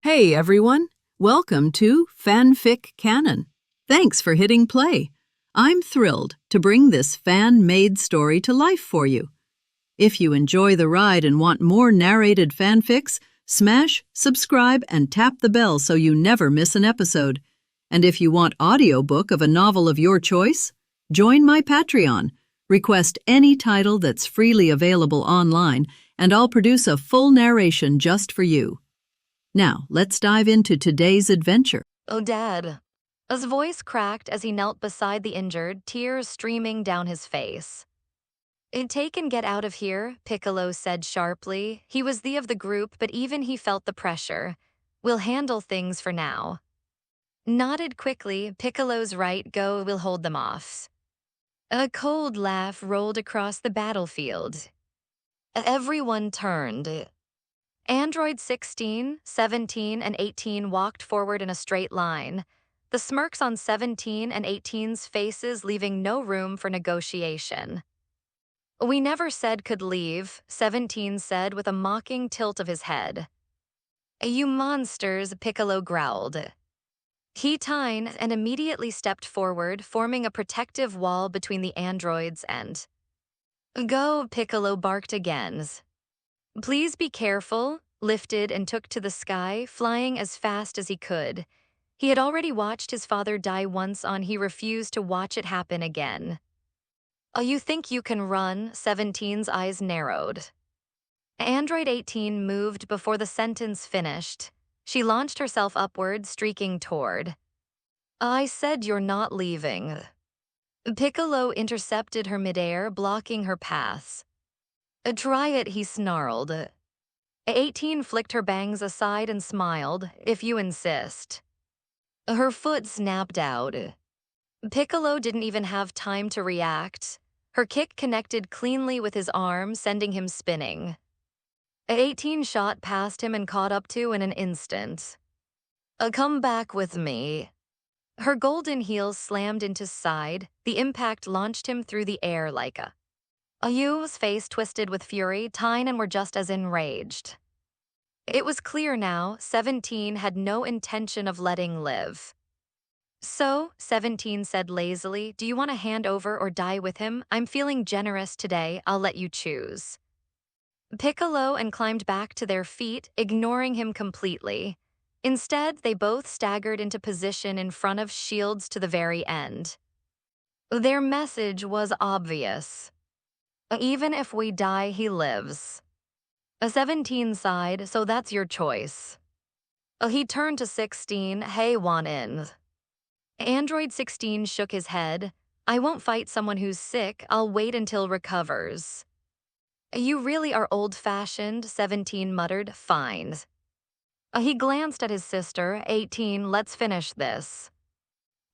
Hey everyone, welcome to FanFic Canon. Thanks for hitting play. I'm thrilled to bring this fan-made story to life for you. If you enjoy the ride and want more narrated fanfics, smash, subscribe, and tap the bell so you never miss an episode. And if you want audiobook of a novel of your choice, join my Patreon. Request any title that's freely available online, and I'll produce a full narration just for you. Now, let's dive into today's adventure. Oh, Dad. His voice cracked as he knelt beside the injured, tears streaming down his face. Take and get out of here, Piccolo said sharply. He was the of the group, but even he felt the pressure. We'll handle things for now. Nodded quickly, Piccolo's right, go, we'll hold them off. A cold laugh rolled across the battlefield. Everyone turned. Android 16, 17, and 18 walked forward in a straight line, the smirks on 17 and 18's faces leaving no room for negotiation. We never said could leave, 17 said with a mocking tilt of his head. You monsters, Piccolo growled. He turned and immediately stepped forward, forming a protective wall between the androids and... Go, Piccolo barked again. Please be careful, lifted and took to the sky, flying as fast as he could. He had already watched his father die once he refused to watch it happen again. Oh, you think you can run? 17's eyes narrowed. Android 18 moved before the sentence finished. She launched herself upward, streaking toward. I said you're not leaving. Piccolo intercepted her midair, blocking her paths. Try it, he snarled. 18 flicked her bangs aside and smiled, if you insist. Her foot snapped out. Piccolo didn't even have time to react. Her kick connected cleanly with his arm, sending him spinning. 18 shot past him and caught up to in an instant. Come back with me. Her golden heels slammed into his side. The impact launched him through the air like a... Ayu's face twisted with fury, Tynan were just as enraged. It was clear now, 17 had no intention of letting live. So, 17 said lazily, do you want to hand over or die with him? I'm feeling generous today, I'll let you choose. Piccolo and climbed back to their feet, ignoring him completely. Instead, they both staggered into position in front of shields to the very end. Their message was obvious. Even if we die, he lives. 17 sighed, so that's your choice. He turned to 16, hey, want in. Android 16 shook his head. I won't fight someone who's sick, I'll wait until recovers. You really are old-fashioned, 17 muttered, fine. He glanced at his sister, 18, let's finish this.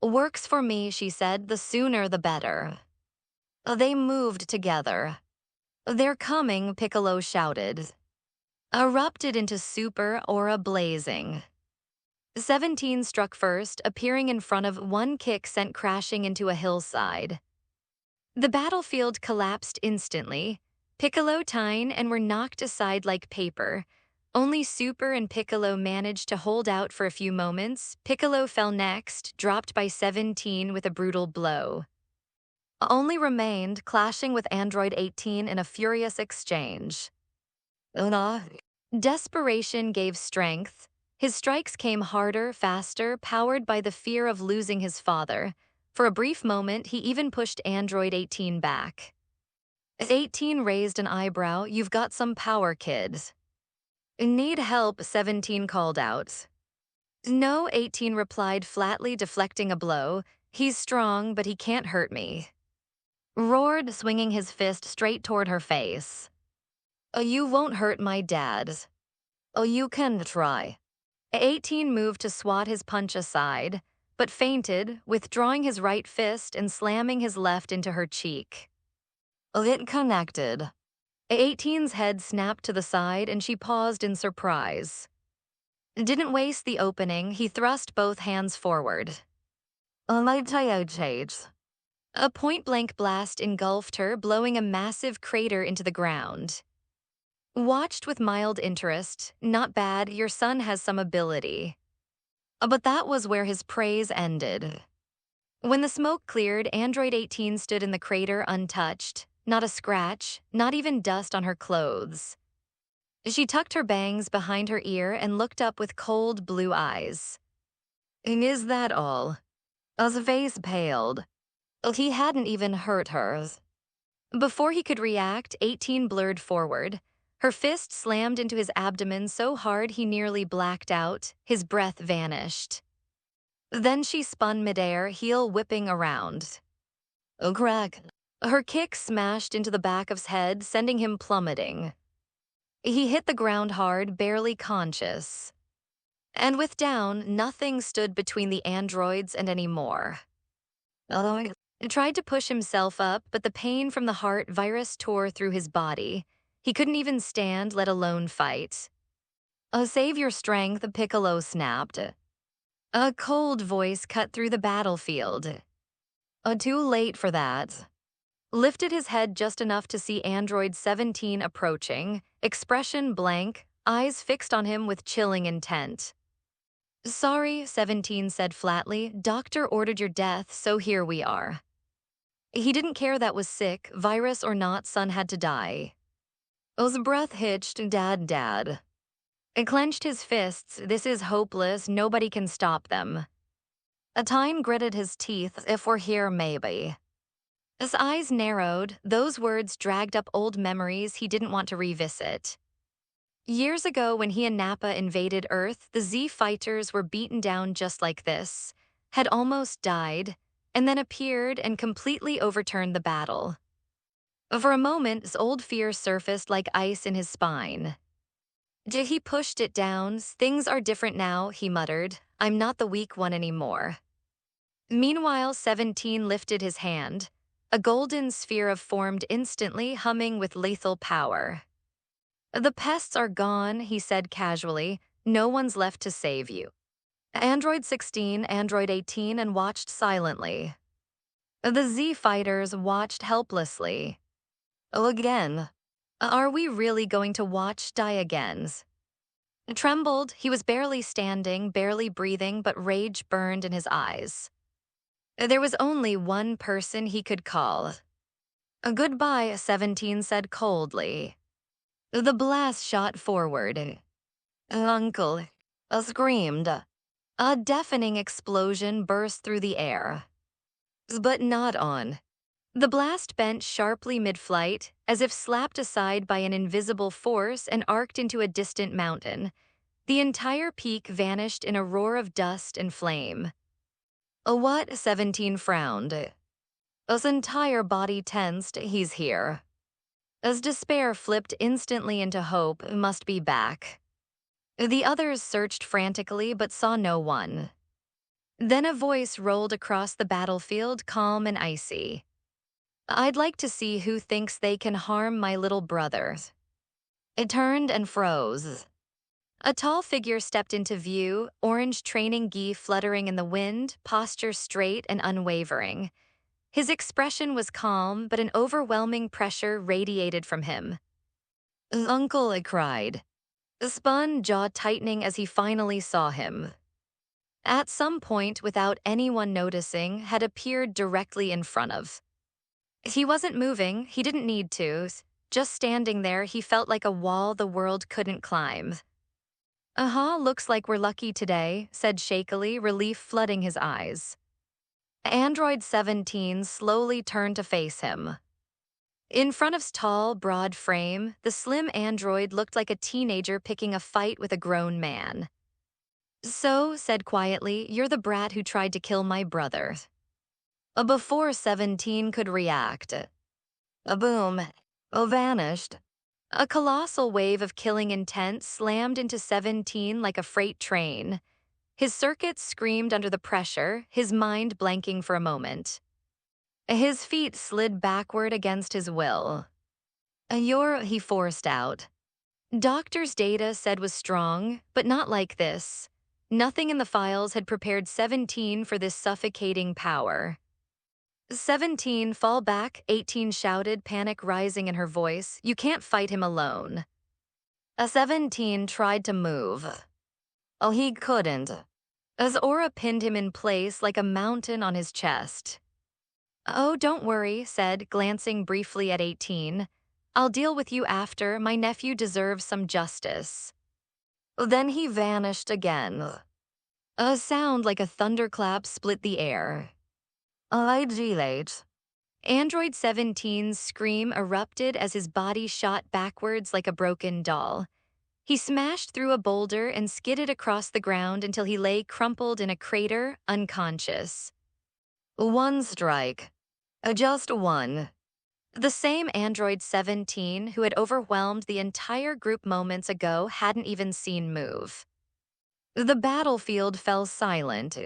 Works for me, she said, the sooner the better. They moved together. They're coming, Piccolo shouted. Erupted into super aura blazing. 17 struck first, appearing in front of one kick sent crashing into a hillside. The battlefield collapsed instantly. Piccolo, Tyne, and were knocked aside like paper. Only Super and Piccolo managed to hold out for a few moments. Piccolo fell next, dropped by 17 with a brutal blow. Only remained, clashing with Android 18 in a furious exchange. Desperation gave strength. His strikes came harder, faster, powered by the fear of losing his father. For a brief moment, he even pushed Android 18 back. 18 raised an eyebrow, you've got some power, kid. Need help, 17 called out. No, 18 replied flatly, deflecting a blow. He's strong, but he can't hurt me. Roared, swinging his fist straight toward her face. You won't hurt my dad. You can try. 18 moved to swat his punch aside, but fainted, withdrawing his right fist and slamming his left into her cheek. It connected. 18's head snapped to the side and she paused in surprise. Didn't waste the opening, he thrust both hands forward. A point-blank blast engulfed her, blowing a massive crater into the ground. watched with mild interest. Not bad, your son has some ability. But that was where his praise ended. When the smoke cleared, Android 18 stood in the crater untouched. Not a scratch, not even dust on her clothes. She tucked her bangs behind her ear and looked up with cold blue eyes. Is that all? His face paled. He hadn't even hurt her. Before he could react, 18 blurred forward. Her fist slammed into his abdomen so hard he nearly blacked out. His breath vanished. Then she spun midair, heel whipping around. Oh, crack. Her kick smashed into the back of his head, sending him plummeting. He hit the ground hard, barely conscious. And with down, nothing stood between the androids and any more. He tried to push himself up, but the pain from the heart virus tore through his body. He couldn't even stand, let alone fight. Save your strength, Piccolo snapped. A cold voice cut through the battlefield. Too late for that. Lifted his head just enough to see Android 17 approaching, expression blank, eyes fixed on him with chilling intent. Sorry, 17 said flatly. Doctor ordered your death, so here we are. He didn't care that was sick, virus or not, son had to die. His breath hitched, dad. He clenched his fists. This is hopeless, nobody can stop them. A time gritted his teeth. If we're here, maybe. His eyes narrowed. Those words dragged up old memories he didn't want to revisit. Years ago, when he and Nappa invaded Earth, the Z fighters were beaten down just like this, had almost died, and then appeared and completely overturned the battle. For a moment, his old fear surfaced like ice in his spine. He pushed it down. Things are different now, he muttered. I'm not the weak one anymore. Meanwhile, 17 lifted his hand. A golden sphere formed instantly, humming with lethal power. The pests are gone, he said casually. No one's left to save you. Android 16, Android 18, and watched silently. The Z fighters watched helplessly. Again. Are we really going to watch die again? Trembled, he was barely standing, barely breathing, but rage burned in his eyes. There was only one person he could call. Goodbye, 17 said coldly. The blast shot forward. Uncle, screamed. A deafening explosion burst through the air. But not on. The blast bent sharply mid-flight, as if slapped aside by an invisible force and arced into a distant mountain. The entire peak vanished in a roar of dust and flame. What? 17 frowned. His entire body tensed. He's here. As despair flipped instantly into hope, must be back. The others searched frantically but saw no one. Then a voice rolled across the battlefield, calm and icy. I'd like to see who thinks they can harm my little brother. It turned and froze. A tall figure stepped into view, orange training gi fluttering in the wind, posture straight and unwavering. His expression was calm, but an overwhelming pressure radiated from him. Uncle, I cried. Spun, jaw tightening as he finally saw him. At some point, without anyone noticing, had appeared directly in front of. He wasn't moving, he didn't need to. Just standing there, he felt like a wall the world couldn't climb. Looks like we're lucky today, said shakily, relief flooding his eyes. Android 17 slowly turned to face him. In front of his tall, broad frame, the slim android looked like a teenager picking a fight with a grown man. So, said quietly, you're the brat who tried to kill my brother. Before 17 could react. A boom. Vanished. A colossal wave of killing intent slammed into 17 like a freight train. His circuits screamed under the pressure, his mind blanking for a moment. His feet slid backward against his will. He forced out. Doctor's data said was strong, but not like this. Nothing in the files had prepared 17 for this suffocating power. 17, fall back, 18 shouted, panic rising in her voice. You can't fight him alone. A 17 tried to move. Oh, he couldn't, as Aura pinned him in place like a mountain on his chest. Oh, don't worry, said, glancing briefly at 18. I'll deal with you after. My nephew deserves some justice. Then he vanished again. A sound like a thunderclap split the air. I late. Android 17's scream erupted as his body shot backwards like a broken doll. He smashed through a boulder and skidded across the ground until he lay crumpled in a crater, unconscious. One strike. Just one. The same Android 17 who had overwhelmed the entire group moments ago hadn't even seen move. The battlefield fell silent.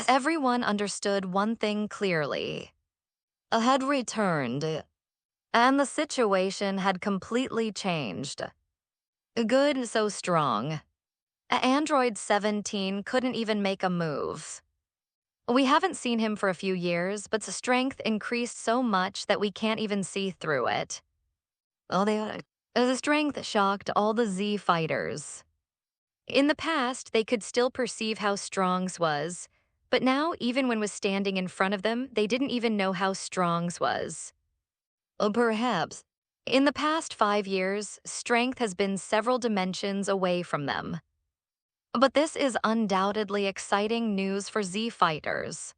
Everyone understood one thing clearly. Had returned, and the situation had completely changed. Good, so strong. Android 17 couldn't even make a move. We haven't seen him for a few years, but the strength increased so much that we can't even see through it. The strength shocked all the Z fighters. In the past, they could still perceive how strong's was, but now, even when was standing in front of them, they didn't even know how strong's was. Perhaps. In the past 5 years, strength has been several dimensions away from them. But this is undoubtedly exciting news for Z fighters.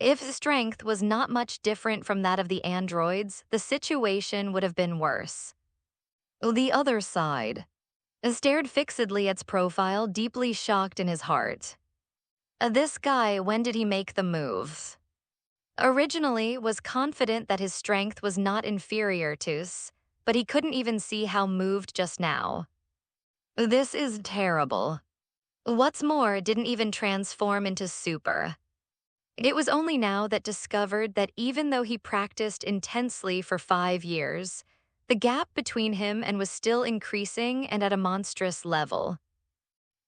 If strength was not much different from that of the androids, the situation would have been worse. The other side stared fixedly at its profile, deeply shocked in his heart. This guy, when did he make the move? Originally was confident that his strength was not inferior to us, but he couldn't even see how moved just now. This is terrible. What's more, didn't even transform into super. It was only now that discovered that even though he practiced intensely for 5 years, the gap between him and was still increasing and at a monstrous level.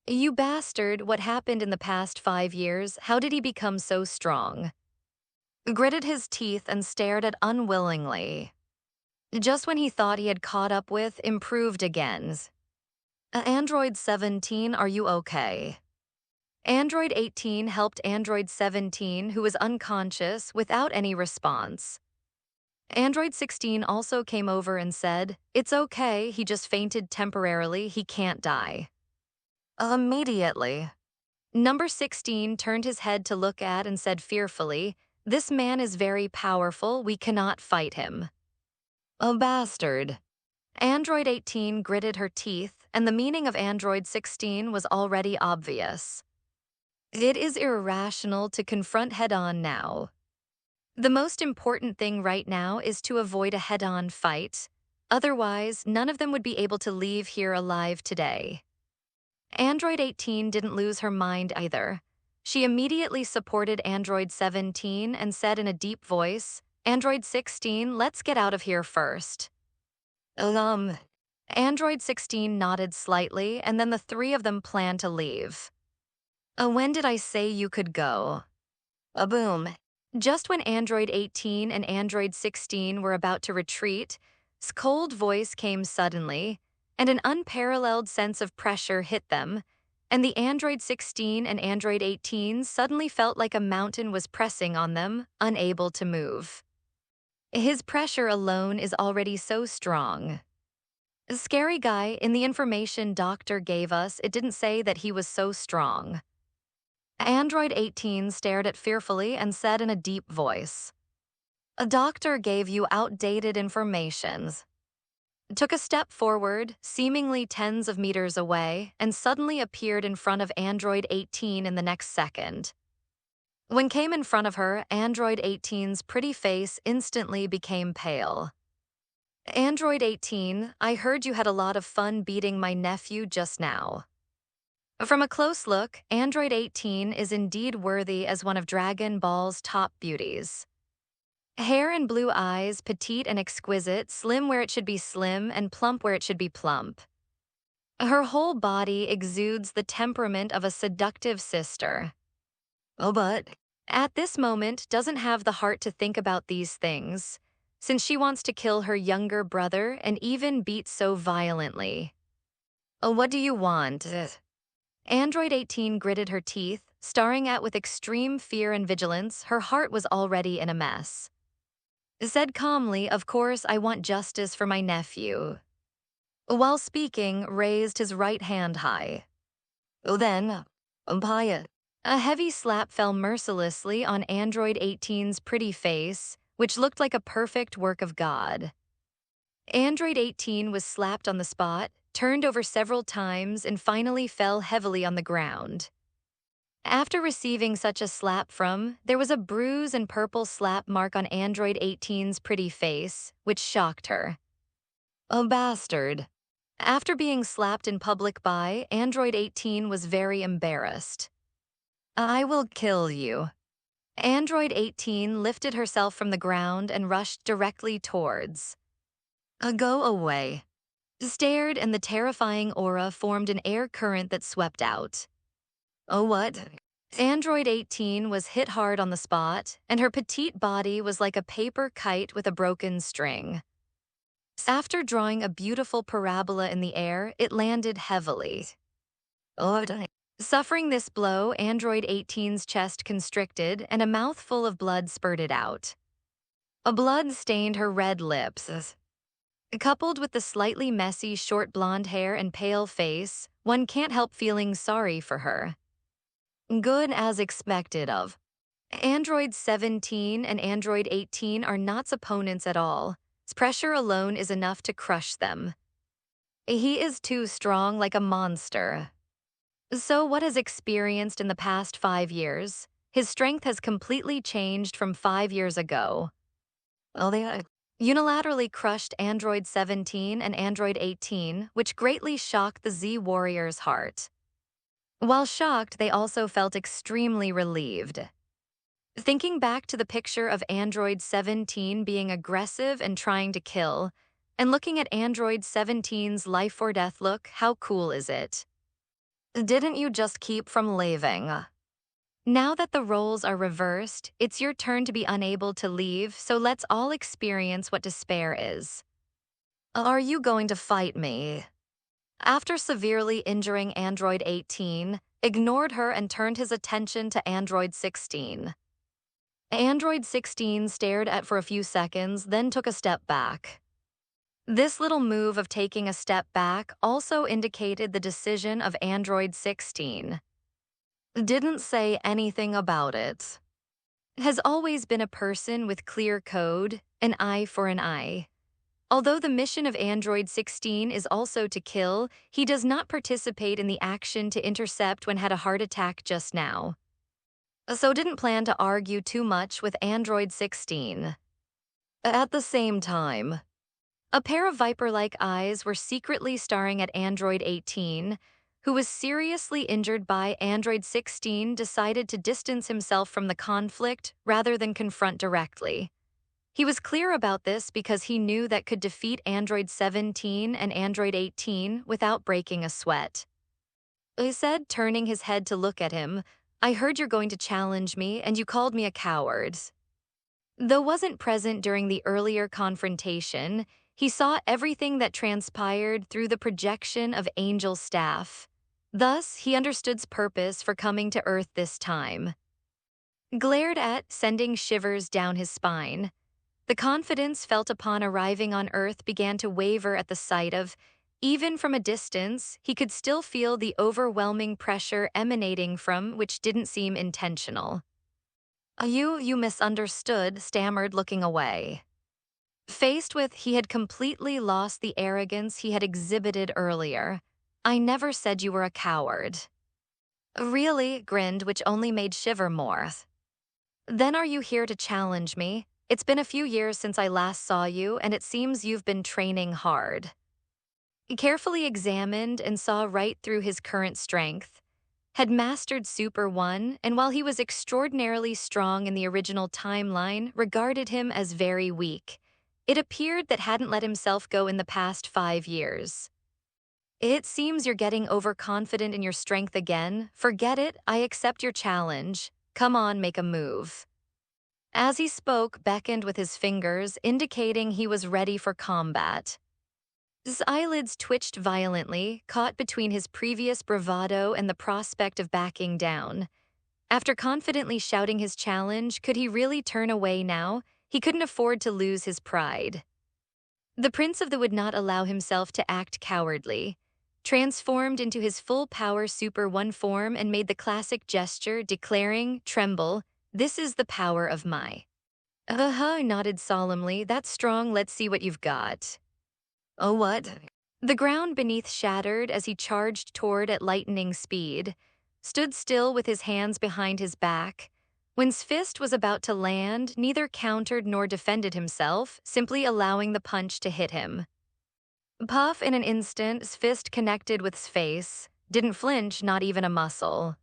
You bastard, what happened in the past 5 years? How did he become so strong? Gritted his teeth and stared at unwillingly. Just when he thought he had caught up with, improved again. Android 17, are you okay? Android 18 helped Android 17, who was unconscious, without any response. Android 16 also came over and said, "It's okay, he just fainted temporarily, he can't die." Immediately. Number 16 turned his head to look at and said fearfully, "This man is very powerful, we cannot fight him." A bastard. Android 18 gritted her teeth, and the meaning of Android 16 was already obvious. It is irrational to confront head-on now. The most important thing right now is to avoid a head-on fight. Otherwise, none of them would be able to leave here alive today. Android 18 didn't lose her mind either. She immediately supported Android 17 and said in a deep voice, "Android 16, let's get out of here first." Android 16 nodded slightly, and then the 3 of them planned to leave. When did I say you could go? Boom. Just when Android 18 and Android 16 were about to retreat, his cold voice came suddenly, and an unparalleled sense of pressure hit them, and the Android 16 and Android 18 suddenly felt like a mountain was pressing on them, unable to move. His pressure alone is already so strong. Scary guy, in the information doctor gave us, it didn't say that he was so strong. Android 18 stared at fearfully and said in a deep voice, "A doctor gave you outdated information." Took a step forward, seemingly tens of meters away, and suddenly appeared in front of Android 18 in the next second. When came in front of her, Android 18's pretty face instantly became pale. "Android 18, I heard you had a lot of fun beating my nephew just now." From a close look, Android 18 is indeed worthy as one of Dragon Ball's top beauties. Hair and blue eyes, petite and exquisite, slim where it should be slim and plump where it should be plump. Her whole body exudes the temperament of a seductive sister. But at this moment doesn't have the heart to think about these things, since she wants to kill her younger brother and even beat so violently. What do you want? Android 18 gritted her teeth, staring at with extreme fear and vigilance. Her heart was already in a mess. Said calmly, of course, I want justice for my nephew. While speaking, raised his right hand high. Then, umpire. A heavy slap fell mercilessly on Android 18's pretty face, which looked like a perfect work of God. Android 18 was slapped on the spot, turned over several times, and finally fell heavily on the ground. After receiving such a slap there was a bruise and purple slap mark on Android 18's pretty face, which shocked her. A bastard. After being slapped in public by Android 18 was very embarrassed. I will kill you. Android 18 lifted herself from the ground and rushed directly towards. Go away. Stared, and the terrifying aura formed an air current that swept out. Oh, what? Android 18 was hit hard on the spot, and her petite body was like a paper kite with a broken string. After drawing a beautiful parabola in the air, it landed heavily. Suffering this blow, Android 18's chest constricted, and a mouthful of blood spurted out. A blood stained her red lips. Coupled with the slightly messy short blonde hair and pale face, one can't help feeling sorry for her. Good as expected of. Android 17 and Android 18 are not opponents at all. Pressure alone is enough to crush them. He is too strong, like a monster. So what has experienced in the past 5 years? His strength has completely changed from 5 years ago. They unilaterally crushed Android 17 and Android 18, which greatly shocked the Z warrior's heart. While shocked, they also felt extremely relieved. Thinking back to the picture of Android 17 being aggressive and trying to kill, and looking at Android 17's life or death look, how cool is it? Didn't you just keep from leaving? Now that the roles are reversed, it's your turn to be unable to leave, so let's all experience what despair is. Are you going to fight me? After severely injuring Android 18, ignored her and turned his attention to Android 16. Android 16 stared at for a few seconds, then took a step back. This little move of taking a step back also indicated the decision of Android 16. Didn't say anything about it. Has always been a person with clear code, an eye for an eye. Although the mission of Android 16 is also to kill, he does not participate in the action to intercept when had a heart attack just now. So didn't plan to argue too much with Android 16. At the same time, a pair of viper-like eyes were secretly staring at Android 18, who was seriously injured by Android 16 decided to distance himself from the conflict rather than confront directly. He was clear about this because he knew that could defeat Android 17 and Android 18 without breaking a sweat. He said, turning his head to look at him, I heard you're going to challenge me and you called me a coward. Though wasn't present during the earlier confrontation, he saw everything that transpired through the projection of Angel's staff. Thus, he understood's purpose for coming to Earth this time. Glared at, sending shivers down his spine. The confidence felt upon arriving on Earth began to waver at the sight of, even from a distance, he could still feel the overwhelming pressure emanating from which didn't seem intentional. You misunderstood, stammered, looking away. Faced with, he had completely lost the arrogance he had exhibited earlier. I never said you were a coward. Really, grinned, which only made shiver more. Then are you here to challenge me? It's been a few years since I last saw you, and it seems you've been training hard. He carefully examined and saw right through his current strength. Had mastered Super 1, and while he was extraordinarily strong in the original timeline, regarded him as very weak. It appeared that hadn't let himself go in the past 5 years. It seems you're getting overconfident in your strength again. Forget it, I accept your challenge. Come on, make a move. As he spoke, beckoned with his fingers, indicating he was ready for combat. His eyelids twitched violently, caught between his previous bravado and the prospect of backing down. After confidently shouting his challenge, could he really turn away now? He couldn't afford to lose his pride. The Prince of the would not allow himself to act cowardly. Transformed into his full power Super One form and made the classic gesture, declaring, "Tremble, this is the power of my." Nodded solemnly. "That's strong, let's see what you've got." "Oh, what?" The ground beneath shattered as he charged toward at lightning speed, stood still with his hands behind his back. When his fist was about to land, neither countered nor defended himself, simply allowing the punch to hit him. Puff, in an instant, his fist connected with his face. Didn't flinch, not even a muscle.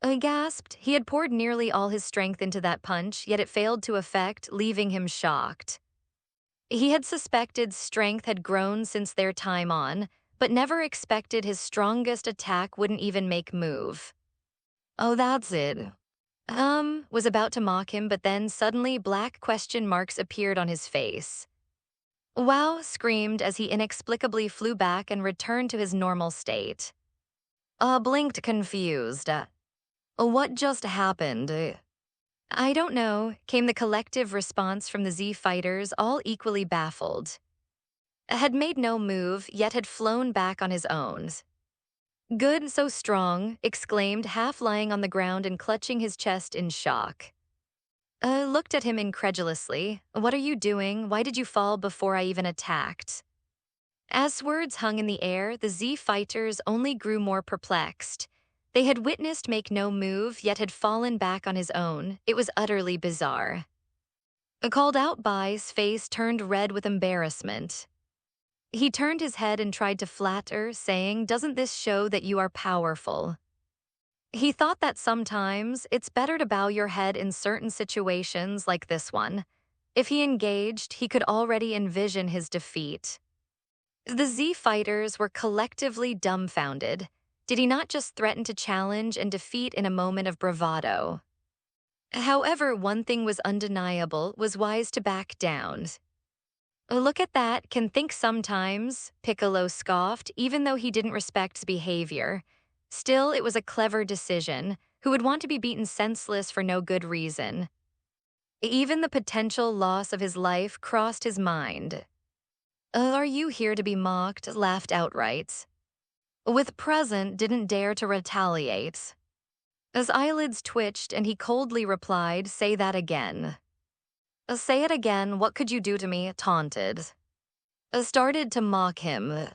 He gasped. He had poured nearly all his strength into that punch, yet it failed to affect, leaving him shocked. He had suspected strength had grown since their time on, but never expected his strongest attack wouldn't even make move. "Oh, that's it." Was about to mock him, but then suddenly black question marks appeared on his face. "Wow," screamed as he inexplicably flew back and returned to his normal state. Blinked confused. What just happened?" "I don't know," came the collective response from the Z fighters, all equally baffled. Had made no move, yet had flown back on his own. "Good, so strong," exclaimed, half lying on the ground and clutching his chest in shock. Looked at him incredulously. "What are you doing? Why did you fall before I even attacked?" As words hung in the air, the Z fighters only grew more perplexed. They had witnessed make no move, yet had fallen back on his own. It was utterly bizarre. Called out by, his face turned red with embarrassment. He turned his head and tried to flatter, saying, "Doesn't this show that you are powerful?" He thought that sometimes it's better to bow your head in certain situations like this one. If he engaged, he could already envision his defeat. The Z fighters were collectively dumbfounded. Did he not just threaten to challenge and defeat in a moment of bravado? However, one thing was undeniable, was wise to back down. "Look at that, can think sometimes," Piccolo scoffed, even though he didn't respect his behavior. Still, it was a clever decision. Who would want to be beaten senseless for no good reason? Even the potential loss of his life crossed his mind. "Are you here to be mocked?" Laughed outright. With present, didn't dare to retaliate. His eyelids twitched and he coldly replied, "Say that again." "Say it again, what could you do to me?" Taunted. Started to mock him.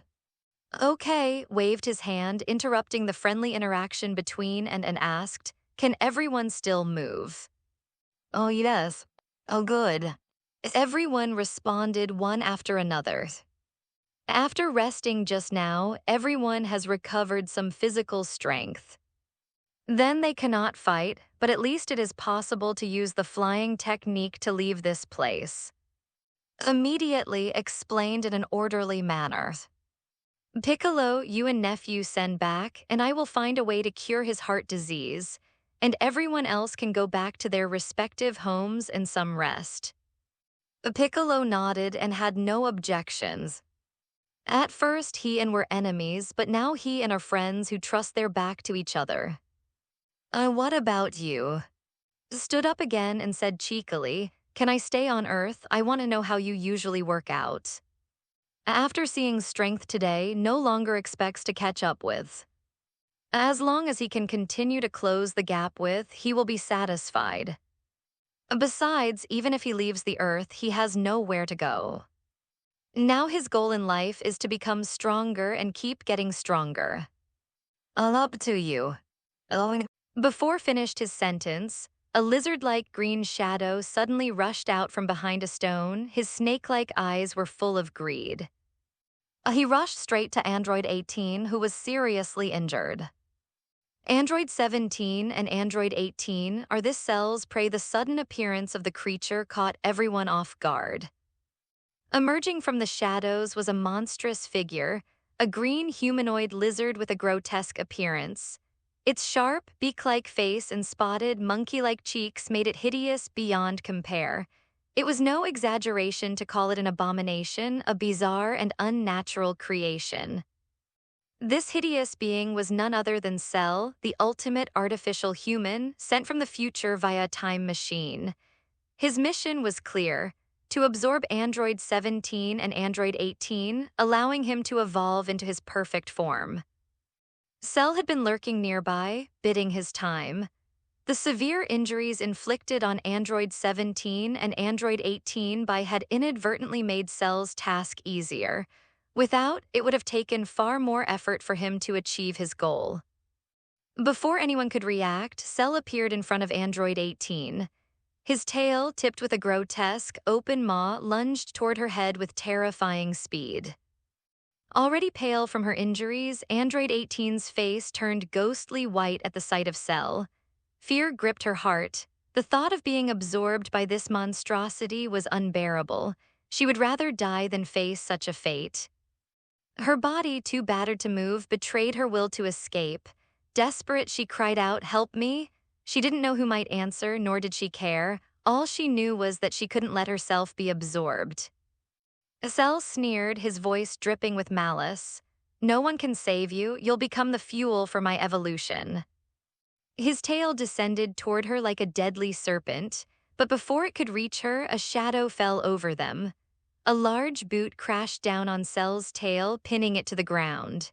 "Okay," waved his hand, interrupting the friendly interaction between and asked, "Can everyone still move?" "Oh, yes." "Oh, good." Everyone responded one after another. After resting just now, everyone has recovered some physical strength. Then they cannot fight, but at least it is possible to use the flying technique to leave this place. Immediately explained in an orderly manner. "Piccolo, you and nephew send back, and I will find a way to cure his heart disease, and everyone else can go back to their respective homes and some rest." Piccolo nodded and had no objections. At first, he and were enemies, but now he and are friends who trust their back to each other. What about you?" Stood up again and said cheekily, "Can I stay on Earth? I want to know how you usually work out." After seeing strength today, no longer expects to catch up with. As long as he can continue to close the gap with, he will be satisfied. Besides, even if he leaves the Earth, he has nowhere to go. Now his goal in life is to become stronger and keep getting stronger. "All up to you." Before finished his sentence, a lizard-like green shadow suddenly rushed out from behind a stone. His snake-like eyes were full of greed. He rushed straight to Android 18, who was seriously injured. Android 17 and Android 18 are this cell's prey. The sudden appearance of the creature caught everyone off guard. Emerging from the shadows was a monstrous figure, a green humanoid lizard with a grotesque appearance. Its sharp, beak-like face and spotted, monkey-like cheeks made it hideous beyond compare. It was no exaggeration to call it an abomination, a bizarre and unnatural creation. This hideous being was none other than Cell, the ultimate artificial human sent from the future via a time machine. His mission was clear: to absorb Android 17 and Android 18, allowing him to evolve into his perfect form. Cell had been lurking nearby, biding his time. The severe injuries inflicted on Android 17 and Android 18 had inadvertently made Cell's task easier. Without, it would have taken far more effort for him to achieve his goal. Before anyone could react, Cell appeared in front of Android 18. His tail, tipped with a grotesque, open maw, lunged toward her head with terrifying speed. Already pale from her injuries, Android 18's face turned ghostly white at the sight of Cell. Fear gripped her heart. The thought of being absorbed by this monstrosity was unbearable. She would rather die than face such a fate. Her body, too battered to move, betrayed her will to escape. Desperate, she cried out, "Help me!" She didn't know who might answer, nor did she care. All she knew was that she couldn't let herself be absorbed. Cell sneered, his voice dripping with malice. "No one can save you. You'll become the fuel for my evolution." His tail descended toward her like a deadly serpent, but before it could reach her, a shadow fell over them. A large boot crashed down on Cell's tail, pinning it to the ground.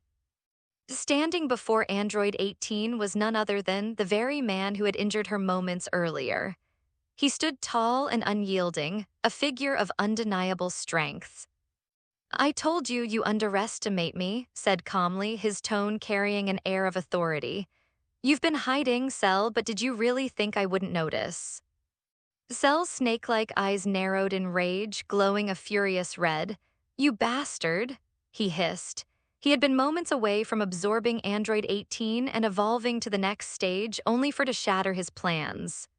Standing before Android 18 was none other than the very man who had injured her moments earlier. He stood tall and unyielding, a figure of undeniable strength. "I told you you underestimate me," said calmly, his tone carrying an air of authority. "You've been hiding, Cell, but did you really think I wouldn't notice?" Cell's snake-like eyes narrowed in rage, glowing a furious red. "You bastard," he hissed. He had been moments away from absorbing Android 18 and evolving to the next stage, only for to shatter his plans.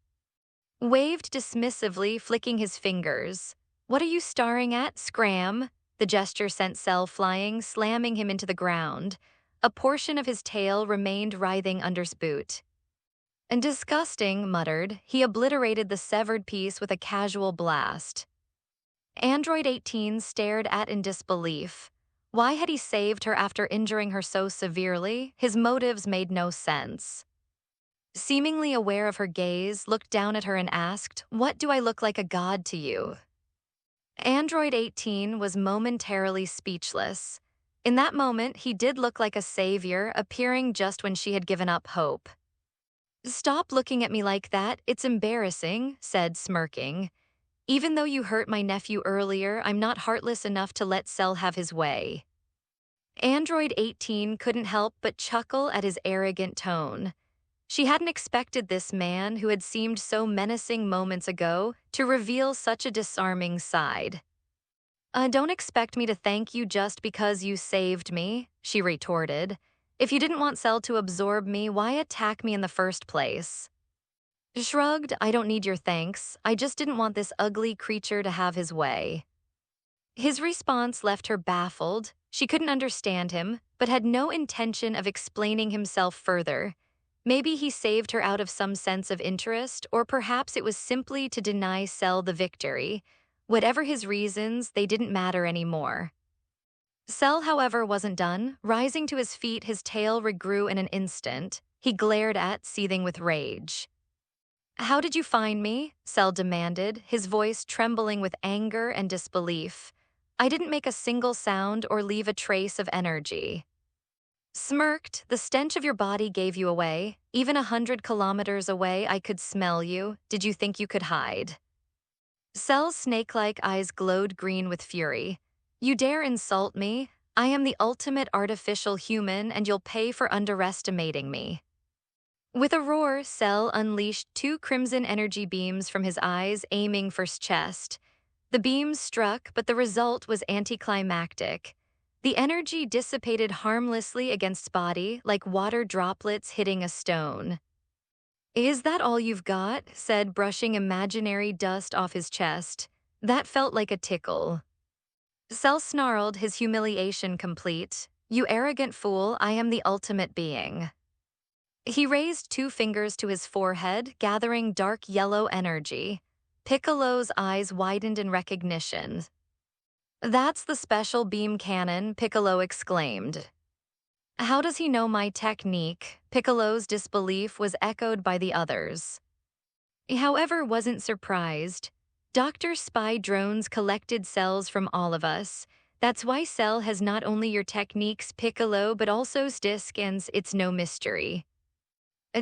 Waved dismissively, flicking his fingers. "What are you staring at? Scram!" The gesture sent Cell flying, slamming him into the ground. A portion of his tail remained writhing under his boot. "And disgusting," muttered. He obliterated the severed piece with a casual blast. Android 18 stared at in disbelief. Why had he saved her after injuring her so severely? His motives made no sense. Seemingly aware of her gaze, looked down at her and asked, "What do I look like a god to you?" Android 18 was momentarily speechless. In that moment, he did look like a savior, appearing just when she had given up hope. "Stop looking at me like that, it's embarrassing," said, smirking. "Even though you hurt my nephew earlier, I'm not heartless enough to let Cell have his way." Android 18 couldn't help but chuckle at his arrogant tone. She hadn't expected this man, who had seemed so menacing moments ago, to reveal such a disarming side. Don't expect me to thank you just because you saved me," she retorted. "If you didn't want Cell to absorb me, why attack me in the first place?" Shrugged, "I don't need your thanks. I just didn't want this ugly creature to have his way." His response left her baffled. She couldn't understand him, but had no intention of explaining himself further. Maybe he saved her out of some sense of interest, or perhaps it was simply to deny Cell the victory. Whatever his reasons, they didn't matter anymore. Cell, however, wasn't done. Rising to his feet, his tail regrew in an instant. He glared at, seething with rage. "How did you find me?" Cell demanded, his voice trembling with anger and disbelief. "I didn't make a single sound or leave a trace of energy." Smirked, "The stench of your body gave you away. Even 100 kilometers away, I could smell you. Did you think you could hide?" Cell's snake-like eyes glowed green with fury. "You dare insult me? I am the ultimate artificial human, and you'll pay for underestimating me." With a roar, Cell unleashed 2 crimson energy beams from his eyes, aiming for his chest. The beams struck, but the result was anticlimactic. The energy dissipated harmlessly against body, like water droplets hitting a stone. "Is that all you've got?" said, brushing imaginary dust off his chest. That felt like a tickle. Cell snarled, his humiliation complete. "You arrogant fool, I am the ultimate being." He raised 2 fingers to his forehead, gathering dark yellow energy. Piccolo's eyes widened in recognition. "That's the special beam cannon," Piccolo exclaimed. "How does he know my technique?" Piccolo's disbelief was echoed by the others. He, however, wasn't surprised. Dr. Spy drones collected cells from all of us. That's why Cell has not only your techniques, Piccolo, but also disc, and it's no mystery.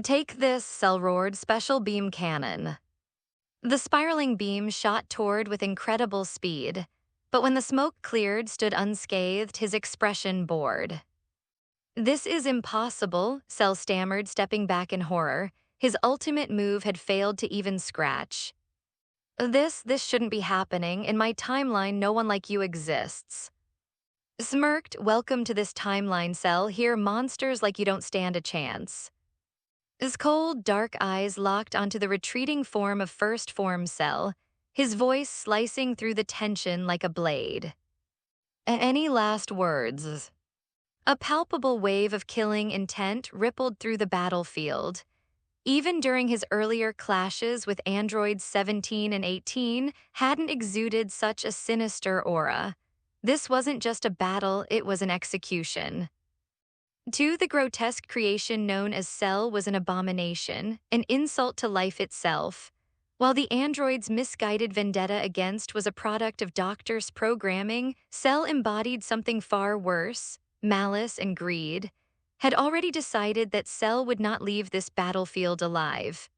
"Take this," Cell roared, "special beam cannon." The spiraling beam shot toward with incredible speed, but when the smoke cleared, stood unscathed, his expression bored. "This is impossible," Cell stammered, stepping back in horror. His ultimate move had failed to even scratch. This shouldn't be happening. In my timeline, no one like you exists." Smirked, "Welcome to this timeline, Cell. Here, monsters like you don't stand a chance." His cold, dark eyes locked onto the retreating form of First Form Cell, his voice slicing through the tension like a blade. "Any last words?" A palpable wave of killing intent rippled through the battlefield. Even during his earlier clashes with androids 17 and 18, hadn't exuded such a sinister aura. This wasn't just a battle, it was an execution. The grotesque creation known as Cell was an abomination, an insult to life itself, while the android's misguided vendetta against was a product of Doctor's programming. Cell embodied something far worse, malice and greed. Had already decided that Cell would not leave this battlefield alive.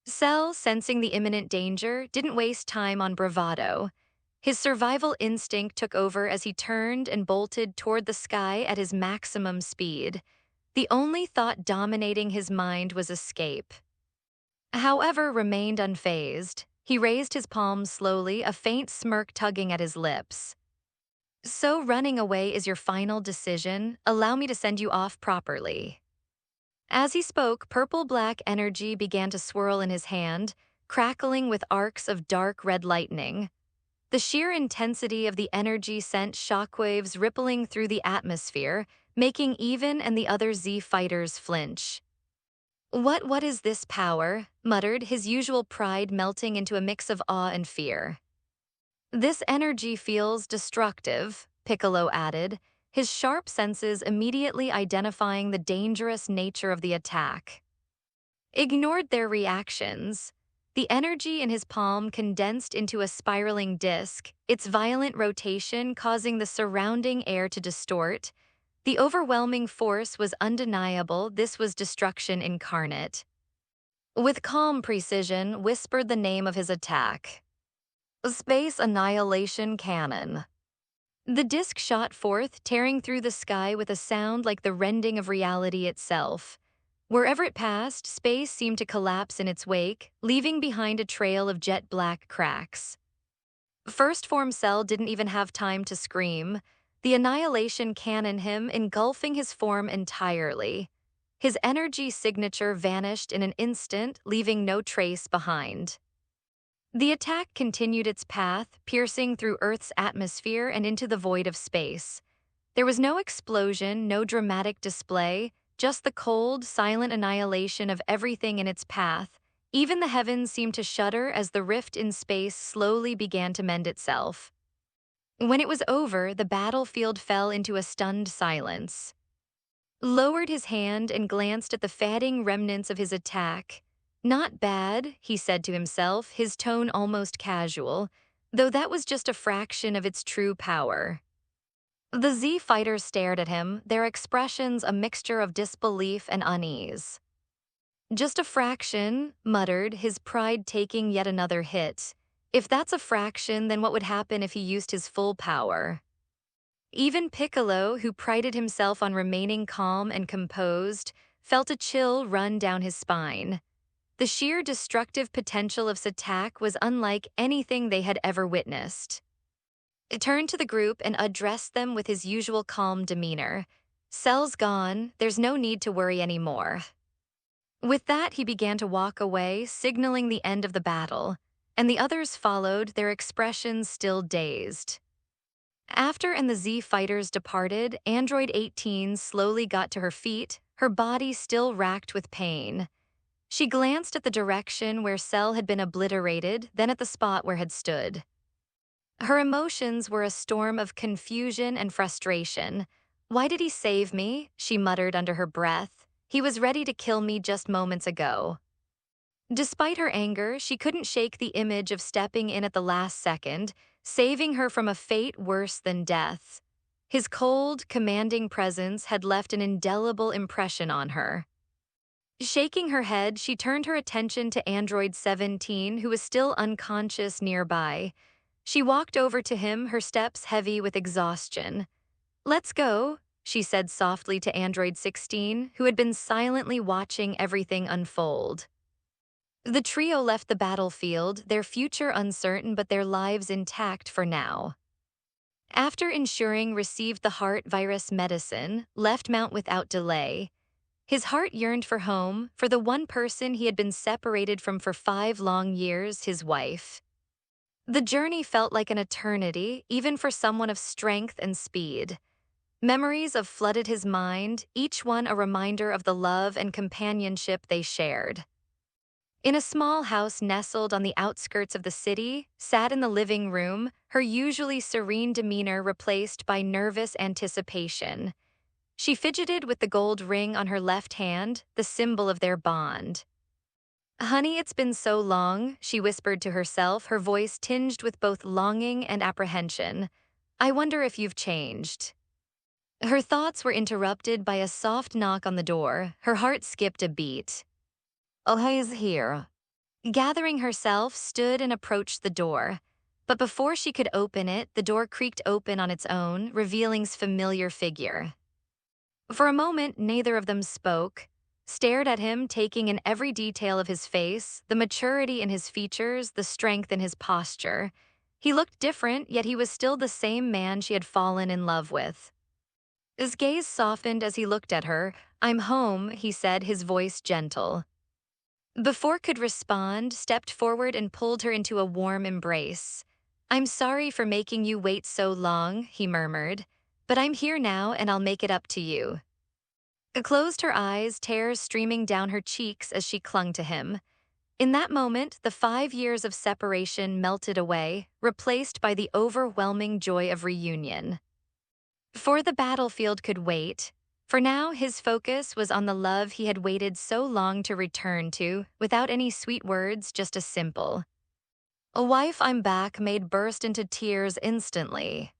Cell, sensing the imminent danger, didn't waste time on bravado. His survival instinct took over as he turned and bolted toward the sky at his maximum speed. The only thought dominating his mind was escape. However, remained unfazed. He raised his palms slowly, a faint smirk tugging at his lips. "So running away is your final decision? Allow me to send you off properly." As he spoke, purple-black energy began to swirl in his hand, crackling with arcs of dark red lightning. The sheer intensity of the energy sent shockwaves rippling through the atmosphere, making Even and the other Z fighters flinch. What is this power?" muttered, his usual pride melting into a mix of awe and fear. "This energy feels destructive," Piccolo added, his sharp senses immediately identifying the dangerous nature of the attack. Ignored their reactions. The energy in his palm condensed into a spiraling disc, its violent rotation causing the surrounding air to distort. The overwhelming force was undeniable. This was destruction incarnate. With calm precision, whispered the name of his attack. "Space Annihilation Cannon." The disc shot forth, tearing through the sky with a sound like the rending of reality itself. Wherever it passed, space seemed to collapse in its wake, leaving behind a trail of jet-black cracks. First Form Cell didn't even have time to scream. The annihilation cannon him, engulfing his form entirely. His energy signature vanished in an instant, leaving no trace behind. The attack continued its path, piercing through Earth's atmosphere and into the void of space. There was no explosion, no dramatic display, just the cold, silent annihilation of everything in its path. Even the heavens seemed to shudder as the rift in space slowly began to mend itself. When it was over, the battlefield fell into a stunned silence. Lowered his hand and glanced at the fading remnants of his attack. "Not bad," he said to himself, his tone almost casual, though that was just a fraction of its true power. The Z fighters stared at him, their expressions a mixture of disbelief and unease. "Just a fraction," muttered, his pride taking yet another hit. If that's a fraction, then what would happen if he used his full power? Even Piccolo, who prided himself on remaining calm and composed, felt a chill run down his spine. The sheer destructive potential of this attack was unlike anything they had ever witnessed. He turned to the group and addressed them with his usual calm demeanor. "Cell's gone, there's no need to worry anymore." With that, he began to walk away, signaling the end of the battle, and the others followed, their expressions still dazed. After the Z fighters departed, Android 18 slowly got to her feet, her body still racked with pain. She glanced at the direction where Cell had been obliterated, then at the spot where had stood. Her emotions were a storm of confusion and frustration. "Why did he save me?" she muttered under her breath. "He was ready to kill me just moments ago." Despite her anger, she couldn't shake the image of stepping in at the last second, saving her from a fate worse than death. His cold, commanding presence had left an indelible impression on her. Shaking her head, she turned her attention to Android 17, who was still unconscious nearby. She walked over to him, her steps heavy with exhaustion. "Let's go," she said softly to Android 16, who had been silently watching everything unfold. The trio left the battlefield, their future uncertain but their lives intact for now. After ensuring received the heart virus medicine, left Mount without delay. His heart yearned for home, for the one person he had been separated from for 5 long years, his wife. The journey felt like an eternity, even for someone of strength and speed. Memories of flooded his mind, each one a reminder of the love and companionship they shared. In a small house nestled on the outskirts of the city, sat in the living room, her usually serene demeanor replaced by nervous anticipation. She fidgeted with the gold ring on her left hand, the symbol of their bond. "Honey, it's been so long," she whispered to herself, her voice tinged with both longing and apprehension. "I wonder if you've changed." Her thoughts were interrupted by a soft knock on the door. Her heart skipped a beat. "Oh, he's here." Gathering herself, stood and approached the door. But before she could open it, the door creaked open on its own, revealing's familiar figure. For a moment, neither of them spoke, stared at him, taking in every detail of his face, the maturity in his features, the strength in his posture. He looked different, yet he was still the same man she had fallen in love with. His gaze softened as he looked at her. "I'm home," he said, his voice gentle. Before could respond, stepped forward and pulled her into a warm embrace. "I'm sorry for making you wait so long," he murmured, "but I'm here now and I'll make it up to you." Closed her eyes, tears streaming down her cheeks as she clung to him. In that moment, the 5 years of separation melted away, replaced by the overwhelming joy of reunion. For the battlefield could wait. For now, his focus was on the love he had waited so long to return to, without any sweet words, just a simple, "A wife, I'm back," made burst into tears instantly.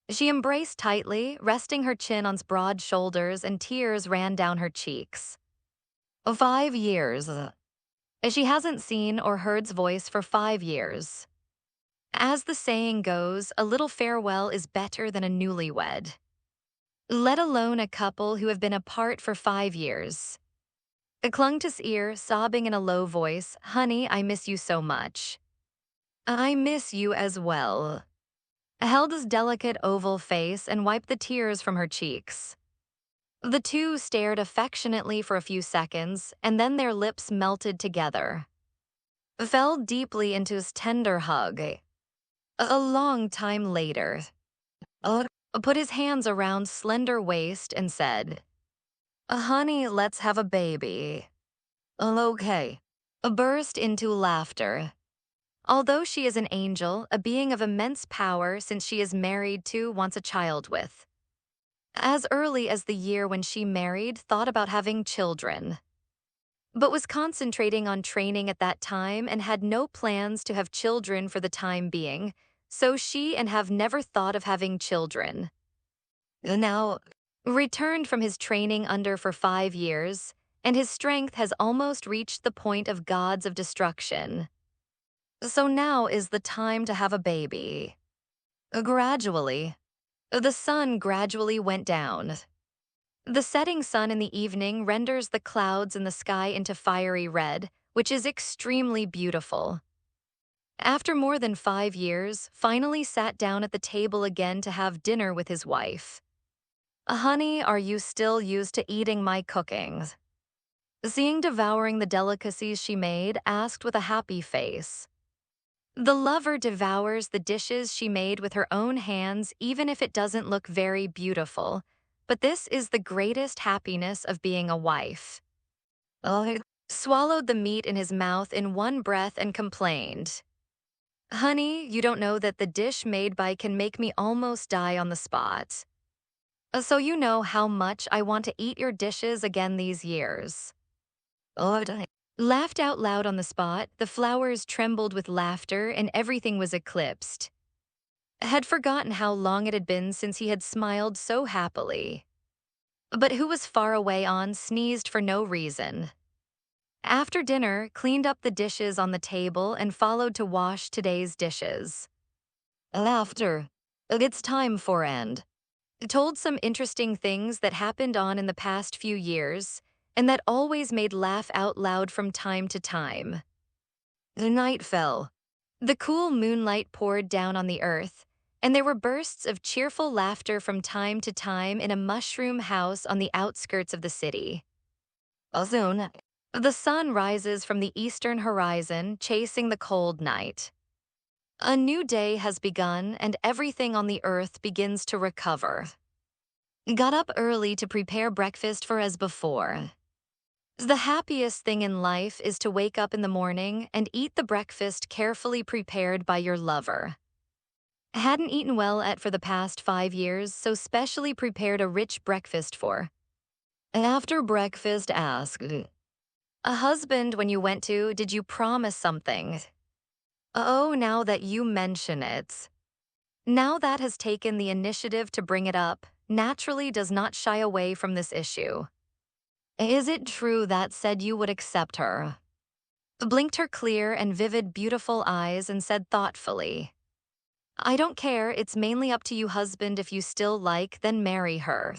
She embraced tightly, resting her chin on his broad shoulders, and tears ran down her cheeks. 5 years. She hasn't seen or heard's voice for 5 years. As the saying goes, a little farewell is better than a newlywed. Let alone a couple who have been apart for 5 years. It clung to his ear, sobbing in a low voice, "Honey, I miss you so much." "I miss you as well." Held his delicate oval face and wiped the tears from her cheeks. The two stared affectionately for a few seconds, and then their lips melted together. Fell deeply into his tender hug. A long time later, put his hands around slender waist and said, "Honey, let's have a baby." "Okay." Burst into laughter. Although she is an angel, a being of immense power since she is married to, wants a child with. As early as the year when she married, thought about having children. But was concentrating on training at that time and had no plans to have children for the time being, so she and have never thought of having children. Now, returned from his training under for 5 years, and his strength has almost reached the point of gods of destruction. So now is the time to have a baby. Gradually, the sun gradually went down. The setting sun in the evening renders the clouds in the sky into fiery red, which is extremely beautiful. After more than 5 years, finally sat down at the table again to have dinner with his wife. "Honey, are you still used to eating my cooking?" Seeing devouring the delicacies she made, asked with a happy face. The lover devours the dishes she made with her own hands, even if it doesn't look very beautiful. But this is the greatest happiness of being a wife. swallowed the meat in his mouth in one breath and complained, "Honey, you don't know that the dish made by can make me almost die on the spot. So you know how much I want to eat your dishes again these years." Oh, laughed out loud on the spot, the flowers trembled with laughter and everything was eclipsed. Had forgotten how long it had been since he had smiled so happily. But who was far away on sneezed for no reason. After dinner, cleaned up the dishes on the table and followed to wash today's dishes. After, it's time for end. Told some interesting things that happened on in the past few years, and that always made laugh out loud from time to time. The night fell. The cool moonlight poured down on the earth, and there were bursts of cheerful laughter from time to time in a mushroom house on the outskirts of the city. Soon, the sun rises from the eastern horizon, chasing the cold night. A new day has begun, and everything on the earth begins to recover. Got up early to prepare breakfast for as before. The happiest thing in life is to wake up in the morning and eat the breakfast carefully prepared by your lover. Hadn't eaten well for the past 5 years, so specially prepared a rich breakfast for. After breakfast asked, "A husband when you went to, did you promise something?" Oh, now that you mention it. Now that has taken the initiative to bring it up, naturally does not shy away from this issue. Is it true that said you would accept her? Blinked her clear and vivid beautiful eyes and said thoughtfully, "I don't care, it's mainly up to you husband, if you still like, then marry her."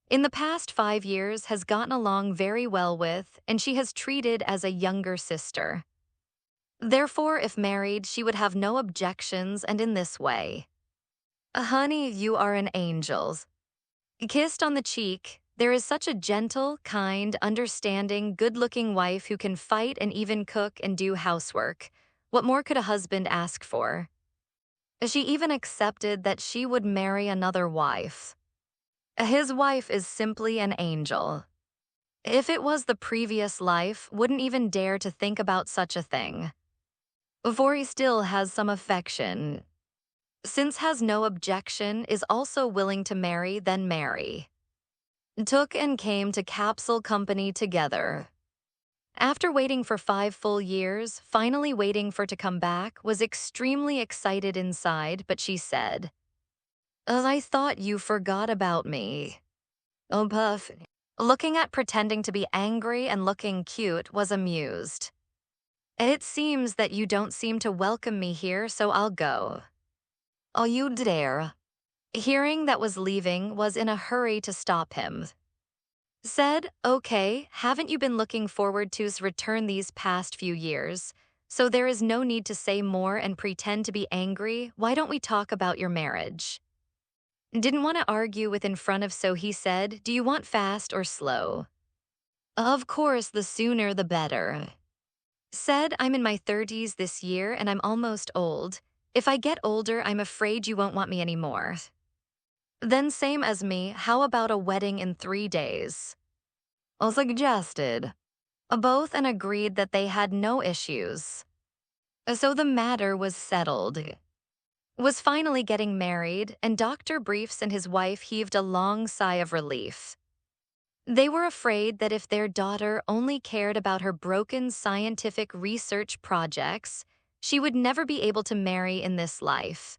In the past 5 years has gotten along very well with, and she has treated as a younger sister. Therefore, if married, she would have no objections, and in this way. "Honey, you are an angel." Kissed on the cheek, there is such a gentle, kind, understanding, good-looking wife who can fight and even cook and do housework. What more could a husband ask for? She even accepted that she would marry another wife. His wife is simply an angel. If it was the previous life, wouldn't even dare to think about such a thing. For he still has some affection. Since has no objection, is also willing to marry, then marry. Took and came to Capsule Company together. After waiting for 5 full years, finally waiting for to come back, was extremely excited inside, but she said, "I thought you forgot about me." Oh, puff. Looking at pretending to be angry and looking cute, was amused. "It seems that you don't seem to welcome me here, so I'll go." "Oh, you dare." Hearing that was leaving, was in a hurry to stop him. Said, "Okay, haven't you been looking forward to's return these past few years? So there is no need to say more and pretend to be angry. Why don't we talk about your marriage?" Didn't want to argue with in front of, so he said, "Do you want fast or slow?" "Of course, the sooner the better." Said, "I'm in my 30s this year and I'm almost old. If I get older, I'm afraid you won't want me anymore." Then same as me, how about a wedding in 3 days? I suggested. Both and agreed that they had no issues. So the matter was settled. Was finally getting married, and Dr. Briefs and his wife heaved a long sigh of relief. They were afraid that if their daughter only cared about her broken scientific research projects, she would never be able to marry in this life.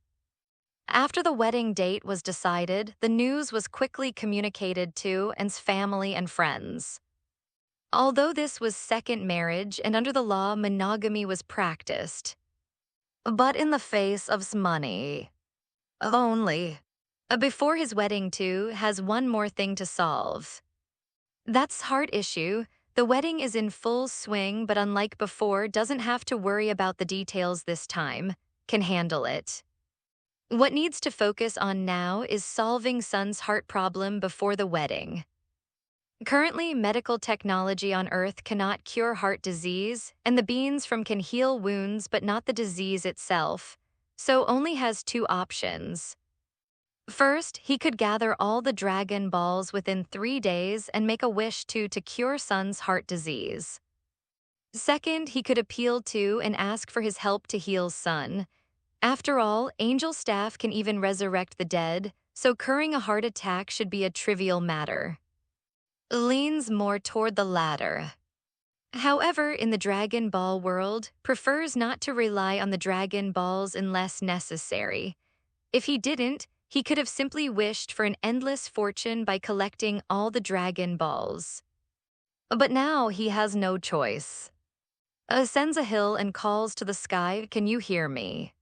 After the wedding date was decided, the news was quickly communicated to Anne's family and friends. Although this was second marriage and under the law monogamy was practiced. But in the face of money. Only. Before his wedding too has one more thing to solve. That's heart issue. The wedding is in full swing, but unlike before, doesn't have to worry about the details this time, can handle it. What needs to focus on now is solving son's heart problem before the wedding. Currently, medical technology on Earth cannot cure heart disease, and the beans from can heal wounds but not the disease itself, so only has 2 options. First, he could gather all the Dragon Balls within 3 days and make a wish to cure son's heart disease. Second, he could appeal to and ask for his help to heal Sun. After all, angel staff can even resurrect the dead, so curing a heart attack should be a trivial matter. Leans more toward the latter. However, in the Dragon Ball world, prefers not to rely on the Dragon Balls unless necessary. If he didn't, he could have simply wished for an endless fortune by collecting all the Dragon Balls. But now he has no choice. Ascends a hill and calls to the sky, "Can you hear me?"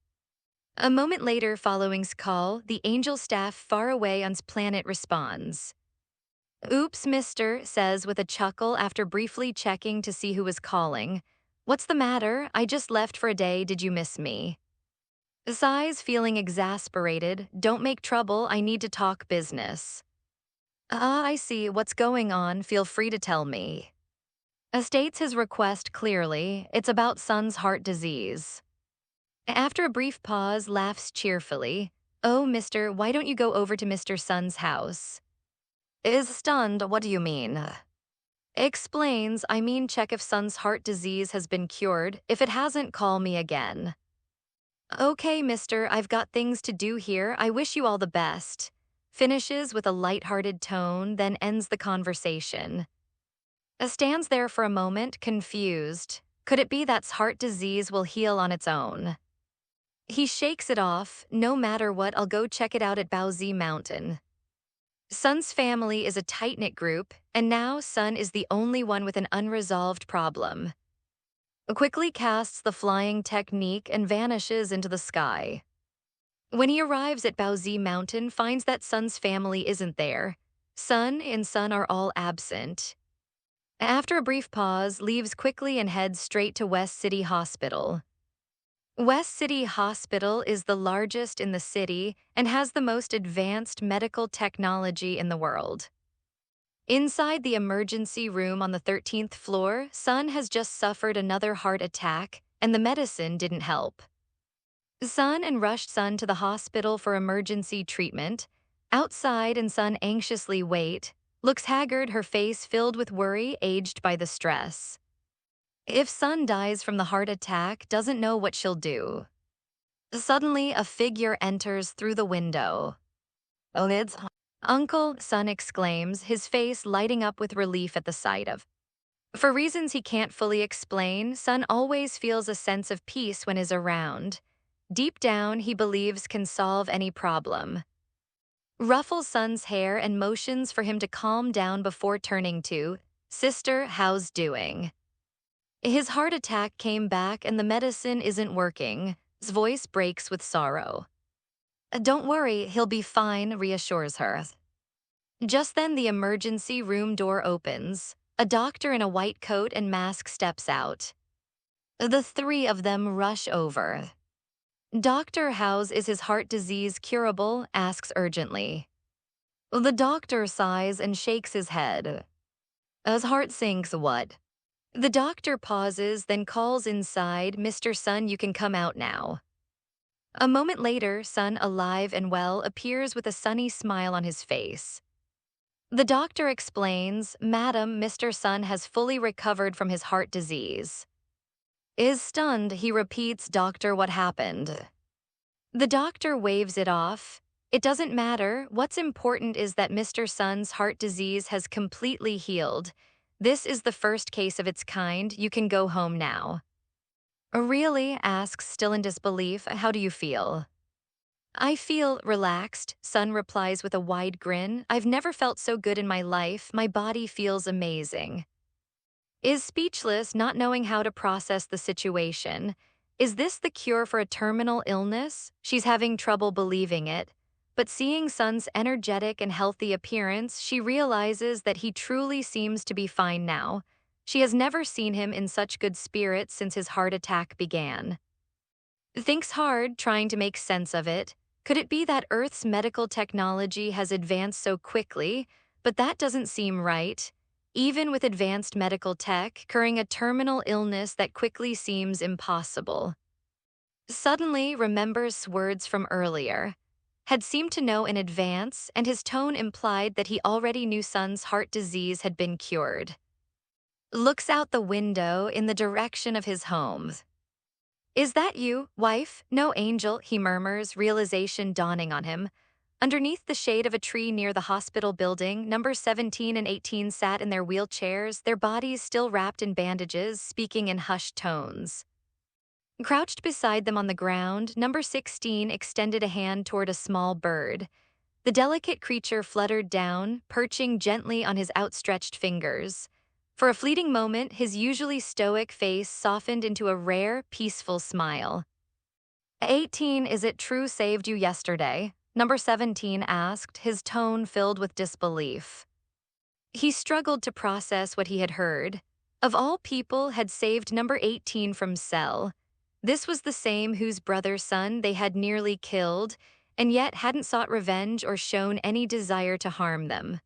A moment later, following's call, the angel staff far away on planet responds. "Oops, mister," says with a chuckle after briefly checking to see who was calling. "What's the matter? I just left for a day, did you miss me?" Sighs, feeling exasperated. "Don't make trouble, I need to talk business." "Ah, I see, what's going on, feel free to tell me." States his request clearly, it's about Sun's heart disease. After a brief pause, laughs cheerfully. "Oh, mister, why don't you go over to Mr. Sun's house?" Is stunned, "What do you mean?" Explains, "I mean check if Sun's heart disease has been cured. If it hasn't, call me again." "Okay, mister, I've got things to do here. I wish you all the best." Finishes with a light-hearted tone, then ends the conversation. Stands there for a moment, confused. Could it be that heart disease will heal on its own? He shakes it off. "No matter what, I'll go check it out at Baozi Mountain." Sun's family is a tight-knit group, and now Sun is the only one with an unresolved problem. Quickly casts the flying technique and vanishes into the sky. When he arrives at Baozi Mountain, finds that Sun's family isn't there. Sun and Sun are all absent. After a brief pause, leaves quickly and heads straight to West City Hospital. West City Hospital is the largest in the city and has the most advanced medical technology in the world. Inside the emergency room on the 13th floor, Sun has just suffered another heart attack, and the medicine didn't help. Sun and rushed Sun to the hospital for emergency treatment. Outside, and Sun anxiously wait, looks haggard, her face filled with worry, aged by the stress. If Sun dies from the heart attack, doesn't know what she'll do. Suddenly, a figure enters through the window. "Oh, it's Uncle," Sun exclaims, his face lighting up with relief at the sight of. For reasons he can't fully explain, Sun always feels a sense of peace when is around. Deep down, he believes can solve any problem. Ruffles Sun's hair and motions for him to calm down before turning to, "Sister, how's doing?" His heart attack came back and the medicine isn't working. His voice breaks with sorrow. "Don't worry, he'll be fine," reassures her. Just then the emergency room door opens. A doctor in a white coat and mask steps out. The three of them rush over. "Doctor, how's is his heart disease curable?" asks urgently. The doctor sighs and shakes his head. "His heart sinks, what?" The doctor pauses, then calls inside, "Mr. Sun, you can come out now." A moment later, Sun, alive and well, appears with a sunny smile on his face. The doctor explains, "Madam, Mr. Sun has fully recovered from his heart disease." Is stunned, he repeats, "Doctor, what happened?" The doctor waves it off. "It doesn't matter. What's important is that Mr. Sun's heart disease has completely healed. This is the first case of its kind. You can go home now." "Really?" asks, still in disbelief. "How do you feel?" "I feel relaxed," Sun replies with a wide grin. "I've never felt so good in my life. My body feels amazing." Is speechless, not knowing how to process the situation. Is this the cure for a terminal illness? She's having trouble believing it. But seeing Sun's energetic and healthy appearance, she realizes that he truly seems to be fine now. She has never seen him in such good spirits since his heart attack began. Thinks hard, trying to make sense of it. Could it be that Earth's medical technology has advanced so quickly? But that doesn't seem right. Even with advanced medical tech, curing a terminal illness that quickly seems impossible. Suddenly remembers words from earlier. Had seemed to know in advance, and his tone implied that he already knew Sun's heart disease had been cured. looks out the window in the direction of his home. Is that you, wife? No, Angel, he murmurs, realization dawning on him. Underneath the shade of a tree near the hospital building, numbers 17 and 18 sat in their wheelchairs, their bodies still wrapped in bandages, speaking in hushed tones. Crouched beside them on the ground, number 16 extended a hand toward a small bird. The delicate creature fluttered down, perching gently on his outstretched fingers. For a fleeting moment, his usually stoic face softened into a rare, peaceful smile. 18, is it true saved you yesterday? Number 17 asked, his tone filled with disbelief. He struggled to process what he had heard. Of all people had saved number 18 from Cell. This was the same whose brother's son they had nearly killed, and yet hadn't sought revenge or shown any desire to harm them.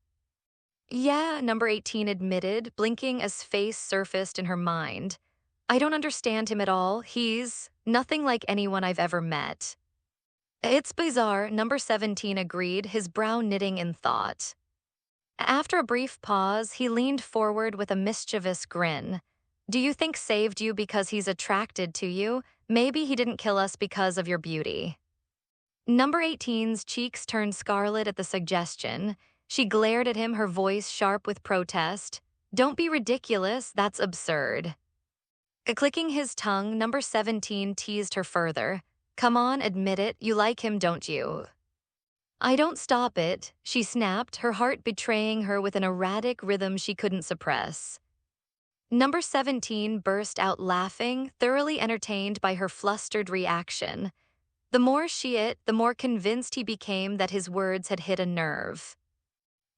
Yeah, number 18 admitted, blinking as face surfaced in her mind. I don't understand him at all. He's nothing like anyone I've ever met. It's bizarre, number 17 agreed, his brow knitting in thought. After a brief pause, he leaned forward with a mischievous grin. Do you think saved you because he's attracted to you? Maybe he didn't kill us because of your beauty. Number 18's cheeks turned scarlet at the suggestion. She glared at him, her voice sharp with protest. Don't be ridiculous, that's absurd. Clicking his tongue, number 17 teased her further. Come on, admit it, you like him, don't you? I don't stop it, she snapped, her heart betraying her with an erratic rhythm she couldn't suppress. Number 17 burst out laughing, thoroughly entertained by her flustered reaction. The more the more convinced he became that his words had hit a nerve.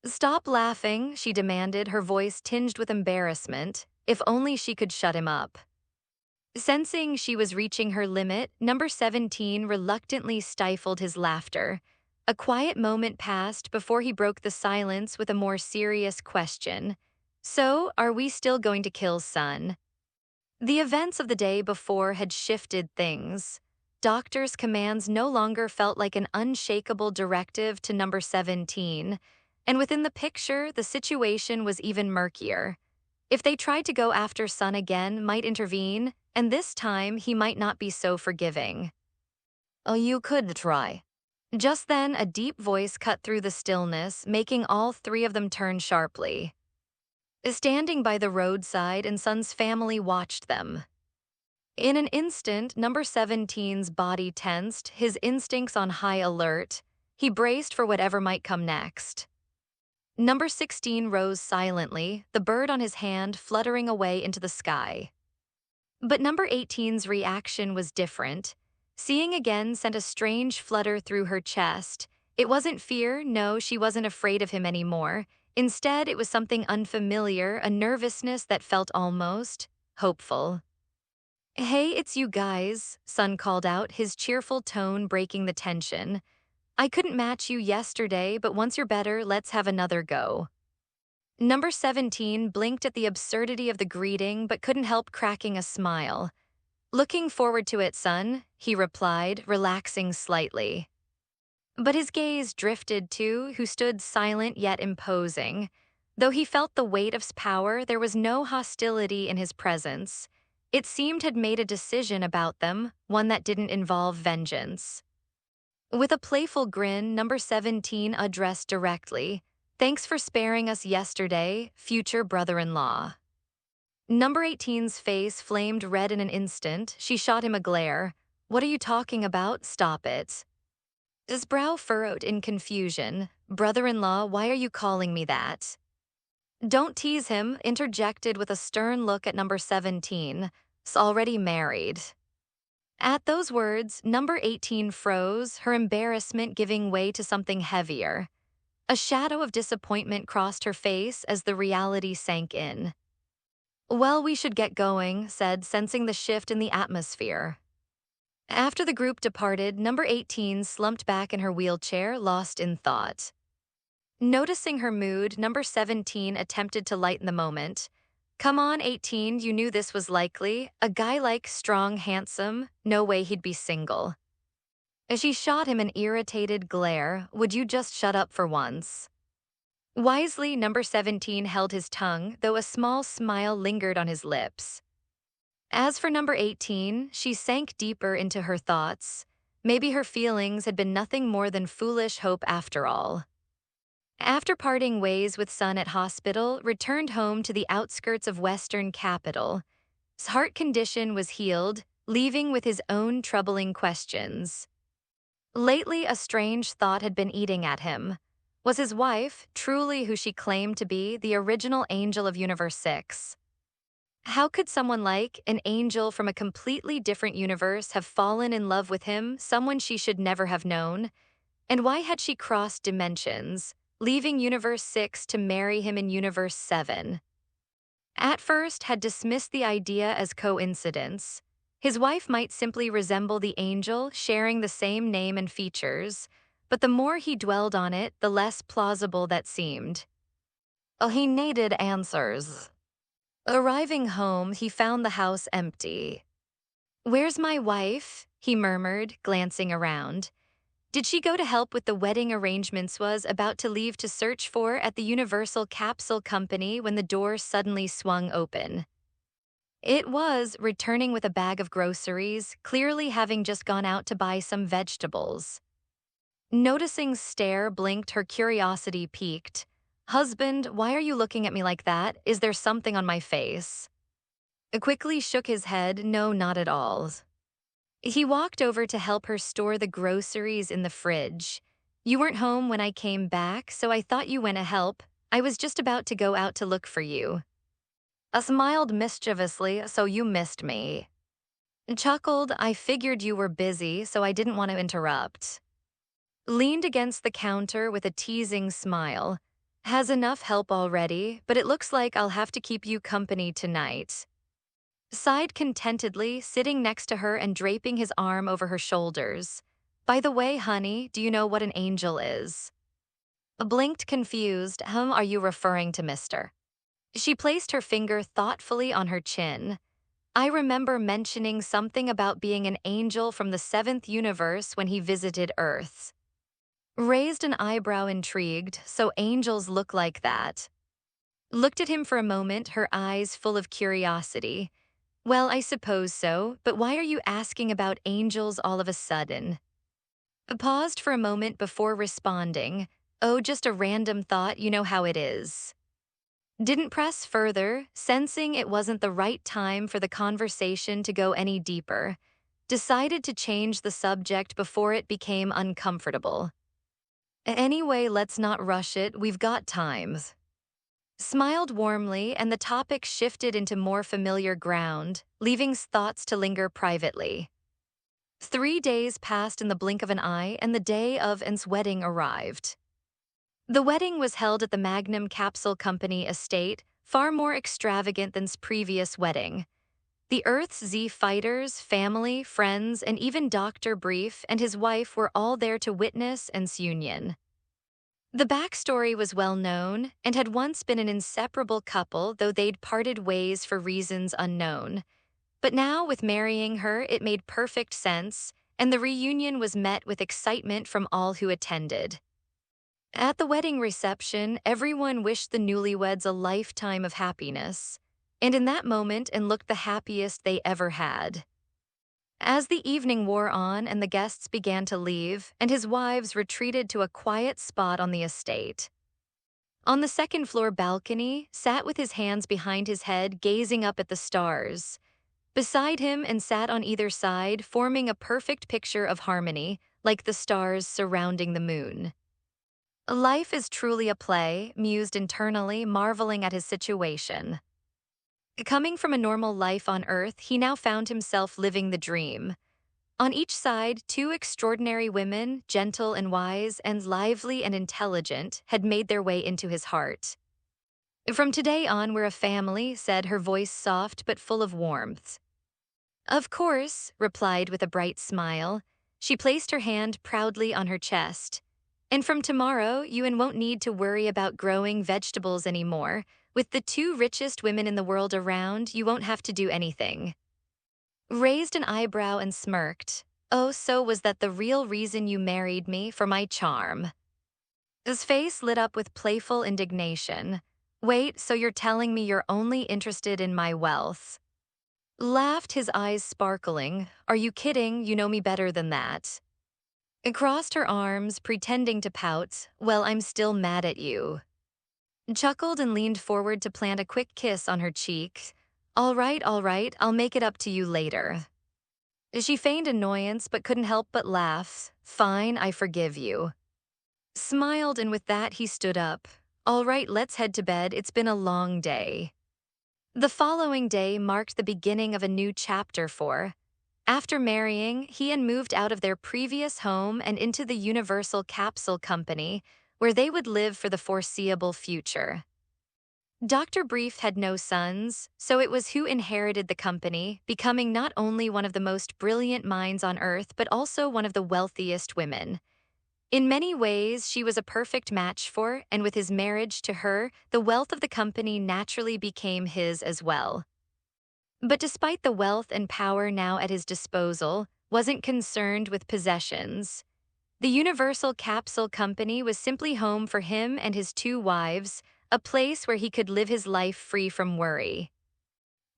Stop laughing, she demanded, her voice tinged with embarrassment. If only she could shut him up. Sensing she was reaching her limit, number 17 reluctantly stifled his laughter. A quiet moment passed before he broke the silence with a more serious question. So, are we still going to kill Sun? The events of the day before had shifted things. Doctor's commands no longer felt like an unshakable directive to number 17, and within the picture, the situation was even murkier. If they tried to go after Sun again, might intervene, and this time he might not be so forgiving. Oh, you could try. Just then, a deep voice cut through the stillness, making all three of them turn sharply. Standing by the roadside, and Sun's family watched them. In an instant, number 17's body tensed, his instincts on high alert. He braced for whatever might come next. Number 16 rose silently, the bird on his hand fluttering away into the sky. But number 18's reaction was different. Seeing again sent a strange flutter through her chest. It wasn't fear, no, she wasn't afraid of him anymore. Instead, it was something unfamiliar, a nervousness that felt almost hopeful. Hey, it's you guys, Sun called out, his cheerful tone breaking the tension. I couldn't match you yesterday, but once you're better, let's have another go. Number 17 blinked at the absurdity of the greeting, but couldn't help cracking a smile. Looking forward to it, Sun, he replied, relaxing slightly. But his gaze drifted to who stood silent yet imposing. Though he felt the weight of his power, there was no hostility in his presence. It seemed had made a decision about them, one that didn't involve vengeance. With a playful grin, number 17 addressed directly, Thanks for sparing us yesterday, future brother-in-law. Number 18's face flamed red in an instant. She shot him a glare. What are you talking about? Stop it. His brow furrowed in confusion. Brother-in-law, why are you calling me that? Don't tease him, interjected with a stern look at number 17. He's already married. At those words, number 18 froze, her embarrassment giving way to something heavier. A shadow of disappointment crossed her face as the reality sank in. Well, we should get going, said, sensing the shift in the atmosphere. After the group departed, number 18 slumped back in her wheelchair, lost in thought. Noticing her mood, number 17 attempted to lighten the moment. Come on, 18, you knew this was likely. A guy like strong, handsome, no way he'd be single. As she shot him an irritated glare, would you just shut up for once? Wisely, number 17 held his tongue, though a small smile lingered on his lips. As for number 18, she sank deeper into her thoughts. Maybe her feelings had been nothing more than foolish hope after all. After parting ways with Sun at hospital, returned home to the outskirts of Western capital. His heart condition was healed, leaving with his own troubling questions. Lately, a strange thought had been eating at him. Was his wife, truly who she claimed to be, the original angel of Universe 6? How could someone like an angel from a completely different universe have fallen in love with him, someone she should never have known? And why had she crossed dimensions, leaving Universe 6 to marry him in Universe 7? At first, had dismissed the idea as coincidence. His wife might simply resemble the angel, sharing the same name and features, but the more he dwelled on it, the less plausible that seemed. Oh, he needed answers. Arriving home, he found the house empty. "Where's my wife?" he murmured, glancing around. Did she go to help with the wedding arrangements was about to leave to search for at the Universal Capsule Company when the door suddenly swung open? It was, returning with a bag of groceries, clearly having just gone out to buy some vegetables. Noticing stare blinked, her curiosity piqued. "Husband, why are you looking at me like that? Is there something on my face?" Quickly shook his head, "No, not at all." He walked over to help her store the groceries in the fridge. "You weren't home when I came back, so I thought you went to help. I was just about to go out to look for you." I smiled mischievously, "So you missed me." Chuckled, "I figured you were busy, so I didn't want to interrupt." Leaned against the counter with a teasing smile. "Has enough help already, but it looks like I'll have to keep you company tonight." Sighed contentedly, sitting next to her and draping his arm over her shoulders. "By the way, honey, do you know what an angel is?" Blinked confused. Are you referring to Mr.?" She placed her finger thoughtfully on her chin. "I remember mentioning something about being an angel from the 7th universe when he visited Earth." Raised an eyebrow, intrigued. "So angels look like that?" Looked at him for a moment, her eyes full of curiosity. "Well, I suppose so, but why are you asking about angels all of a sudden?" Paused for a moment before responding. "Oh, just a random thought, you know how it is." Didn't press further, sensing it wasn't the right time for the conversation to go any deeper. Decided to change the subject before it became uncomfortable. "Anyway, let's not rush it, we've got time." Smiled warmly, and the topic shifted into more familiar ground, leaving thoughts to linger privately. 3 days passed in the blink of an eye, and the day of N's wedding arrived. The wedding was held at the Magnum Capsule Company estate, far more extravagant than his previous wedding. The Earth's Z fighters, family, friends, and even Dr. Brief and his wife were all there to witness N's union. The backstory was well known and had once been an inseparable couple, though they'd parted ways for reasons unknown. But now, with marrying her, it made perfect sense, and the reunion was met with excitement from all who attended. At the wedding reception, everyone wished the newlyweds a lifetime of happiness, and in that moment, N looked the happiest they ever had. As the evening wore on and the guests began to leave, and his wives retreated to a quiet spot on the estate. On the second-floor balcony, sat with his hands behind his head, gazing up at the stars. Beside him and sat on either side, forming a perfect picture of harmony, like the stars surrounding the moon. Life is truly a play, mused internally, marveling at his situation. Coming from a normal life on Earth, he now found himself living the dream. On each side, 2 extraordinary women, gentle and wise, and lively and intelligent, had made their way into his heart. "From today on, we're a family," said, her voice soft but full of warmth. "Of course," replied with a bright smile. She placed her hand proudly on her chest. "And from tomorrow, you won't need to worry about growing vegetables anymore. With the 2 richest women in the world around, you won't have to do anything." Raised an eyebrow and smirked. "Oh, so was that the real reason you married me, for my charm?" His face lit up with playful indignation. Wait, so you're telling me you're only interested in my wealth? Laughed, his eyes sparkling. Are you kidding? You know me better than that. And crossed her arms, pretending to pout. Well, I'm still mad at you. Chuckled and leaned forward to plant a quick kiss on her cheek. All right, I'll make it up to you later. She feigned annoyance but couldn't help but laugh. Fine, I forgive you. Smiled, and with that he stood up. All right, let's head to bed. It's been a long day. The following day marked the beginning of a new chapter for. After marrying, he moved out of their previous home and into the Universal Capsule Company, where they would live for the foreseeable future. Dr. Brief had no sons, so it was who inherited the company, becoming not only one of the most brilliant minds on Earth but also one of the wealthiest women. In many ways, she was a perfect match for, and with his marriage to her, the wealth of the company naturally became his as well. But despite the wealth and power now at his disposal, wasn't concerned with possessions. The Universal Capsule Company was simply home for him and his two wives, a place where he could live his life free from worry.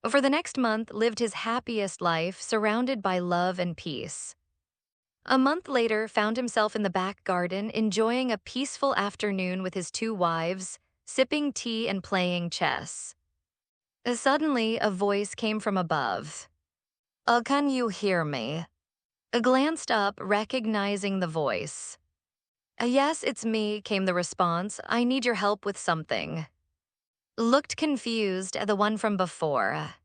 For the next month, lived his happiest life, surrounded by love and peace. A month later, found himself in the back garden, enjoying a peaceful afternoon with his two wives, sipping tea and playing chess. Suddenly, a voice came from above. Can you hear me? Glanced up, recognizing the voice. Yes, it's me, came the response. I need your help with something. Looked confused at the one from before.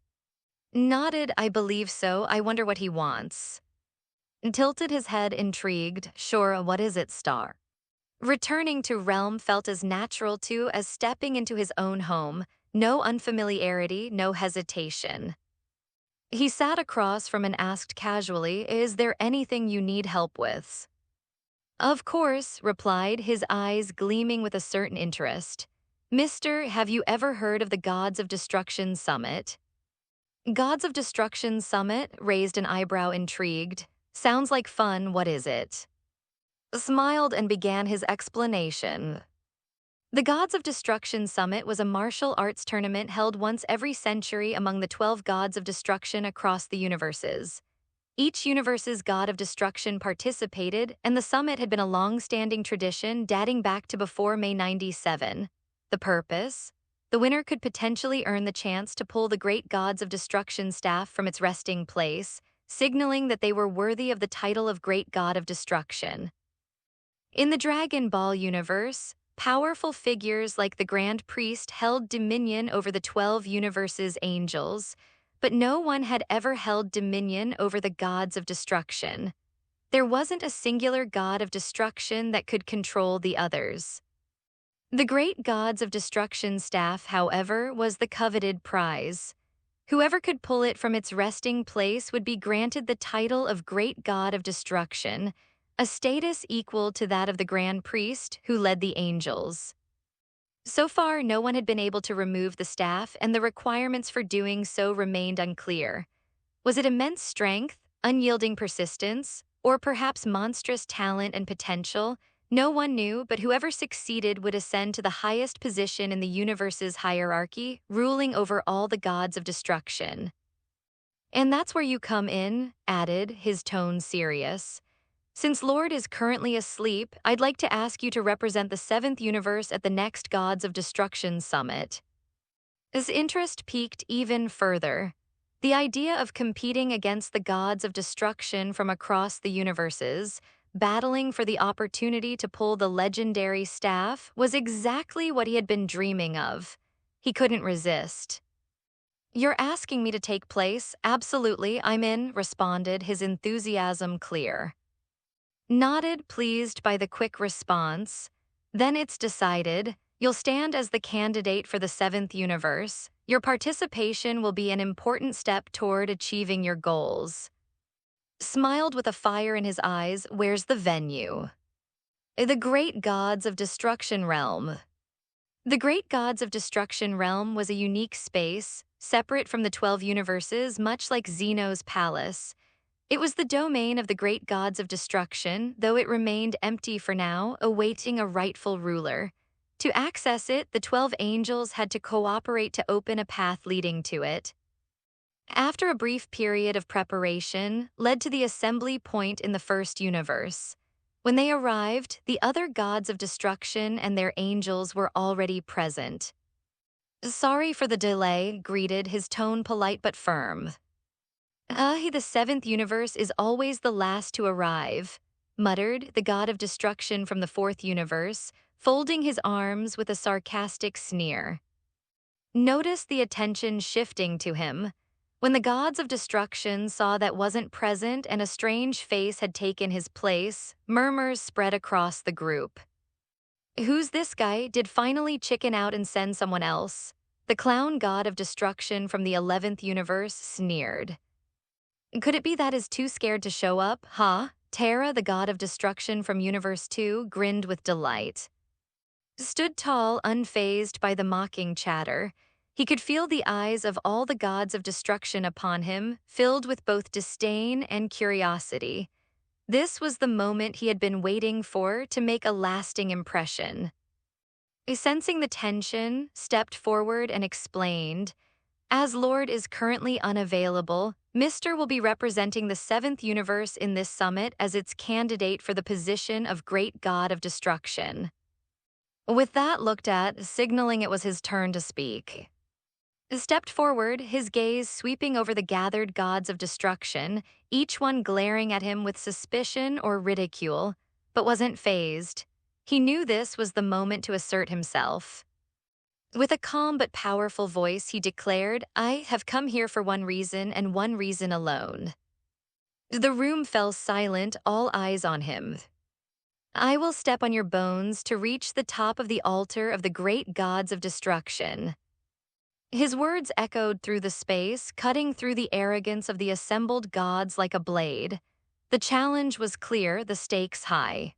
Nodded, I believe so. I wonder what he wants. Tilted his head, intrigued. Sure, what is it, Star? Returning to Realm felt as natural to as stepping into his own home. No unfamiliarity, no hesitation. He sat across from and asked casually, Is there anything you need help with? Of course, replied, his eyes gleaming with a certain interest. Mister, have you ever heard of the Gods of Destruction Summit? Gods of Destruction Summit raised an eyebrow, intrigued. Sounds like fun, what is it? Smiled and began his explanation. The Gods of Destruction Summit was a martial arts tournament held once every century among the 12 gods of destruction across the universes. Each universe's god of destruction participated, and the summit had been a long-standing tradition dating back to before May 97. The purpose? The winner could potentially earn the chance to pull the great gods of destruction staff from its resting place, signaling that they were worthy of the title of Great God of Destruction. In the Dragon Ball universe, powerful figures like the Grand Priest held dominion over the 12 universes' angels, but no one had ever held dominion over the gods of destruction. There wasn't a singular god of destruction that could control the others. The great gods of destruction staff, however, was the coveted prize. Whoever could pull it from its resting place would be granted the title of Great God of Destruction, a status equal to that of the Grand Priest who led the angels. So far, no one had been able to remove the staff, and the requirements for doing so remained unclear. Was it immense strength, unyielding persistence, or perhaps monstrous talent and potential? No one knew, but whoever succeeded would ascend to the highest position in the universe's hierarchy, ruling over all the gods of destruction. And that's where you come in, added, his tone serious. Since Lord is currently asleep, I'd like to ask you to represent the 7th universe at the next Gods of Destruction Summit. His interest piqued even further. The idea of competing against the gods of destruction from across the universes, battling for the opportunity to pull the legendary staff, was exactly what he had been dreaming of. He couldn't resist. You're asking me to take place? Absolutely, I'm in, responded, his enthusiasm clear. Nodded, pleased by the quick response. Then it's decided. You'll stand as the candidate for the 7th universe. Your participation will be an important step toward achieving your goals. Smiled with a fire in his eyes. Where's the venue? The Great Gods of Destruction Realm. The Great Gods of Destruction Realm was a unique space, separate from the 12 universes, much like Zeno's palace. It was the domain of the great gods of destruction, though it remained empty for now, awaiting a rightful ruler. To access it, the 12 angels had to cooperate to open a path leading to it. After a brief period of preparation, led to the assembly point in the first universe. When they arrived, the other gods of destruction and their angels were already present. "Sorry for the delay," greeted, his tone polite but firm. The seventh universe is always the last to arrive," muttered the god of destruction from the fourth universe, folding his arms with a sarcastic sneer. Notice the attention shifting to him. When the gods of destruction saw that wasn't present and a strange face had taken his place, murmurs spread across the group. "Who's this guy? Did finally chicken out and send someone else?" The clown god of destruction from the 11th universe sneered. "Could it be that is too scared to show up, huh?" Terra, the god of destruction from Universe 2, grinned with delight. Stood tall, unfazed by the mocking chatter. He could feel the eyes of all the gods of destruction upon him, filled with both disdain and curiosity. This was the moment he had been waiting for to make a lasting impression. Sensing the tension, stepped forward and explained, "As Lord is currently unavailable, Mr. will be representing the 7th universe in this summit as its candidate for the position of Great God of Destruction." With that looked at, signaling it was his turn to speak. Stepped forward, his gaze sweeping over the gathered gods of destruction, each one glaring at him with suspicion or ridicule, but wasn't fazed. He knew this was the moment to assert himself. With a calm but powerful voice, he declared, "I have come here for one reason and one reason alone." The room fell silent, all eyes on him. "I will step on your bones to reach the top of the altar of the great gods of destruction." His words echoed through the space, cutting through the arrogance of the assembled gods like a blade. The challenge was clear, the stakes high.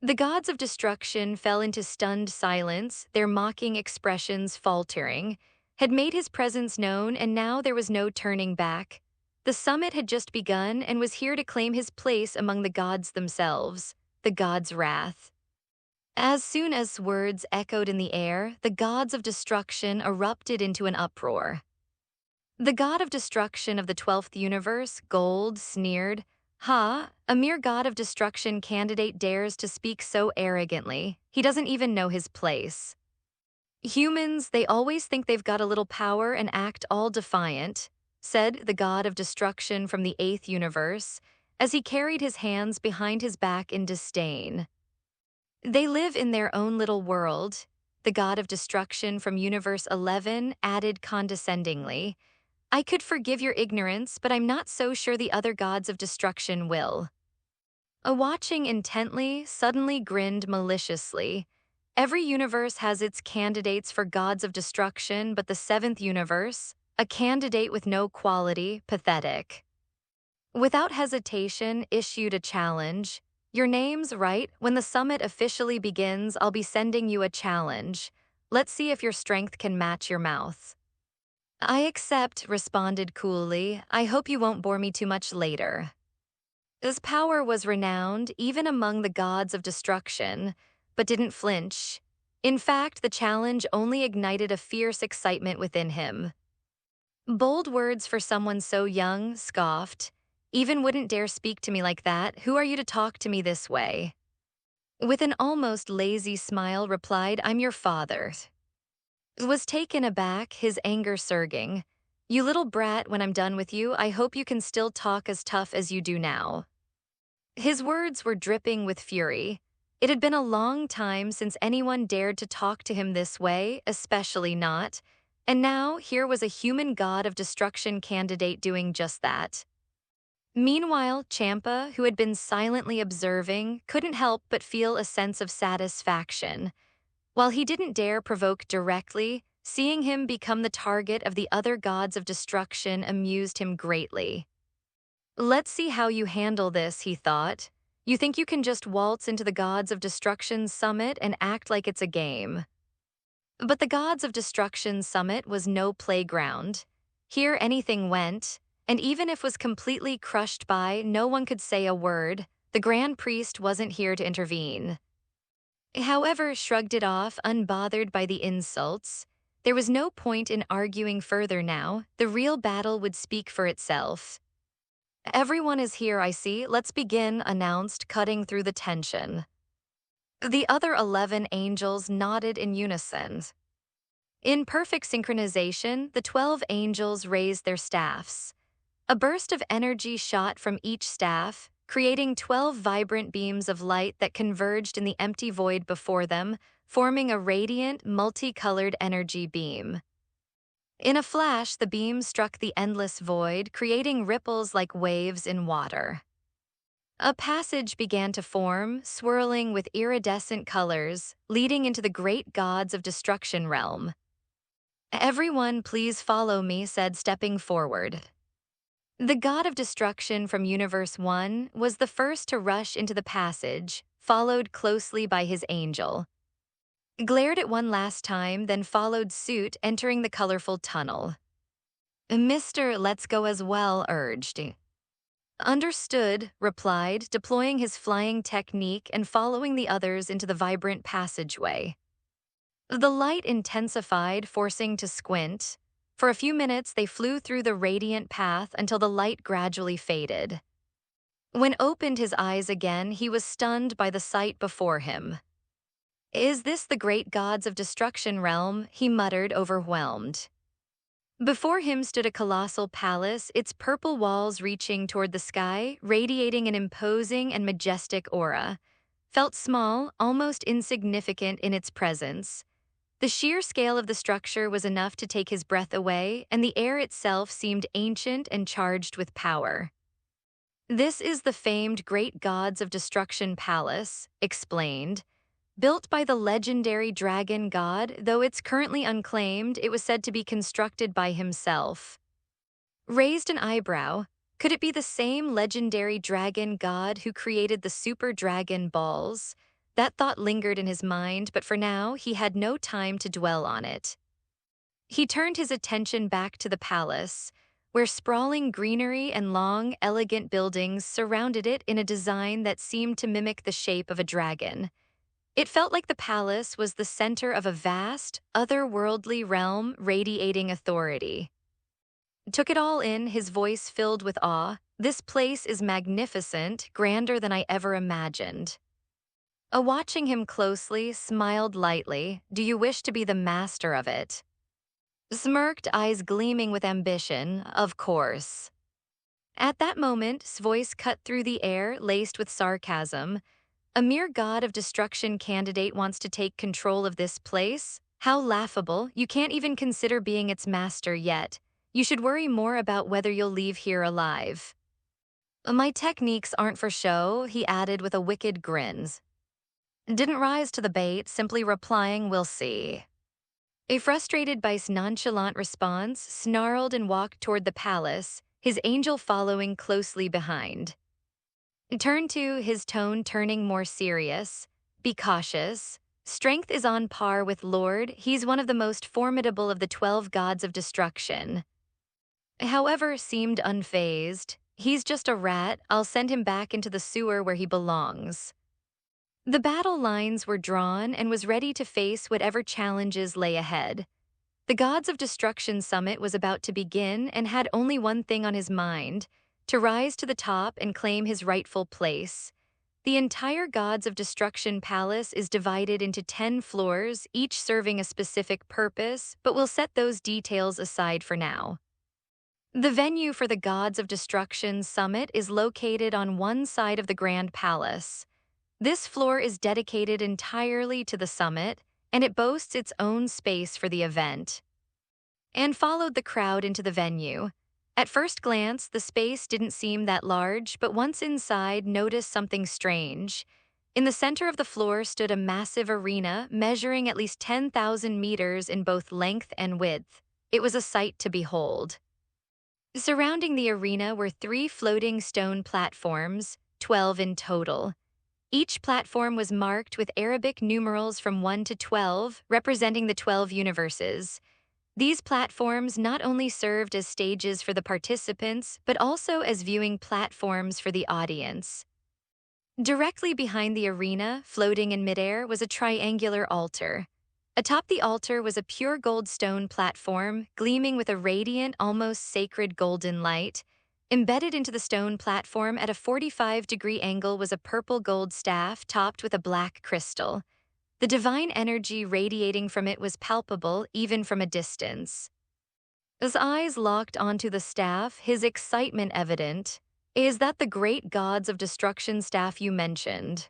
The gods of destruction fell into stunned silence, their mocking expressions faltering, had made his presence known, and now there was no turning back. The summit had just begun and was here to claim his place among the gods themselves, the gods' wrath. As soon as words echoed in the air, the gods of destruction erupted into an uproar. The god of destruction of the 12th universe, Gold, sneered, "Ha, a mere god of destruction candidate dares to speak so arrogantly. He doesn't even know his place." "Humans, they always think they've got a little power and act all defiant," said the god of destruction from the 8th universe, as he carried his hands behind his back in disdain. "They live in their own little world," the god of destruction from Universe 11 added condescendingly. "I could forgive your ignorance, but I'm not so sure the other gods of destruction will." Watching intently, suddenly grinned maliciously. "Every universe has its candidates for gods of destruction, but the 7th universe, a candidate with no quality, pathetic." Without hesitation, issued a challenge. "Your name's right. When the summit officially begins, I'll be sending you a challenge. Let's see if your strength can match your mouth." "I accept," responded coolly. "I hope you won't bore me too much later." His power was renowned, even among the gods of destruction, but didn't flinch. In fact, the challenge only ignited a fierce excitement within him. "Bold words for someone so young," scoffed. "Even wouldn't dare speak to me like that. Who are you to talk to me this way?" With an almost lazy smile replied, "I'm your father." Was taken aback, his anger surging. "You little brat, when I'm done with you, I hope you can still talk as tough as you do now." His words were dripping with fury. It had been a long time since anyone dared to talk to him this way, especially not. And now, here was a human god of destruction candidate doing just that. Meanwhile, Champa, who had been silently observing, couldn't help but feel a sense of satisfaction. While he didn't dare provoke directly, seeing him become the target of the other gods of destruction amused him greatly. "Let's see how you handle this," he thought. "You think you can just waltz into the gods of destruction's summit and act like it's a game?" But the gods of destruction's summit was no playground. Here anything went. and even if was completely crushed by, no one could say a word. The Grand Priest wasn't here to intervene. However, shrugged it off, unbothered by the insults. There was no point in arguing further now. The real battle would speak for itself. "Everyone is here, I see. Let's begin," announced, cutting through the tension. The other 11 angels nodded in unison. In perfect synchronization, the 12 angels raised their staffs. A burst of energy shot from each staff, creating 12 vibrant beams of light that converged in the empty void before them, forming a radiant, multicolored energy beam. In a flash, the beam struck the endless void, creating ripples like waves in water. A passage began to form, swirling with iridescent colors, leading into the great gods of destruction realm. "Everyone, please follow me," said, stepping forward. The god of destruction from Universe 1 was the first to rush into the passage, followed closely by his angel. Glared at one last time, then followed suit, entering the colorful tunnel. "Mr. Let's go as well," urged. "Understood," replied, deploying his flying technique and following the others into the vibrant passageway. The light intensified, forcing to squint. For a few minutes, they flew through the radiant path until the light gradually faded. When opened his eyes again, he was stunned by the sight before him. "Is this the great gods of destruction realm?" he muttered, overwhelmed. Before him stood a colossal palace, its purple walls reaching toward the sky, radiating an imposing and majestic aura. Felt small, almost insignificant in its presence. The sheer scale of the structure was enough to take his breath away, and the air itself seemed ancient and charged with power. "This is the famed Great Gods of Destruction Palace," explained. Built by the legendary dragon god, though it's currently unclaimed, it was said to be constructed by himself. Raised an eyebrow. Could it be the same legendary dragon god who created the super dragon balls? That thought lingered in his mind, but for now, he had no time to dwell on it. He turned his attention back to the palace, where sprawling greenery and long, elegant buildings surrounded it in a design that seemed to mimic the shape of a dragon. It felt like the palace was the center of a vast, otherworldly realm radiating authority. Took it all in, his voice filled with awe. "This place is magnificent, grander than I ever imagined." Watching him closely, smiled lightly. "Do you wish to be the master of it?" Smirked, eyes gleaming with ambition. "Of course." At that moment, his voice cut through the air, laced with sarcasm. "A mere god of destruction candidate wants to take control of this place? How laughable. You can't even consider being its master yet. You should worry more about whether you'll leave here alive." "My techniques aren't for show," he added with a wicked grin. Didn't rise to the bait, simply replying, "We'll see." Frustrated by his nonchalant response, snarled and walked toward the palace, his angel following closely behind. Turned to, his tone turning more serious. "Be cautious. Strength is on par with Lord. He's one of the most formidable of the 12 gods of destruction." However, seemed unfazed. "He's just a rat. I'll send him back into the sewer where he belongs." The battle lines were drawn and was ready to face whatever challenges lay ahead. The Gods of Destruction Summit was about to begin and had only one thing on his mind: to rise to the top and claim his rightful place. The entire Gods of Destruction Palace is divided into 10 floors, each serving a specific purpose, but we'll set those details aside for now. The venue for the Gods of Destruction Summit is located on one side of the Grand Palace. This floor is dedicated entirely to the summit, and it boasts its own space for the event. And followed the crowd into the venue. At first glance, the space didn't seem that large, but once inside, noticed something strange. In the center of the floor stood a massive arena measuring at least 10,000 meters in both length and width. It was a sight to behold. Surrounding the arena were 3 floating stone platforms, 12 in total. Each platform was marked with Arabic numerals from 1 to 12, representing the 12 universes. These platforms not only served as stages for the participants, but also as viewing platforms for the audience. Directly behind the arena, floating in midair, was a triangular altar. Atop the altar was a pure gold stone platform, gleaming with a radiant, almost sacred golden light. Embedded into the stone platform at a 45-degree angle was a purple gold staff topped with a black crystal. The divine energy radiating from it was palpable, even from a distance. His eyes locked onto the staff, his excitement evident. Is that the great gods of destruction staff you mentioned?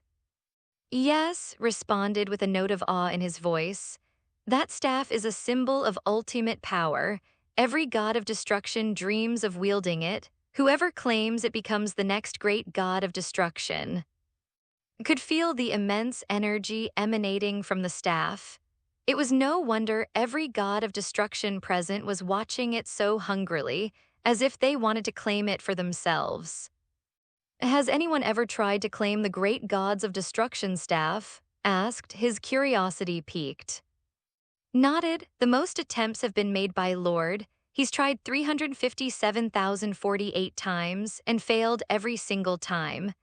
Yes, responded with a note of awe in his voice. That staff is a symbol of ultimate power. Every god of destruction dreams of wielding it. Whoever claims it becomes the next great god of destruction. Could feel the immense energy emanating from the staff. It was no wonder every god of destruction present was watching it so hungrily, as if they wanted to claim it for themselves. Has anyone ever tried to claim the great gods of destruction staff? Asked, his curiosity piqued. Nodded, the most attempts have been made by Lord. He's tried 357,048 times and failed every single time.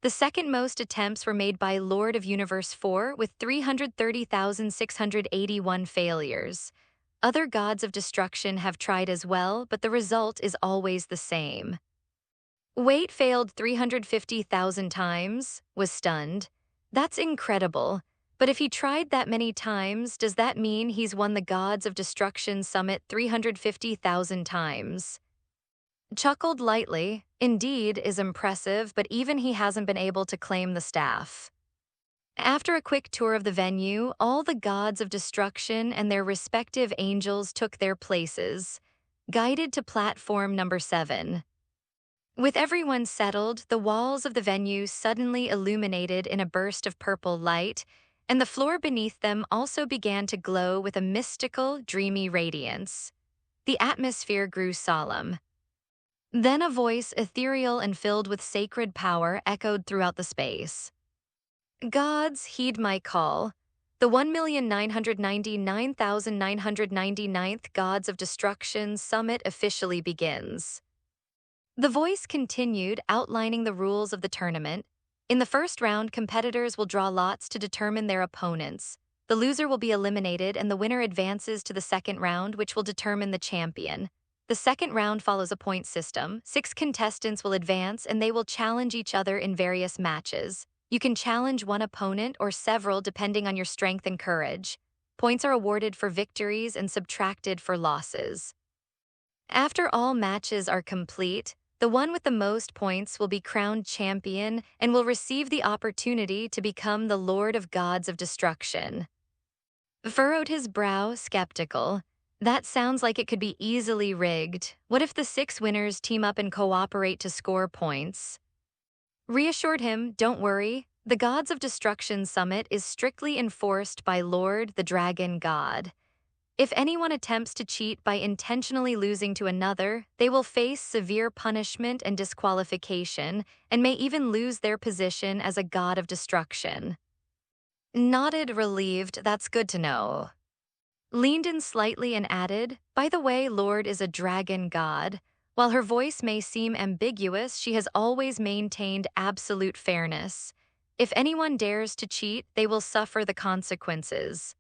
The second most attempts were made by Lord of Universe 4 with 330,681 failures. Other gods of destruction have tried as well, but the result is always the same. Wait failed 350,000 times, was stunned. That's incredible. But if he tried that many times, does that mean he's won the Gods of Destruction Summit 350,000 times? Chuckled lightly. Indeed is impressive, but even he hasn't been able to claim the staff. After a quick tour of the venue, all the gods of destruction and their respective angels took their places, guided to platform number 7. With everyone settled, the walls of the venue suddenly illuminated in a burst of purple light, and the floor beneath them also began to glow with a mystical, dreamy radiance. The atmosphere grew solemn. Then a voice, ethereal and filled with sacred power, echoed throughout the space. Gods, heed my call. The 1,999,999th Gods of Destruction Summit officially begins. The voice continued, outlining the rules of the tournament. In the first round, competitors will draw lots to determine their opponents. The loser will be eliminated and the winner advances to the second round, which will determine the champion. The second round follows a point system. 6 contestants will advance and they will challenge each other in various matches. You can challenge one opponent or several depending on your strength and courage. Points are awarded for victories and subtracted for losses. After all matches are complete, the one with the most points will be crowned champion and will receive the opportunity to become the Lord of Gods of Destruction. Furrowed his brow, skeptical. That sounds like it could be easily rigged. What if the 6 winners team up and cooperate to score points? Reassured him, don't worry, the Gods of Destruction Summit is strictly enforced by Lord the Dragon God. If anyone attempts to cheat by intentionally losing to another, they will face severe punishment and disqualification, and may even lose their position as a god of destruction. Nodded, relieved, that's good to know. Leaned in slightly and added, by the way, Lord is a dragon god. While her voice may seem ambiguous, she has always maintained absolute fairness. If anyone dares to cheat, they will suffer the consequences.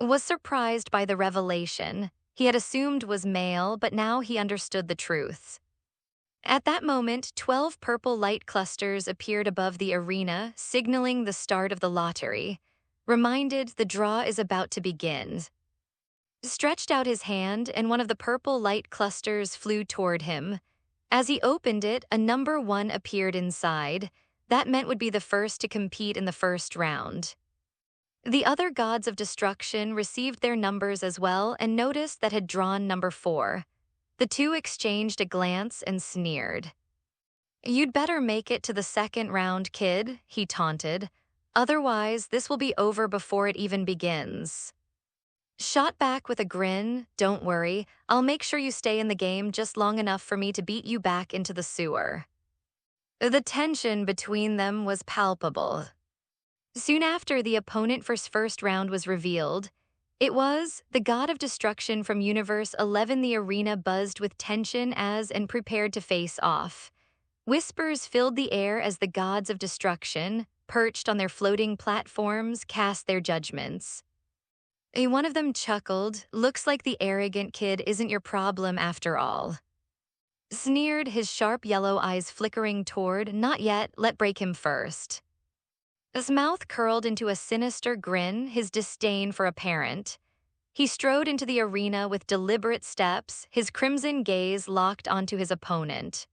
Was surprised by the revelation. He had assumed was male, but now he understood the truth. At that moment, 12 purple light clusters appeared above the arena, signaling the start of the lottery. Reminded the draw is about to begin. Stretched out his hand, and one of the purple light clusters flew toward him. As he opened it, a number 1 appeared inside. That meant would be the first to compete in the first round. The other gods of destruction received their numbers as well and noticed that had drawn number 4. The 2 exchanged a glance and sneered. You'd better make it to the second round, kid, he taunted. Otherwise, this will be over before it even begins. Shot back with a grin, don't worry, I'll make sure you stay in the game just long enough for me to beat you back into the sewer. The tension between them was palpable. Soon after the opponent for first round was revealed, It was the god of destruction from Universe 11. The arena buzzed with tension as and prepared to face off. Whispers filled the air as the gods of destruction, perched on their floating platforms, cast their judgments. One of them chuckled, "Looks like the arrogant kid isn't your problem after all." Sneered, his sharp yellow eyes flickering toward, "Not yet, let break him first." His mouth curled into a sinister grin, his disdain for apparent. He strode into the arena with deliberate steps, his crimson gaze locked onto his opponent.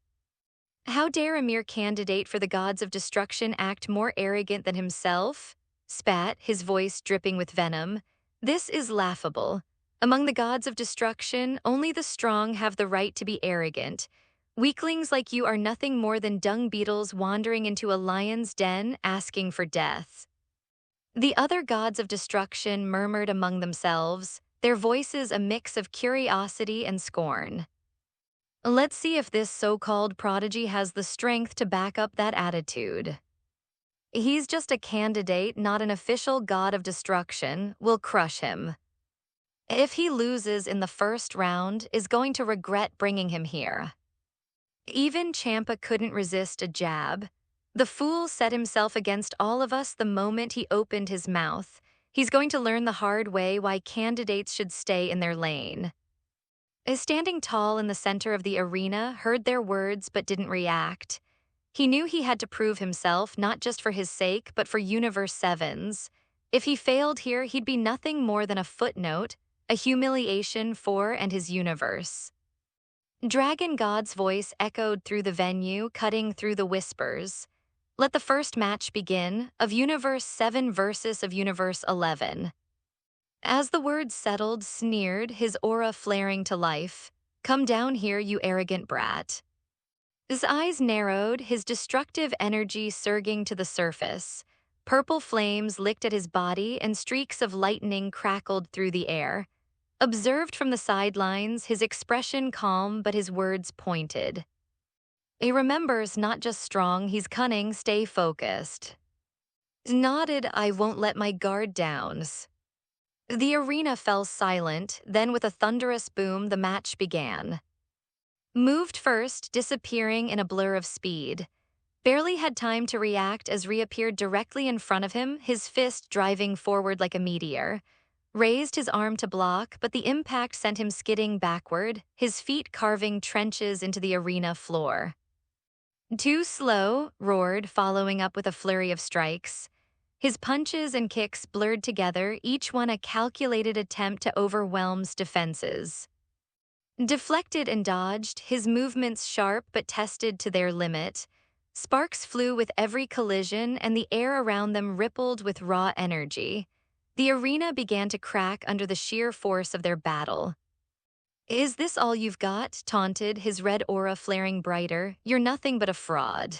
How dare a mere candidate for the gods of destruction act more arrogant than himself? Spat, his voice dripping with venom. This is laughable. Among the gods of destruction, only the strong have the right to be arrogant. Weaklings like you are nothing more than dung beetles wandering into a lion's den asking for death. The other gods of destruction murmured among themselves, their voices a mix of curiosity and scorn. Let's see if this so-called prodigy has the strength to back up that attitude. He's just a candidate, not an official god of destruction. We'll crush him. If he loses in the first round, is going to regret bringing him here. Even Champa couldn't resist a jab. The fool set himself against all of us the moment he opened his mouth. He's going to learn the hard way why candidates should stay in their lane. Standing tall in the center of the arena, heard their words but didn't react. He knew he had to prove himself, not just for his sake, but for Universe 7's. If he failed here, he'd be nothing more than a footnote, a humiliation for and his universe. Dragon God's voice echoed through the venue, cutting through the whispers. Let the first match begin, of Universe 7 versus of Universe 11. As the words settled, sneered, his aura flaring to life. Come down here, you arrogant brat. His eyes narrowed, his destructive energy surging to the surface. Purple flames licked at his body and streaks of lightning crackled through the air. Observed from the sidelines, his expression calm but his words pointed. He remembers not just strong, he's cunning, stay focused. Nodded, I won't let my guard down. The arena fell silent, then with a thunderous boom the match began. Moved first, disappearing in a blur of speed. Barely had time to react as reappeared directly in front of him, his fist driving forward like a meteor. Raised his arm to block, but the impact sent him skidding backward, his feet carving trenches into the arena floor. Too slow, roared, following up with a flurry of strikes. His punches and kicks blurred together, each one a calculated attempt to overwhelm's defenses. Deflected and dodged, his movements sharp but tested to their limit. Sparks flew with every collision, and the air around them rippled with raw energy. The arena began to crack under the sheer force of their battle. Is this all you've got? Taunted, his red aura flaring brighter. You're nothing but a fraud.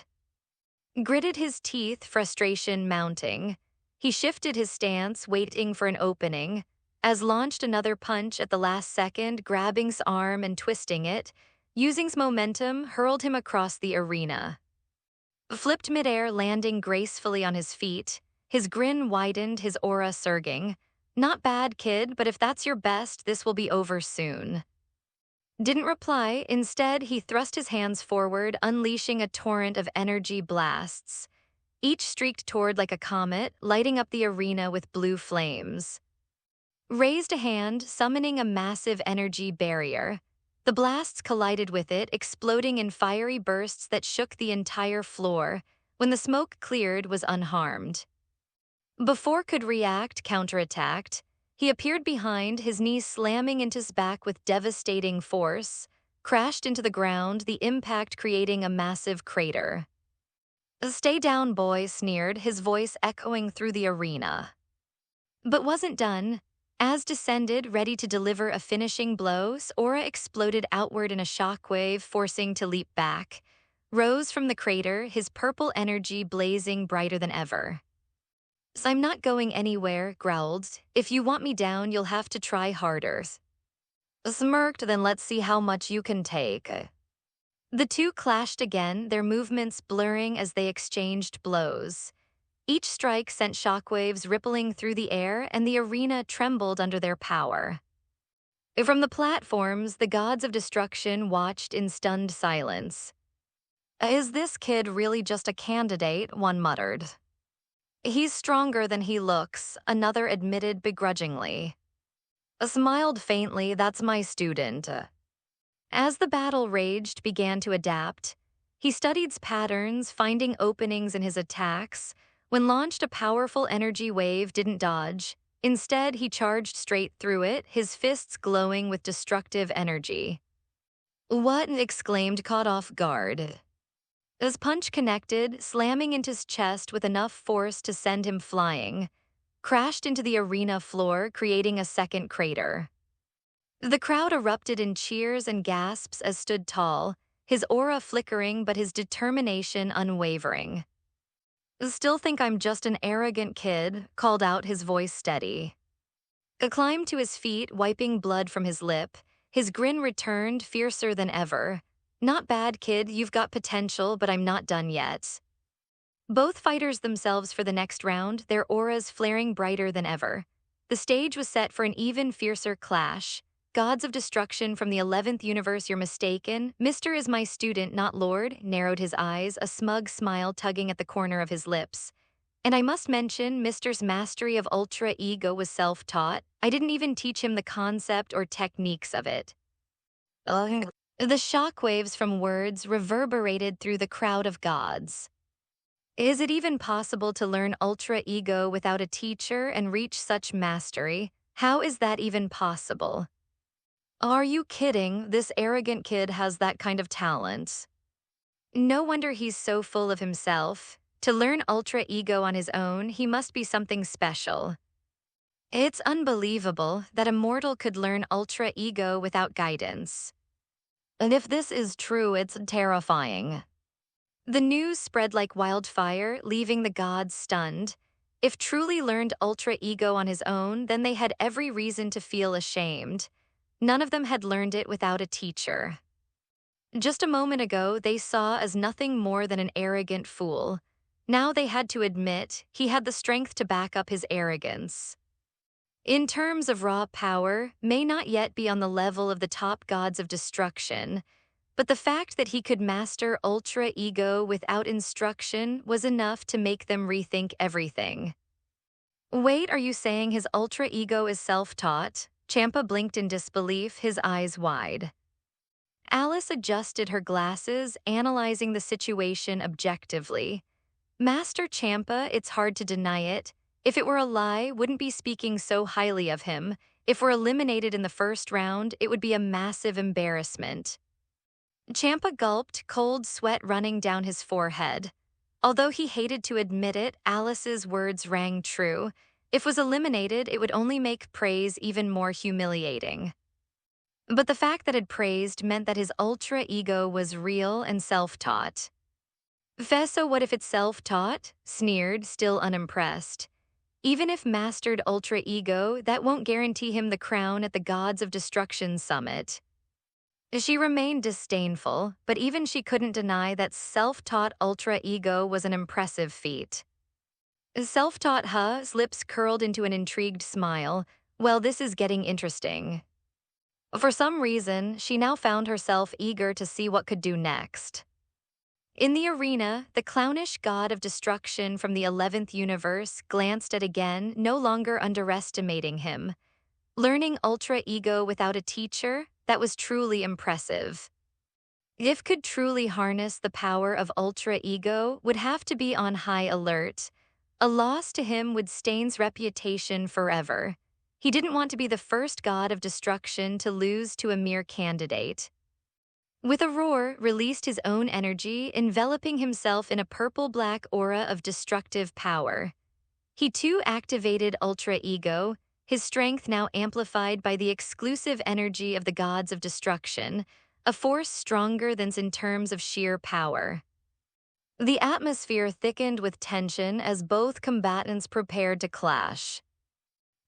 Gritted his teeth, frustration mounting. He shifted his stance, waiting for an opening. As launched another punch at the last second, grabbing's arm and twisting it, using's momentum, hurled him across the arena. Flipped midair, landing gracefully on his feet. His grin widened, his aura surging. Not bad, kid, but if that's your best, this will be over soon. Didn't reply. Instead, he thrust his hands forward, unleashing a torrent of energy blasts. Each streaked toward like a comet, lighting up the arena with blue flames. Raised a hand, summoning a massive energy barrier. The blasts collided with it, exploding in fiery bursts that shook the entire floor. When the smoke cleared, was unharmed. Before could react, counterattacked. He appeared behind, his knees slamming into his back with devastating force, crashed into the ground, the impact creating a massive crater. Stay down, boy, sneered, his voice echoing through the arena. But wasn't done. As descended, ready to deliver a finishing blow, aura exploded outward in a shockwave, forcing to leap back. Rose from the crater, his purple energy blazing brighter than ever. I'm not going anywhere, growled. If you want me down, you'll have to try harder. Smirked, then let's see how much you can take. The two clashed again, their movements blurring as they exchanged blows. Each strike sent shockwaves rippling through the air, and the arena trembled under their power. From the platforms, the gods of destruction watched in stunned silence. Is this kid really just a candidate? One muttered. He's stronger than he looks, another admitted begrudgingly. Smiled faintly, that's my student. As the battle raged began to adapt, he studied patterns, finding openings in his attacks. When launched, a powerful energy wave didn't dodge. Instead, he charged straight through it, his fists glowing with destructive energy. What? Exclaimed, caught off guard. His punch connected, slamming into his chest with enough force to send him flying, crashed into the arena floor, creating a second crater. The crowd erupted in cheers and gasps as stood tall, his aura flickering but his determination unwavering. Still think I'm just an arrogant kid, called out, his voice steady. He climbed to his feet, wiping blood from his lip. His grin returned, fiercer than ever. Not bad, kid, you've got potential, but I'm not done yet. Both fighters themselves for the next round, their auras flaring brighter than ever. The stage was set for an even fiercer clash. Gods of destruction from the 11th universe, you're mistaken. Mister is my student, not lord, narrowed his eyes, a smug smile tugging at the corner of his lips. And I must mention, Mister's mastery of ultra ego was self-taught. I didn't even teach him the concept or techniques of it. The shockwaves from words reverberated through the crowd of gods. Is it even possible to learn ultra ego without a teacher and reach such mastery? How is that even possible? Are you kidding? This arrogant kid has that kind of talent. No wonder he's so full of himself. To learn ultra ego on his own, he must be something special. It's unbelievable that a mortal could learn ultra ego without guidance. And if this is true, it's terrifying. The news spread like wildfire, leaving the gods stunned. If truly learned ultra ego on his own, then they had every reason to feel ashamed. None of them had learned it without a teacher. Just a moment ago, they saw as nothing more than an arrogant fool. Now they had to admit he had the strength to back up his arrogance. In terms of raw power, may not yet be on the level of the top gods of destruction, but the fact that he could master ultra ego without instruction was enough to make them rethink everything. Wait, are you saying his ultra ego is self-taught? Champa blinked in disbelief, his eyes wide. Alice adjusted her glasses, analyzing the situation objectively. Master Champa, it's hard to deny it. If it were a lie, wouldn't be speaking so highly of him. If we're eliminated in the first round, it would be a massive embarrassment. Champa gulped, cold sweat running down his forehead. Although he hated to admit it, Alice's words rang true. If was eliminated, it would only make praise even more humiliating. But the fact that it praised meant that his ultra ego was real and self-taught. So what if it's self-taught? Sneered, still unimpressed. Even if mastered ultra ego, that won't guarantee him the crown at the Gods of Destruction Summit. She remained disdainful, but even she couldn't deny that self-taught ultra ego was an impressive feat. Self-taught, huh? His lips curled into an intrigued smile. Well, this is getting interesting. For some reason, she now found herself eager to see what could do next. In the arena, the clownish god of destruction from the 11th universe glanced at again, no longer underestimating him. Learning ultra ego without a teacher, that was truly impressive. If could truly harness the power of ultra ego, would have to be on high alert. A loss to him would stain his reputation forever. He didn't want to be the first god of destruction to lose to a mere candidate. With a roar, released his own energy, enveloping himself in a purple-black aura of destructive power. He too activated ultra ego, his strength now amplified by the exclusive energy of the gods of destruction, a force stronger than in terms of sheer power. The atmosphere thickened with tension as both combatants prepared to clash.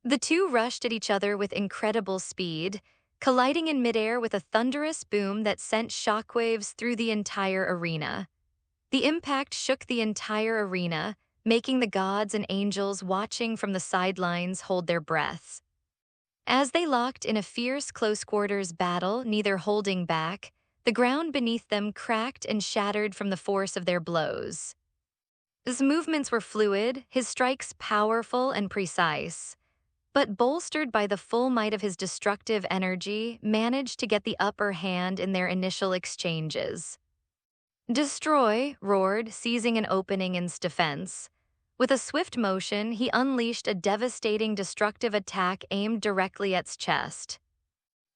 The two rushed at each other with incredible speed, colliding in midair with a thunderous boom that sent shockwaves through the entire arena. The impact shook the entire arena, making the gods and angels watching from the sidelines hold their breaths. As they locked in a fierce close-quarters battle, neither holding back, the ground beneath them cracked and shattered from the force of their blows. His movements were fluid, his strikes powerful and precise, but bolstered by the full might of his destructive energy, managed to get the upper hand in their initial exchanges. "Destroy," roared, seizing an opening in defense. With a swift motion, he unleashed a devastating destructive attack aimed directly at its chest.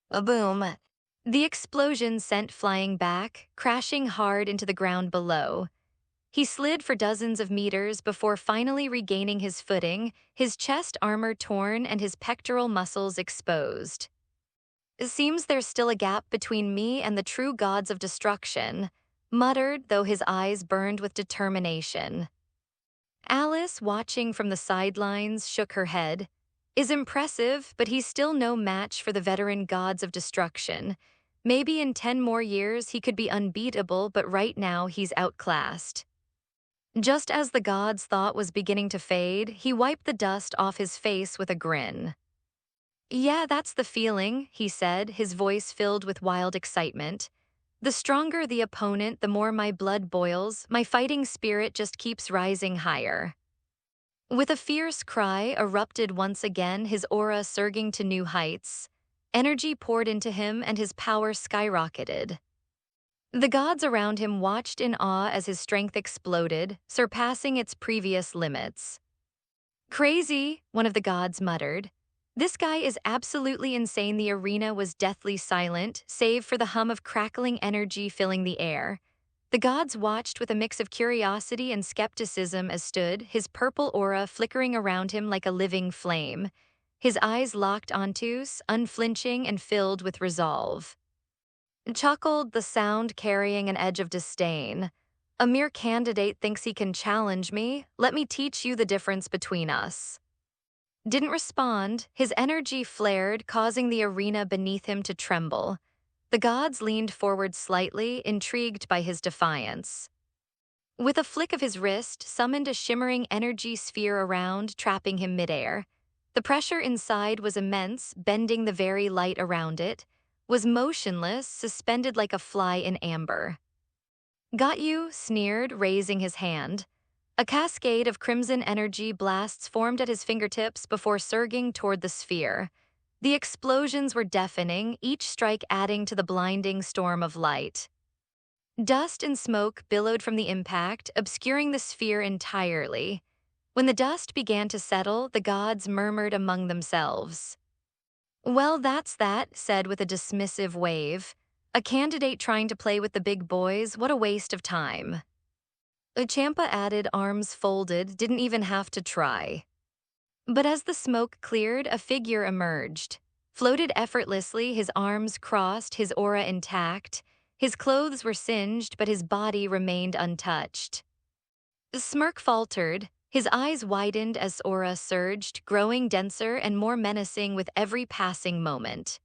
A boom. The explosion sent flying back, crashing hard into the ground below. He slid for dozens of meters before finally regaining his footing, his chest armor torn and his pectoral muscles exposed. "It seems there's still a gap between me and the true gods of destruction," muttered, though his eyes burned with determination. Alice, watching from the sidelines, shook her head. "Is impressive, but he's still no match for the veteran gods of destruction. Maybe in 10 more years he could be unbeatable, but right now he's outclassed." Just as the god's thought was beginning to fade, he wiped the dust off his face with a grin. "Yeah, that's the feeling," he said, his voice filled with wild excitement. "The stronger the opponent, the more my blood boils, my fighting spirit just keeps rising higher." With a fierce cry erupted once again, his aura surging to new heights. Energy poured into him and his power skyrocketed. The gods around him watched in awe as his strength exploded, surpassing its previous limits. "Crazy," one of the gods muttered. "This guy is absolutely insane." The arena was deathly silent, save for the hum of crackling energy filling the air. The gods watched with a mix of curiosity and skepticism as stood, his purple aura flickering around him like a living flame. His eyes locked onto us, unflinching and filled with resolve. Chuckled, the sound carrying an edge of disdain. "A mere candidate thinks he can challenge me. Let me teach you the difference between us." Didn't respond, his energy flared, causing the arena beneath him to tremble. The gods leaned forward slightly, intrigued by his defiance. With a flick of his wrist, summoned a shimmering energy sphere around, trapping him midair. The pressure inside was immense, bending the very light around it, was motionless, suspended like a fly in amber. "Got you," sneered, raising his hand. A cascade of crimson energy blasts formed at his fingertips before surging toward the sphere. The explosions were deafening, each strike adding to the blinding storm of light. Dust and smoke billowed from the impact, obscuring the sphere entirely. When the dust began to settle, the gods murmured among themselves. "Well, that's that," said with a dismissive wave. "A candidate trying to play with the big boys, what a waste of time." Champa added, arms folded, "Didn't even have to try." But as the smoke cleared, a figure emerged. Floated effortlessly, his arms crossed, his aura intact. His clothes were singed, but his body remained untouched. The smirk faltered. His eyes widened as aura surged, growing denser and more menacing with every passing moment.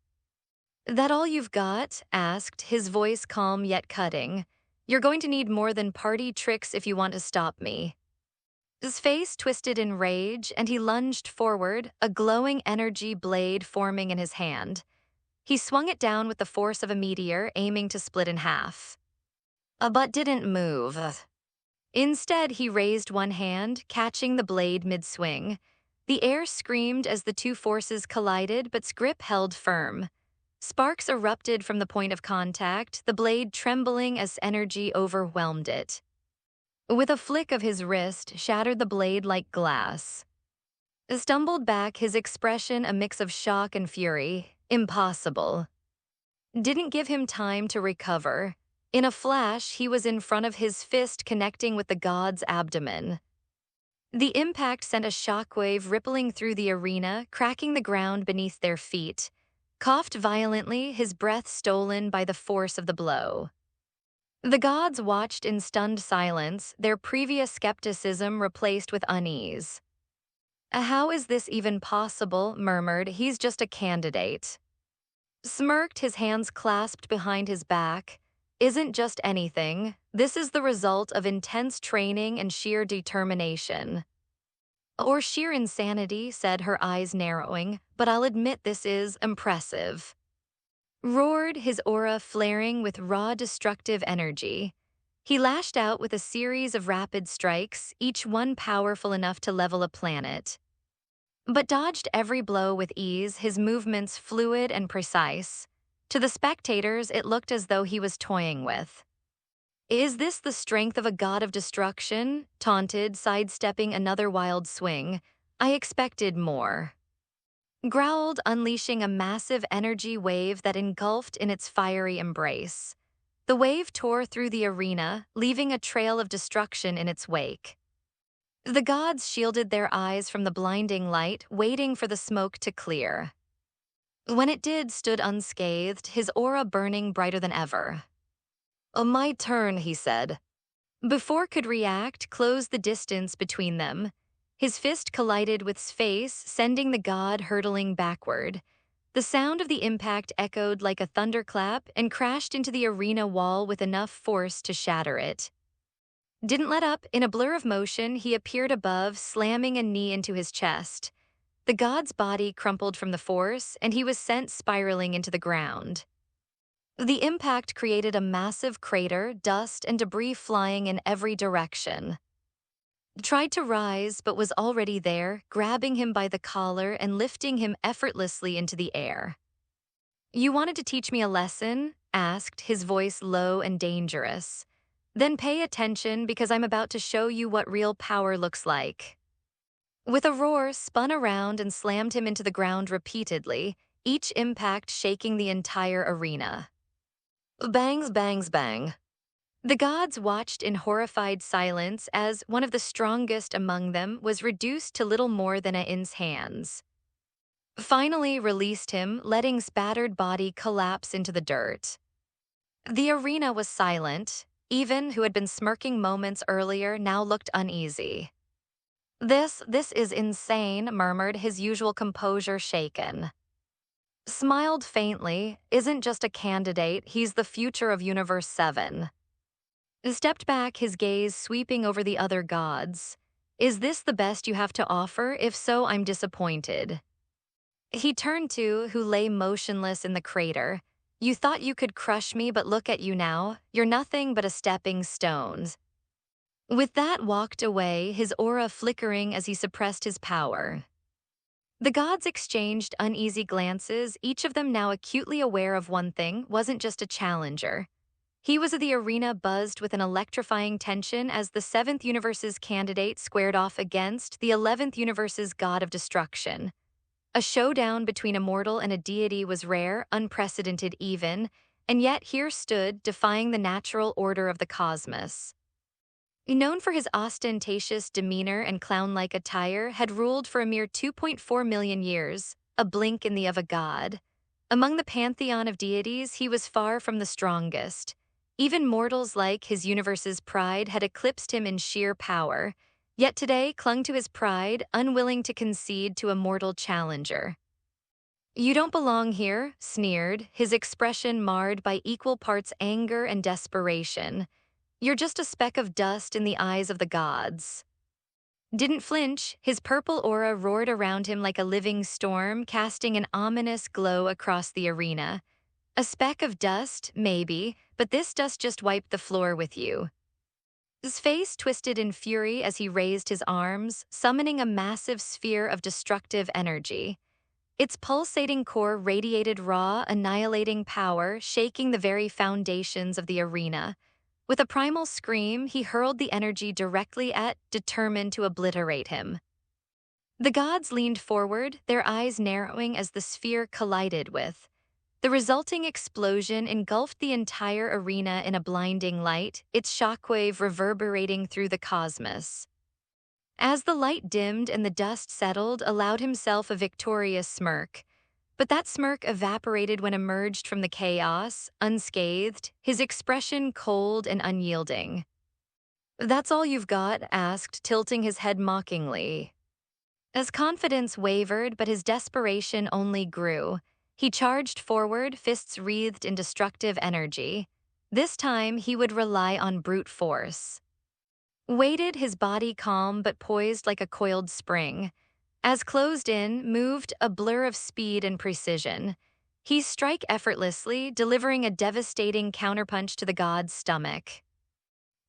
"That all you've got?" asked, his voice calm yet cutting. "You're going to need more than party tricks if you want to stop me." His face twisted in rage, and he lunged forward, a glowing energy blade forming in his hand. He swung it down with the force of a meteor, aiming to split in half. But didn't move. Instead, he raised one hand, catching the blade mid-swing. The air screamed as the two forces collided, but its grip held firm. Sparks erupted from the point of contact, the blade trembling as energy overwhelmed it. With a flick of his wrist, shattered the blade like glass. Stumbled back, his expression a mix of shock and fury. Impossible. Didn't give him time to recover. In a flash, he was in front of his fist, connecting with the god's abdomen. The impact sent a shockwave rippling through the arena, cracking the ground beneath their feet. Coughed violently, his breath stolen by the force of the blow. The gods watched in stunned silence, their previous skepticism replaced with unease. "How is this even possible?" murmured. "He's just a candidate." Smirked, his hands clasped behind his back. isn't just anything. This is the result of intense training and sheer determination. Or sheer insanity, said, her eyes narrowing, but I'll admit this is impressive. Roared, his aura flaring with raw destructive energy. He lashed out with a series of rapid strikes, each one powerful enough to level a planet. But dodged every blow with ease, his movements fluid and precise. To the spectators, it looked as though he was toying with. Is this the strength of a god of destruction? Taunted, sidestepping another wild swing. I expected more. Growled, unleashing a massive energy wave that engulfed in its fiery embrace. The wave tore through the arena, leaving a trail of destruction in its wake. The gods shielded their eyes from the blinding light, waiting for the smoke to clear. When it did, stood unscathed, his aura burning brighter than ever. My turn, he said. Before could react, closed the distance between them. His fist collided with space, sending the god hurtling backward. The sound of the impact echoed like a thunderclap and crashed into the arena wall with enough force to shatter it. Didn't let up. In a blur of motion, he appeared above, slamming a knee into his chest. The god's body crumpled from the force, and he was sent spiraling into the ground. The impact created a massive crater, dust and debris flying in every direction. Tried to rise, but was already there, grabbing him by the collar and lifting him effortlessly into the air. You wanted to teach me a lesson? Asked, his voice low and dangerous. Then pay attention, because I'm about to show you what real power looks like. With a roar, spun around and slammed him into the ground repeatedly, each impact shaking the entire arena. Bangs, bangs, bang. The gods watched in horrified silence as one of the strongest among them was reduced to little more than Ain's hands. Finally released him, letting spattered body collapse into the dirt. The arena was silent. Even, who had been smirking moments earlier, now looked uneasy. This is insane, murmured, his usual composure shaken. Smiled faintly, isn't just a candidate, he's the future of Universe 7. Stepped back, his gaze sweeping over the other gods. Is this the best you have to offer? If so, I'm disappointed. He turned to who lay motionless in the crater. You thought you could crush me, but look at you now. You're nothing but a stepping stone. With that, walked away, his aura flickering as he suppressed his power. The gods exchanged uneasy glances, each of them now acutely aware of one thing: wasn't just a challenger. He was. The arena buzzed with an electrifying tension as the 7th universe's candidate squared off against the 11th universe's god of destruction. A showdown between a mortal and a deity was rare, unprecedented even, and yet here stood, defying the natural order of the cosmos. Known for his ostentatious demeanor and clown-like attire, had ruled for a mere 2.4 million years, a blink in the of a god. Among the pantheon of deities, he was far from the strongest. Even mortals like his universe's pride had eclipsed him in sheer power, yet today clung to his pride, unwilling to concede to a mortal challenger. You don't belong here, sneered, his expression marred by equal parts anger and desperation. You're just a speck of dust in the eyes of the gods. Didn't flinch, his purple aura roared around him like a living storm, casting an ominous glow across the arena. A speck of dust, maybe, but this dust just wiped the floor with you. His face twisted in fury as he raised his arms, summoning a massive sphere of destructive energy. Its pulsating core radiated raw, annihilating power, shaking the very foundations of the arena. With a primal scream, he hurled the energy directly at, determined to obliterate him. The gods leaned forward, their eyes narrowing as the sphere collided with. The resulting explosion engulfed the entire arena in a blinding light, its shockwave reverberating through the cosmos. As the light dimmed and the dust settled, allowed himself a victorious smirk. But that smirk evaporated when emerged from the chaos, unscathed, his expression cold and unyielding. That's all you've got? Asked, tilting his head mockingly. As confidence wavered, but his desperation only grew, he charged forward, fists wreathed in destructive energy. This time, he would rely on brute force. Weighted, his body calm but poised like a coiled spring. As closed in, moved, a blur of speed and precision. He strike effortlessly, delivering a devastating counterpunch to the god's stomach.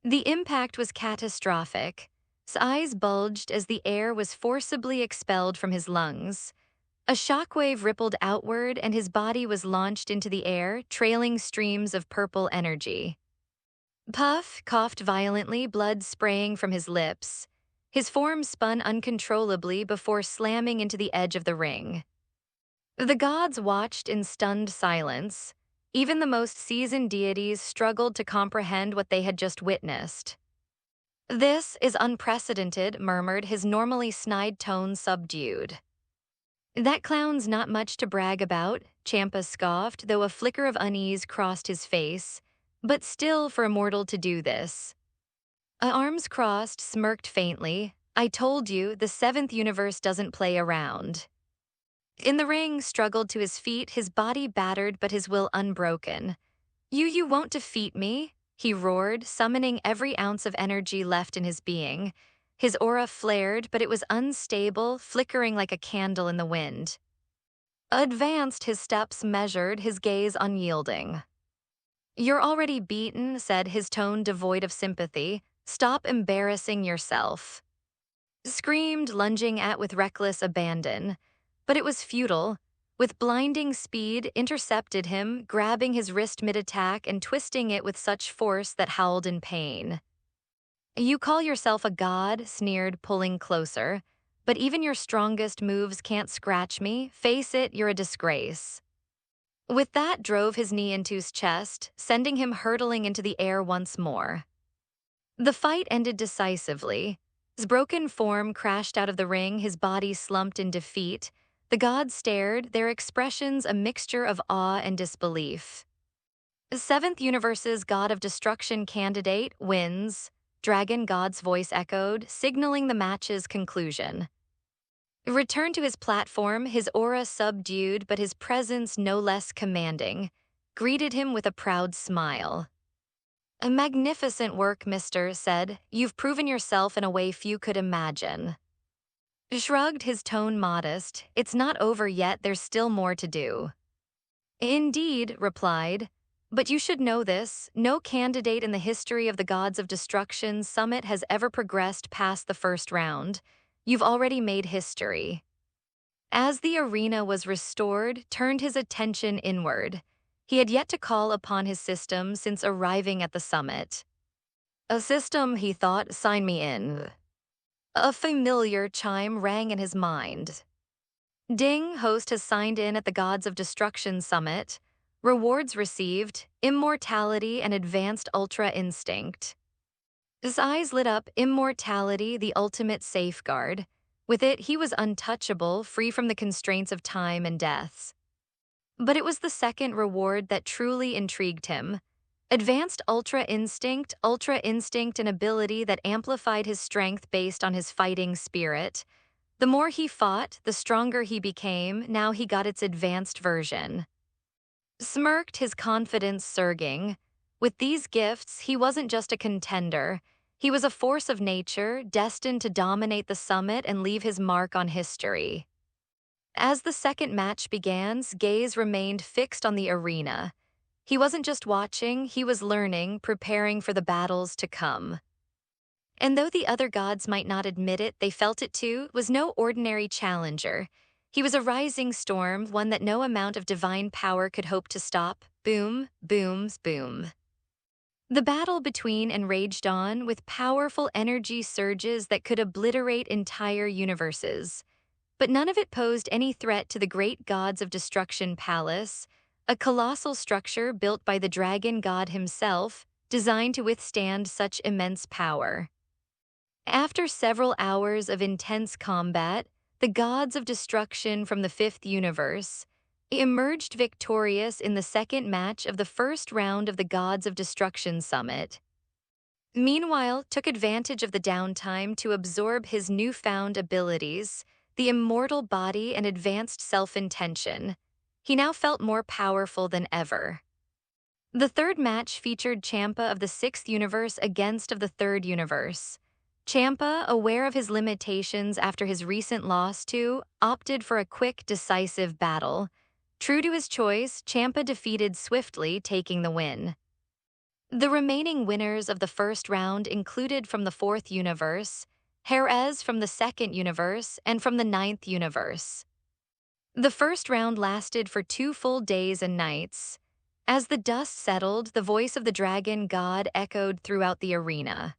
The impact was catastrophic. His eyes bulged as the air was forcibly expelled from his lungs. A shockwave rippled outward and his body was launched into the air, trailing streams of purple energy. Puff coughed violently, blood spraying from his lips. His form spun uncontrollably before slamming into the edge of the ring. The gods watched in stunned silence. Even the most seasoned deities struggled to comprehend what they had just witnessed. "This is unprecedented," murmured, his normally snide tone subdued. "That clown's not much to brag about," Champa scoffed, though a flicker of unease crossed his face. "But still, for a mortal to do this." Arms crossed, smirked faintly. "I told you, the seventh universe doesn't play around." In the ring, struggled to his feet, his body battered but his will unbroken. You won't defeat me," he roared, summoning every ounce of energy left in his being. His aura flared, but it was unstable, flickering like a candle in the wind. Advanced, his steps measured, his gaze unyielding. "You're already beaten," said, his tone devoid of sympathy. "Stop embarrassing yourself." Screamed, lunging at with reckless abandon. But it was futile. With blinding speed, intercepted him, grabbing his wrist mid-attack and twisting it with such force that howled in pain. "You call yourself a god," sneered, pulling closer. "But even your strongest moves can't scratch me. Face it, you're a disgrace." With that, drove his knee into his chest, sending him hurtling into the air once more. The fight ended decisively. His broken form crashed out of the ring, his body slumped in defeat. The gods stared, their expressions a mixture of awe and disbelief. The seventh universe's god of destruction candidate wins, Dragon God's voice echoed, signaling the match's conclusion. Returned to his platform, his aura subdued but his presence no less commanding, greeted him with a proud smile. "A magnificent work, mister," said. "You've proven yourself in a way few could imagine." Shrugged, his tone modest. "It's not over yet, there's still more to do." "Indeed," replied. "But you should know this. No candidate in the history of the Gods of Destruction Summit has ever progressed past the first round. You've already made history." As the arena was restored, turned his attention inward. He had yet to call upon his system since arriving at the summit. "A system," he thought, "sign me in." A familiar chime rang in his mind. "Ding, host has signed in at the Gods of Destruction Summit. Rewards received, immortality and advanced ultra instinct." His eyes lit up. Immortality, the ultimate safeguard. With it, he was untouchable, free from the constraints of time and death. But it was the second reward that truly intrigued him. Advanced ultra instinct, an ability that amplified his strength based on his fighting spirit. The more he fought, the stronger he became. Now he got its advanced version. Smirked, his confidence surging. With these gifts, he wasn't just a contender. He was a force of nature, destined to dominate the summit and leave his mark on history. As the second match began, his gaze remained fixed on the arena. He wasn't just watching, he was learning, preparing for the battles to come. And though the other gods might not admit it, they felt it too, was no ordinary challenger. He was a rising storm, one that no amount of divine power could hope to stop. Boom, booms, boom. The battle between and raged on with powerful energy surges that could obliterate entire universes. But none of it posed any threat to the great Gods of Destruction Palace, a colossal structure built by the dragon god himself, designed to withstand such immense power. After several hours of intense combat, the Gods of Destruction from the fifth universe emerged victorious in the second match of the first round of the Gods of Destruction Summit. Meanwhile, took advantage of the downtime to absorb his newfound abilities, the immortal body and advanced self-intention. He now felt more powerful than ever. The third match featured Champa of the sixth universe against of the third universe. Champa, aware of his limitations after his recent loss to, opted for a quick, decisive battle. True to his choice, Champa defeated swiftly, taking the win. The remaining winners of the first round included from the fourth universe, Jerez from the second universe, and from the ninth universe. The first round lasted for 2 full days and nights. As the dust settled, the voice of the dragon god echoed throughout the arena.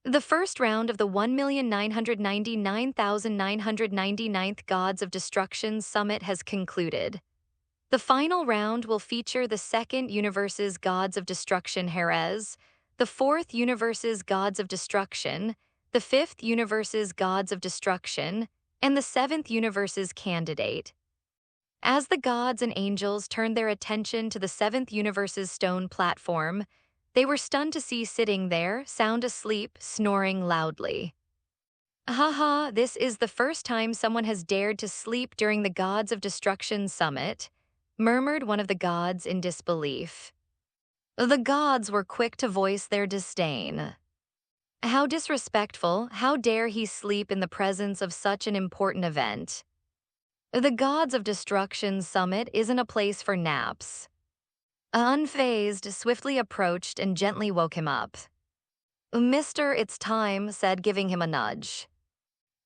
The first round of the 1,999,999th Gods of Destruction Summit has concluded. The final round will feature the second universe's Gods of Destruction Jerez, the fourth universe's Gods of Destruction, the fifth universe's Gods of Destruction, and the seventh universe's candidate. As the gods and angels turned their attention to the seventh universe's stone platform, they were stunned to see sitting there, sound asleep, snoring loudly. Haha, this is the first time someone has dared to sleep during the Gods of Destruction Summit, murmured one of the gods in disbelief. The gods were quick to voice their disdain. How disrespectful, how dare he sleep in the presence of such an important event? The Gods of Destruction Summit isn't a place for naps. Unfazed, swiftly approached and gently woke him up. "Mister, it's time," said, giving him a nudge.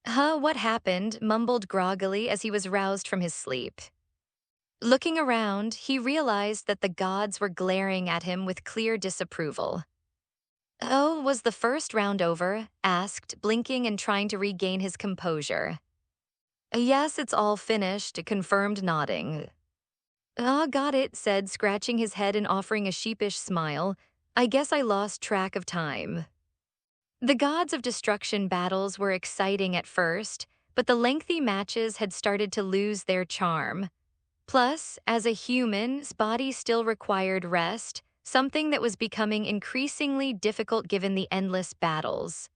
"Huh, what happened?" mumbled groggily as he was roused from his sleep. Looking around, he realized that the gods were glaring at him with clear disapproval. "Oh, was the first round over?" asked, blinking and trying to regain his composure. "Yes, it's all finished," confirmed, nodding. "Ah, got it," said, scratching his head and offering a sheepish smile. "I guess I lost track of time." The Gods of Destruction battles were exciting at first, but the lengthy matches had started to lose their charm. Plus, as a human, his body still required rest, something that was becoming increasingly difficult given the endless battles.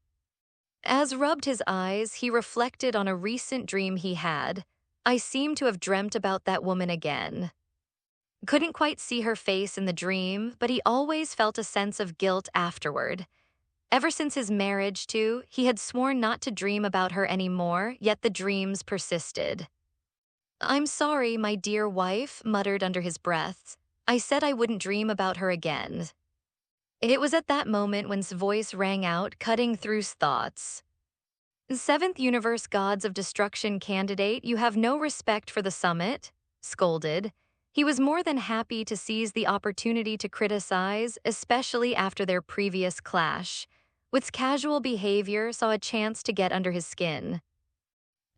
As rubbed his eyes, he reflected on a recent dream he had. "I seem to have dreamt about that woman again." Couldn't quite see her face in the dream, but he always felt a sense of guilt afterward. Ever since his marriage, too, he had sworn not to dream about her anymore, yet the dreams persisted. "I'm sorry, my dear wife," muttered under his breath. "I said I wouldn't dream about her again." It was at that moment when his voice rang out, cutting through his thoughts. "Seventh Universe Gods of Destruction candidate, you have no respect for the summit," scolded. He was more than happy to seize the opportunity to criticize, especially after their previous clash. With casual behavior, saw a chance to get under his skin.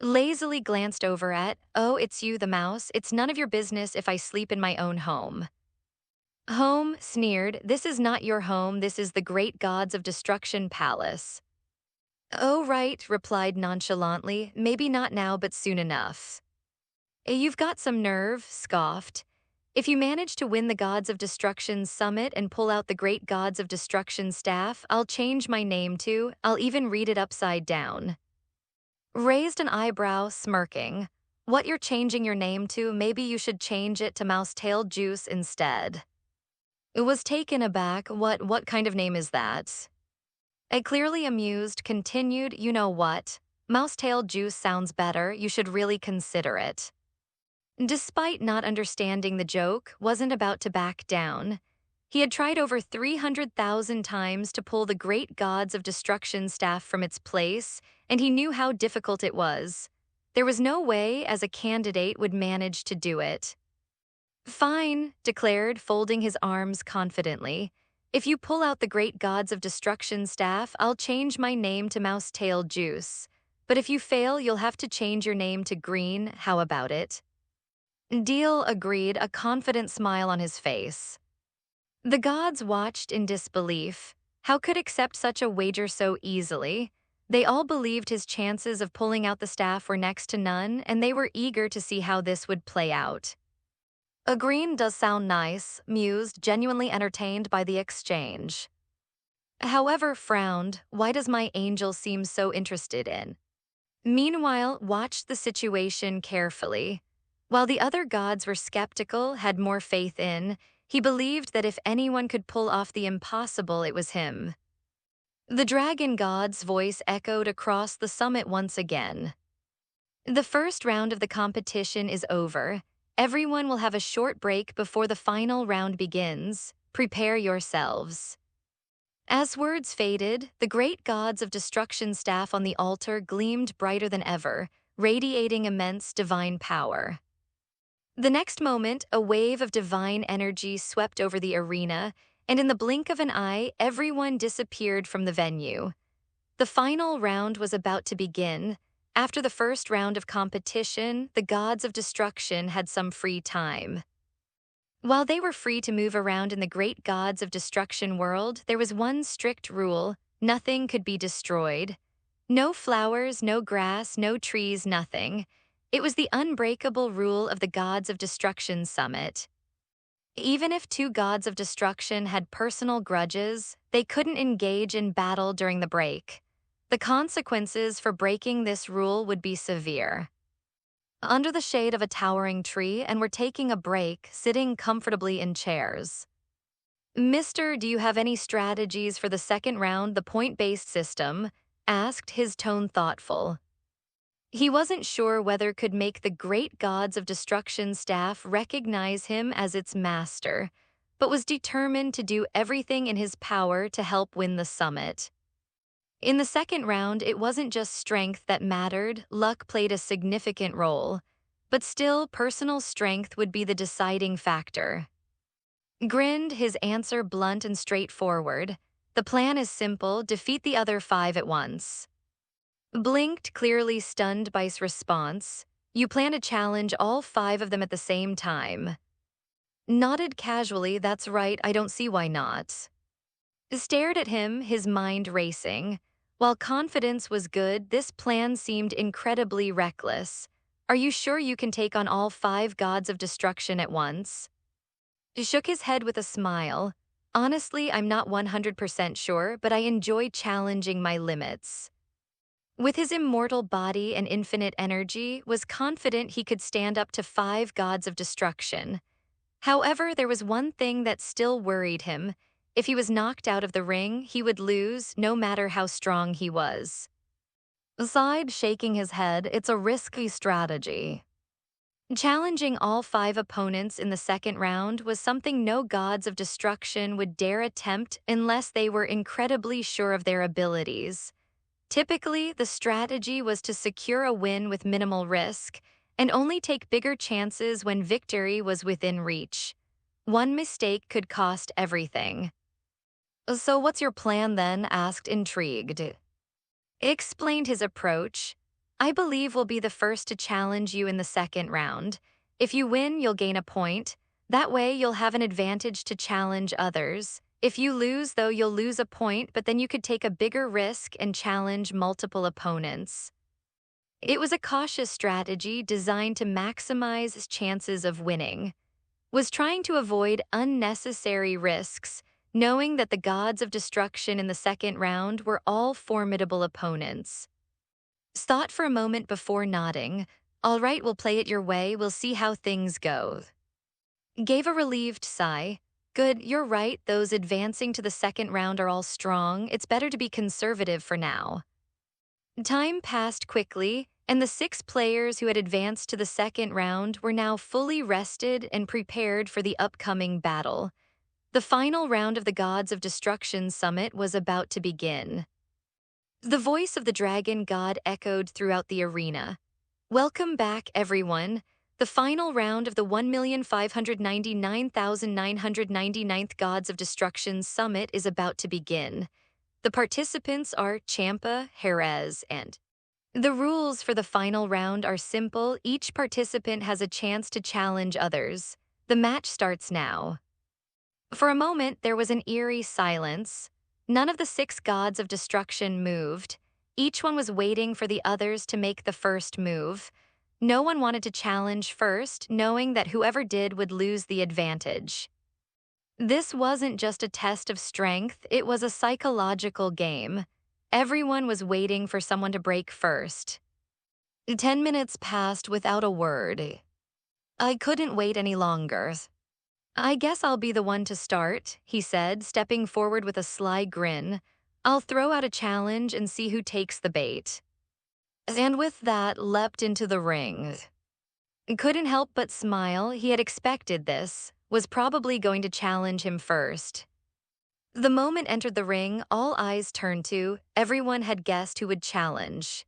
Lazily glanced over at, "Oh, it's you, the mouse. It's none of your business if I sleep in my own home." "Home," sneered. "This is not your home. This is the great Gods of Destruction Palace." "Oh, right," replied nonchalantly. "Maybe not now, but soon enough." "You've got some nerve," scoffed. "If you manage to win the Gods of Destruction Summit and pull out the Great Gods of Destruction staff, I'll change my name to, I'll even read it upside down." Raised an eyebrow, smirking. "What you're changing your name to, maybe you should change it to Mousetail Juice instead." It was taken aback. What kind of name is that?" Clearly amused, continued, "You know what? Mousetail Juice sounds better. You should really consider it." Despite not understanding the joke, wasn't about to back down. He had tried over 300,000 times to pull the Great Gods of Destruction staff from its place, and he knew how difficult it was. There was no way, as a candidate, would manage to do it. "Fine," declared, folding his arms confidently. "If you pull out the Great Gods of Destruction staff, I'll change my name to Mousetail Juice. But if you fail, you'll have to change your name to Green. How about it?" Deal, agreed, a confident smile on his face. The gods watched in disbelief. How could accept such a wager so easily? They all believed his chances of pulling out the staff were next to none, and they were eager to see how this would play out. "A green does sound nice," mused, genuinely entertained by the exchange. However, frowned. "Why does my angel seem so interested in?" Meanwhile, watched the situation carefully. While the other gods were skeptical, had more faith in, He believed that if anyone could pull off the impossible, it was him. The dragon god's voice echoed across the summit once again. The first round of the competition is over. Everyone will have a short break before the final round begins. Prepare yourselves. As words faded, the great gods of destruction staff on the altar gleamed brighter than ever, radiating immense divine power. The next moment, a wave of divine energy swept over the arena, and in the blink of an eye, everyone disappeared from the venue. The final round was about to begin. After the first round of competition, the gods of destruction had some free time. While they were free to move around in the great gods of destruction world, there was one strict rule: nothing could be destroyed. No flowers, no grass, no trees, nothing. It was the unbreakable rule of the Gods of Destruction Summit. Even if two gods of destruction had personal grudges, they couldn't engage in battle during the break. The consequences for breaking this rule would be severe. Under the shade of a towering tree, and were taking a break, sitting comfortably in chairs. "Mister, do you have any strategies for the second round, the point-based system?" asked, his tone thoughtful. He wasn't sure whether could make the great gods of destruction staff recognize him as its master, but was determined to do everything in his power to help win the summit. In the second round, it wasn't just strength that mattered, luck played a significant role, but still, personal strength would be the deciding factor. Grinned, his answer blunt and straightforward. "The plan is simple: defeat the other 5 at once." Blinked, clearly stunned by his response. "You plan to challenge all 5 of them at the same time?" Nodded casually. "That's right, I don't see why not." Stared at him, his mind racing. While confidence was good, this plan seemed incredibly reckless. "Are you sure you can take on all 5 gods of destruction at once?" He shook his head with a smile. "Honestly, I'm not 100% sure, but I enjoy challenging my limits." With his immortal body and infinite energy, was confident he could stand up to 5 gods of destruction. However, there was one thing that still worried him. If he was knocked out of the ring, he would lose, no matter how strong he was. Sighed, shaking his head. "It's a risky strategy." Challenging all 5 opponents in the second round was something no gods of destruction would dare attempt unless they were incredibly sure of their abilities. Typically, the strategy was to secure a win with minimal risk, and only take bigger chances when victory was within reach. One mistake could cost everything. "So what's your plan then?" asked, intrigued. Explained his approach. "I believe we'll be the first to challenge you in the second round. If you win, you'll gain a point. That way, you'll have an advantage to challenge others. If you lose, though, you'll lose a point, but then you could take a bigger risk and challenge multiple opponents." It was a cautious strategy designed to maximize his chances of winning. Was trying to avoid unnecessary risks, knowing that the gods of destruction in the second round were all formidable opponents. Thought for a moment before nodding. "All right, we'll play it your way. We'll see how things go." Gave a relieved sigh. "Good, you're right. Those advancing to the second round are all strong. It's better to be conservative for now." Time passed quickly, and the 6 players who had advanced to the second round were now fully rested and prepared for the upcoming battle. The final round of the Gods of Destruction Summit was about to begin. The voice of the dragon god echoed throughout the arena. "Welcome back, everyone. The final round of the 1,599,999th Gods of Destruction Summit is about to begin. The participants are Champa, Jerez, and the rules for the final round are simple. Each participant has a chance to challenge others. The match starts now." For a moment, there was an eerie silence. None of the 6 gods of destruction moved. Each one was waiting for the others to make the first move. No one wanted to challenge first, knowing that whoever did would lose the advantage. This wasn't just a test of strength, it was a psychological game. Everyone was waiting for someone to break first. 10 minutes passed without a word. "I couldn't wait any longer." I guess I'll be the one to start, he said, stepping forward with a sly grin. I'll throw out a challenge and see who takes the bait. And with that, leapt into the ring. Couldn't help but smile. He had expected this, was probably going to challenge him first. The moment entered the ring, all eyes turned to, everyone had guessed who would challenge.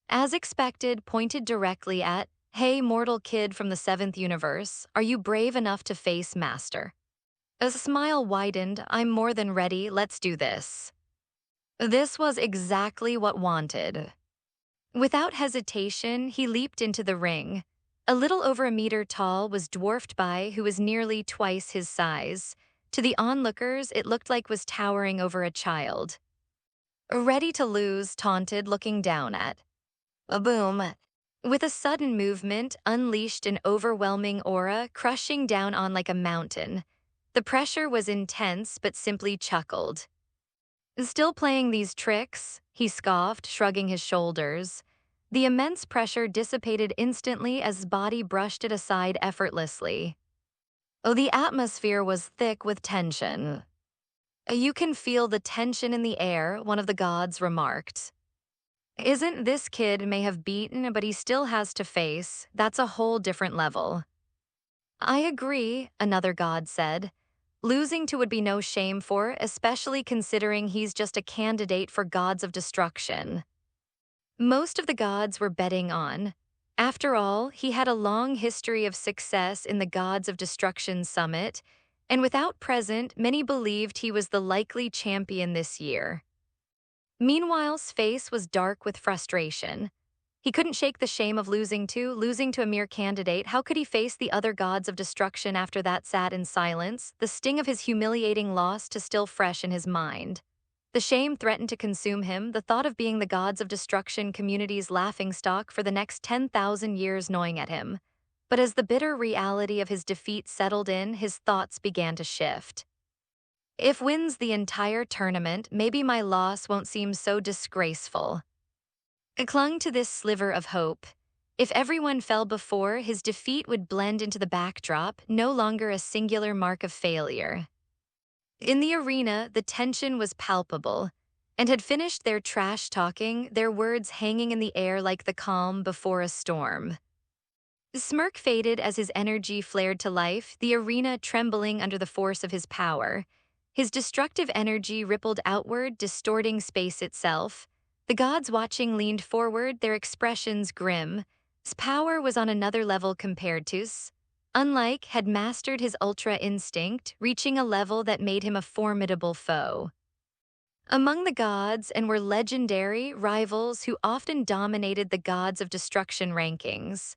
As expected, pointed directly at, "Hey, mortal kid from the 7th universe, are you brave enough to face Master?" A smile widened. "I'm more than ready, let's do this." This was exactly what wanted. Without hesitation, he leaped into the ring. A little over a meter tall was dwarfed by who was nearly twice his size. To the onlookers, it looked like was towering over a child. "Ready to lose," taunted, looking down at. A boom. With a sudden movement, unleashed an overwhelming aura, crushing down on like a mountain. The pressure was intense, but simply chuckled. "Still playing these tricks?" he scoffed, shrugging his shoulders. The immense pressure dissipated instantly as his body brushed it aside effortlessly. Oh, the atmosphere was thick with tension. "You can feel the tension in the air," one of the gods remarked. "Isn't this kid may have beaten, but he still has to face, that's a whole different level." "I agree," another god said. "Losing to would be no shame for, especially considering he's just a candidate for gods of destruction." Most of the gods were betting on. After all, he had a long history of success in the Gods of Destruction Summit, and without present, many believed he was the likely champion this year. Meanwhile's face was dark with frustration. He couldn't shake the shame of losing to a mere candidate. How could he face the other gods of destruction after that? Sat in silence, the sting of his humiliating loss still fresh in his mind. The shame threatened to consume him, the thought of being the gods of destruction community's laughingstock for the next 10,000 years gnawing at him. But as the bitter reality of his defeat settled in, his thoughts began to shift. If wins the entire tournament, maybe my loss won't seem so disgraceful. He clung to this sliver of hope. If everyone fell before, his defeat would blend into the backdrop, no longer a singular mark of failure. In the arena, the tension was palpable, and had finished their trash talking, their words hanging in the air like the calm before a storm. The smirk faded as his energy flared to life, the arena trembling under the force of his power. His destructive energy rippled outward, distorting space itself. The gods watching leaned forward, their expressions grim. His power was on another level compared to unlike, had mastered his ultra instinct, reaching a level that made him a formidable foe. Among the gods and were legendary rivals who often dominated the gods of destruction rankings.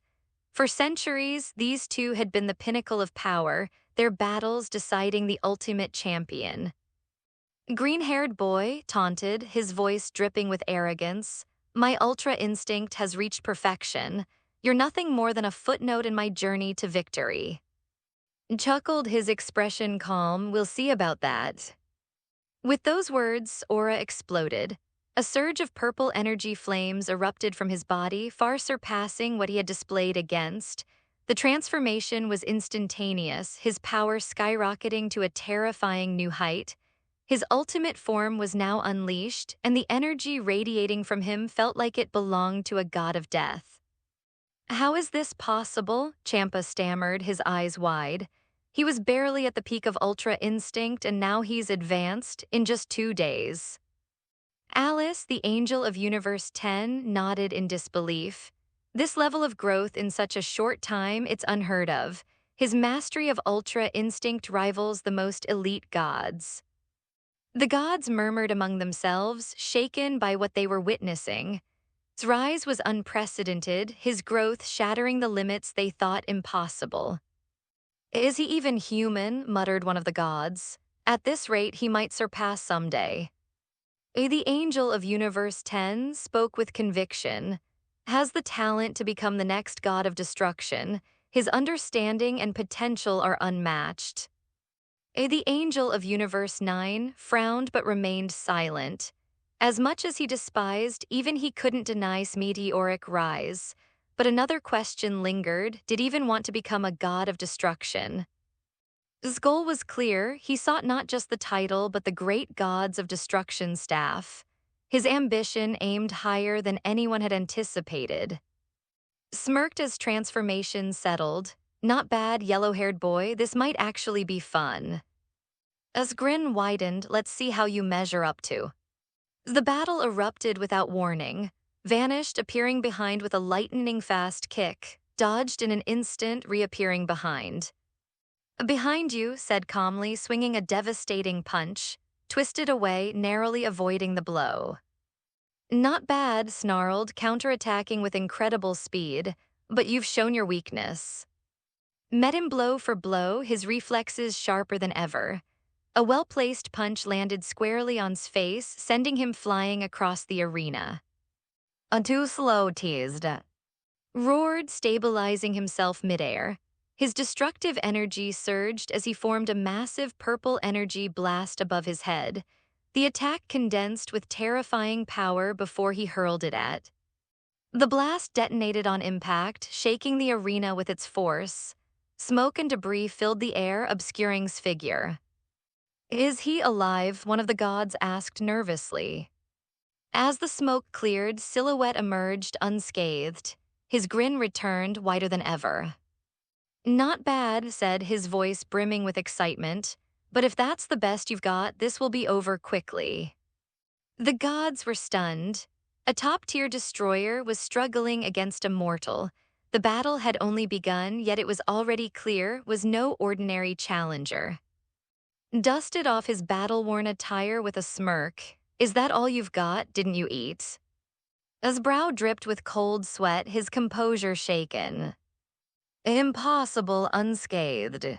For centuries, these two had been the pinnacle of power, their battles deciding the ultimate champion. "Green-haired boy," taunted, his voice dripping with arrogance, "my ultra instinct has reached perfection. You're nothing more than a footnote in my journey to victory." Chuckled, his expression calm, "We'll see about that." With those words, aura exploded. A surge of purple energy flames erupted from his body, far surpassing what he had displayed against. The transformation was instantaneous, his power skyrocketing to a terrifying new height. His ultimate form was now unleashed, and the energy radiating from him felt like it belonged to a god of death. "How is this possible?" Champa stammered, his eyes wide. He was barely at the peak of ultra instinct, and now he's advanced in just 2 days. Alice, the angel of Universe 10, nodded in disbelief. This level of growth in such a short time, it's unheard of. His mastery of ultra instinct rivals the most elite gods. The gods murmured among themselves, shaken by what they were witnessing. His rise was unprecedented, his growth shattering the limits they thought impossible. "Is he even human?" muttered one of the gods. "At this rate, he might surpass someday." The angel of Universe 10 spoke with conviction. "Has the talent to become the next god of destruction. His understanding and potential are unmatched." The angel of Universe 9 frowned but remained silent. As much as he despised, even he couldn't deny his meteoric rise. But another question lingered: did he even want to become a god of destruction? His goal was clear. He sought not just the title, but the great gods of destruction staff. His ambition aimed higher than anyone had anticipated. Smirked as transformation settled. Not bad, yellow-haired boy, this might actually be fun. As grin widened, let's see how you measure up to. The battle erupted without warning, vanished, appearing behind with a lightning-fast kick, dodged in an instant, reappearing behind. Behind you, said calmly, swinging a devastating punch, twisted away, narrowly avoiding the blow. Not bad, snarled, counterattacking with incredible speed, but you've shown your weakness. Met him blow for blow, his reflexes sharper than ever. A well-placed punch landed squarely on his face, sending him flying across the arena. Too slow, teased. Roared, stabilizing himself midair. His destructive energy surged as he formed a massive purple energy blast above his head. The attack condensed with terrifying power before he hurled it at. The blast detonated on impact, shaking the arena with its force. Smoke and debris filled the air, obscuring his figure. Is he alive? One of the gods asked nervously. As the smoke cleared, Silhouette emerged unscathed. His grin returned, wider than ever. Not bad, said, his voice brimming with excitement. But if that's the best you've got, this will be over quickly. The gods were stunned. A top-tier destroyer was struggling against a mortal. The battle had only begun, yet it was already clear was no ordinary challenger. Dusted off his battle-worn attire with a smirk. Is that all you've got? Didn't you eat? His brow dripped with cold sweat, his composure shaken. Impossible, unscathed.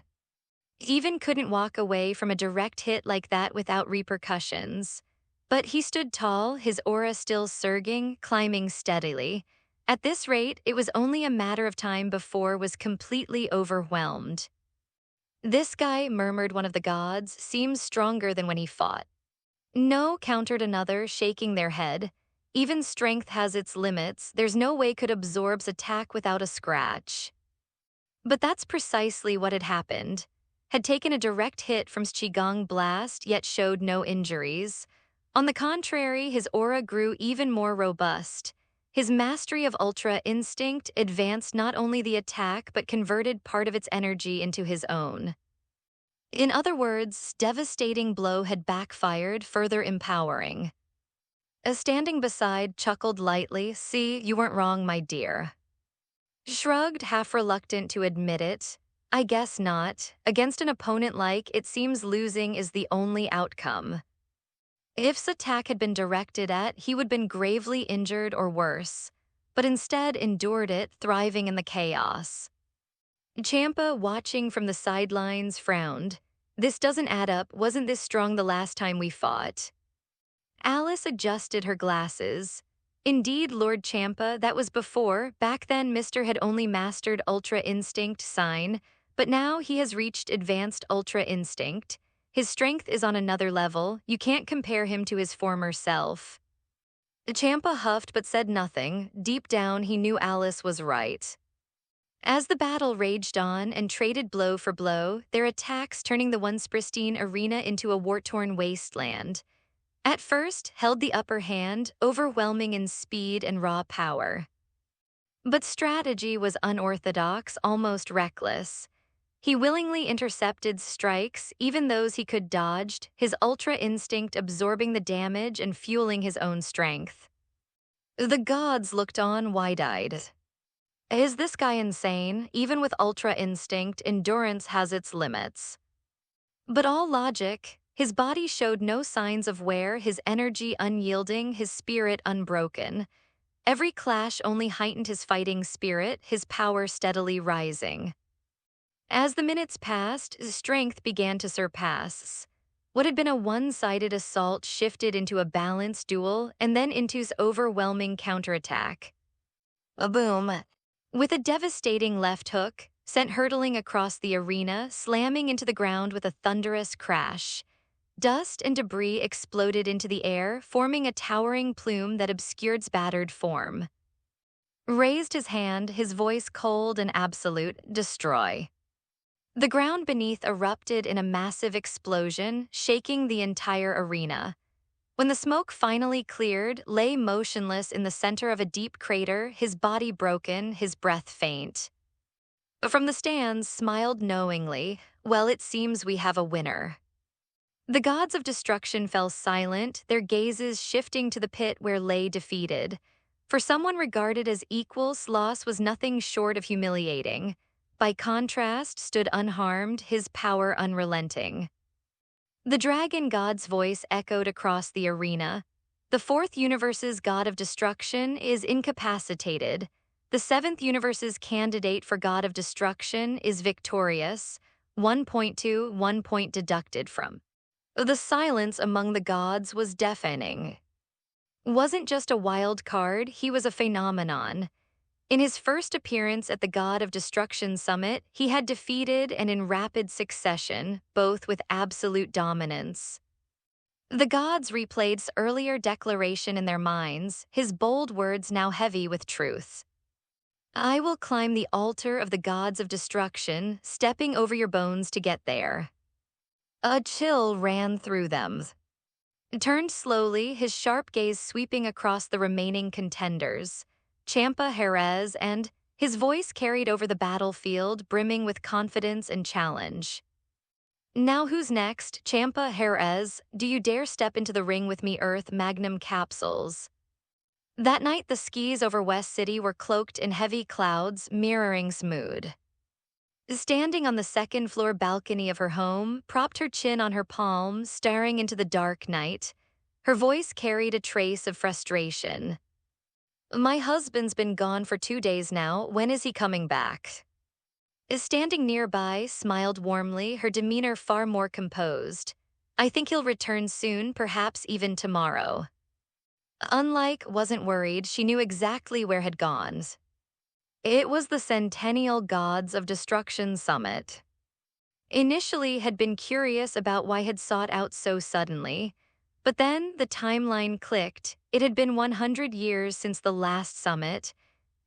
Even couldn't walk away from a direct hit like that without repercussions. But he stood tall, his aura still surging, climbing steadily. At this rate, it was only a matter of time before was completely overwhelmed. This guy, murmured one of the gods, seems stronger than when he fought. No, countered another, shaking their head. Even strength has its limits. There's no way could absorb's attack without a scratch. But that's precisely what had happened. Had taken a direct hit from Qigong blast, yet showed no injuries. On the contrary, his aura grew even more robust. His mastery of Ultra Instinct advanced not only the attack but converted part of its energy into his own. In other words, devastating blow had backfired, further empowering. As standing beside, chuckled lightly, see, you weren't wrong, my dear. Shrugged, half reluctant to admit it. I guess not. Against an opponent like, it seems losing is the only outcome. If's attack had been directed at, he would have been gravely injured or worse, but instead endured it, thriving in the chaos. Champa, watching from the sidelines, frowned. This doesn't add up. Wasn't this strong the last time we fought? Alice adjusted her glasses. Indeed, Lord Champa, that was before. Back then, Mr. had only mastered Ultra Instinct sign, but now he has reached Advanced Ultra Instinct. His strength is on another level. You can't compare him to his former self. Champa huffed but said nothing. Deep down, he knew Alice was right. As the battle raged on and traded blow for blow, their attacks turning the once pristine arena into a war-torn wasteland. At first, held the upper hand, overwhelming in speed and raw power. But strategy was unorthodox, almost reckless. He willingly intercepted strikes, even those he could dodged, his ultra instinct absorbing the damage and fueling his own strength. The gods looked on wide-eyed. Is this guy insane? Even with ultra instinct, endurance has its limits. But all logic, his body showed no signs of wear, his energy unyielding, his spirit unbroken. Every clash only heightened his fighting spirit, his power steadily rising. As the minutes passed, his strength began to surpass. What had been a one-sided assault shifted into a balanced duel and then into his overwhelming counterattack. A boom. With a devastating left hook, sent hurtling across the arena, slamming into the ground with a thunderous crash. Dust and debris exploded into the air, forming a towering plume that obscured's battered form. Raised his hand, his voice cold and absolute, destroy. The ground beneath erupted in a massive explosion, shaking the entire arena. When the smoke finally cleared, lay motionless in the center of a deep crater, his body broken, his breath faint. But from the stands, smiled knowingly, "Well, it seems we have a winner." The gods of destruction fell silent, their gazes shifting to the pit where lay defeated. For someone regarded as equals, loss was nothing short of humiliating. By contrast, stood unharmed, his power unrelenting. The dragon god's voice echoed across the arena. The fourth universe's god of destruction is incapacitated. The seventh universe's candidate for god of destruction is victorious. 1.2, 1 point deducted from. The silence among the gods was deafening. Wasn't just a wild card, he was a phenomenon. In his first appearance at the God of Destruction Summit, he had defeated and in rapid succession, both with absolute dominance. The gods replayed earlier declaration in their minds, his bold words now heavy with truth. "I will climb the altar of the gods of destruction, stepping over your bones to get there." A chill ran through them. Turned slowly, his sharp gaze sweeping across the remaining contenders, Champa Jerez, and his voice carried over the battlefield, brimming with confidence and challenge. "Now who's next? Champa Jerez, do you dare step into the ring with me, Earth Magnum capsules?" That night, the skies over West City were cloaked in heavy clouds, mirroring's mood. Standing on the second-floor balcony of her home, propped her chin on her palm, staring into the dark night, her voice carried a trace of frustration. "My husband's been gone for 2 days now. When is he coming back?" Standing nearby, smiled warmly, her demeanor far more composed. "I think he'll return soon, perhaps even tomorrow." Unlike wasn't worried, she knew exactly where had gone. It was the Centennial Gods of Destruction Summit. Initially had been curious about why had sought out so suddenly, but then the timeline clicked. It had been 100 years since the last summit.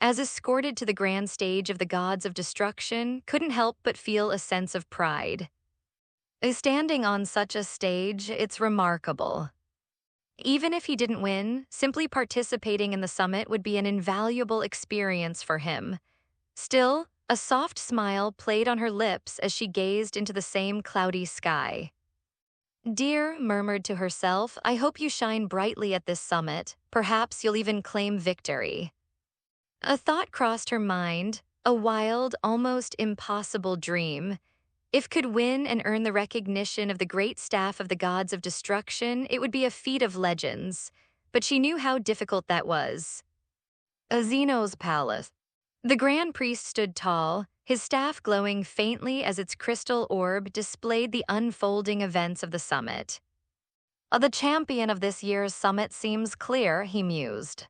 As escorted to the grand stage of the Gods of Destruction, couldn't help but feel a sense of pride. Standing on such a stage, it's remarkable. Even if he didn't win, simply participating in the summit would be an invaluable experience for him. Still, a soft smile played on her lips as she gazed into the same cloudy sky. "Dear," murmured to herself, "I hope you shine brightly at this summit. Perhaps you'll even claim victory." A thought crossed her mind, a wild, almost impossible dream. If could win and earn the recognition of the great staff of the gods of destruction, it would be a feat of legends. But she knew how difficult that was. Zeno's palace. The Grand Priest stood tall, his staff glowing faintly as its crystal orb displayed the unfolding events of the summit. "The champion of this year's summit seems clear," he mused.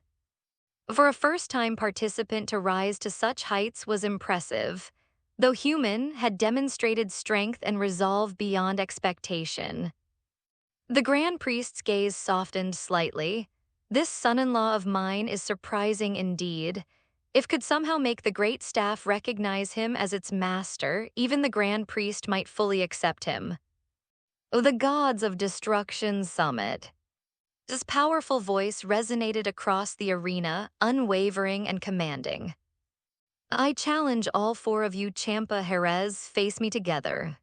For a first-time participant to rise to such heights was impressive. Though human, had demonstrated strength and resolve beyond expectation. The Grand Priest's gaze softened slightly. "This son-in-law of mine is surprising indeed. If could somehow make the great staff recognize him as its master, even the Grand Priest might fully accept him." The Gods of Destruction Summit. His powerful voice resonated across the arena, unwavering and commanding. "I challenge all 4 of you, Champa Jerez, face me together."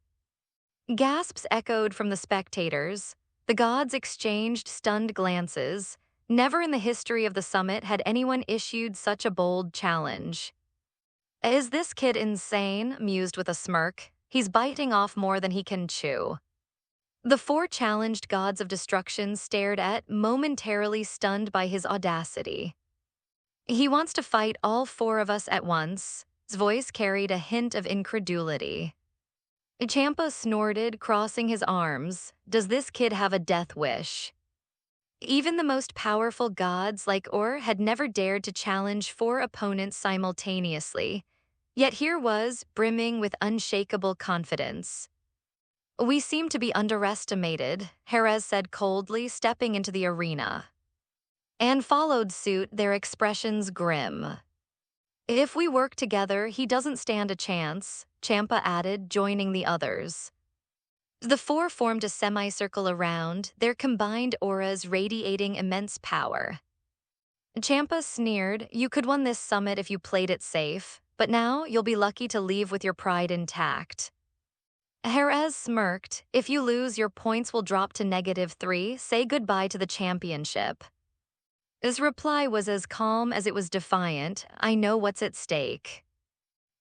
Gasps echoed from the spectators. The gods exchanged stunned glances. Never in the history of the summit had anyone issued such a bold challenge. "Is this kid insane?" mused with a smirk. "He's biting off more than he can chew." The 4 challenged gods of destruction stared at, momentarily stunned by his audacity. "He wants to fight all 4 of us at once." His voice carried a hint of incredulity. Champa snorted, crossing his arms. "Does this kid have a death wish?" Even the most powerful gods like Or had never dared to challenge 4 opponents simultaneously. Yet here was, brimming with unshakable confidence. "We seem to be underestimated," Jerez said coldly, stepping into the arena. And followed suit, their expressions grim. If we work together, he doesn't stand a chance, Champa added, joining the others. The four formed a semicircle around, their combined auras radiating immense power. Champa sneered, "You could win this summit if you played it safe, but now you'll be lucky to leave with your pride intact." Jerez smirked, "If you lose, your points will drop to -3, say goodbye to the championship." His reply was as calm as it was defiant, "I know what's at stake."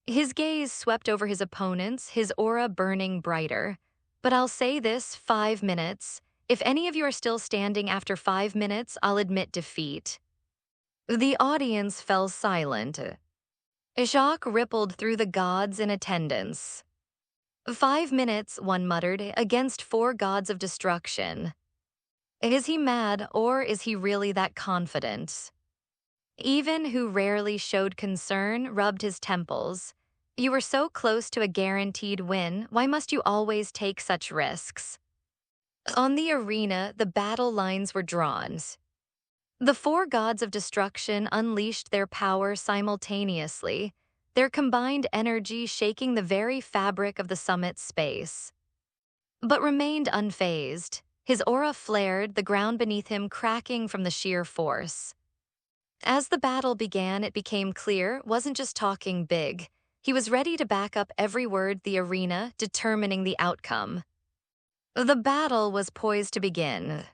His gaze swept over his opponents, his aura burning brighter. "But I'll say this, 5 minutes. If any of you are still standing after 5 minutes, I'll admit defeat." The audience fell silent. A shock rippled through the gods in attendance. 5 minutes, one muttered, against 4 gods of destruction. Is he mad, or is he really that confident? Even who rarely showed concern rubbed his temples. You were so close to a guaranteed win, why must you always take such risks? On the arena, the battle lines were drawn. The 4 gods of destruction unleashed their power simultaneously, their combined energy shaking the very fabric of the summit's space. But remained unfazed. His aura flared, the ground beneath him cracking from the sheer force. As the battle began, it became clear wasn't just talking big. He was ready to back up every word the arena, determining the outcome. The battle was poised to begin.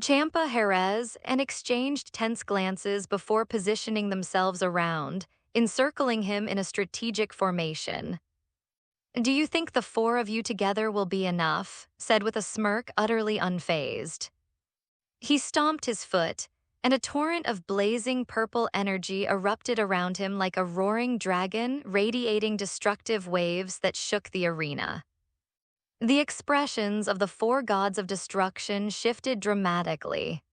Champa Jerez and exchanged tense glances before positioning themselves around, encircling him in a strategic formation. "Do you think the 4 of you together will be enough?" said with a smirk, utterly unfazed. He stomped his foot, and a torrent of blazing purple energy erupted around him like a roaring dragon, radiating destructive waves that shook the arena. The expressions of the 4 gods of destruction shifted dramatically.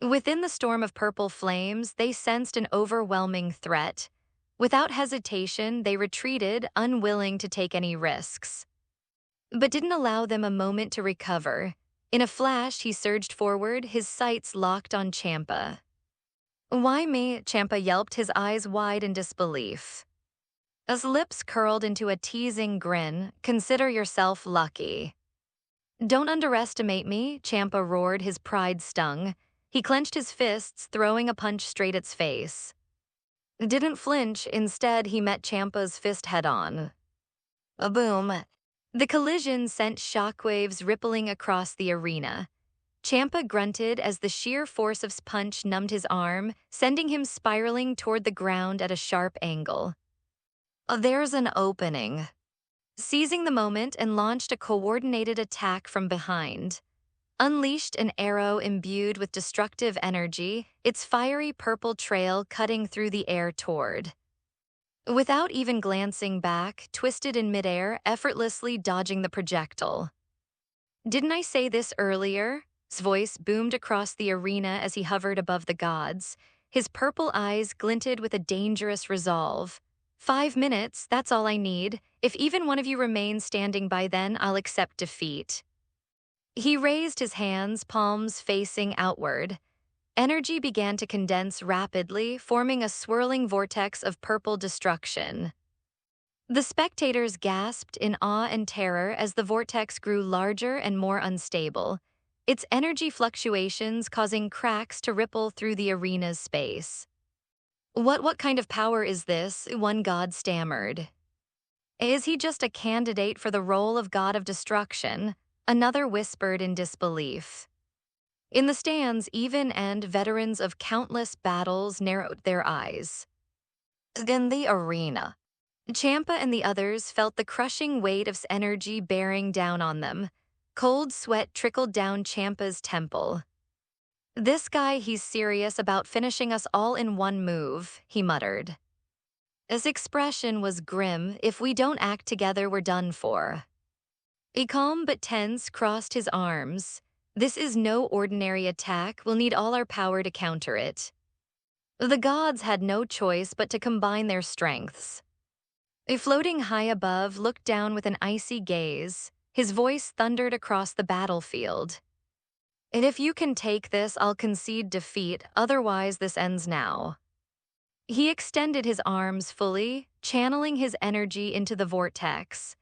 Within the storm of purple flames, they sensed an overwhelming threat. Without hesitation, they retreated, unwilling to take any risks. But didn't allow them a moment to recover. In a flash, he surged forward, his sights locked on Champa. "Why me?" Champa yelped, his eyes wide in disbelief. His lips curled into a teasing grin. "Consider yourself lucky." "Don't underestimate me," Champa roared, his pride stung. He clenched his fists, throwing a punch straight at its face. Didn't flinch, instead he met Champa's fist head-on. A boom. The collision sent shockwaves rippling across the arena. Champa grunted as the sheer force of his punch numbed his arm, sending him spiraling toward the ground at a sharp angle. There's an opening. Seizing the moment and launched a coordinated attack from behind. Unleashed an arrow imbued with destructive energy, its fiery purple trail cutting through the air toward. Without even glancing back, twisted in midair, effortlessly dodging the projectile. "Didn't I say this earlier?" His voice boomed across the arena as he hovered above the gods. His purple eyes glinted with a dangerous resolve. 5 minutes, that's all I need. If even one of you remains standing by then, I'll accept defeat. He raised his hands, palms facing outward. Energy began to condense rapidly, forming a swirling vortex of purple destruction. The spectators gasped in awe and terror as the vortex grew larger and more unstable, its energy fluctuations causing cracks to ripple through the arena's space. What kind of power is this?" one god stammered. "Is he just a candidate for the role of god of destruction?" another whispered in disbelief. In the stands, even and veterans of countless battles narrowed their eyes. In the arena, Champa and the others felt the crushing weight of his energy bearing down on them. Cold sweat trickled down Champa's temple. "This guy, he's serious about finishing us all in one move," he muttered. His expression was grim. "If we don't act together, we're done for." A calm but tense crossed his arms. "This is no ordinary attack. We'll need all our power to counter it." The gods had no choice but to combine their strengths. Floating high above, looked down with an icy gaze. His voice thundered across the battlefield. "And if you can take this, I'll concede defeat, otherwise this ends now." He extended his arms fully, channeling his energy into the vortex.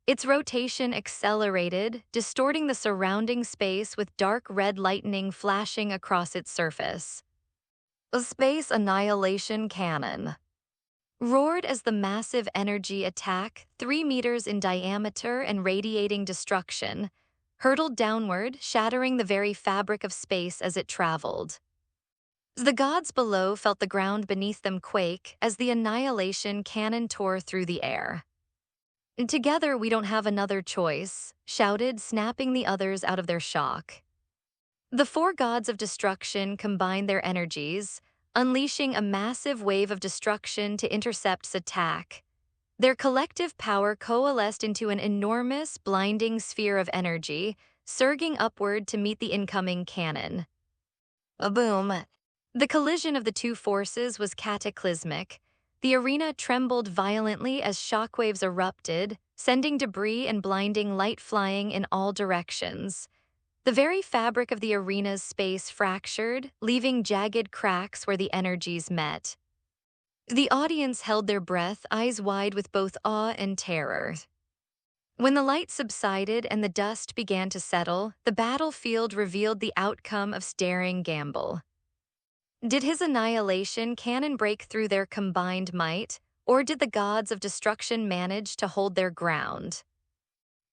Its rotation accelerated, distorting the surrounding space with dark red lightning flashing across its surface. A space annihilation cannon roared as the massive energy attack, 3 meters in diameter and radiating destruction, hurtled downward, shattering the very fabric of space as it traveled. The gods below felt the ground beneath them quake as the annihilation cannon tore through the air. "Together we don't have another choice," shouted, snapping the others out of their shock. The 4 gods of destruction combined their energies, unleashing a massive wave of destruction to intercept attack. Their collective power coalesced into an enormous, blinding sphere of energy, surging upward to meet the incoming cannon. A boom. The collision of the two forces was cataclysmic. The arena trembled violently as shockwaves erupted, sending debris and blinding light flying in all directions. The very fabric of the arena's space fractured, leaving jagged cracks where the energies met. The audience held their breath, eyes wide with both awe and terror. When the light subsided and the dust began to settle, the battlefield revealed the outcome of daring gamble. Did his annihilation cannon break through their combined might, or did the gods of destruction manage to hold their ground?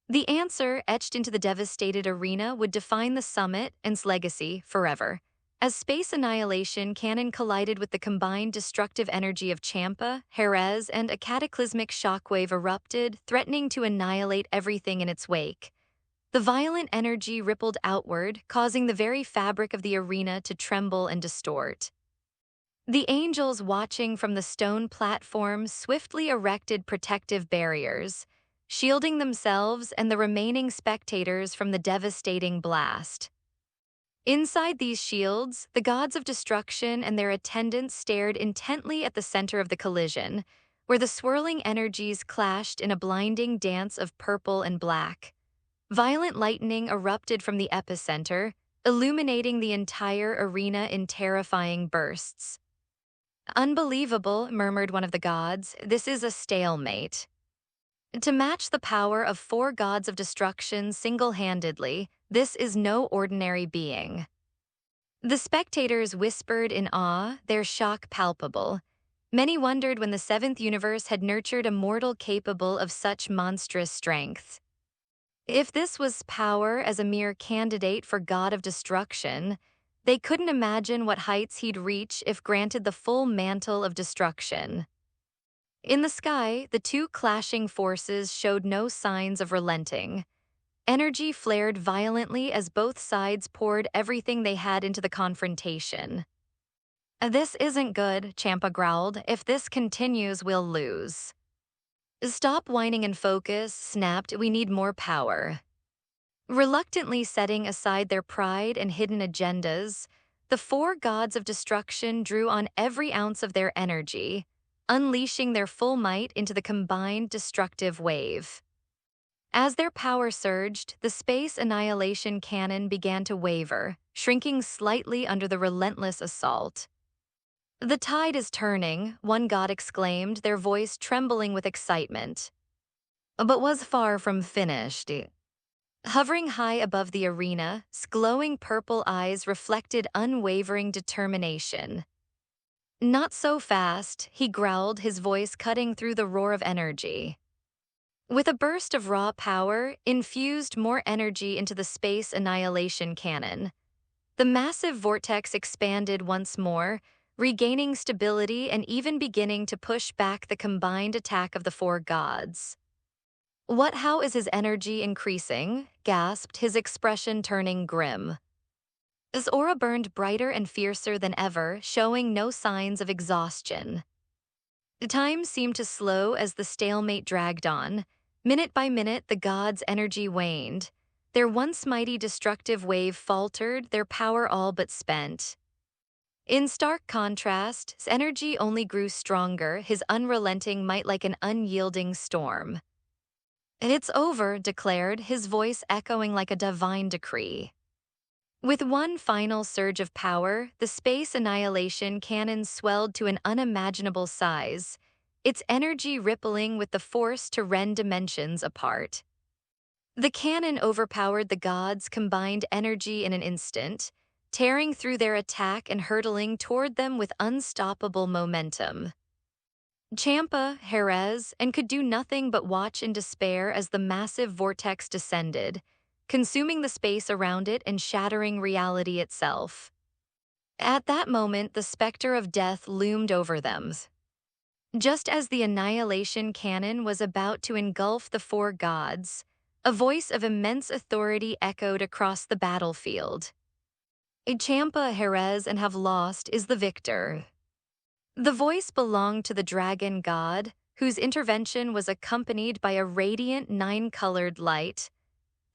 The answer, etched into the devastated arena, would define the summit and its legacy forever. As space annihilation cannon collided with the combined destructive energy of Champa, Jerez, and a cataclysmic shockwave erupted, threatening to annihilate everything in its wake. The violent energy rippled outward, causing the very fabric of the arena to tremble and distort. The angels watching from the stone platforms swiftly erected protective barriers, shielding themselves and the remaining spectators from the devastating blast. Inside these shields, the gods of destruction and their attendants stared intently at the center of the collision, where the swirling energies clashed in a blinding dance of purple and black. Violent lightning erupted from the epicenter, illuminating the entire arena in terrifying bursts. "Unbelievable," murmured one of the gods. "This is a stalemate." To match the power of 4 gods of destruction single-handedly, this is no ordinary being. The spectators whispered in awe, their shock palpable. Many wondered when the 7th universe had nurtured a mortal capable of such monstrous strength. If this was power as a mere candidate for god of destruction, they couldn't imagine what heights he'd reach if granted the full mantle of destruction. In the sky, the 2 clashing forces showed no signs of relenting. Energy flared violently as both sides poured everything they had into the confrontation. "This isn't good," Champa growled. "If this continues, we'll lose." "Stop whining and focus," snapped. "We need more power." Reluctantly setting aside their pride and hidden agendas, the 4 gods of destruction drew on every ounce of their energy, unleashing their full might into the combined destructive wave. As their power surged, the space annihilation cannon began to waver, shrinking slightly under the relentless assault. "The tide is turning," one god exclaimed, their voice trembling with excitement. But was far from finished. Hovering high above the arena, glowing purple eyes reflected unwavering determination. "Not so fast," he growled, his voice cutting through the roar of energy. With a burst of raw power, infused more energy into the space annihilation cannon. The massive vortex expanded once more, regaining stability and even beginning to push back the combined attack of the 4 gods. How is his energy increasing?" gasped, his expression turning grim. His aura burned brighter and fiercer than ever, showing no signs of exhaustion. The time seemed to slow as the stalemate dragged on. Minute by minute, the gods' energy waned. Their once mighty destructive wave faltered, their power all but spent. In stark contrast, his energy only grew stronger, his unrelenting might like an unyielding storm. "It's over," declared, his voice echoing like a divine decree. With one final surge of power, the space annihilation cannon swelled to an unimaginable size, its energy rippling with the force to rend dimensions apart. The cannon overpowered the gods' combined energy in an instant, tearing through their attack and hurtling toward them with unstoppable momentum. Champa, Jerez, and could do nothing but watch in despair as the massive vortex descended, consuming the space around it and shattering reality itself. At that moment, the specter of death loomed over them. Just as the annihilation cannon was about to engulf the four gods, a voice of immense authority echoed across the battlefield. Champa, Jerez, and have lost is the victor. The voice belonged to the dragon god, whose intervention was accompanied by a radiant nine-colored light.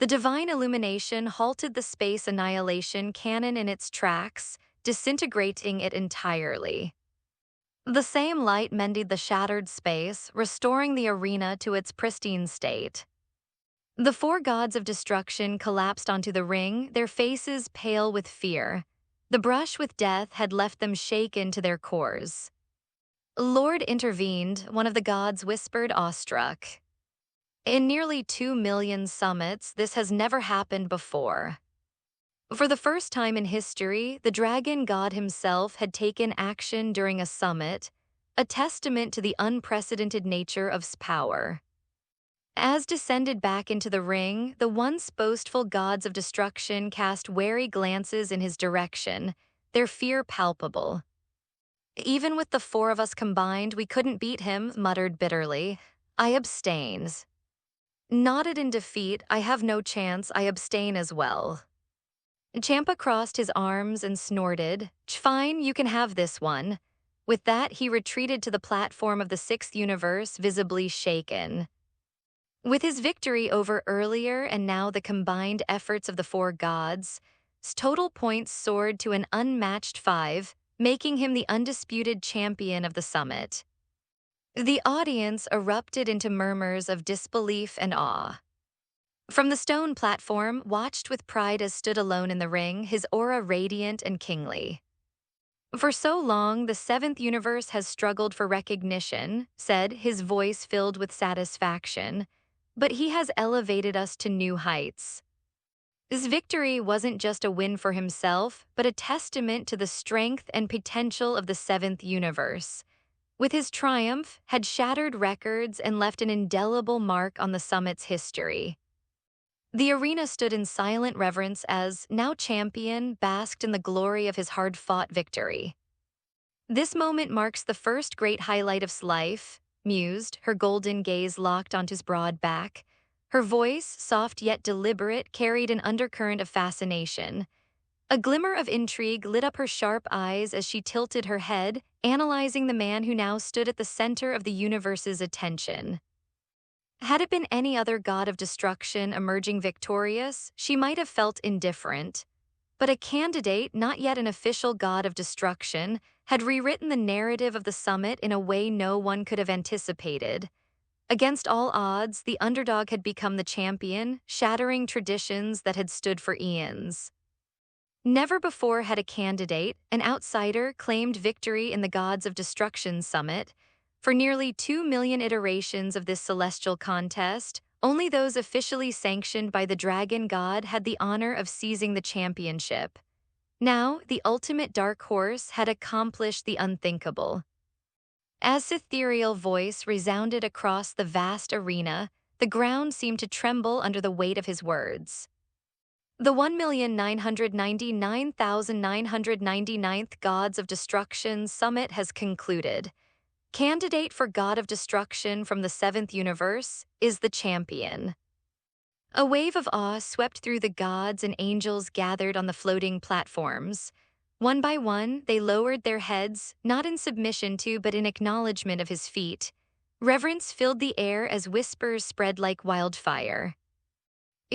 The divine illumination halted the space annihilation cannon in its tracks, disintegrating it entirely. The same light mended the shattered space, restoring the arena to its pristine state. The four gods of destruction collapsed onto the ring, their faces pale with fear. The brush with death had left them shaken to their cores. Lord intervened, one of the gods whispered, awestruck. In nearly 2 million summits, this has never happened before. For the first time in history, the dragon god himself had taken action during a summit, a testament to the unprecedented nature of his power. As descended back into the ring, the once boastful gods of destruction cast wary glances in his direction, their fear palpable. Even with the four of us combined, we couldn't beat him, muttered bitterly. I abstained. Nodded in defeat, I have no chance, I abstain as well. Champa crossed his arms and snorted, Fine, you can have this one. With that, he retreated to the platform of the sixth universe, visibly shaken. With his victory over earlier and now the combined efforts of the four gods, his total points soared to an unmatched 5, making him the undisputed champion of the summit. The audience erupted into murmurs of disbelief and awe. From the stone platform, watched with pride as stood alone in the ring, his aura radiant and kingly. For so long, the seventh universe has struggled for recognition, said, his voice filled with satisfaction, but he has elevated us to new heights. This victory wasn't just a win for himself, but a testament to the strength and potential of the seventh universe. With his triumph, had shattered records and left an indelible mark on the summit's history. The arena stood in silent reverence as, now champion, basked in the glory of his hard-fought victory. This moment marks the first great highlight of his life, mused, her golden gaze locked onto his broad back. Her voice, soft yet deliberate, carried an undercurrent of fascination. A glimmer of intrigue lit up her sharp eyes as she tilted her head, analyzing the man who now stood at the center of the universe's attention. Had it been any other god of destruction emerging victorious, she might have felt indifferent. But a candidate, not yet an official god of destruction, had rewritten the narrative of the summit in a way no one could have anticipated. Against all odds, the underdog had become the champion, shattering traditions that had stood for eons. Never before had a candidate, an outsider, claimed victory in the Gods of Destruction Summit. For nearly 2 million iterations of this celestial contest, only those officially sanctioned by the dragon god had the honor of seizing the championship. Now, the ultimate dark horse had accomplished the unthinkable. As his ethereal voice resounded across the vast arena, the ground seemed to tremble under the weight of his words. The 1,999,999th Gods of Destruction Summit has concluded. Candidate for God of Destruction from the seventh universe is the champion. A wave of awe swept through the gods and angels gathered on the floating platforms. One by one, they lowered their heads, not in submission to but in acknowledgement of his feat. Reverence filled the air as whispers spread like wildfire.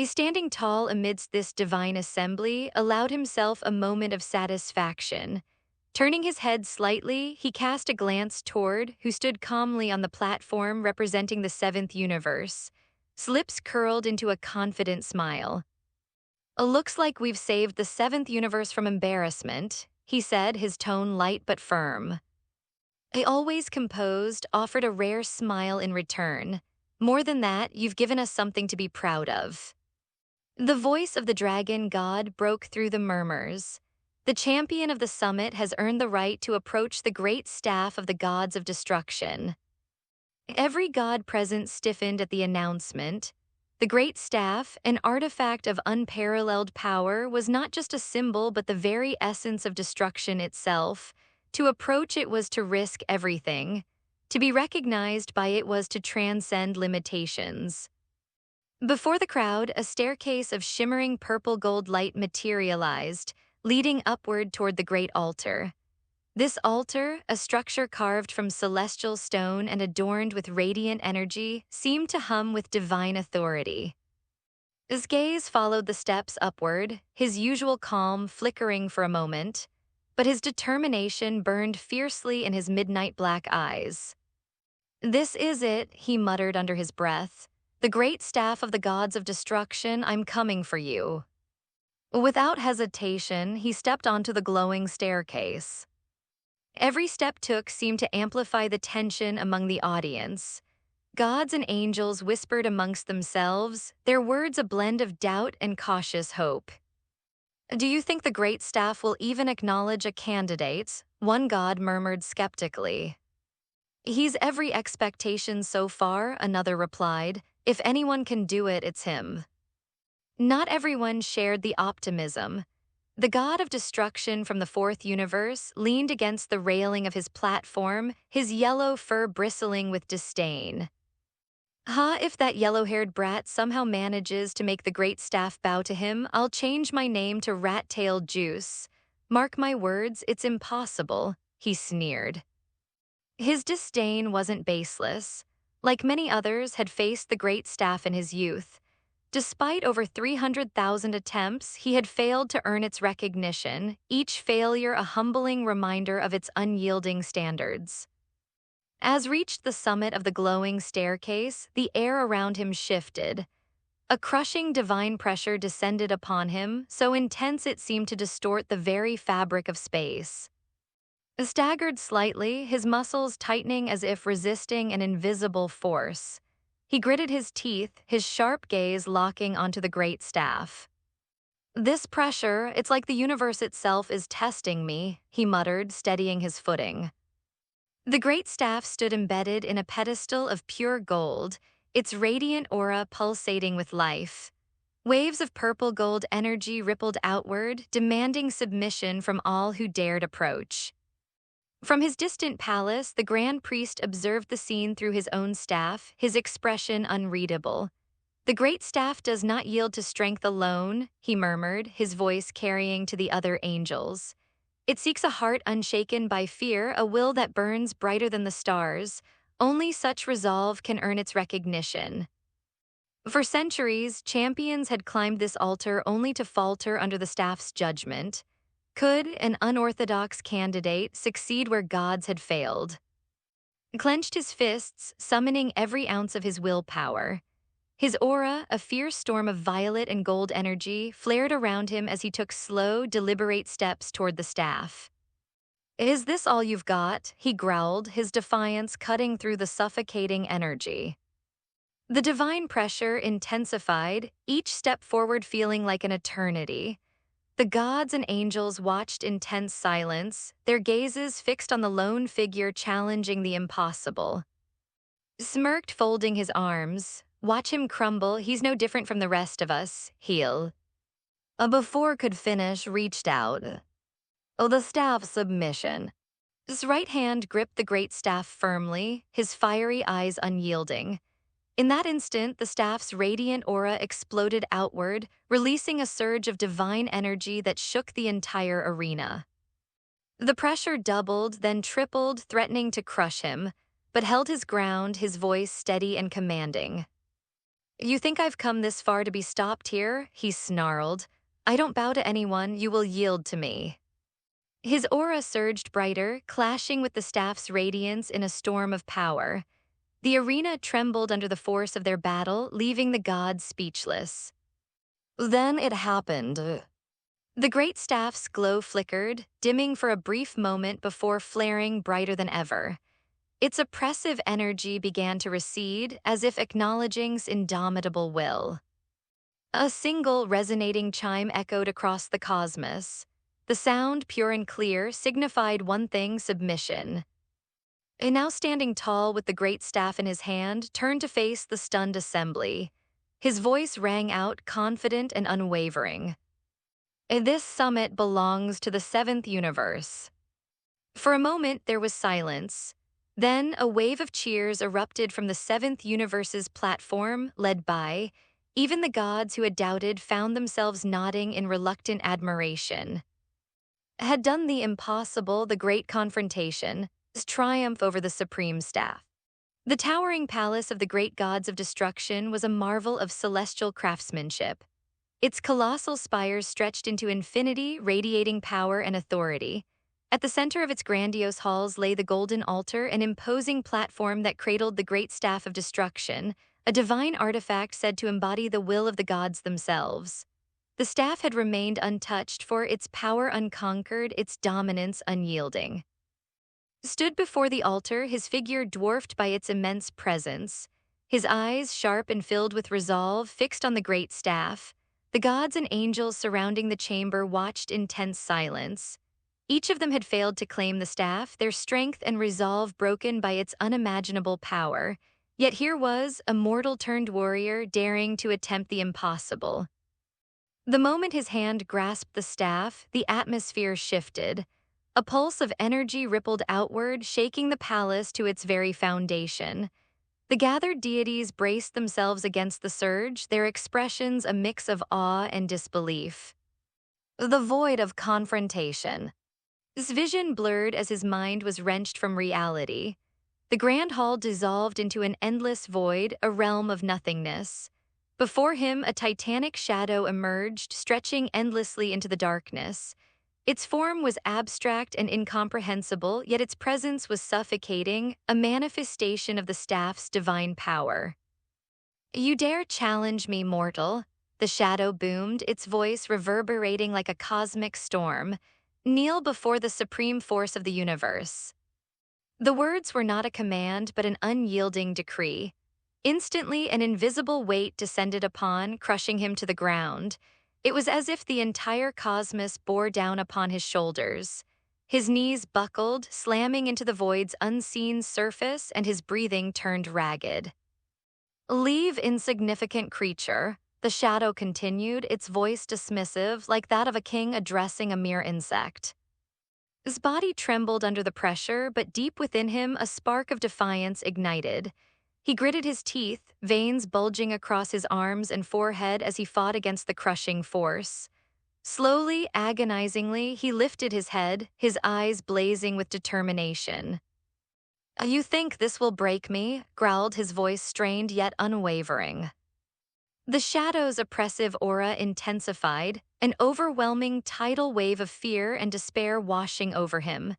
Standing tall amidst this divine assembly allowed himself a moment of satisfaction. Turning his head slightly, he cast a glance toward who stood calmly on the platform representing the seventh universe. His lips curled into a confident smile. Looks like we've saved the seventh universe from embarrassment, he said, his tone light but firm. I always composed, offered a rare smile in return. More than that, you've given us something to be proud of. The voice of the dragon god broke through the murmurs. The champion of the summit has earned the right to approach the great staff of the gods of destruction. Every god present stiffened at the announcement. The great staff, an artifact of unparalleled power, was not just a symbol but the very essence of destruction itself. To approach it was to risk everything. To be recognized by it was to transcend limitations. Before the crowd, a staircase of shimmering purple-gold light materialized, leading upward toward the great altar. This altar, a structure carved from celestial stone and adorned with radiant energy, seemed to hum with divine authority. His gaze followed the steps upward, his usual calm flickering for a moment, but his determination burned fiercely in his midnight black eyes. "This is it," he muttered under his breath. "The great staff of the gods of destruction, I'm coming for you." Without hesitation, he stepped onto the glowing staircase. Every step took seemed to amplify the tension among the audience. Gods and angels whispered amongst themselves, their words a blend of doubt and cautious hope. "Do you think the great staff will even acknowledge a candidate?" one god murmured skeptically. "He's every expectation so far," another replied. "If anyone can do it, it's him." Not everyone shared the optimism. The god of destruction from the fourth universe leaned against the railing of his platform, his yellow fur bristling with disdain. If that yellow-haired brat somehow manages to make the great staff bow to him, I'll change my name to Rat-tailed Juice. Mark my words, it's impossible," he sneered. His disdain wasn't baseless. Like many others, had faced the great staff in his youth. Despite over 300,000 attempts, he had failed to earn its recognition, each failure a humbling reminder of its unyielding standards. As reached the summit of the glowing staircase, the air around him shifted. A crushing divine pressure descended upon him, so intense it seemed to distort the very fabric of space. Staggered slightly, his muscles tightening as if resisting an invisible force. He gritted his teeth, his sharp gaze locking onto the great staff. "This pressure, it's like the universe itself is testing me," he muttered, steadying his footing. The great staff stood embedded in a pedestal of pure gold, its radiant aura pulsating with life. Waves of purple gold energy rippled outward, demanding submission from all who dared approach. From his distant palace, the Grand Priest observed the scene through his own staff, his expression unreadable. "The great staff does not yield to strength alone," he murmured, his voice carrying to the other angels. "It seeks a heart unshaken by fear, a will that burns brighter than the stars. Only such resolve can earn its recognition." For centuries, champions had climbed this altar only to falter under the staff's judgment. Could an unorthodox candidate succeed where gods had failed? Clenched his fists, summoning every ounce of his willpower. His aura, a fierce storm of violet and gold energy, flared around him as he took slow, deliberate steps toward the staff. "Is this all you've got?" he growled, his defiance cutting through the suffocating energy. The divine pressure intensified, each step forward feeling like an eternity. The gods and angels watched in tense silence, their gazes fixed on the lone figure challenging the impossible. Smirked, folding his arms. "Watch him crumble, he's no different from the rest of us, he'll." Before could finish, reached out. The staff submission. His right hand gripped the great staff firmly, his fiery eyes unyielding. In that instant, the staff's radiant aura exploded outward, releasing a surge of divine energy that shook the entire arena. The pressure doubled, then tripled, threatening to crush him, but held his ground, his voice steady and commanding. "You think I've come this far to be stopped here?" he snarled. "I don't bow to anyone, you will yield to me." His aura surged brighter, clashing with the staff's radiance in a storm of power. The arena trembled under the force of their battle, leaving the gods speechless. Then it happened. The great staff's glow flickered, dimming for a brief moment before flaring brighter than ever. Its oppressive energy began to recede, as if acknowledging its indomitable will. A single resonating chime echoed across the cosmos. The sound, pure and clear, signified one thing: submission. And now standing tall with the great staff in his hand, turned to face the stunned assembly. His voice rang out, confident and unwavering. This summit belongs to the seventh universe. For a moment, there was silence. Then, a wave of cheers erupted from the seventh universe's platform, led by, even the gods who had doubted found themselves nodding in reluctant admiration. Had done the impossible, the great confrontation, his triumph over the supreme staff. The towering palace of the great gods of destruction was a marvel of celestial craftsmanship. Its colossal spires stretched into infinity, radiating power and authority. At the center of its grandiose halls lay the golden altar, an imposing platform that cradled the great staff of destruction, a divine artifact said to embody the will of the gods themselves. The staff had remained untouched, for its power unconquered, its dominance unyielding. Stood before the altar, his figure dwarfed by its immense presence, his eyes, sharp and filled with resolve, fixed on the great staff. The gods and angels surrounding the chamber watched in tense silence. Each of them had failed to claim the staff, their strength and resolve broken by its unimaginable power. Yet here was a mortal-turned-warrior daring to attempt the impossible. The moment his hand grasped the staff, the atmosphere shifted. A pulse of energy rippled outward, shaking the palace to its very foundation. The gathered deities braced themselves against the surge, their expressions a mix of awe and disbelief. The void of confrontation. His vision blurred as his mind was wrenched from reality. The grand hall dissolved into an endless void, a realm of nothingness. Before him, a titanic shadow emerged, stretching endlessly into the darkness. Its form was abstract and incomprehensible, yet its presence was suffocating, a manifestation of the staff's divine power. "You dare challenge me, mortal?" The shadow boomed, its voice reverberating like a cosmic storm. "Kneel before the supreme force of the universe." The words were not a command, but an unyielding decree. Instantly, an invisible weight descended upon, crushing him to the ground. It was as if the entire cosmos bore down upon his shoulders. His knees buckled, slamming into the void's unseen surface, and his breathing turned ragged. "Leave, insignificant creature," the shadow continued, its voice dismissive, like that of a king addressing a mere insect. His body trembled under the pressure, but deep within him a spark of defiance ignited. He gritted his teeth, veins bulging across his arms and forehead as he fought against the crushing force. Slowly, agonizingly, he lifted his head, his eyes blazing with determination. "You think this will break me?" growled his voice, strained yet unwavering. The shadow's oppressive aura intensified, an overwhelming tidal wave of fear and despair washing over him.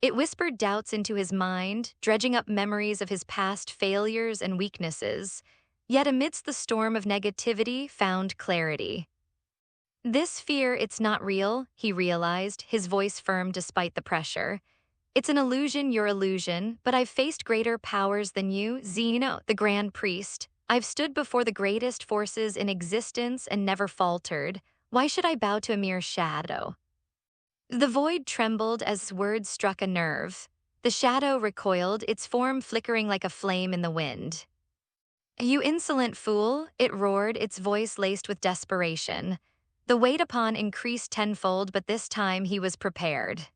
It whispered doubts into his mind, dredging up memories of his past failures and weaknesses. Yet amidst the storm of negativity, found clarity. "This fear, it's not real," he realized, his voice firm despite the pressure. "It's an illusion, your illusion, but I've faced greater powers than you, Zeno, the Grand Priest. I've stood before the greatest forces in existence and never faltered. Why should I bow to a mere shadow?" The void trembled as words struck a nerve. The shadow recoiled, its form flickering like a flame in the wind. "You insolent fool," it roared, its voice laced with desperation. The weight upon increased tenfold, but this time he was prepared.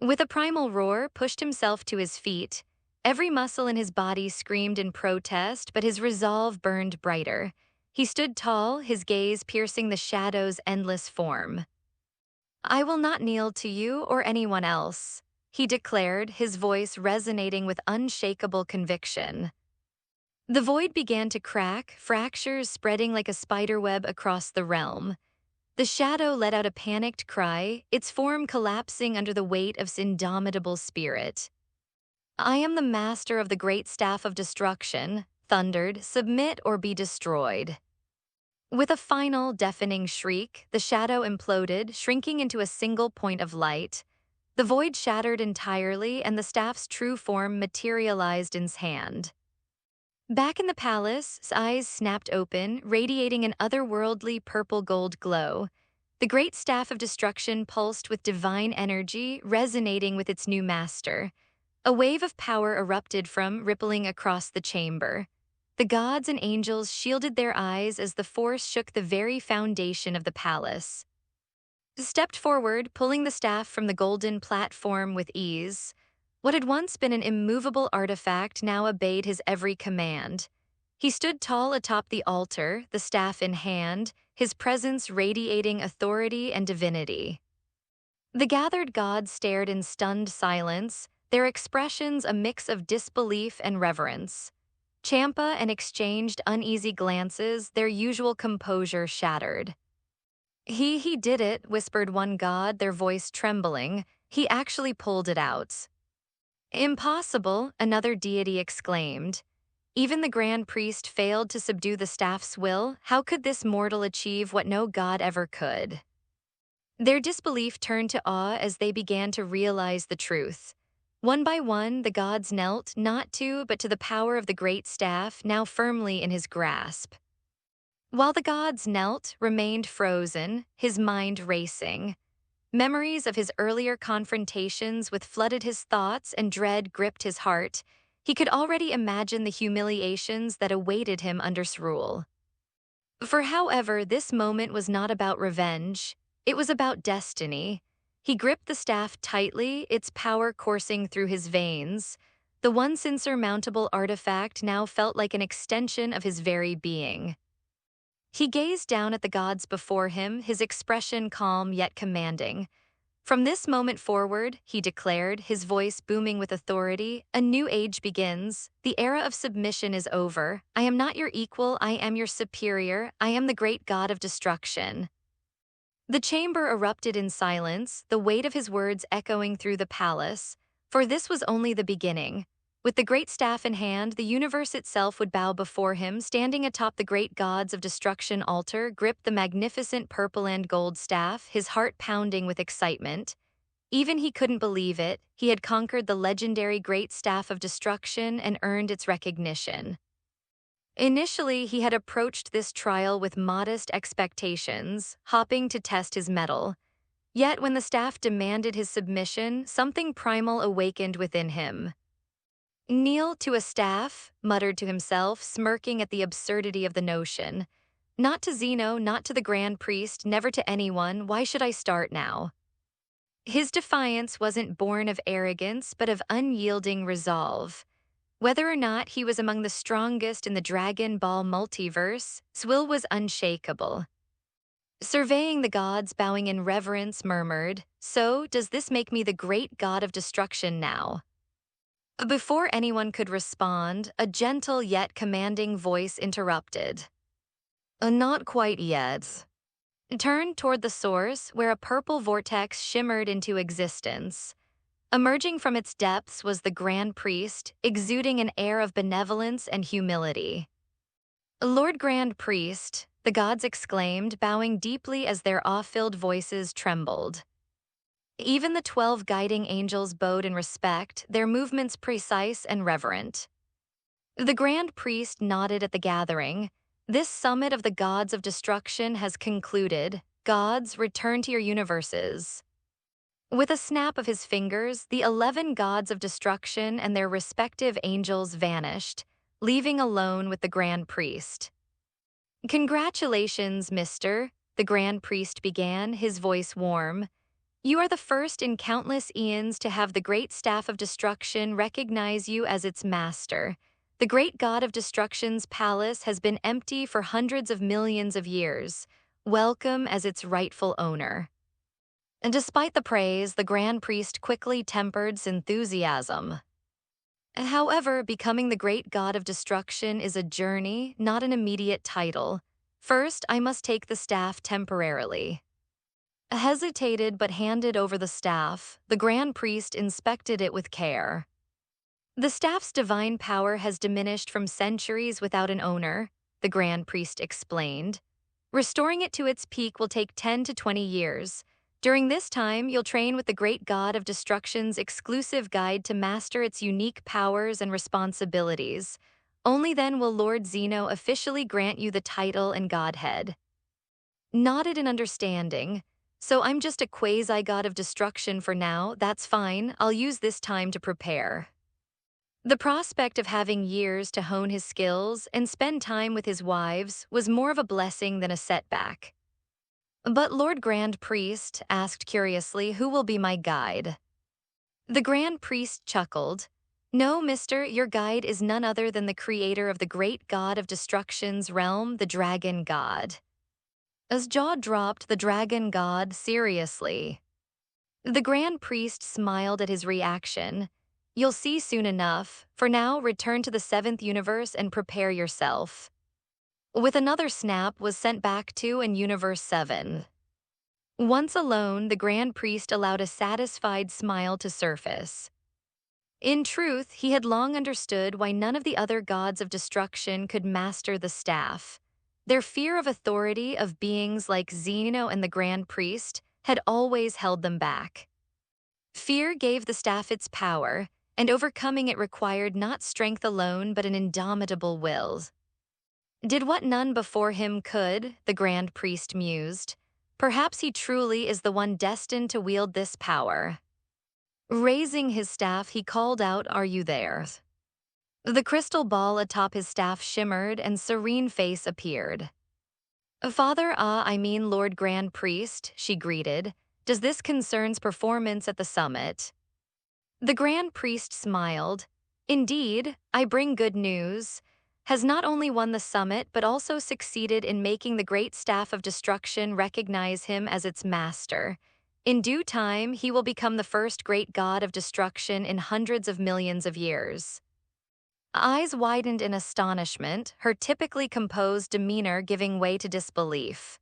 With a primal roar, pushed himself to his feet. Every muscle in his body screamed in protest, but his resolve burned brighter. He stood tall, his gaze piercing the shadow's endless form. "I will not kneel to you or anyone else," he declared, his voice resonating with unshakable conviction. The void began to crack, fractures spreading like a spiderweb across the realm. The shadow let out a panicked cry, its form collapsing under the weight of its indomitable spirit. "I am the master of the great staff of destruction," thundered, "submit or be destroyed." With a final, deafening shriek, the shadow imploded, shrinking into a single point of light. The void shattered entirely, and the staff's true form materialized in his hand. Back in the palace, his eyes snapped open, radiating an otherworldly purple-gold glow. The great staff of destruction pulsed with divine energy, resonating with its new master. A wave of power erupted from, rippling across the chamber. The gods and angels shielded their eyes as the force shook the very foundation of the palace. Stepped forward, pulling the staff from the golden platform with ease. What had once been an immovable artifact now obeyed his every command. He stood tall atop the altar, the staff in hand, his presence radiating authority and divinity. The gathered gods stared in stunned silence, their expressions a mix of disbelief and reverence. Champa and exchanged uneasy glances, their usual composure shattered. He did it, whispered one god, their voice trembling. He actually pulled it out. Impossible, another deity exclaimed. Even the grand priest failed to subdue the staff's will. How could this mortal achieve what no god ever could? Their disbelief turned to awe as they began to realize the truth. One by one, the gods knelt, not to, but to the power of the great staff, now firmly in his grasp. While the gods knelt, remained frozen, his mind racing. Memories of his earlier confrontations with flooded his thoughts and dread gripped his heart. He could already imagine the humiliations that awaited him under his rule. However, this moment was not about revenge. It was about destiny. He gripped the staff tightly, its power coursing through his veins. The once insurmountable artifact now felt like an extension of his very being. He gazed down at the gods before him, his expression calm yet commanding. From this moment forward, he declared, his voice booming with authority, a new age begins. The era of submission is over. I am not your equal, I am your superior. I am the great god of destruction. The chamber erupted in silence, the weight of his words echoing through the palace. For this was only the beginning. With the great staff in hand, the universe itself would bow before him, standing atop the great gods of destruction altar, gripped the magnificent purple and gold staff, his heart pounding with excitement. Even he couldn't believe it. He had conquered the legendary great staff of destruction and earned its recognition. Initially, he had approached this trial with modest expectations, hoping to test his mettle. Yet when the staff demanded his submission, something primal awakened within him. Kneel to a staff, muttered to himself, smirking at the absurdity of the notion. Not to Zeno, not to the Grand Priest, never to anyone. Why should I start now? His defiance wasn't born of arrogance, but of unyielding resolve. Whether or not he was among the strongest in the Dragon Ball multiverse, his will was unshakable. Surveying the gods, bowing in reverence, murmured, "So, does this make me the great god of destruction now?" Before anyone could respond, a gentle yet commanding voice interrupted. Not quite yet." Turned toward the source, where a purple vortex shimmered into existence. Emerging from its depths was the Grand Priest, exuding an air of benevolence and humility. "Lord Grand Priest," the gods exclaimed, bowing deeply as their awe-filled voices trembled. Even the 12 guiding angels bowed in respect, their movements precise and reverent. The Grand Priest nodded at the gathering. "This summit of the gods of destruction has concluded. Gods, return to your universes." With a snap of his fingers, the 11 gods of destruction and their respective angels vanished, leaving alone with the Grand Priest. "Congratulations, mister," the Grand Priest began, his voice warm. "You are the first in countless eons to have the great staff of destruction recognize you as its master. The great god of destruction's palace has been empty for hundreds of millions of years. Welcome as its rightful owner." And despite the praise, the Grand Priest quickly tempered his enthusiasm. However, becoming the great god of destruction is a journey, not an immediate title. First, I must take the staff temporarily. Hesitated but handed over the staff, the Grand Priest inspected it with care. "The staff's divine power has diminished from centuries without an owner," the Grand Priest explained. Restoring it to its peak will take 10 to 20 years. During this time, you'll train with the great god of destruction's exclusive guide to master its unique powers and responsibilities. Only then will Lord Zeno officially grant you the title and godhead. Nodded in understanding. So I'm just a quasi-god of destruction for now, that's fine, I'll use this time to prepare. The prospect of having years to hone his skills and spend time with his wives was more of a blessing than a setback. But Lord Grand Priest asked curiously, who will be my guide? The Grand Priest chuckled. No, mister, your guide is none other than the creator of the great god of destruction's realm, the Dragon God. As jaw dropped, the Dragon God seriously. The Grand Priest smiled at his reaction. You'll see soon enough. For now, return to the 7th universe and prepare yourself. With another snap was sent back to and Universe 7. Once alone, the Grand Priest allowed a satisfied smile to surface. In truth, he had long understood why none of the other gods of destruction could master the staff. Their fear of authority of beings like Zeno and the Grand Priest had always held them back. Fear gave the staff its power, and overcoming it required not strength alone but an indomitable will. Did what none before him could, the Grand Priest mused. Perhaps he truly is the one destined to wield this power. Raising his staff, he called out, "Are you there?" The crystal ball atop his staff shimmered and serene face appeared. Father, I mean Lord Grand Priest, she greeted. Does this concerns performance at the summit? The Grand Priest smiled. Indeed, I bring good news. Has not only won the summit but also succeeded in making the great staff of destruction recognize him as its master. In due time, he will become the first great god of destruction in hundreds of millions of years. Eyes widened in astonishment, her typically composed demeanor giving way to disbelief.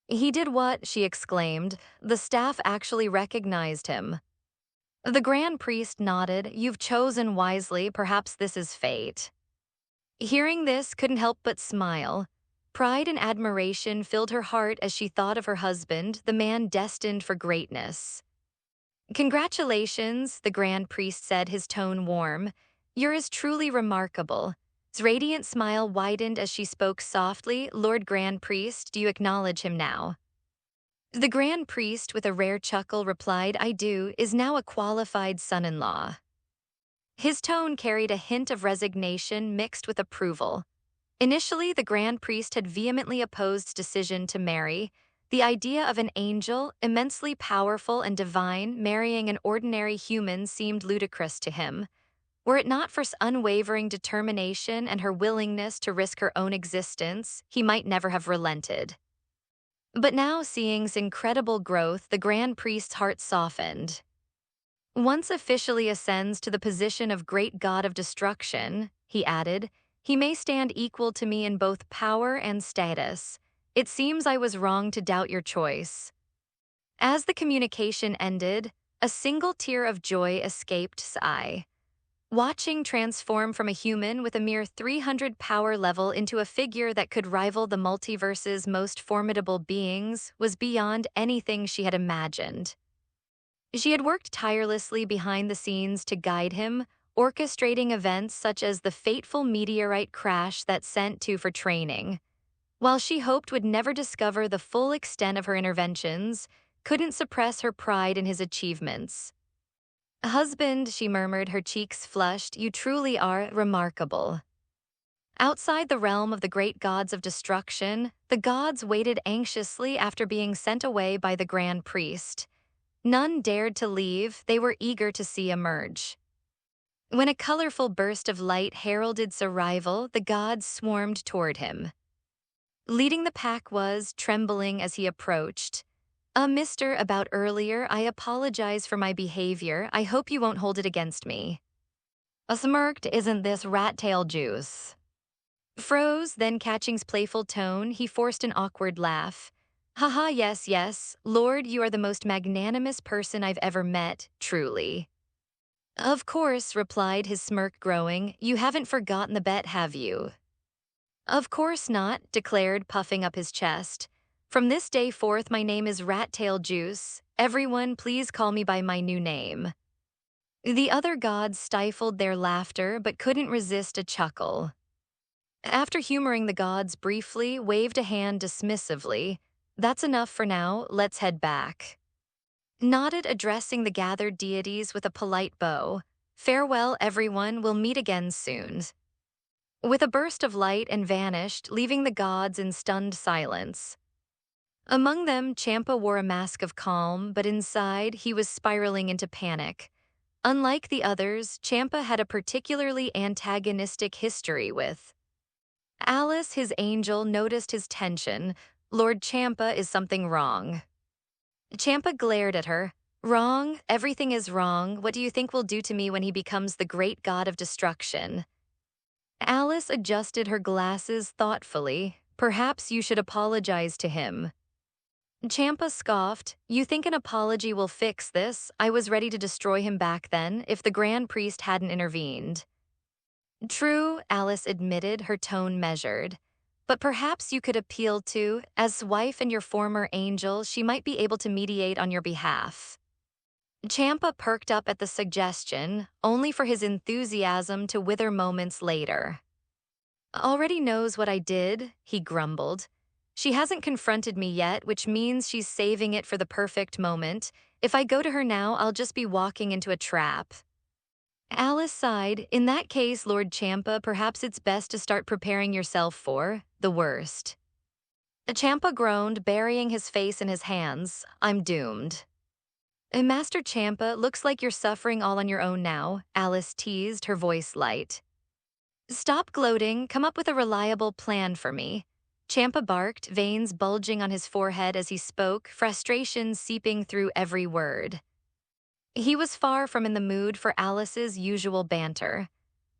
He did what? She exclaimed. The staff actually recognized him. The Grand Priest nodded. You've chosen wisely, perhaps this is fate. Hearing this, couldn't help but smile. Pride and admiration filled her heart as she thought of her husband, the man destined for greatness. Congratulations, the Grand Priest said, his tone warm. Yours truly remarkable. His radiant smile widened as she spoke softly. Lord Grand Priest, do you acknowledge him now? The Grand Priest, with a rare chuckle, replied, I do, is now a qualified son-in-law. His tone carried a hint of resignation mixed with approval. Initially, the Grand Priest had vehemently opposed his decision to marry. The idea of an angel, immensely powerful and divine, marrying an ordinary human seemed ludicrous to him. Were it not for his unwavering determination and her willingness to risk her own existence, he might never have relented. But now, seeing his incredible growth, the Grand Priest's heart softened. Once officially ascends to the position of great god of destruction, he added, he may stand equal to me in both power and status. It seems I was wrong to doubt your choice. As the communication ended, a single tear of joy escaped his eye. Watching transform from a human with a mere 300 power level into a figure that could rival the multiverse's most formidable beings was beyond anything she had imagined. She had worked tirelessly behind the scenes to guide him, orchestrating events such as the fateful meteorite crash that sent to for training. While she hoped would never discover the full extent of her interventions, couldn't suppress her pride in his achievements. Husband, she murmured, her cheeks flushed, you truly are remarkable. Outside the realm of the great gods of destruction, the gods waited anxiously after being sent away by the Grand Priest. None dared to leave, they were eager to see emerge. When a colorful burst of light heralded his arrival, the gods swarmed toward him. Leading the pack was, trembling as he approached, mister, about earlier, I apologize for my behavior. I hope you won't hold it against me. Smirked, isn't this rat-tail juice? Froze, then catching his playful tone, he forced an awkward laugh. Haha, yes, Lord, you are the most magnanimous person I've ever met, truly. Of course, replied his smirk growing, you haven't forgotten the bet, have you? Of course not, declared, puffing up his chest. From this day forth, my name is Rat-Tail Juice. Everyone, please call me by my new name. The other gods stifled their laughter but couldn't resist a chuckle. After humoring the gods briefly, waved a hand dismissively. That's enough for now, let's head back. Nodded, addressing the gathered deities with a polite bow. Farewell, everyone, we'll meet again soon. With a burst of light and vanished, leaving the gods in stunned silence. Among them, Champa wore a mask of calm, but inside, he was spiraling into panic. Unlike the others, Champa had a particularly antagonistic history with Alice. His angel noticed his tension. Lord Champa, is something wrong? Champa glared at her. Wrong? Everything is wrong. What do you think will do to me when he becomes the great god of destruction? Alice adjusted her glasses thoughtfully. Perhaps you should apologize to him. Champa scoffed. You think an apology will fix this? I was ready to destroy him back then, if the Grand Priest hadn't intervened. True, Alice admitted, her tone measured. But perhaps you could appeal to, as wife and your former angel, she might be able to mediate on your behalf. Champa perked up at the suggestion, only for his enthusiasm to wither moments later. Already knows what I did, he grumbled. She hasn't confronted me yet, which means she's saving it for the perfect moment. If I go to her now, I'll just be walking into a trap. Alice sighed. In that case, Lord Champa, perhaps it's best to start preparing yourself for the worst. Champa groaned, burying his face in his hands. I'm doomed. Master Champa, looks like you're suffering all on your own now, Alice teased, her voice light. Stop gloating, come up with a reliable plan for me. Champa barked, veins bulging on his forehead as he spoke, frustration seeping through every word. He was far from in the mood for Alice's usual banter.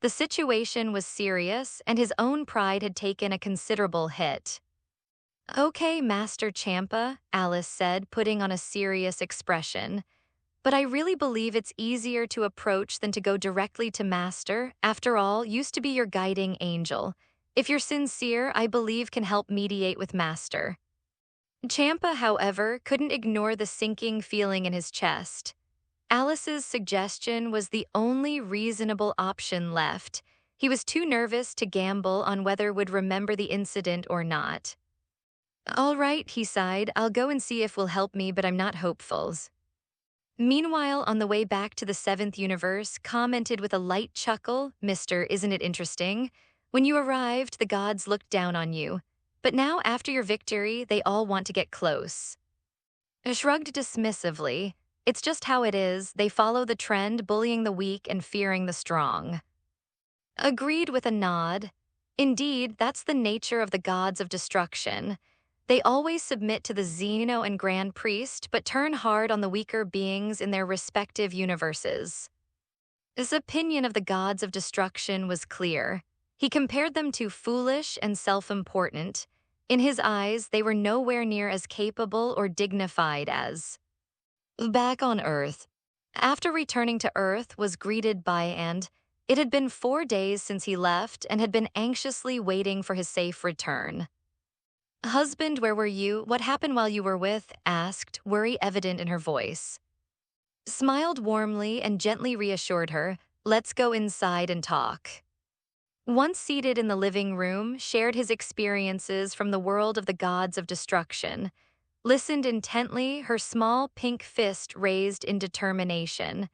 The situation was serious, and his own pride had taken a considerable hit. Okay, Master Champa, Alice said, putting on a serious expression. But I really believe it's easier to approach than to go directly to Master. After all, used to be your guiding angel. If you're sincere, I believe can help mediate with Master. Champa, however, couldn't ignore the sinking feeling in his chest. Alice's suggestion was the only reasonable option left. He was too nervous to gamble on whether would remember the incident or not. All right, he sighed, I'll go and see if will help me, but I'm not hopeful. Meanwhile, on the way back to the 7th universe, commented with a light chuckle, Mister, isn't it interesting? When you arrived, the gods looked down on you. But now, after your victory, they all want to get close. Shrugged dismissively. It's just how it is. They follow the trend, bullying the weak and fearing the strong. Agreed with a nod. Indeed, that's the nature of the gods of destruction. They always submit to the Xeno and Grand Priest, but turn hard on the weaker beings in their respective universes. His opinion of the gods of destruction was clear. He compared them to foolish and self-important. In his eyes, they were nowhere near as capable or dignified as. Back on Earth. After returning to Earth, was greeted by it had been 4 days since he left and had been anxiously waiting for his safe return. Husband, where were you? What happened while you were with? Asked, worry evident in her voice. Smiled warmly and gently reassured her, let's go inside and talk. Once seated in the living room, shared his experiences from the world of the gods of destruction. Listened intently, her small pink fist raised in determination.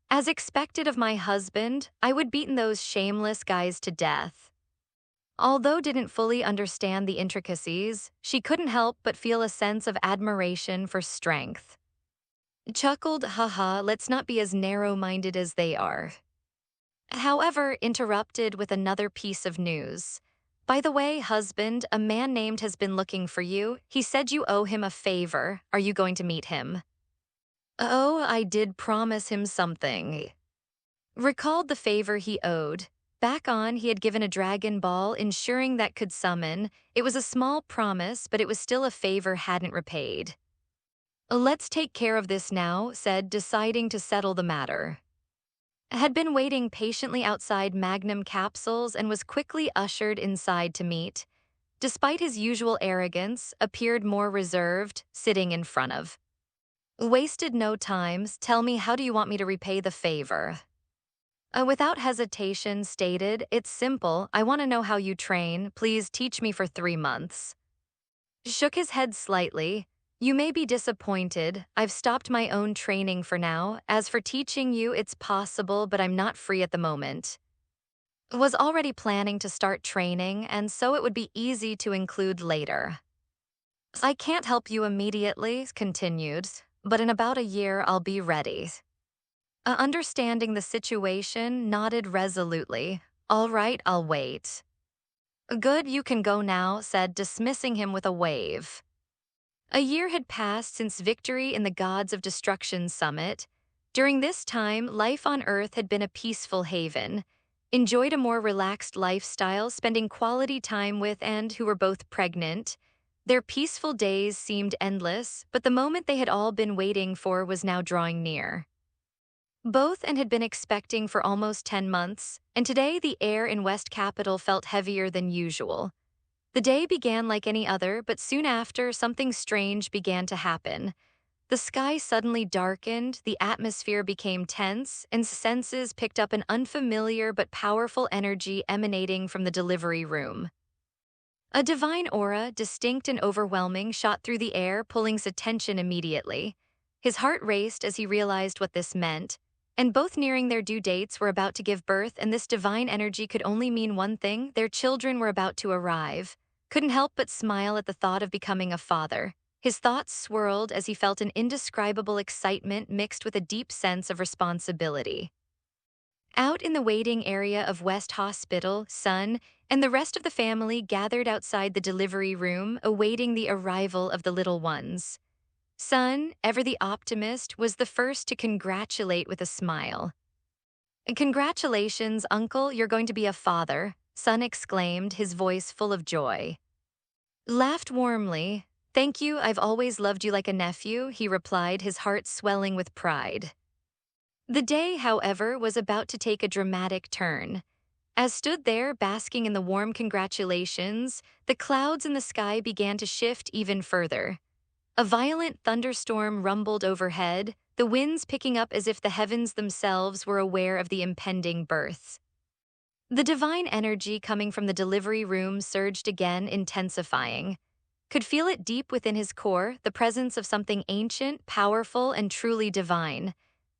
As expected of my husband, I would beaten those shameless guys to death. Although didn't fully understand the intricacies, she couldn't help but feel a sense of admiration for strength. Chuckled, haha, let's not be as narrow-minded as they are. However, interrupted with another piece of news. By the way, husband, a man named has been looking for you. He said you owe him a favor. Are you going to meet him? Oh, I did promise him something. Recalled the favor he owed. Back on, he had given a Dragon Ball, ensuring that could summon. It was a small promise, but it was still a favor hadn't repaid. Let's take care of this now, said, deciding to settle the matter. had been waiting patiently outside Magnum capsules and was quickly ushered inside to meet, despite his usual arrogance, appeared more reserved, sitting in front of. Wasted no times, tell me, how do you want me to repay the favor? Without hesitation stated, it's simple, I want to know how you train, please teach me for 3 months. Shook his head slightly. You may be disappointed, I've stopped my own training for now, as for teaching you it's possible but I'm not free at the moment. Was already planning to start training and so it would be easy to include later. I can't help you immediately, continued, but in about a year I'll be ready. Understanding the situation, nodded resolutely. All right, I'll wait. Good, you can go now, said, dismissing him with a wave. A year had passed since victory in the Gods of Destruction summit. During this time, life on Earth had been a peaceful haven, enjoyed a more relaxed lifestyle, spending quality time with and who were both pregnant. Their peaceful days seemed endless, but the moment they had all been waiting for was now drawing near. Both and had been expecting for almost 10 months, and today the air in West Capital felt heavier than usual. The day began like any other, but soon after, something strange began to happen. The sky suddenly darkened, the atmosphere became tense, and senses picked up an unfamiliar but powerful energy emanating from the delivery room. A divine aura, distinct and overwhelming, shot through the air, pulling his attention immediately. His heart raced as he realized what this meant. And both nearing their due dates were about to give birth, and this divine energy could only mean one thing: their children were about to arrive. Couldn't help but smile at the thought of becoming a father. His thoughts swirled as he felt an indescribable excitement mixed with a deep sense of responsibility. Out in the waiting area of West Hospital, Sun and the rest of the family gathered outside the delivery room, awaiting the arrival of the little ones. Sun, ever the optimist, was the first to congratulate with a smile. Congratulations, Uncle, you're going to be a father, Sun exclaimed, his voice full of joy. Laughed warmly. Thank you, I've always loved you like a nephew, he replied, his heart swelling with pride. The day, however, was about to take a dramatic turn. As stood there, basking in the warm congratulations, the clouds in the sky began to shift even further. A violent thunderstorm rumbled overhead, the winds picking up as if the heavens themselves were aware of the impending birth. The divine energy coming from the delivery room surged again, intensifying. Could feel it deep within his core, the presence of something ancient, powerful, and truly divine.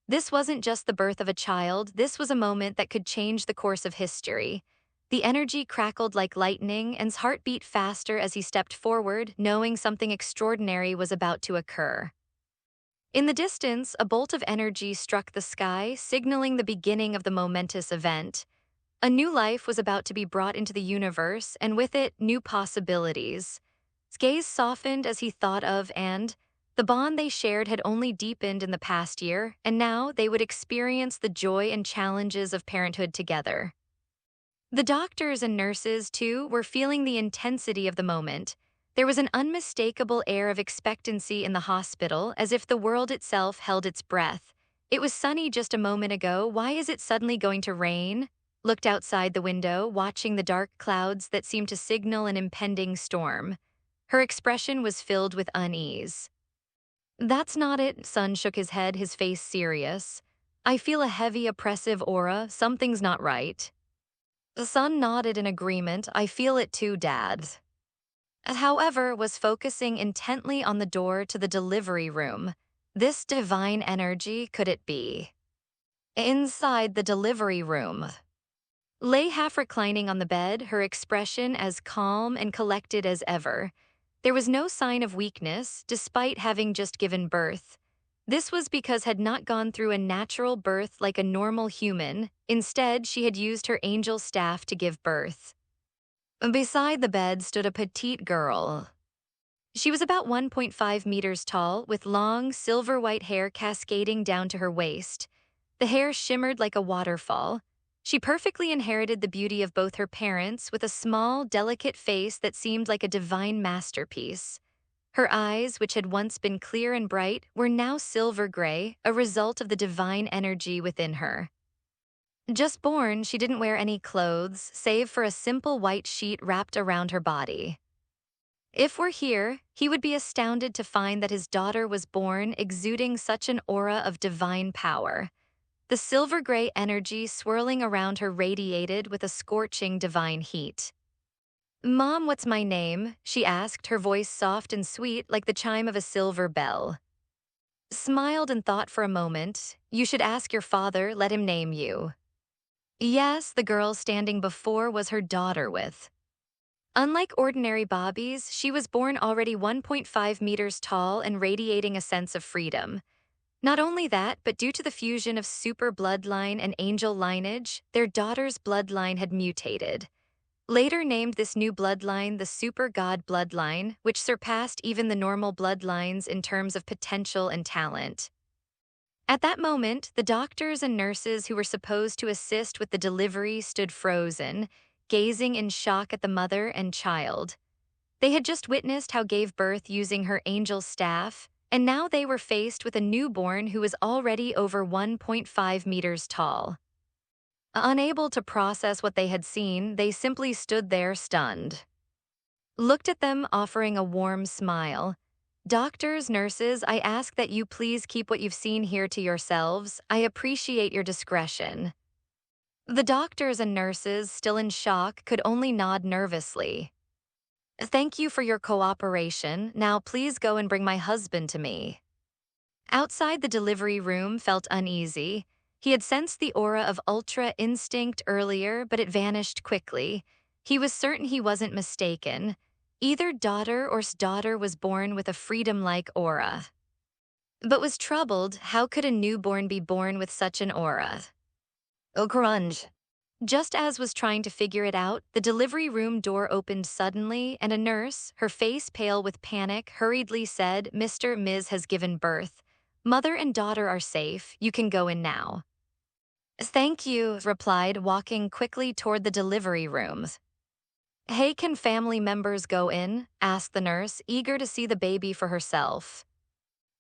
This wasn't just the birth of a child, this was a moment that could change the course of history. The energy crackled like lightning, and his heart beat faster as he stepped forward, knowing something extraordinary was about to occur. In the distance, a bolt of energy struck the sky, signaling the beginning of the momentous event. A new life was about to be brought into the universe, and with it, new possibilities. His gaze softened as he thought of the bond they shared had only deepened in the past year, and now they would experience the joy and challenges of parenthood together. The doctors and nurses, too, were feeling the intensity of the moment. There was an unmistakable air of expectancy in the hospital, as if the world itself held its breath. It was sunny just a moment ago, why is it suddenly going to rain? Looked outside the window, watching the dark clouds that seemed to signal an impending storm. Her expression was filled with unease. That's not it, Sun shook his head, his face serious. I feel a heavy, oppressive aura, something's not right. The Sun nodded in agreement. I feel it too, Dad. However, was focusing intently on the door to the delivery room. This divine energy, could it be? Inside the delivery room. Lay half reclining on the bed, her expression as calm and collected as ever. There was no sign of weakness, despite having just given birth. This was because had not gone through a natural birth like a normal human. Instead, she had used her angel staff to give birth. Beside the bed stood a petite girl. She was about 1.5 meters tall, with long, silver-white hair cascading down to her waist. The hair shimmered like a waterfall. She perfectly inherited the beauty of both her parents, with a small, delicate face that seemed like a divine masterpiece. Her eyes, which had once been clear and bright, were now silver gray, a result of the divine energy within her. Just born, she didn't wear any clothes, save for a simple white sheet wrapped around her body. If we're here, he would be astounded to find that his daughter was born exuding such an aura of divine power. The silver-gray energy swirling around her radiated with a scorching divine heat. "Mom, what's my name?" she asked, her voice soft and sweet like the chime of a silver bell. Smiled and thought for a moment. "You should ask your father, let him name you." Yes, the girl standing before was her daughter with. Unlike ordinary Bobbies, she was born already 1.5 meters tall and radiating a sense of freedom. Not only that, but due to the fusion of super bloodline and angel lineage, their daughter's bloodline had mutated. Later named this new bloodline the Super God bloodline, which surpassed even the normal bloodlines in terms of potential and talent. At that moment, the doctors and nurses who were supposed to assist with the delivery stood frozen, gazing in shock at the mother and child. They had just witnessed how gave birth using her angel staff, and now they were faced with a newborn who was already over 1.5 meters tall. Unable to process what they had seen, they simply stood there stunned. Looked at them, offering a warm smile. "Doctors, nurses, I ask that you please keep what you've seen here to yourselves. I appreciate your discretion." The doctors and nurses, still in shock, could only nod nervously. "Thank you for your cooperation. Now please go and bring my husband to me." Outside the delivery room felt uneasy. He had sensed the aura of ultra instinct earlier, but it vanished quickly. He was certain he wasn't mistaken. Either daughter or daughter was born with a freedom-like aura. But was troubled, how could a newborn be born with such an aura? Oh, grunge. Just as was trying to figure it out, the delivery room door opened suddenly, and a nurse, her face pale with panic, hurriedly said, "Mr. Ms. has given birth. Mother and daughter are safe. You can go in now." "Thank you," replied, walking quickly toward the delivery room. "Hey, can family members go in?" asked the nurse, eager to see the baby for herself.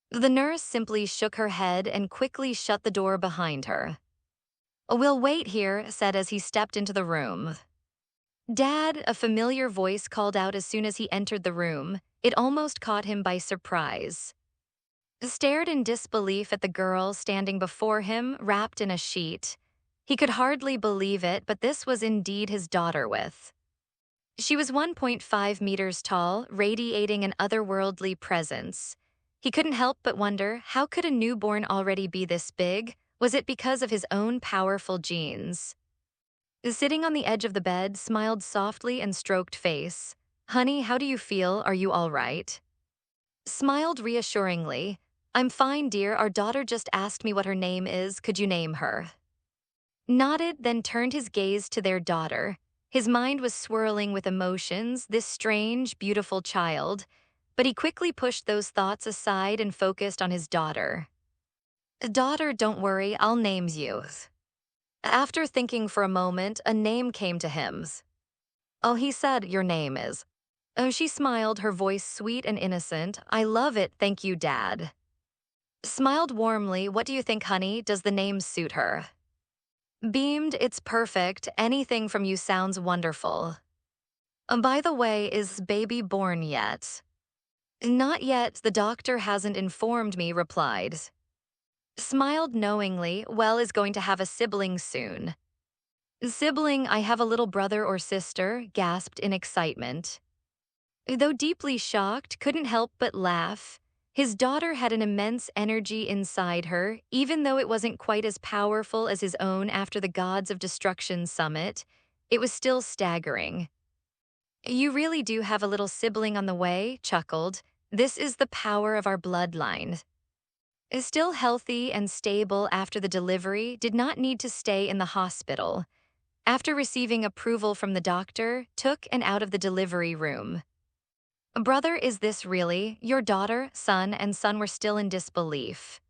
The nurse simply shook her head and quickly shut the door behind her. "We'll wait here," said as he stepped into the room. "Dad," a familiar voice called out as soon as he entered the room. It almost caught him by surprise. Stared in disbelief at the girl standing before him, wrapped in a sheet. He could hardly believe it, but this was indeed his daughter with. She was 1.5 meters tall, radiating an otherworldly presence. He couldn't help but wonder, how could a newborn already be this big? Was it because of his own powerful genes? Sitting on the edge of the bed, smiled softly and stroked face. "Honey, how do you feel? Are you all right?" Smiled reassuringly. "I'm fine, dear. Our daughter just asked me what her name is. Could you name her?" Nodded, then turned his gaze to their daughter. His mind was swirling with emotions, this strange, beautiful child, but he quickly pushed those thoughts aside and focused on his daughter. "Daughter, don't worry, I'll name you." After thinking for a moment, a name came to him. "Oh," he said, "your name is." Oh, she smiled, her voice sweet and innocent. "I love it, thank you, Dad." Smiled warmly. "What do you think, honey? Does the name suit her?" Beamed. "It's perfect. Anything from you sounds wonderful." By the way, is baby born yet?" "Not yet, the doctor hasn't informed me," replied. Smiled knowingly. "Well, is going to have a sibling soon." "Sibling, I have a little brother or sister," gasped in excitement. Though deeply shocked, couldn't help but laugh. His daughter had an immense energy inside her, even though it wasn't quite as powerful as his own after the Gods of Destruction summit. It was still staggering. "You really do have a little sibling on the way," chuckled. "This is the power of our bloodline." Still healthy and stable after the delivery, did not need to stay in the hospital. After receiving approval from the doctor, took and out of the delivery room. "Brother, is this really your daughter?" Son and son were still in disbelief.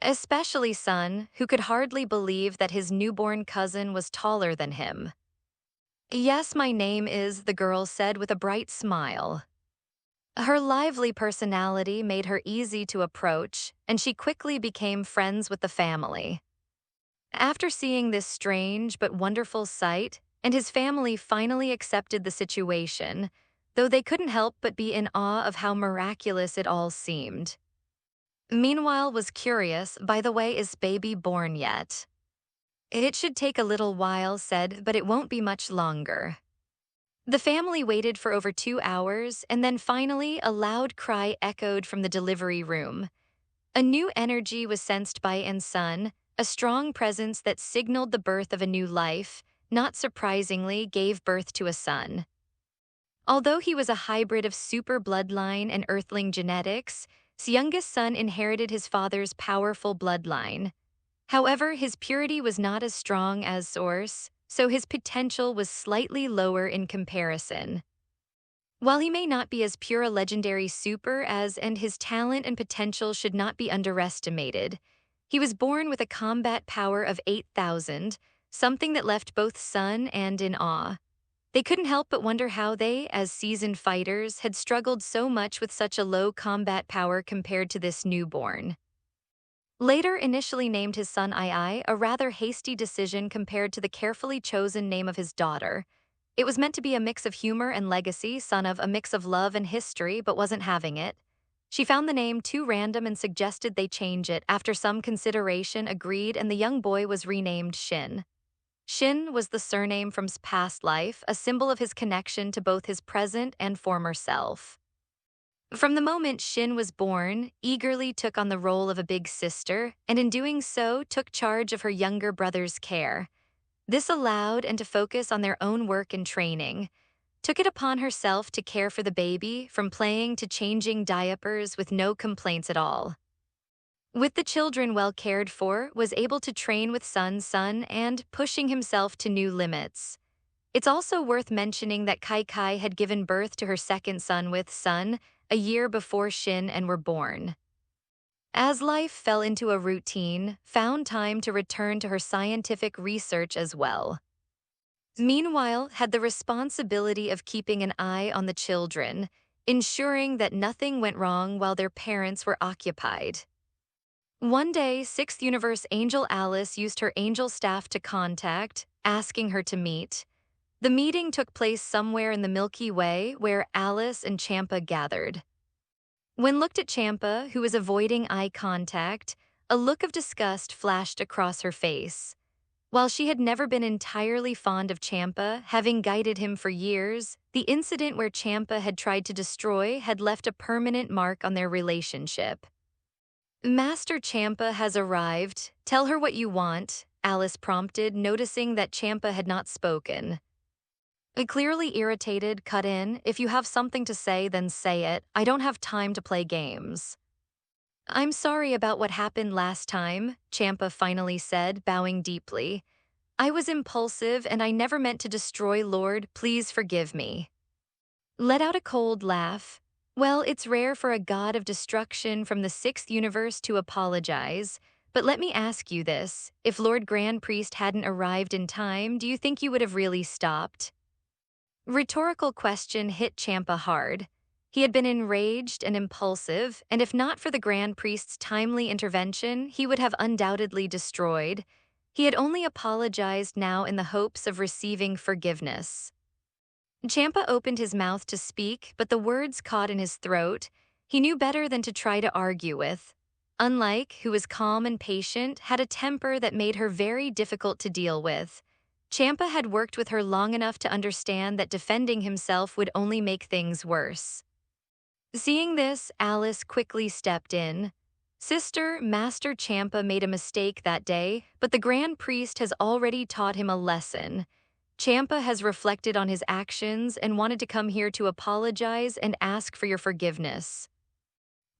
Especially son, who could hardly believe that his newborn cousin was taller than him. "Yes, my name is," the girl said with a bright smile. Her lively personality made her easy to approach, and she quickly became friends with the family. After seeing this strange but wonderful sight, and his family finally accepted the situation, though they couldn't help but be in awe of how miraculous it all seemed. Meanwhile was curious, by the way, is baby born yet? It should take a little while, said, but it won't be much longer. The family waited for over 2 hours, and then finally a loud cry echoed from the delivery room. A new energy was sensed by Sun, a strong presence that signaled the birth of a new life, not surprisingly gave birth to a son. Although he was a hybrid of super bloodline and earthling genetics, his youngest son inherited his father's powerful bloodline. However, his purity was not as strong as Source, so his potential was slightly lower in comparison. While he may not be as pure a legendary super as and his talent and potential should not be underestimated, he was born with a combat power of 8,000, something that left both Sun and in awe. They couldn't help but wonder how they, as seasoned fighters, had struggled so much with such a low combat power compared to this newborn. Later initially named his son Ai, a rather hasty decision compared to the carefully chosen name of his daughter. It was meant to be a mix of humor and legacy, son of a mix of love and history, but wasn't having it. She found the name too random and suggested they change it. After some consideration, agreed, and the young boy was renamed Shin. Shin was the surname from his past life, a symbol of his connection to both his present and former self. From the moment Shin was born, eagerly took on the role of a big sister, and in doing so took charge of her younger brother's care. This allowed and to focus on their own work and training. Took it upon herself to care for the baby, from playing to changing diapers with no complaints at all. With the children well cared for, was able to train with Sun and pushing himself to new limits. It's also worth mentioning that Kai had given birth to her second son with Sun a year before Shin and were born. As life fell into a routine, found time to return to her scientific research as well. Meanwhile, had the responsibility of keeping an eye on the children, ensuring that nothing went wrong while their parents were occupied. One day, 6th Universe Angel Alice used her angel staff to contact, asking her to meet. The meeting took place somewhere in the Milky Way where Alice and Champa gathered. When looked at Champa, who was avoiding eye contact, a look of disgust flashed across her face. While she had never been entirely fond of Champa, having guided him for years, the incident where Champa had tried to destroy had left a permanent mark on their relationship. Master Champa has arrived. Tell her what you want, Alice prompted, noticing that Champa had not spoken. Clearly irritated, cut in, if you have something to say, then say it. I don't have time to play games. I'm sorry about what happened last time, Champa finally said, bowing deeply. I was impulsive and I never meant to destroy Lord, please forgive me. Let out a cold laugh. Well, it's rare for a god of destruction from the 6th universe to apologize, but let me ask you this. If Lord Grand Priest hadn't arrived in time, do you think you would have really stopped? Rhetorical question hit Champa hard. He had been enraged and impulsive, and if not for the Grand Priest's timely intervention, he would have undoubtedly destroyed. He had only apologized now in the hopes of receiving forgiveness. Champa opened his mouth to speak, but the words caught in his throat. He knew better than to try to argue with. Unlike, who was calm and patient, had a temper that made her very difficult to deal with. Champa had worked with her long enough to understand that defending himself would only make things worse. Seeing this, Alice quickly stepped in. Sister, Master Champa made a mistake that day, but the Grand Priest has already taught him a lesson. Champa has reflected on his actions and wanted to come here to apologize and ask for your forgiveness.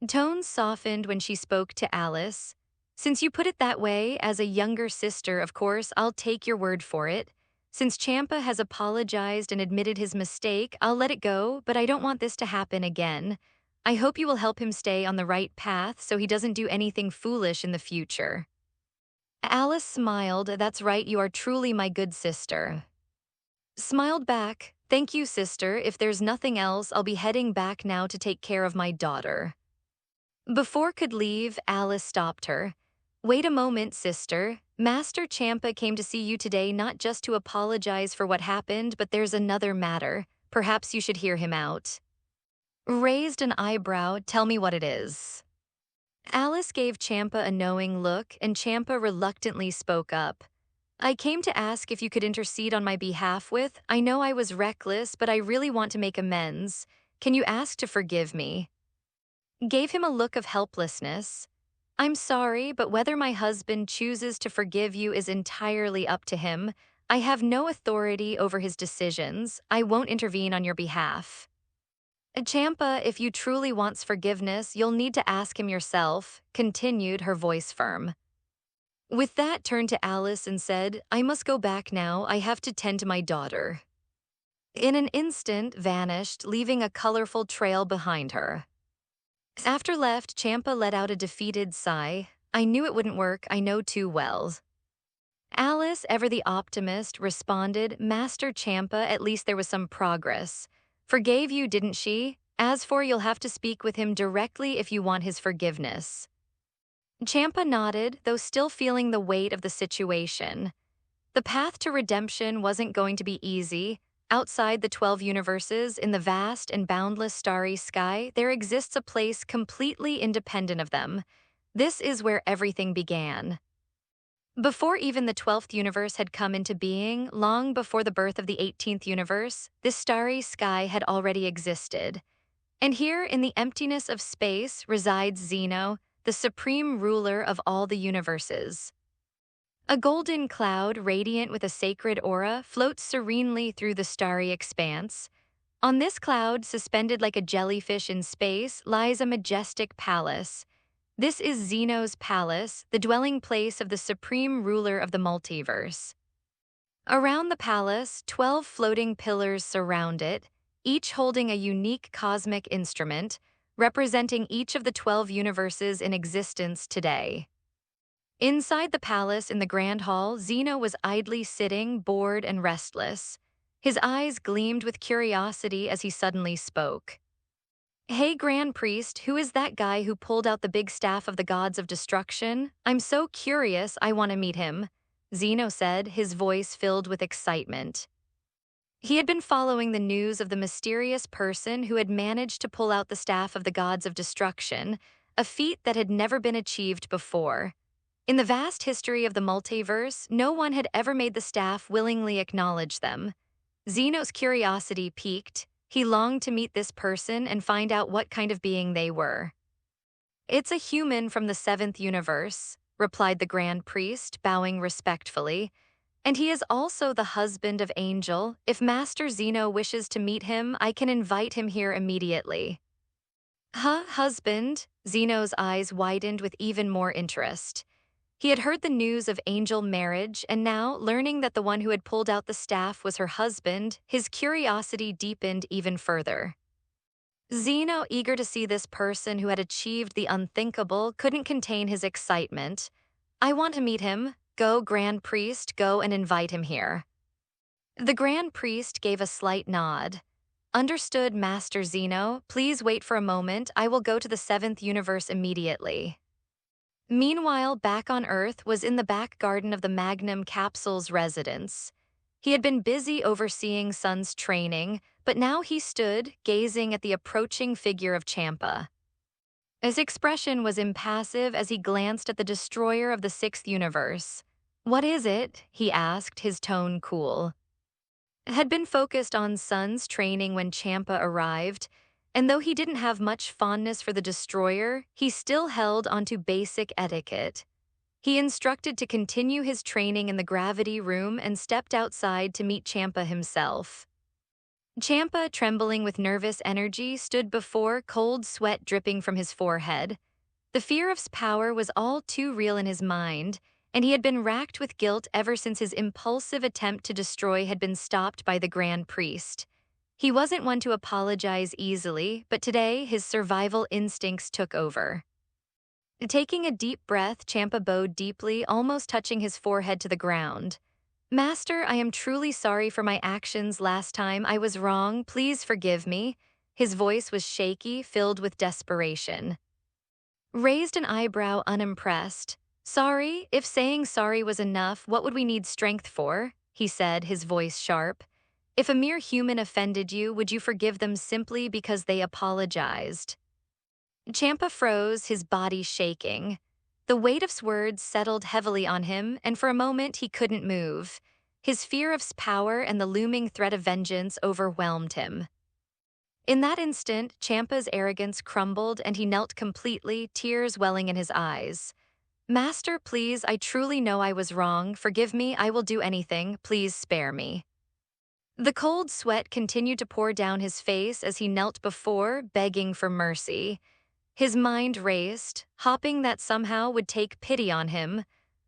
Tones softened when she spoke to Alice. Since you put it that way, as a younger sister, of course, I'll take your word for it. Since Champa has apologized and admitted his mistake, I'll let it go, but I don't want this to happen again. I hope you will help him stay on the right path so he doesn't do anything foolish in the future. Alice smiled. That's right, you are truly my good sister. Smiled back. Thank you, sister. If there's nothing else, I'll be heading back now to take care of my daughter. Before could leave, Alice stopped her. Wait a moment, sister. Master Champa came to see you today not just to apologize for what happened, but there's another matter. Perhaps you should hear him out. Raised an eyebrow, tell me what it is. Alice gave Champa a knowing look, and Champa reluctantly spoke up. I came to ask if you could intercede on my behalf with. I know I was reckless, but I really want to make amends. Can you ask to forgive me? Gave him a look of helplessness. I'm sorry, but whether my husband chooses to forgive you is entirely up to him. I have no authority over his decisions. I won't intervene on your behalf. Champa, if you truly wants forgiveness, you'll need to ask him yourself, continued, her voice firm. With that, turned to Alice and said, I must go back now. I have to tend to my daughter. In an instant, vanished, leaving a colorful trail behind her. After left, Champa let out a defeated sigh. I knew it wouldn't work, I know too well. Alice, ever the optimist, responded, Master Champa, at least there was some progress. Forgave you, didn't she? As for you'll have to speak with him directly if you want his forgiveness. Champa nodded, though still feeling the weight of the situation. The path to redemption wasn't going to be easy. Outside the 12 universes, in the vast and boundless starry sky, there exists a place completely independent of them. This is where everything began. Before even the 12th universe had come into being, long before the birth of the 18th universe, this starry sky had already existed. And here, in the emptiness of space, resides Zeno, the supreme ruler of all the universes. A golden cloud, radiant with a sacred aura, floats serenely through the starry expanse. On this cloud, suspended like a jellyfish in space, lies a majestic palace. This is Zeno's palace, the dwelling place of the supreme ruler of the multiverse. Around the palace, 12 floating pillars surround it, each holding a unique cosmic instrument, representing each of the 12 universes in existence today. Inside the palace in the Grand Hall, Zeno was idly sitting, bored and restless. His eyes gleamed with curiosity as he suddenly spoke. Hey, Grand Priest, who is that guy who pulled out the big staff of the gods of destruction? I'm so curious, I want to meet him, Zeno said, his voice filled with excitement. He had been following the news of the mysterious person who had managed to pull out the staff of the gods of destruction, a feat that had never been achieved before. In the vast history of the multiverse, no one had ever made the staff willingly acknowledge them. Zeno's curiosity piqued. He longed to meet this person and find out what kind of being they were. It's a human from the 7th universe, replied the Grand Priest, bowing respectfully. And he is also the husband of Angel. If Master Zeno wishes to meet him, I can invite him here immediately. Husband? Zeno's eyes widened with even more interest. He had heard the news of Angel marriage, and now, learning that the one who had pulled out the staff was her husband, his curiosity deepened even further. Zeno, eager to see this person who had achieved the unthinkable, couldn't contain his excitement. I want to meet him. Go, Grand Priest, go and invite him here. The Grand Priest gave a slight nod. Understood, Master Zeno. Please wait for a moment. I will go to the 7th universe immediately. Meanwhile, back on Earth was in the back garden of the Magnum Capsule's residence. He had been busy overseeing Sun's training, but now he stood, gazing at the approaching figure of Champa. His expression was impassive as he glanced at the destroyer of the 6th universe. What is it? He asked, his tone cool. Had been focused on Sun's training when Champa arrived, and though he didn't have much fondness for the destroyer, he still held onto basic etiquette. He instructed to continue his training in the gravity room and stepped outside to meet Champa himself. Champa, trembling with nervous energy, stood before, cold sweat dripping from his forehead. The fear of power was all too real in his mind, and he had been racked with guilt ever since his impulsive attempt to destroy had been stopped by the Grand Priest. He wasn't one to apologize easily, but today his survival instincts took over. Taking a deep breath, Champa bowed deeply, almost touching his forehead to the ground. Master, I am truly sorry for my actions last time. I was wrong. Please forgive me. His voice was shaky, filled with desperation. Raised an eyebrow, unimpressed. Sorry, if saying sorry was enough, what would we need strength for? He said, his voice sharp. If a mere human offended you, would you forgive them simply because they apologized? Champa froze, his body shaking. The weight of words settled heavily on him, and for a moment he couldn't move. His fear of power and the looming threat of vengeance overwhelmed him. In that instant, Champa's arrogance crumbled and he knelt completely, tears welling in his eyes. Master, please, I truly know I was wrong. Forgive me, I will do anything. Please spare me. The cold sweat continued to pour down his face as he knelt before, begging for mercy. His mind raced, hoping that somehow would take pity on him,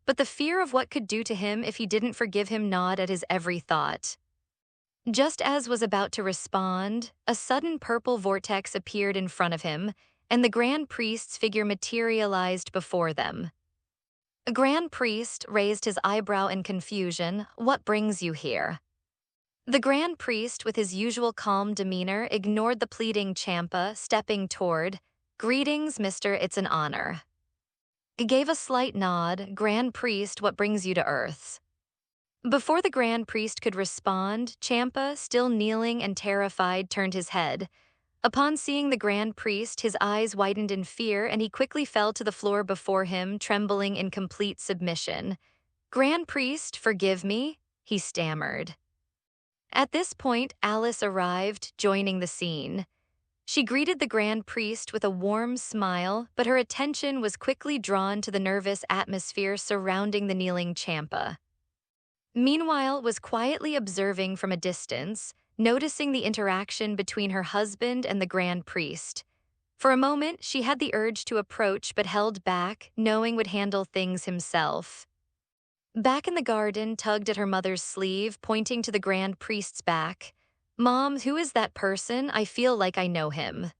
but the fear of what could do to him if he didn't forgive him gnawed at his every thought. Just as was about to respond, a sudden purple vortex appeared in front of him, and the Grand Priest's figure materialized before them. The Grand Priest raised his eyebrow in confusion. What brings you here? The Grand Priest, with his usual calm demeanor, ignored the pleading Champa, stepping toward. Greetings, mister, it's an honor. He gave a slight nod. Grand Priest, what brings you to Earth? Before the Grand Priest could respond, Champa, still kneeling and terrified, turned his head. Upon seeing the Grand Priest, his eyes widened in fear and he quickly fell to the floor before him, trembling in complete submission. Grand Priest, forgive me, he stammered. At this point, Alice arrived, joining the scene. She greeted the Grand Priest with a warm smile, but her attention was quickly drawn to the nervous atmosphere surrounding the kneeling Champa. Meanwhile, was quietly observing from a distance, noticing the interaction between her husband and the Grand Priest. For a moment, she had the urge to approach but held back, knowing would handle things himself. Back in the garden, tugged at her mother's sleeve, pointing to the Grand Priest's back. Mom, who is that person? I feel like I know him.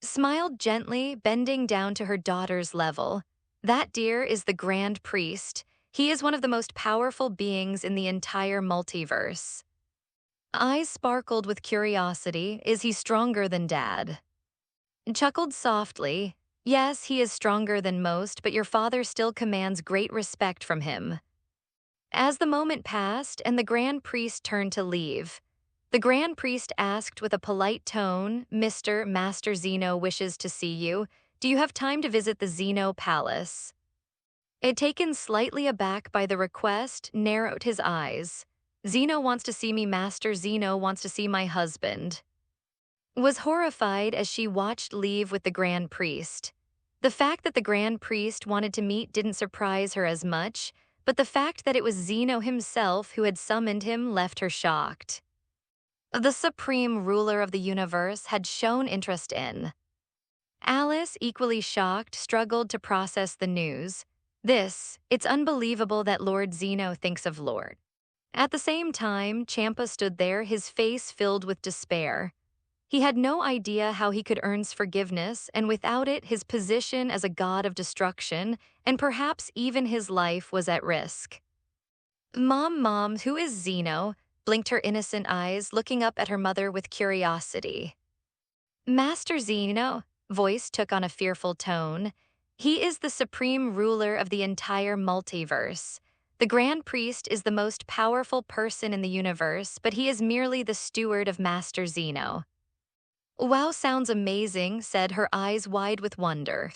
Smiled gently, bending down to her daughter's level. That, dear, is the Grand Priest. He is one of the most powerful beings in the entire multiverse. Eyes sparkled with curiosity. Is he stronger than Dad? Chuckled softly. Yes, he is stronger than most, but your father still commands great respect from him. As the moment passed and the Grand Priest turned to leave, the Grand Priest asked with a polite tone, Master Zeno wishes to see you. Do you have time to visit the Zeno Palace? Taken slightly aback by the request, narrowed his eyes. Zeno wants to see me, Master. Zeno wants to see my husband. Was horrified as she watched leave with the Grand Priest. The fact that the Grand Priest wanted to meet didn't surprise her as much, but the fact that it was Zeno himself who had summoned him left her shocked. The supreme ruler of the universe had shown interest in. Alice, equally shocked, struggled to process the news. It's unbelievable that Lord Zeno thinks of Lord. At the same time, Champa stood there, his face filled with despair. He had no idea how he could earn forgiveness, and without it, his position as a god of destruction, and perhaps even his life, was at risk. Mom, who is Zeno? Blinked her innocent eyes, looking up at her mother with curiosity. Master Zeno, voice took on a fearful tone. He is the supreme ruler of the entire multiverse. The Grand Priest is the most powerful person in the universe, but he is merely the steward of Master Zeno. Wow, sounds amazing, said, her eyes wide with wonder.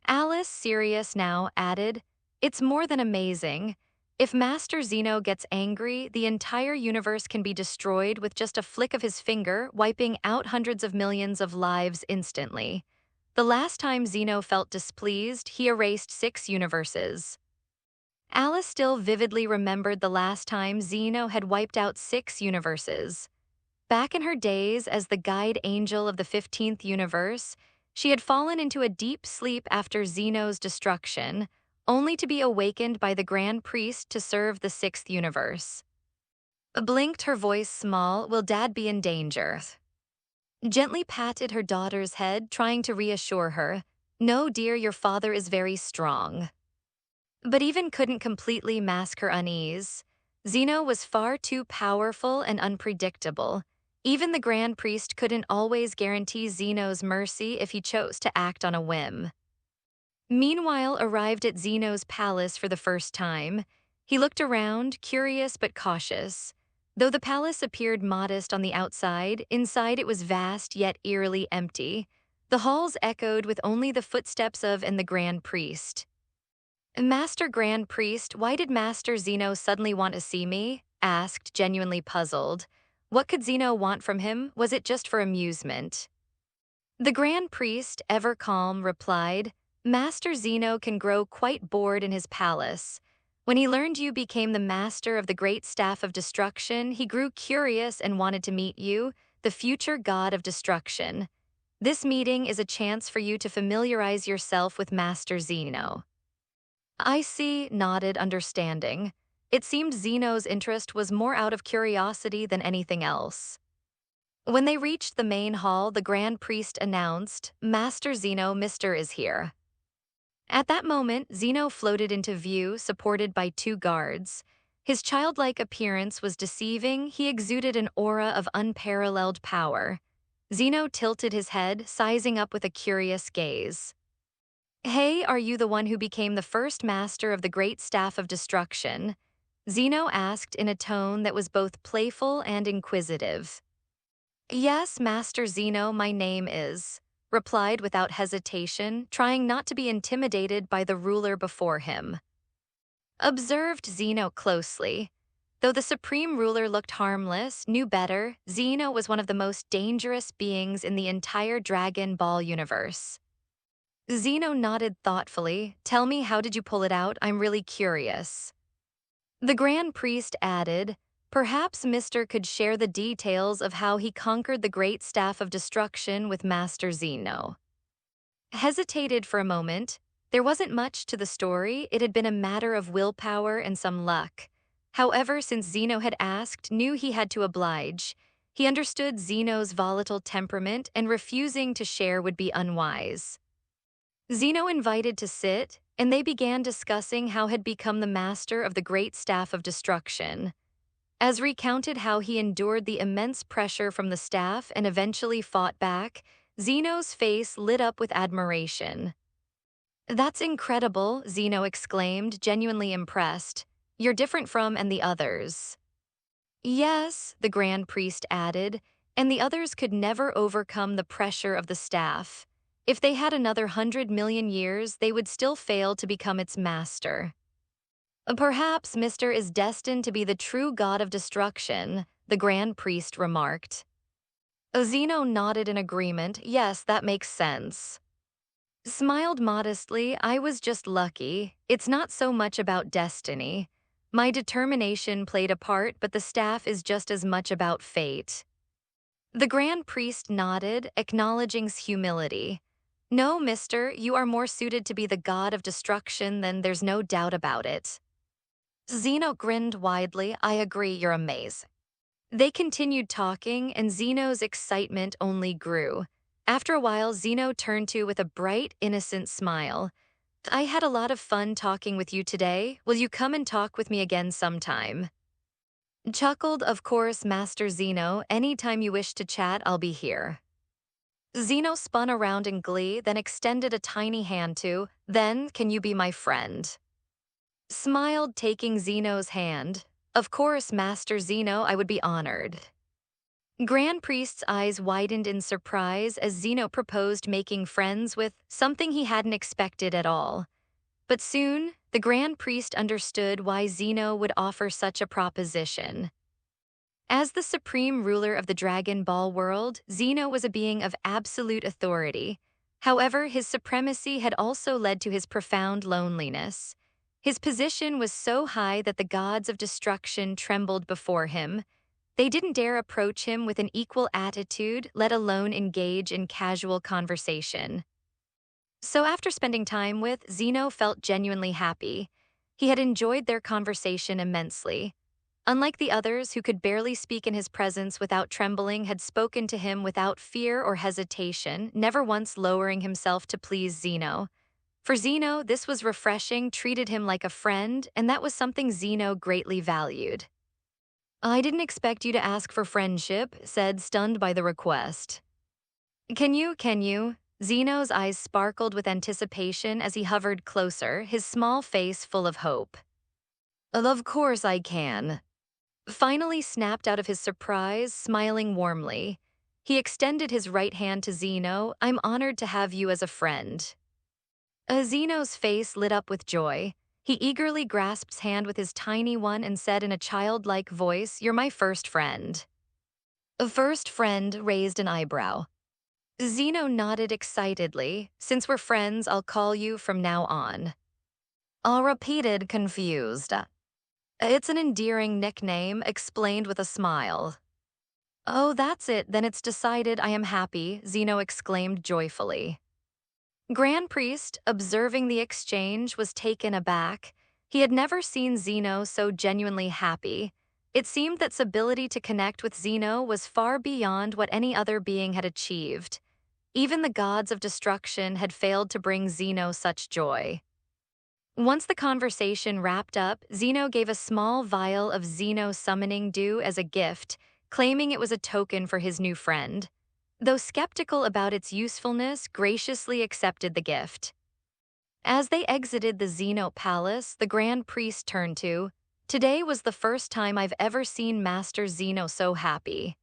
Alice, serious now, added, it's more than amazing. If Master Zeno gets angry, the entire universe can be destroyed with just a flick of his finger, wiping out hundreds of millions of lives instantly. The last time Zeno felt displeased, he erased 6 universes. Alice still vividly remembered the last time Zeno had wiped out 6 universes. Back in her days as the guide angel of the 15th universe, she had fallen into a deep sleep after Zeno's destruction, only to be awakened by the Grand Priest to serve the 6th universe. Blinked, her voice small, will Dad be in danger? Gently patted her daughter's head, trying to reassure her. No, dear, your father is very strong. But even couldn't completely mask her unease. Zeno was far too powerful and unpredictable. Even the Grand Priest couldn't always guarantee Zeno's mercy if he chose to act on a whim. meanwhile arrived at Zeno's palace for the first time. He looked around, curious but cautious. Though the palace appeared modest on the outside, inside it was vast yet eerily empty. The halls echoed with only the footsteps of and the Grand Priest. Master Grand Priest, why did Master Zeno suddenly want to see me? Asked, genuinely puzzled. What could Zeno want from him? Was it just for amusement? The Grand Priest, ever calm, replied, Master Zeno can grow quite bored in his palace. When he learned you became the master of the great staff of destruction, he grew curious and wanted to meet you, the future god of destruction. This meeting is a chance for you to familiarize yourself with Master Zeno. I see, nodded, understanding. It seemed Zeno's interest was more out of curiosity than anything else. When they reached the main hall, the Grand Priest announced, Master Zeno, Mr. is here. At that moment, Zeno floated into view, supported by 2 guards. His childlike appearance was deceiving. He exuded an aura of unparalleled power. Zeno tilted his head, sizing up with a curious gaze. Hey, are you the one who became the first master of the great staff of destruction? Zeno asked in a tone that was both playful and inquisitive. Yes, Master Zeno, my name is, replied without hesitation, trying not to be intimidated by the ruler before him. Observed Zeno closely. Though the supreme ruler looked harmless, knew better, Zeno was one of the most dangerous beings in the entire Dragon Ball universe. Zeno nodded thoughtfully. Tell me, how did you pull it out? I'm really curious. The Grand Priest added, perhaps Mr. could share the details of how he conquered the great staff of destruction with Master Zeno. Hesitated for a moment. There wasn't much to the story. It had been a matter of willpower and some luck. However, since Zeno had asked, knew he had to oblige. He understood Zeno's volatile temperament, and refusing to share would be unwise. Zeno invited to sit, and they began discussing how had become the master of the great staff of destruction. As recounted how he endured the immense pressure from the staff and eventually fought back, Zeno's face lit up with admiration. That's incredible, Zeno exclaimed, genuinely impressed. You're different from and the others. Yes, the Grand Priest added, and the others could never overcome the pressure of the staff. If they had another 100 million years, they would still fail to become its master. Perhaps Mr. is destined to be the true god of destruction, the Grand Priest remarked. Zeno nodded in agreement. Yes, that makes sense. Smiled modestly. I was just lucky. It's not so much about destiny. My determination played a part, but the staff is just as much about fate. The Grand Priest nodded, acknowledging humility. No, mister, you are more suited to be the god of destruction than there's no doubt about it. Zeno grinned widely. I agree, you're amazing. They continued talking, and Zeno's excitement only grew. After a while, Zeno turned to with a bright, innocent smile. I had a lot of fun talking with you today. Will you come and talk with me again sometime? Chuckled, of course, Master Zeno. Anytime you wish to chat, I'll be here. Zeno spun around in glee, then extended a tiny hand to, then, can you be my friend? Smiled, taking Zeno's hand. Of course, Master Zeno, I would be honored. Grand Priest's eyes widened in surprise as Zeno proposed making friends with something he hadn't expected at all. But soon, the Grand Priest understood why Zeno would offer such a proposition. As the supreme ruler of the Dragon Ball world, Zeno was a being of absolute authority. However, his supremacy had also led to his profound loneliness. His position was so high that the gods of destruction trembled before him. They didn't dare approach him with an equal attitude, let alone engage in casual conversation. So after spending time with, Zeno felt genuinely happy. He had enjoyed their conversation immensely. Unlike the others who could barely speak in his presence without trembling, had spoken to him without fear or hesitation, never once lowering himself to please Zeno. For Zeno, this was refreshing, treated him like a friend, and that was something Zeno greatly valued. I didn't expect you to ask for friendship, said, stunned by the request. Can you? Zeno's eyes sparkled with anticipation as he hovered closer, his small face full of hope. Of course I can. Finally snapped out of his surprise, smiling warmly. He extended his right hand to Zeno. I'm honored to have you as a friend. Zeno's face lit up with joy. He eagerly grasped his hand with his tiny one and said in a childlike voice, You're my first friend. A first friend raised an eyebrow. Zeno nodded excitedly. Since we're friends, I'll call you from now on. All repeated, confused. It's an endearing nickname, explained with a smile. Oh, that's it, then it's decided. I am happy, Zeno exclaimed joyfully. Grand Priest, observing the exchange, was taken aback. He had never seen Zeno so genuinely happy. It seemed that his ability to connect with Zeno was far beyond what any other being had achieved. Even the gods of destruction had failed to bring Zeno such joy. Once the conversation wrapped up, Zeno gave a small vial of Zeno summoning dew as a gift, claiming it was a token for his new friend. Though skeptical about its usefulness, graciously accepted the gift. As they exited the Zeno palace, the Grand Priest turned to, Today was the first time I've ever seen Master Zeno so happy.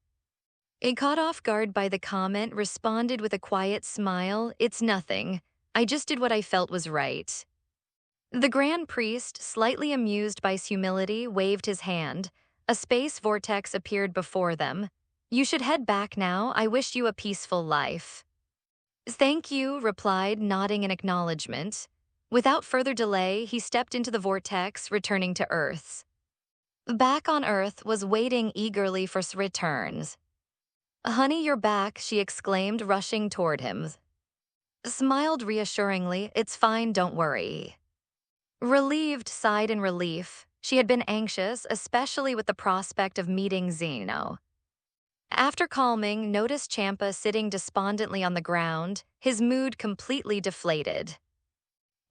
Caught off guard by the comment, responded with a quiet smile, It's nothing. I just did what I felt was right. The Grand Priest, slightly amused by his humility, waved his hand. A space vortex appeared before them. You should head back now. I wish you a peaceful life. Thank you, replied, nodding in acknowledgement. Without further delay, he stepped into the vortex, returning to Earth. Back on Earth was waiting eagerly for his returns. Honey, you're back, she exclaimed, rushing toward him. Smiled reassuringly, It's fine, don't worry. Relieved, sighed in relief. She had been anxious, especially with the prospect of meeting Zeno. After calming, noticed Champa sitting despondently on the ground, his mood completely deflated.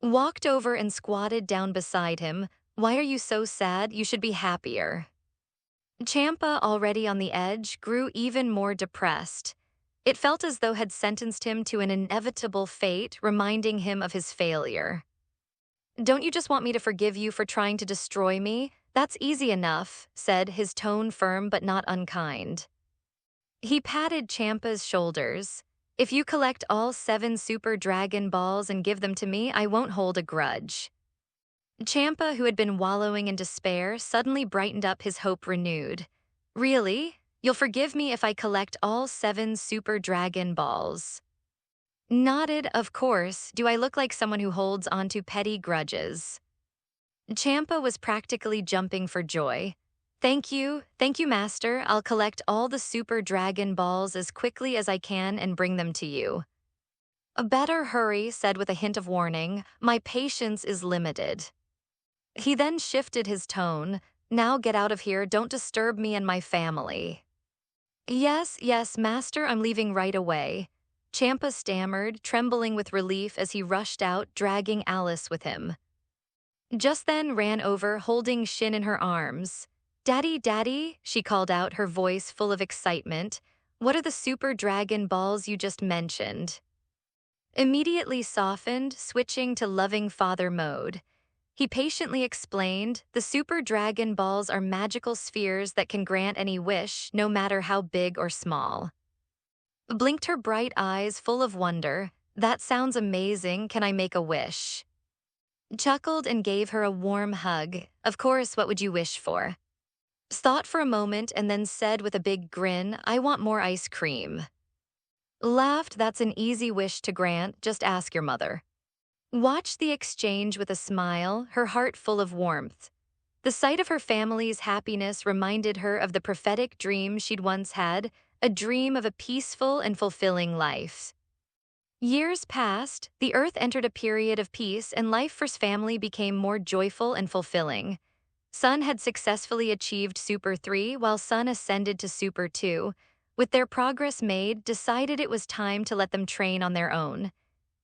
Walked over and squatted down beside him. Why are you so sad? You should be happier. Champa, already on the edge, grew even more depressed. It felt as though had sentenced him to an inevitable fate, reminding him of his failure. Don't you just want me to forgive you for trying to destroy me? That's easy enough, said, his tone firm but not unkind. He patted Champa's shoulders. If you collect all 7 Super Dragon Balls and give them to me, I won't hold a grudge. Champa, who had been wallowing in despair, suddenly brightened up, his hope renewed. Really? You'll forgive me if I collect all 7 Super Dragon Balls? Nodded, of course. Do I look like someone who holds onto petty grudges? Champa was practically jumping for joy. Thank you, Master. I'll collect all the Super Dragon Balls as quickly as I can and bring them to you. Better hurry, said with a hint of warning. My patience is limited. He then shifted his tone. Now get out of here, don't disturb me and my family. Yes, Master, I'm leaving right away. Champa stammered, trembling with relief as he rushed out, dragging Alice with him. Just then ran over, holding Shin in her arms. Daddy, she called out, her voice full of excitement. What are the Super Dragon Balls you just mentioned? Immediately softened, switching to loving father mode. He patiently explained, the Super Dragon Balls are magical spheres that can grant any wish, no matter how big or small. Blinked her bright eyes full of wonder. That sounds amazing, can I make a wish? Chuckled and gave her a warm hug. Of course, what would you wish for? Thought for a moment and then said with a big grin, I want more ice cream. Laughed, that's an easy wish to grant, just ask your mother. Watched the exchange with a smile, her heart full of warmth. The sight of her family's happiness reminded her of the prophetic dream she'd once had, a dream of a peaceful and fulfilling life. Years passed, the Earth entered a period of peace and life for his family became more joyful and fulfilling. Sun had successfully achieved Super 3 while Sun ascended to Super 2. With their progress made, decided it was time to let them train on their own.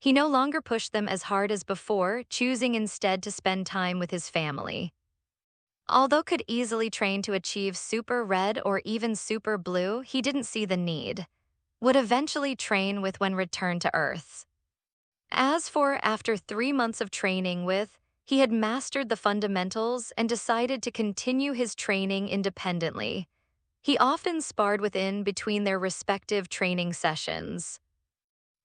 He no longer pushed them as hard as before, choosing instead to spend time with his family. Although could easily train to achieve Super Red or even Super Blue, he didn't see the need. would eventually train with when returned to Earth. As for after 3 months of training with, he had mastered the fundamentals and decided to continue his training independently. He often sparred within between their respective training sessions.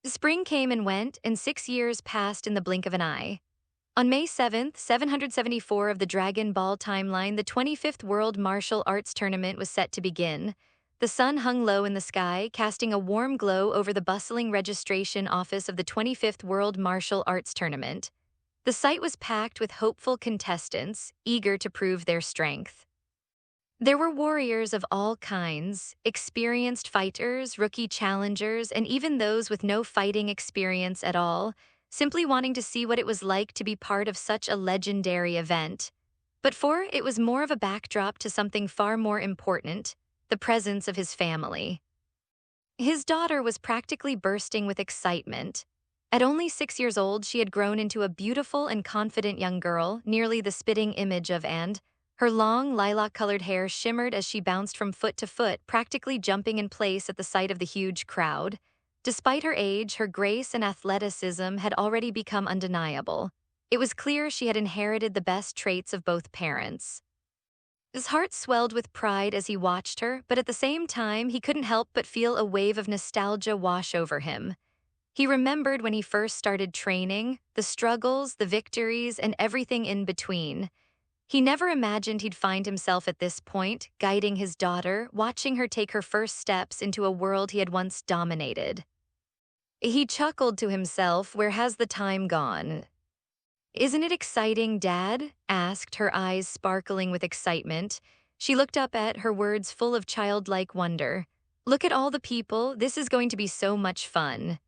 Spring came and went, and 6 years passed in the blink of an eye. On May 7th, 774 of the Dragon Ball timeline, the 25th World Martial Arts Tournament was set to begin. The sun hung low in the sky, casting a warm glow over the bustling registration office of the 25th World Martial Arts Tournament. The site was packed with hopeful contestants, eager to prove their strength. There were warriors of all kinds, experienced fighters, rookie challengers, and even those with no fighting experience at all, simply wanting to see what it was like to be part of such a legendary event. But for it was more of a backdrop to something far more important, the presence of his family. His daughter was practically bursting with excitement. At only 6 years old, she had grown into a beautiful and confident young girl, nearly the spitting image of and. Her long, lilac-colored hair shimmered as she bounced from foot to foot, practically jumping in place at the sight of the huge crowd. Despite her age, her grace and athleticism had already become undeniable. It was clear she had inherited the best traits of both parents. His heart swelled with pride as he watched her, but at the same time, he couldn't help but feel a wave of nostalgia wash over him. He remembered when he first started training, the struggles, the victories, and everything in between. He never imagined he'd find himself at this point, guiding his daughter, watching her take her first steps into a world he had once dominated. He chuckled to himself, "Where has the time gone?" "Isn't it exciting, Dad?" asked, her eyes sparkling with excitement. She looked up at her words full of childlike wonder. "Look at all the people, this is going to be so much fun."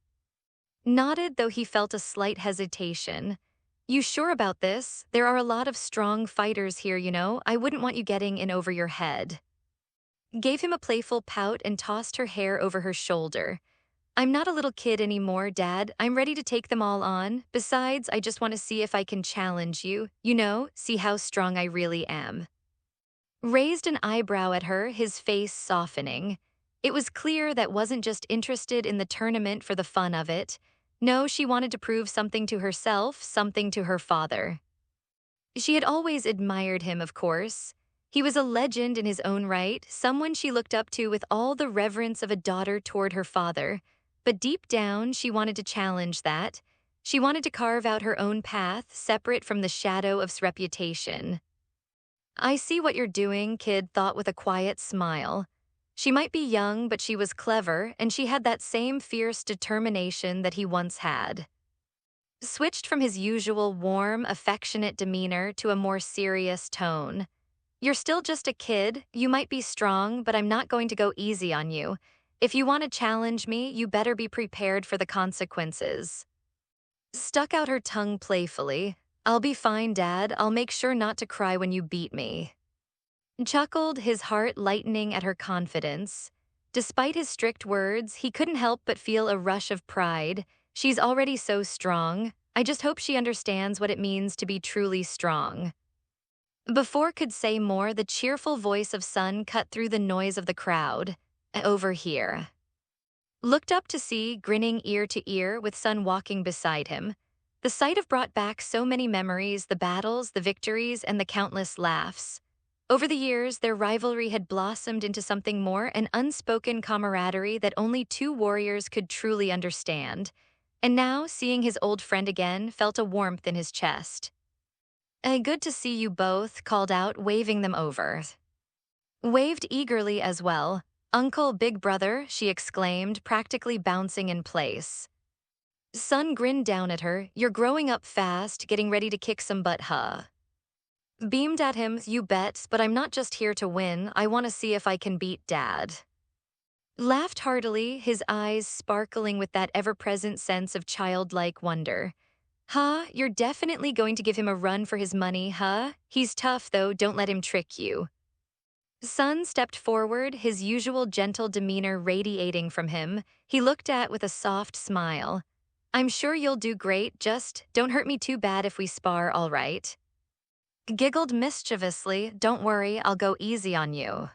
Nodded, though he felt a slight hesitation. "You sure about this? There are a lot of strong fighters here, you know. I wouldn't want you getting in over your head." Gave him a playful pout and tossed her hair over her shoulder. "I'm not a little kid anymore, Dad. I'm ready to take them all on. Besides, I just want to see if I can challenge you. You know, see how strong I really am." Raised an eyebrow at her, his face softening. It was clear that wasn't just interested in the tournament for the fun of it. No, she wanted to prove something to herself, something to her father. She had always admired him, of course. He was a legend in his own right, someone she looked up to with all the reverence of a daughter toward her father. But deep down, she wanted to challenge that. She wanted to carve out her own path, separate from the shadow of his reputation. "I see what you're doing," Kid thought with a quiet smile. She might be young, but she was clever, and she had that same fierce determination that he once had. Switched from his usual warm, affectionate demeanor to a more serious tone. "You're still just a kid. You might be strong, but I'm not going to go easy on you. If you want to challenge me, you better be prepared for the consequences." Stuck out her tongue playfully. "I'll be fine, Dad. I'll make sure not to cry when you beat me." Chuckled, his heart lightening at her confidence. Despite his strict words, he couldn't help but feel a rush of pride. She's already so strong. I just hope she understands what it means to be truly strong. Before could say more, the cheerful voice of Sun cut through the noise of the crowd. "Over here." Looked up to see, grinning ear to ear, with Sun walking beside him. The sight of brought back so many memories, the battles, the victories, and the countless laughs. Over the years, their rivalry had blossomed into something more, an unspoken camaraderie that only two warriors could truly understand. And now, seeing his old friend again, felt a warmth in his chest. Good to see you both," called out, waving them over. Waved eagerly as well. "Uncle, big brother," she exclaimed, practically bouncing in place. Sun grinned down at her. "You're growing up fast, getting ready to kick some butt, huh?" Beamed at him. "You bet, but I'm not just here to win. I want to see if I can beat Dad." Laughed heartily, his eyes sparkling with that ever-present sense of childlike wonder. "Huh, you're definitely going to give him a run for his money, huh? He's tough, though, don't let him trick you." Sun stepped forward, his usual gentle demeanor radiating from him. He looked at with a soft smile. "I'm sure you'll do great, just don't hurt me too bad if we spar, all right?" Giggled mischievously. "Don't worry, I'll go easy on you."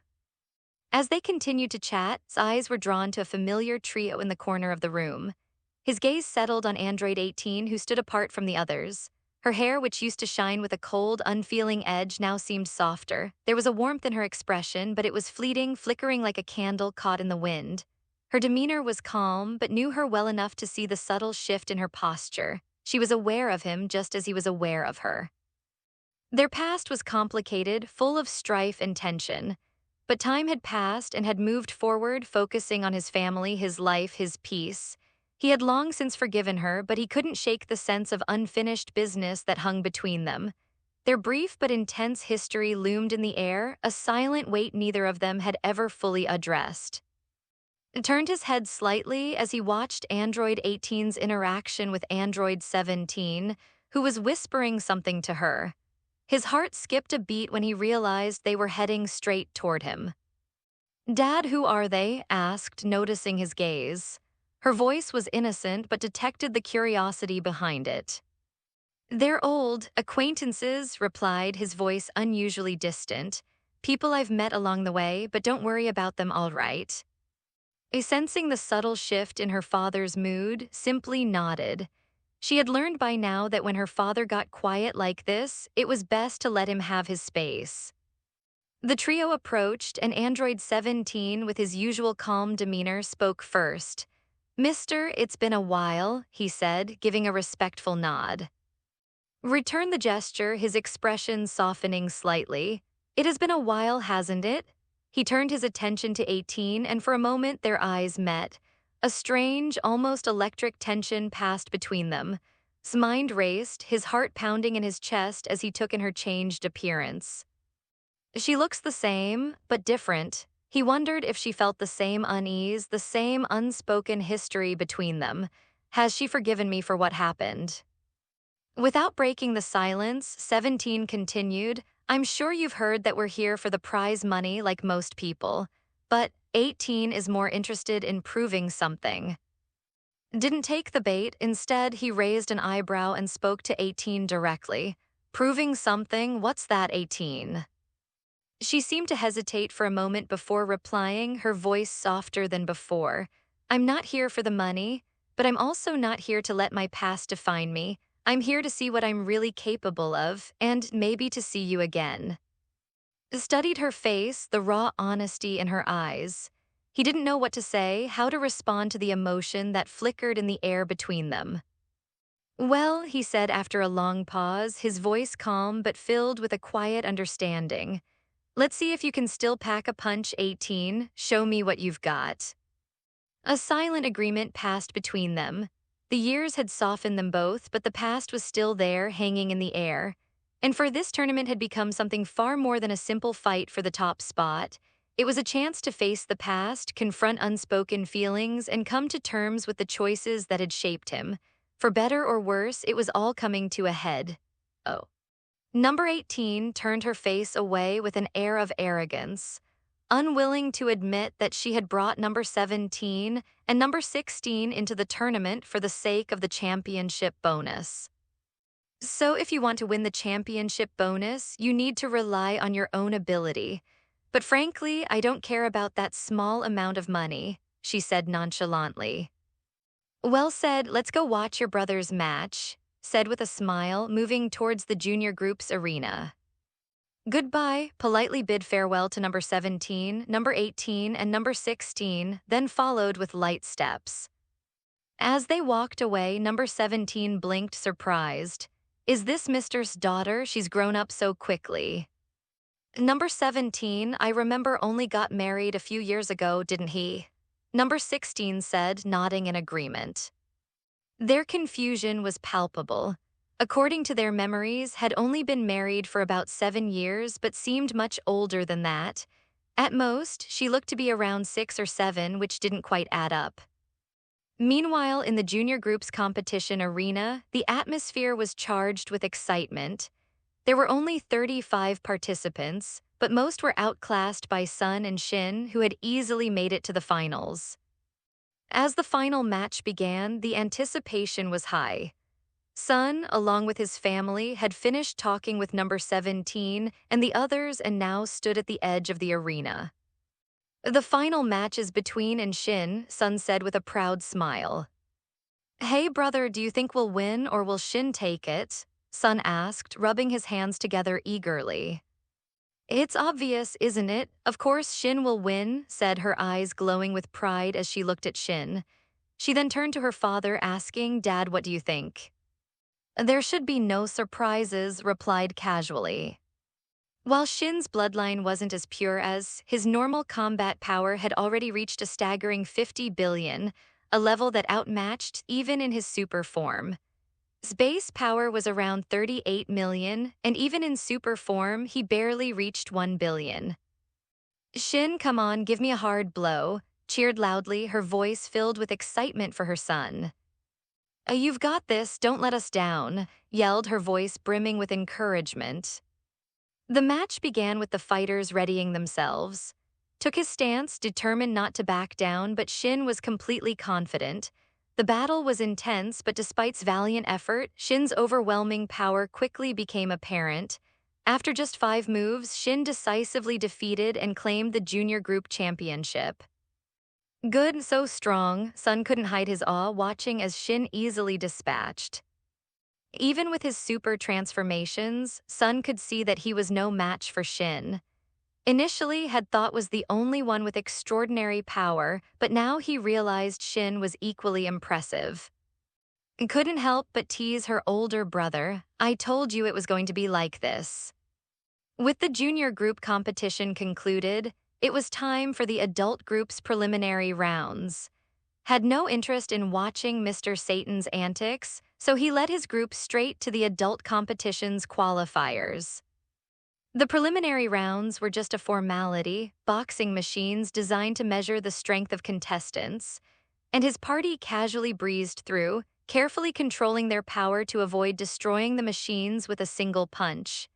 As they continued to chat, his eyes were drawn to a familiar trio in the corner of the room. His gaze settled on Android 18, who stood apart from the others. Her hair, which used to shine with a cold, unfeeling edge, now seemed softer. There was a warmth in her expression, but it was fleeting, flickering like a candle caught in the wind. Her demeanor was calm, but knew her well enough to see the subtle shift in her posture. She was aware of him just as he was aware of her. Their past was complicated, full of strife and tension. But time had passed and had moved forward, focusing on his family, his life, his peace. He had long since forgiven her, but he couldn't shake the sense of unfinished business that hung between them. Their brief but intense history loomed in the air, a silent weight neither of them had ever fully addressed. He turned his head slightly as he watched Android 18's interaction with Android 17, who was whispering something to her. His heart skipped a beat when he realized they were heading straight toward him. "Dad, who are they?" asked, noticing his gaze. Her voice was innocent but detected the curiosity behind it. "They're old acquaintances," replied, his voice unusually distant. "People I've met along the way, but don't worry about them, all right." Sensing the subtle shift in her father's mood, simply nodded. She had learned by now that when her father got quiet like this, it was best to let him have his space. The trio approached, and Android 17, with his usual calm demeanor, spoke first. "Mister, it's been a while," he said, giving a respectful nod. Returned the gesture, his expression softening slightly. "It has been a while, hasn't it?" He turned his attention to 18, and for a moment their eyes met. A strange, almost electric tension passed between them. His mind raced, his heart pounding in his chest as he took in her changed appearance. She looks the same, but different. He wondered if she felt the same unease, the same unspoken history between them. Has she forgiven me for what happened? Without breaking the silence, 17 continued, "I'm sure you've heard that we're here for the prize money like most people. But 18 is more interested in proving something." Didn't take the bait. Instead, he raised an eyebrow and spoke to 18 directly. "Proving something? What's that, 18? She seemed to hesitate for a moment before replying, her voice softer than before. "I'm not here for the money, but I'm also not here to let my past define me. I'm here to see what I'm really capable of, and maybe to see you again." Studied her face, the raw honesty in her eyes. He didn't know what to say, how to respond to the emotion that flickered in the air between them. "Well," he said after a long pause, his voice calm but filled with a quiet understanding. "Let's see if you can still pack a punch, 18. Show me what you've got." A silent agreement passed between them. The years had softened them both, but the past was still there, hanging in the air. And for this tournament had become something far more than a simple fight for the top spot. It was a chance to face the past, confront unspoken feelings, and come to terms with the choices that had shaped him. For better or worse, it was all coming to a head. Oh. Number 18 turned her face away with an air of arrogance, unwilling to admit that she had brought number 17 and number 16 into the tournament for the sake of the championship bonus. "So if you want to win the championship bonus, you need to rely on your own ability. But frankly, I don't care about that small amount of money," she said nonchalantly. "Well said, let's go watch your brother's match," said with a smile, moving towards the junior group's arena. "Goodbye," politely bid farewell to number 17, number 18, and number 16, then followed with light steps. As they walked away, number 17 blinked, surprised. "Is this Mister's daughter? She's grown up so quickly." "Number 17, I remember, only got married a few years ago, didn't he?" Number 16 said, nodding in agreement. Their confusion was palpable. According to their memories, had only been married for about 7 years, but seemed much older than that. At most, she looked to be around 6 or 7, which didn't quite add up. Meanwhile, in the junior group's competition arena, the atmosphere was charged with excitement. There were only 35 participants, but most were outclassed by Sun and Shin, who had easily made it to the finals. As the final match began, the anticipation was high. Sun, along with his family, had finished talking with number 17 and the others and now stood at the edge of the arena. The final match is between and Shin, Sun said with a proud smile. Hey brother, do you think we'll win or will Shin take it? Sun asked, rubbing his hands together eagerly. It's obvious, isn't it? Of course Shin will win, said, her eyes glowing with pride as she looked at Shin. She then turned to her father, asking, Dad, what do you think? There should be no surprises, replied casually. While Shin's bloodline wasn't as pure as, his normal combat power had already reached a staggering 50 billion, a level that outmatched even in his super form. His base power was around 38 million, and even in super form, he barely reached 1 billion. Shin, come on, give me a hard blow, cheered loudly, her voice filled with excitement for her son. You've got this, don't let us down, yelled, her voice brimming with encouragement. The match began with the fighters readying themselves. Took his stance, determined not to back down, but Shin was completely confident. The battle was intense, but despite its valiant effort, Shin's overwhelming power quickly became apparent. After just 5 moves, Shin decisively defeated and claimed the junior group championship. Good, so strong, Sun couldn't hide his awe watching as Shin easily dispatched. Even with his super transformations, Sun could see that he was no match for Shin. Initially, had thought was the only one with extraordinary power, but now he realized Shin was equally impressive. Couldn't help but tease her older brother, I told you it was going to be like this. With the junior group competition concluded, it was time for the adult group's preliminary rounds. Had no interest in watching Mr. Satan's antics, so he led his group straight to the adult competition's qualifiers. The preliminary rounds were just a formality, boxing machines designed to measure the strength of contestants, and his party casually breezed through, carefully controlling their power to avoid destroying the machines with a single punch.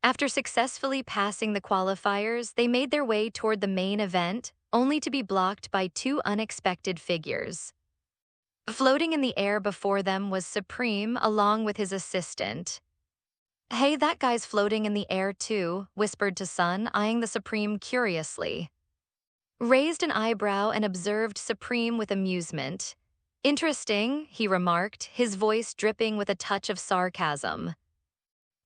After successfully passing the qualifiers, they made their way toward the main event, only to be blocked by 2 unexpected figures. Floating in the air before them was Supreme along with his assistant. Hey, that guy's floating in the air too, whispered to Sun, eyeing the Supreme curiously. Raised an eyebrow and observed Supreme with amusement. Interesting, he remarked, his voice dripping with a touch of sarcasm.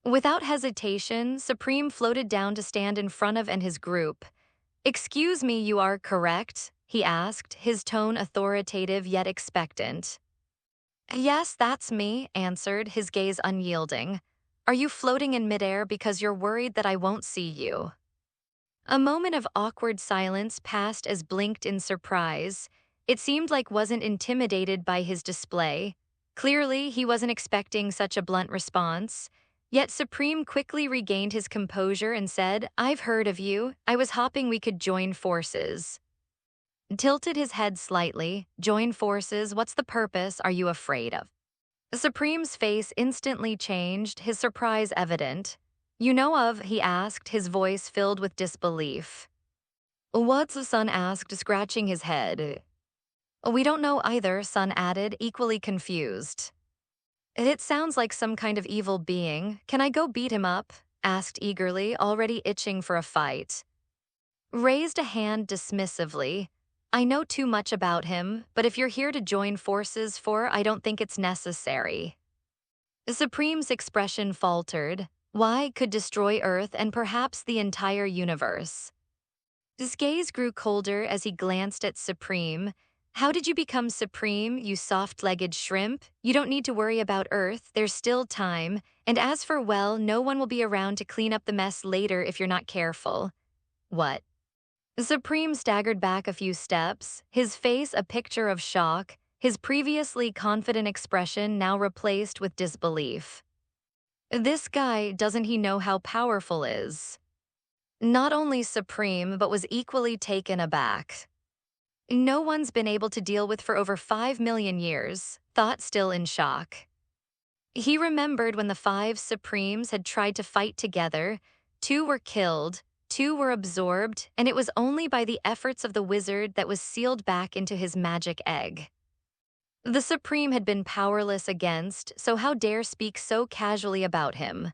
Without hesitation, Supreme floated down to stand in front of and his group. Excuse me, you are correct? He asked, his tone authoritative yet expectant. Yes, that's me, answered, his gaze unyielding. Are you floating in midair because you're worried that I won't see you? A moment of awkward silence passed as blinked in surprise. It seemed like wasn't intimidated by his display. Clearly, he wasn't expecting such a blunt response. Yet Supreme quickly regained his composure and said, I've heard of you. I was hoping we could join forces. Tilted his head slightly. Join forces? What's the purpose? Are you afraid of? Supreme's face instantly changed, his surprise evident. You know of, he asked, his voice filled with disbelief. What's the Sun asked, scratching his head. We don't know either, Sun added, equally confused. It sounds like some kind of evil being. Can I go beat him up? Asked eagerly, already itching for a fight. Raised a hand dismissively. I know too much about him, but if you're here to join forces I don't think it's necessary. The Supreme's expression faltered. Why could destroy Earth and perhaps the entire universe? His gaze grew colder as he glanced at Supreme. How did you become Supreme, you soft-legged shrimp? You don't need to worry about Earth, there's still time. And as for, well, no one will be around to clean up the mess later if you're not careful. What? Supreme staggered back a few steps, his face a picture of shock, his previously confident expression now replaced with disbelief. This guy, doesn't he know how powerful is? Not only Supreme, but was equally taken aback. No one's been able to deal with for over 5 million years, thought still in shock. He remembered when the 5 Supremes had tried to fight together, 2 were killed, 2 were absorbed, and it was only by the efforts of the wizard that was sealed back into his magic egg. The Supreme had been powerless against, so how dare speak so casually about him?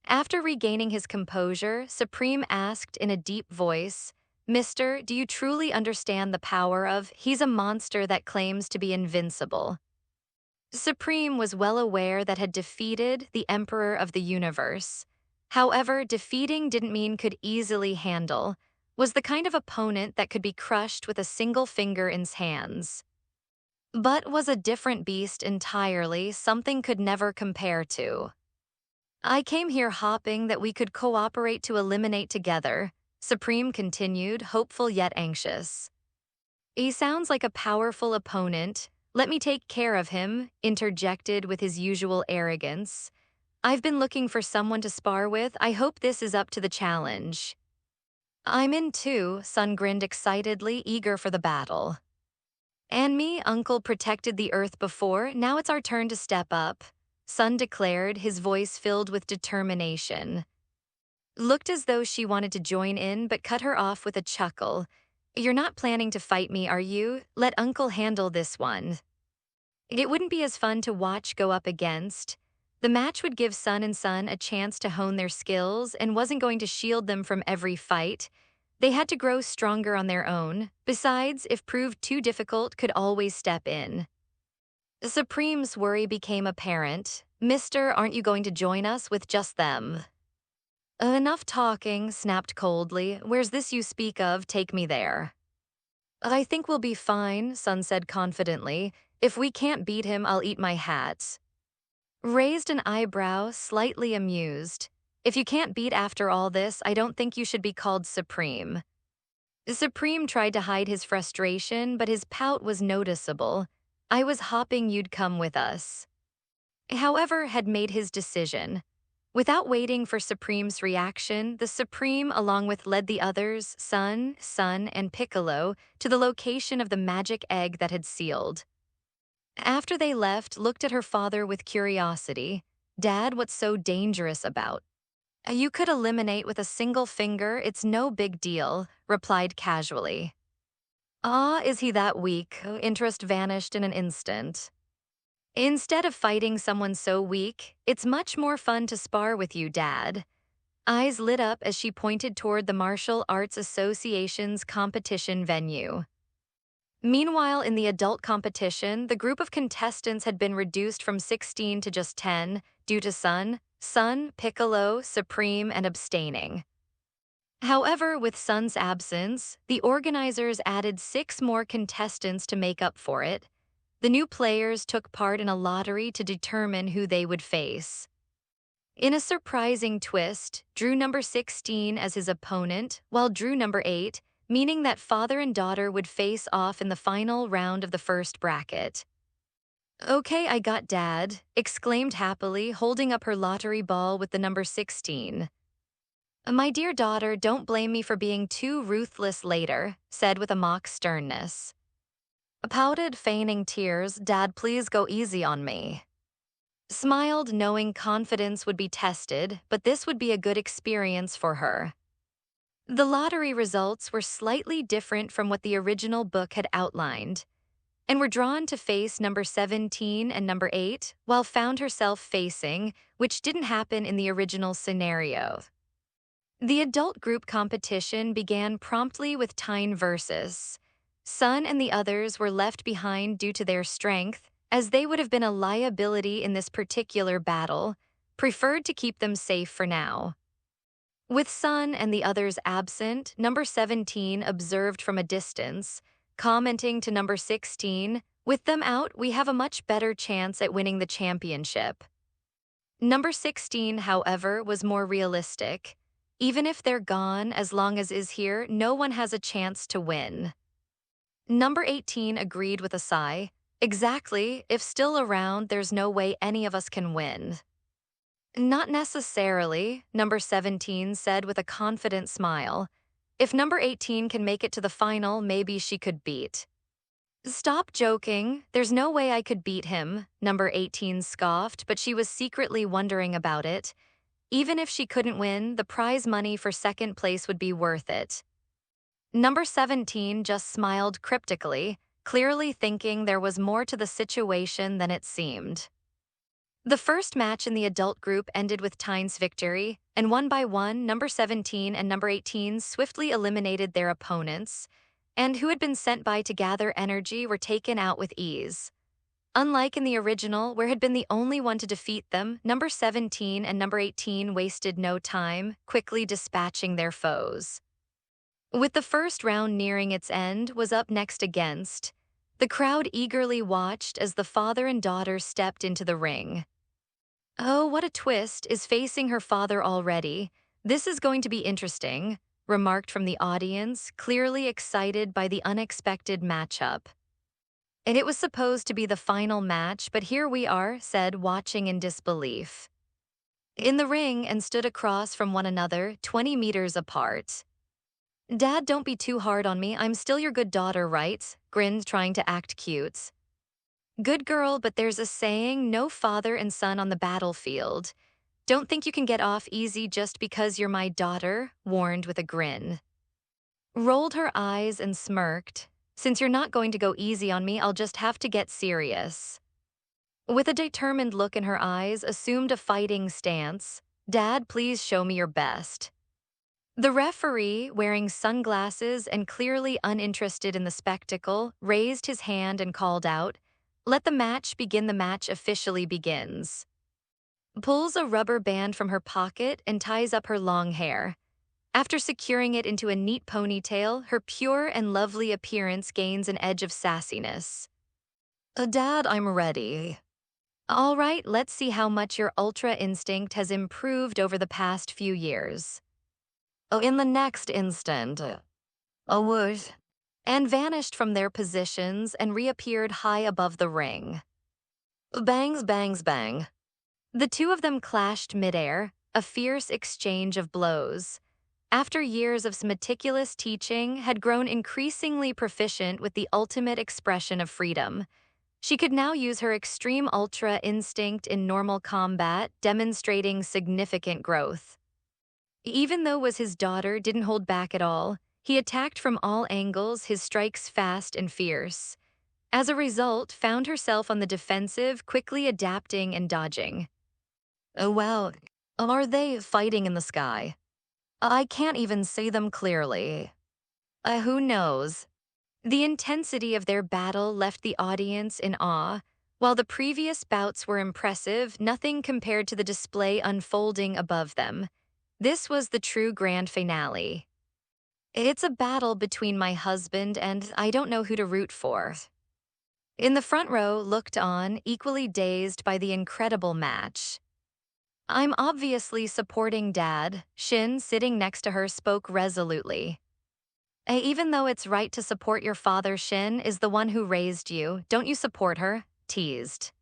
After regaining his composure, Supreme asked in a deep voice, Mister, do you truly understand the power of he's a monster that claims to be invincible? Supreme was well aware that had defeated the Emperor of the Universe. However, defeating didn't mean could easily handle, was the kind of opponent that could be crushed with a single finger in his hands. But was a different beast entirely, something could never compare to. I came here hoping that we could cooperate to eliminate together, Supreme continued, hopeful yet anxious. He sounds like a powerful opponent. Let me take care of him, interjected with his usual arrogance. I've been looking for someone to spar with. I hope this is up to the challenge. I'm in too, Sun grinned excitedly, eager for the battle. And me, Uncle protected the Earth before, now it's our turn to step up, Sun declared, his voice filled with determination. Looked as though she wanted to join in, but cut her off with a chuckle. You're not planning to fight me, are you? Let Uncle handle this one. It wouldn't be as fun to watch go up against. The match would give Sun and Sun a chance to hone their skills and wasn't going to shield them from every fight. They had to grow stronger on their own. Besides, if proved too difficult, could always step in. Supreme's worry became apparent. Mister, aren't you going to join us with just them? Enough talking, snapped coldly. Where's this you speak of? Take me there. I think we'll be fine, Sun said confidently. If we can't beat him, I'll eat my hat. Raised an eyebrow, slightly amused. If you can't beat after all this, I don't think you should be called Supreme. Supreme tried to hide his frustration, but his pout was noticeable. I was hoping you'd come with us. However, had made his decision. Without waiting for Supreme's reaction, the Supreme, along with led the others, Sun, and Piccolo, to the location of the magic egg that had sealed. After they left, looked at her father with curiosity. Dad, what's so dangerous about? You could eliminate with a single finger, it's no big deal, replied casually. Ah, is he that weak? Interest vanished in an instant. Instead of fighting someone so weak, it's much more fun to spar with you, Dad. Eyes lit up as she pointed toward the Martial Arts Association's competition venue. Meanwhile, in the adult competition, the group of contestants had been reduced from 16 to just 10 due to Sun, Piccolo, Supreme, and abstaining. However, with Sun's absence, the organizers added 6 more contestants to make up for it. The new players took part in a lottery to determine who they would face. In a surprising twist, drew number 16 as his opponent, while drew number 8, meaning that father and daughter would face off in the final round of the first bracket. Okay, I got Dad, exclaimed happily, holding up her lottery ball with the number 16. My dear daughter, don't blame me for being too ruthless later, said with a mock sternness. Pouted, feigning tears, Dad, please go easy on me. Smiled, knowing confidence would be tested, but this would be a good experience for her. The lottery results were slightly different from what the original book had outlined, and were drawn to face number 17 and number 8, while found herself facing, which didn't happen in the original scenario. The adult group competition began promptly with Tyne versus. Sun and the others were left behind due to their strength, as they would have been a liability in this particular battle, preferred to keep them safe for now. With Sun and the others absent, number 17 observed from a distance, commenting to number 16, with them out, we have a much better chance at winning the championship. Number 16, however, was more realistic. Even if they're gone, as long as is here, no one has a chance to win. Number 18 agreed with a sigh. Exactly, if still around, there's no way any of us can win. Not necessarily, number 17 said with a confident smile. If number 18 can make it to the final, maybe she could beat. Stop joking, there's no way I could beat him, number 18 scoffed, but she was secretly wondering about it. Even if she couldn't win, the prize money for second place would be worth it. Number 17 just smiled cryptically, clearly thinking there was more to the situation than it seemed. The first match in the adult group ended with Tyne's victory, and one by one, number 17 and number 18 swiftly eliminated their opponents, and who had been sent by to gather energy were taken out with ease. Unlike in the original, where had been the only one to defeat them, number 17 and number 18 wasted no time, quickly dispatching their foes. With the first round nearing its end, was up next against. The crowd eagerly watched as the father and daughter stepped into the ring. "Oh, what a twist, is facing her father already. This is going to be interesting," remarked from the audience, clearly excited by the unexpected matchup. "And it was supposed to be the final match, but here we are," said, watching in disbelief. In the ring and stood across from one another, 20 meters apart. "Dad, don't be too hard on me, I'm still your good daughter, right?" grinned, trying to act cute. "Good girl, but there's a saying, no father and son on the battlefield. Don't think you can get off easy just because you're my daughter," warned with a grin. Rolled her eyes and smirked. "Since you're not going to go easy on me, I'll just have to get serious." With a determined look in her eyes, assumed a fighting stance. "Dad, please show me your best." The referee, wearing sunglasses and clearly uninterested in the spectacle, raised his hand and called out, "Let the match begin. The match officially begins." Pulls a rubber band from her pocket and ties up her long hair. After securing it into a neat ponytail, her pure and lovely appearance gains an edge of sassiness. "Dad, I'm ready." "All right, let's see how much your ultra instinct has improved over the past few years." Oh, in the next instant, a whoosh, and vanished from their positions and reappeared high above the ring. Bangs, bangs, bang. The two of them clashed midair, a fierce exchange of blows. After years of meticulous teaching, had grown increasingly proficient with the ultimate expression of freedom. She could now use her extreme ultra instinct in normal combat, demonstrating significant growth. Even though was his daughter, didn't hold back at all. He attacked from all angles, his strikes fast and fierce. As a result, found herself on the defensive, quickly adapting and dodging. "Oh, well, are they fighting in the sky? I can't even see them clearly. Who knows?" The intensity of their battle left the audience in awe. While the previous bouts were impressive, nothing compared to the display unfolding above them. This was the true grand finale. "It's a battle between my husband and I don't know who to root for." In the front row, looked on, equally dazed by the incredible match. "I'm obviously supporting Dad," Shin, sitting next to her, spoke resolutely. Even though it's right to support your father, Shin is the one who raised you. Don't you support her?" teased.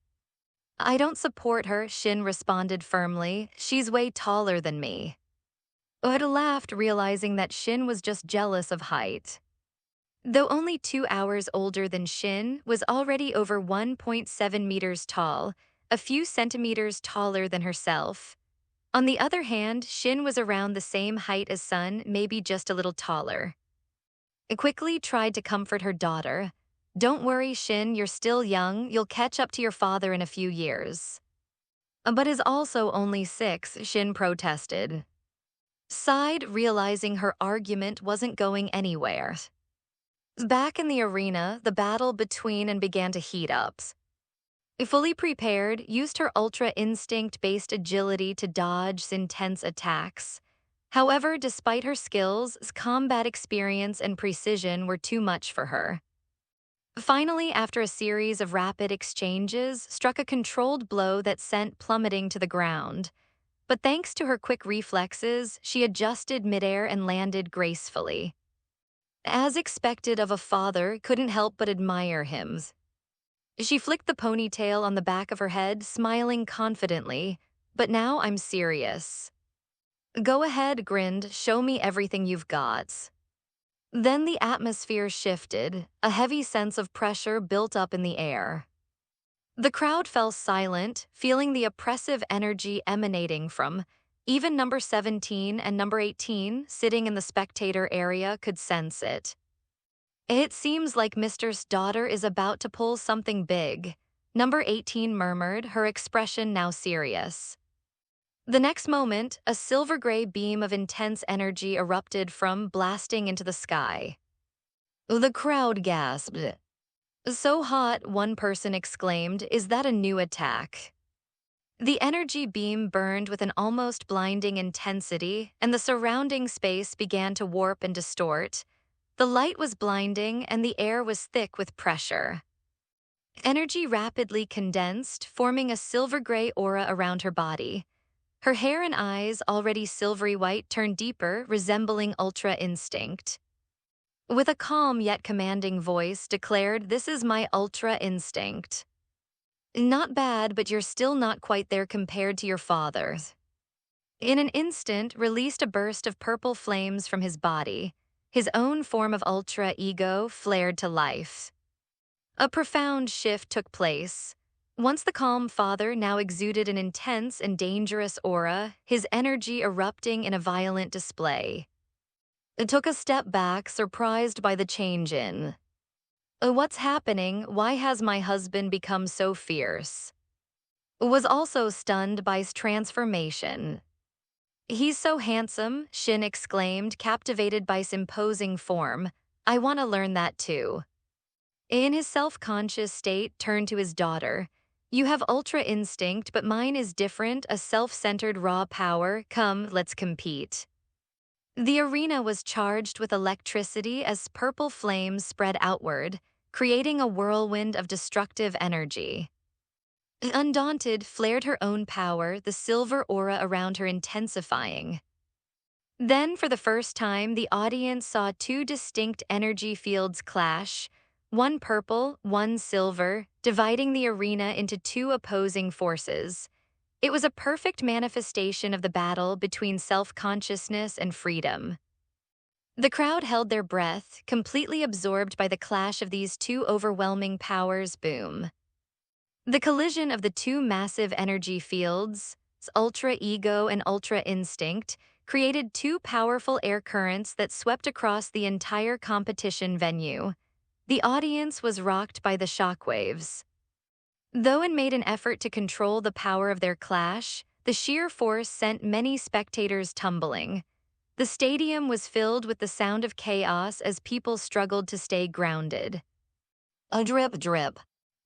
"I don't support her," Shin responded firmly. "She's way taller than me." Oda laughed, realizing that Shin was just jealous of height. Though only 2 hours older than Shin, was already over 1.7 meters tall, a few centimeters taller than herself. On the other hand, Shin was around the same height as Sun, maybe just a little taller. Quickly tried to comfort her daughter. "Don't worry, Shin, you're still young, you'll catch up to your father in a few years." "But is also only 6, Shin protested. Sighed, realizing her argument wasn't going anywhere. Back in the arena, the battle between and began to heat up. Fully prepared, used her ultra instinct-based agility to dodge intense attacks. However, despite her skills, combat experience and precision were too much for her. Finally, after a series of rapid exchanges, struck a controlled blow that sent plummeting to the ground. But thanks to her quick reflexes, she adjusted midair and landed gracefully. As expected of a father, couldn't help but admire him. She flicked the ponytail on the back of her head, smiling confidently. "But now I'm serious." "Go ahead," grinned, "show me everything you've got." Then the atmosphere shifted, a heavy sense of pressure built up in the air. The crowd fell silent, feeling the oppressive energy emanating from. Even number 17 and number 18, sitting in the spectator area, could sense it. "It seems like Mr.'s daughter is about to pull something big." Number 18 murmured, her expression now serious. The next moment, a silver-gray beam of intense energy erupted from blasting into the sky. The crowd gasped. So hot, one person exclaimed, is that a new attack? The energy beam burned with an almost blinding intensity, and the surrounding space began to warp and distort. The light was blinding, and the air was thick with pressure. Energy rapidly condensed, forming a silver-gray aura around her body. Her hair and eyes, already silvery white, turned deeper, resembling Ultra Instinct. With a calm yet commanding voice, declared, "This is my Ultra Instinct." "Not bad, but you're still not quite there compared to your father's." In an instant, released a burst of purple flames from his body. His own form of Ultra Ego flared to life. A profound shift took place. Once the calm father now exuded an intense and dangerous aura, his energy erupting in a violent display. It took a step back, surprised by the change in. What's happening? Why has my husband become so fierce? Was also stunned by his transformation. He's so handsome, Shin exclaimed, captivated by his imposing form. I want to learn that too. In his self-conscious state, turned to his daughter. You have Ultra Instinct, but mine is different, a self-centered raw power. Come, let's compete. The arena was charged with electricity as purple flames spread outward, creating a whirlwind of destructive energy. Undaunted, flared her own power, the silver aura around her intensifying. Then, for the first time, the audience saw two distinct energy fields clash, one purple, one silver, dividing the arena into two opposing forces. It was a perfect manifestation of the battle between self-consciousness and freedom. The crowd held their breath, completely absorbed by the clash of these two overwhelming powers. Boom. The collision of the two massive energy fields, Ultra Ego and Ultra Instinct, created two powerful air currents that swept across the entire competition venue. The audience was rocked by the shockwaves. Though it made an effort to control the power of their clash, the sheer force sent many spectators tumbling. The stadium was filled with the sound of chaos as people struggled to stay grounded. A drip drip.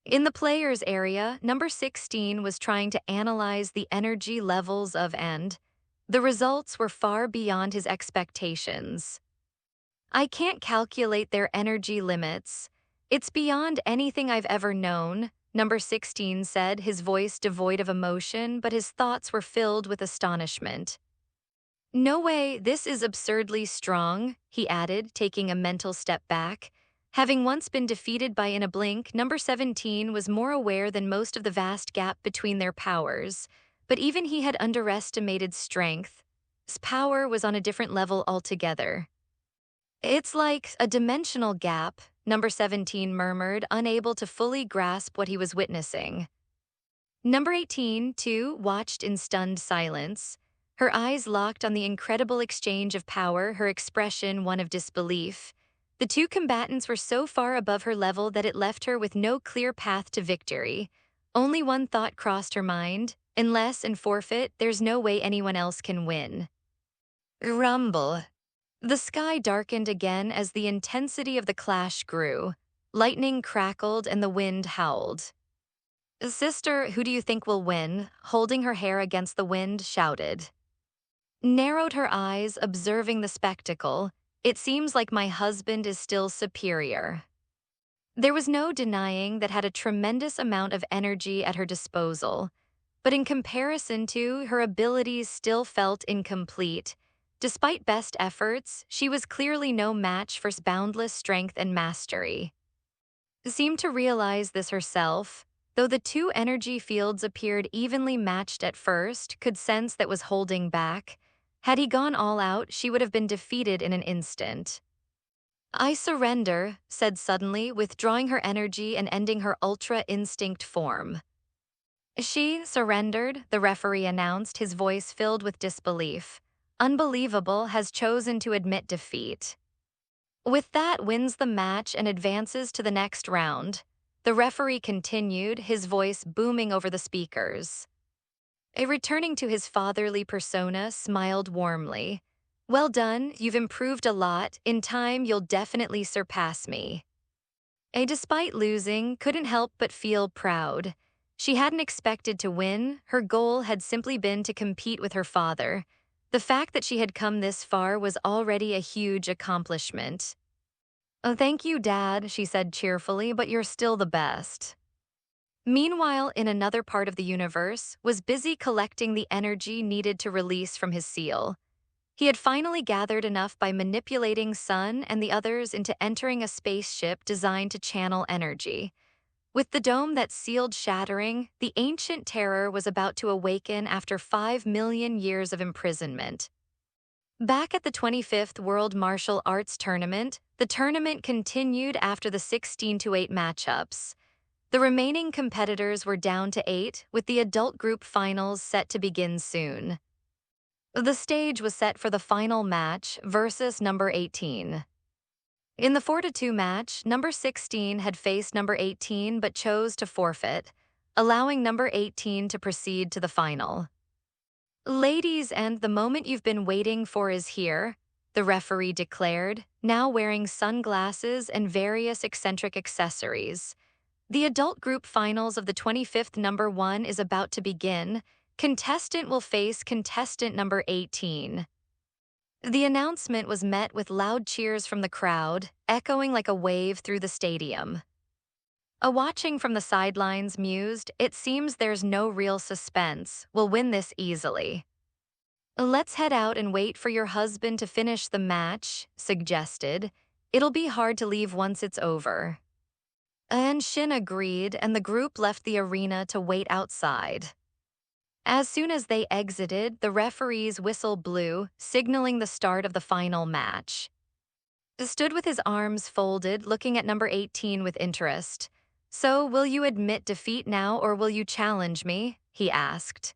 In the players' area, number 16 was trying to analyze the energy levels of and the results were far beyond his expectations. I can't calculate their energy limits. It's beyond anything I've ever known, number 16 said, his voice devoid of emotion, but his thoughts were filled with astonishment. No way, this is absurdly strong, he added, taking a mental step back. Having once been defeated by in a blink, number 17 was more aware than most of the vast gap between their powers, but even he had underestimated strength. His power was on a different level altogether. It's like a dimensional gap, number 17 murmured, unable to fully grasp what he was witnessing. Number 18, too, watched in stunned silence. Her eyes locked on the incredible exchange of power, her expression one of disbelief. The two combatants were so far above her level that it left her with no clear path to victory. Only one thought crossed her mind: unless and forfeit, there's no way anyone else can win. Rumble. The sky darkened again as the intensity of the clash grew. Lightning crackled and the wind howled. Sister, who do you think will win? Holding her hair against the wind, shouted. Narrowed her eyes, observing the spectacle. It seems like my husband is still superior. There was no denying that had a tremendous amount of energy at her disposal, but in comparison to her abilities still felt incomplete. Despite best efforts, she was clearly no match for his boundless strength and mastery. Seemed to realize this herself, though the two energy fields appeared evenly matched at first, could sense that was holding back. Had he gone all out, she would have been defeated in an instant. I surrender, said suddenly, withdrawing her energy and ending her Ultra Instinct form. She surrendered, the referee announced, his voice filled with disbelief. Unbelievable, has chosen to admit defeat. With that, wins the match and advances to the next round. the referee continued, his voice booming over the speakers. Returning to his fatherly persona, smiled warmly. Well done, you've improved a lot. In time, you'll definitely surpass me. Despite losing, couldn't help but feel proud. She hadn't expected to win, her goal had simply been to compete with her father. The fact that she had come this far was already a huge accomplishment. Oh, thank you, Dad, she said cheerfully, but you're still the best. Meanwhile, in another part of the universe, was busy collecting the energy needed to release from his seal. He had finally gathered enough by manipulating Sun and the others into entering a spaceship designed to channel energy. With the dome that sealed shattering, the ancient terror was about to awaken after 5 million years of imprisonment. Back at the 25th World Martial Arts Tournament, the tournament continued after the 16-8 matchups. The remaining competitors were down to 8, with the adult group finals set to begin soon. The stage was set for the final match versus number 18. In the 4-2 match, number 16 had faced number 18 but chose to forfeit, allowing number 18 to proceed to the final. Ladies, and the moment you've been waiting for is here, the referee declared, now wearing sunglasses and various eccentric accessories. The adult group finals of the 25th number 1 is about to begin. Contestant will face contestant number 18. The announcement was met with loud cheers from the crowd, echoing like a wave through the stadium. Watching from the sidelines mused, it seems there's no real suspense, we'll win this easily. Let's head out and wait for your husband to finish the match, suggested. It'll be hard to leave once it's over. And Shin agreed, and the group left the arena to wait outside. As soon as they exited, the referee's whistle blew, signaling the start of the final match. He stood with his arms folded, looking at number 18 with interest. So, will you admit defeat now or will you challenge me? He asked.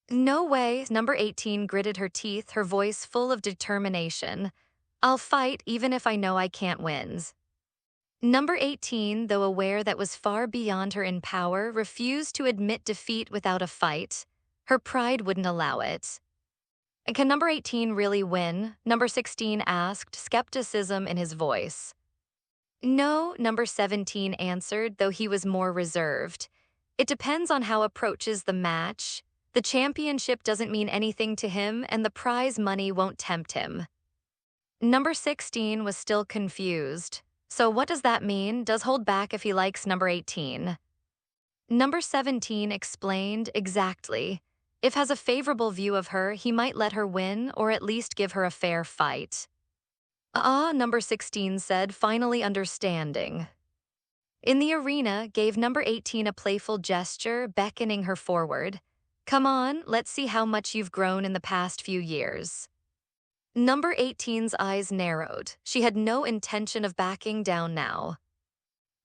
No way, number 18 gritted her teeth, her voice full of determination. I'll fight even if I know I can't win. Number 18, though aware that was far beyond her in power, refused to admit defeat without a fight. Her pride wouldn't allow it. Can number 18 really win? Number 16 asked, skepticism in his voice. No, number 17 answered, though he was more reserved. It depends on how approaches the match. The championship doesn't mean anything to him, and the prize money won't tempt him. Number 16 was still confused. So what does that mean? Does hold back if he likes number 18? Number 17 explained, exactly. If has a favorable view of her, he might let her win or at least give her a fair fight. Number 16 said, finally understanding. In the arena, gave number 18 a playful gesture, beckoning her forward. Come on, let's see how much you've grown in the past few years. Number 18's eyes narrowed. She had no intention of backing down now.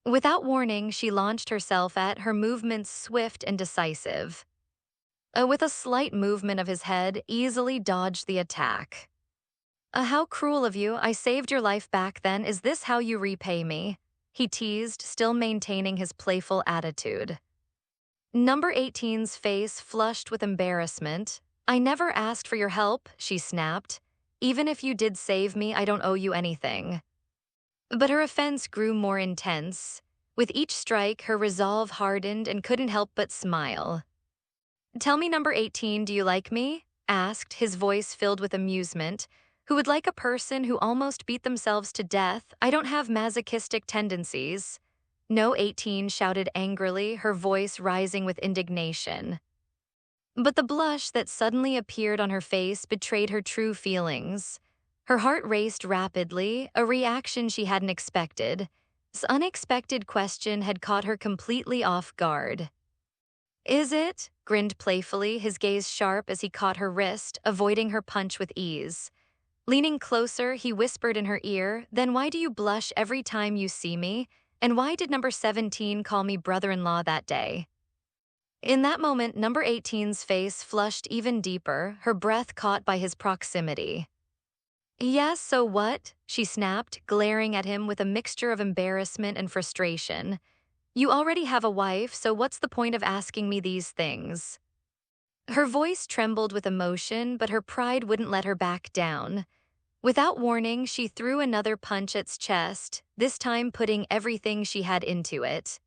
Without warning, she launched herself at her movements swift and decisive. With a slight movement of his head, easily dodged the attack. How cruel of you, I saved your life back then, is this how you repay me? He teased, still maintaining his playful attitude. Number 18's face flushed with embarrassment. I never asked for your help, she snapped. Even if you did save me, I don't owe you anything. But her offense grew more intense. With each strike, her resolve hardened and couldn't help but smile. Tell me, number 18, do you like me? Asked, his voice filled with amusement. Who would like a person who almost beat themselves to death? I don't have masochistic tendencies. No, 18 shouted angrily, her voice rising with indignation. But the blush that suddenly appeared on her face betrayed her true feelings. Her heart raced rapidly, a reaction she hadn't expected. This unexpected question had caught her completely off guard. Is it? Grinned playfully, his gaze sharp as he caught her wrist, avoiding her punch with ease. Leaning closer, he whispered in her ear, then why do you blush every time you see me? And why did number 17 call me brother-in-law that day? In that moment, number 18's face flushed even deeper, her breath caught by his proximity. Yes, so what? She snapped, glaring at him with a mixture of embarrassment and frustration. You already have a wife, so what's the point of asking me these things? Her voice trembled with emotion, but her pride wouldn't let her back down. Without warning, she threw another punch at its chest, this time putting everything she had into it.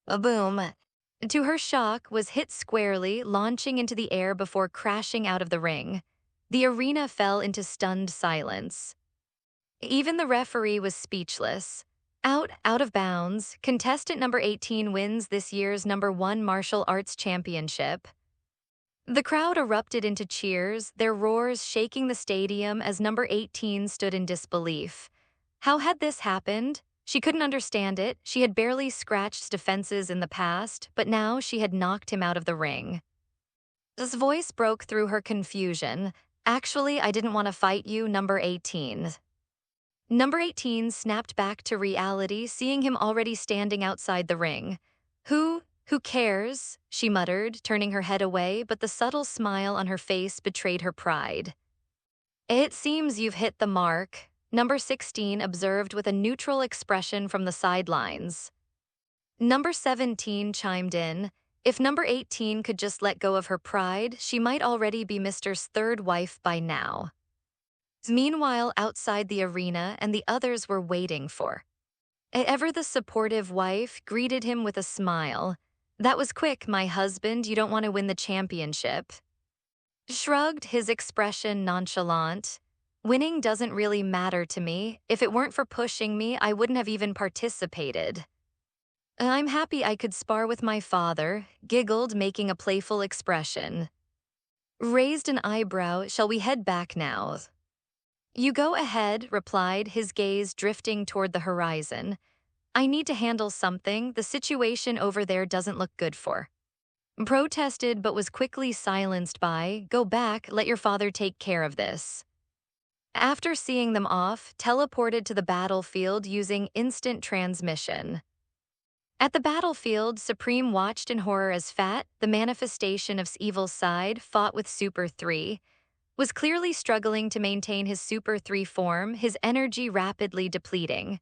A boom. To her shock, was hit squarely, launching into the air before crashing out of the ring. The arena fell into stunned silence. Even the referee was speechless. Out of bounds, contestant number 18 wins this year's #1 martial arts championship. The crowd erupted into cheers, their roars shaking the stadium as number 18 stood in disbelief. How had this happened? She couldn't understand it. She had barely scratched defenses in the past, but now she had knocked him out of the ring. His voice broke through her confusion. Actually, I didn't want to fight you, number 18. Number 18 snapped back to reality, seeing him already standing outside the ring. Who cares? She muttered, turning her head away, but the subtle smile on her face betrayed her pride. It seems you've hit the mark, number 16 observed with a neutral expression from the sidelines. Number 17 chimed in. If number 18 could just let go of her pride, she might already be Mr.'s third wife by now. Meanwhile, outside the arena, and the others were waiting for. Ever the supportive wife greeted him with a smile. That was quick, my husband, you don't want to win the championship. Shrugged, his expression nonchalant. Winning doesn't really matter to me. If it weren't for pushing me, I wouldn't have even participated. I'm happy I could spar with my father, giggled, making a playful expression. Raised an eyebrow, shall we head back now? You go ahead, replied, his gaze drifting toward the horizon. I need to handle something. The situation over there doesn't look good for. Protested but was quickly silenced by, go back, let your father take care of this. After seeing them off, teleported to the battlefield using instant transmission. At the battlefield, Supreme watched in horror as Fat, the manifestation of evil's side, fought with Super 3, was clearly struggling to maintain his Super 3 form, his energy rapidly depleting.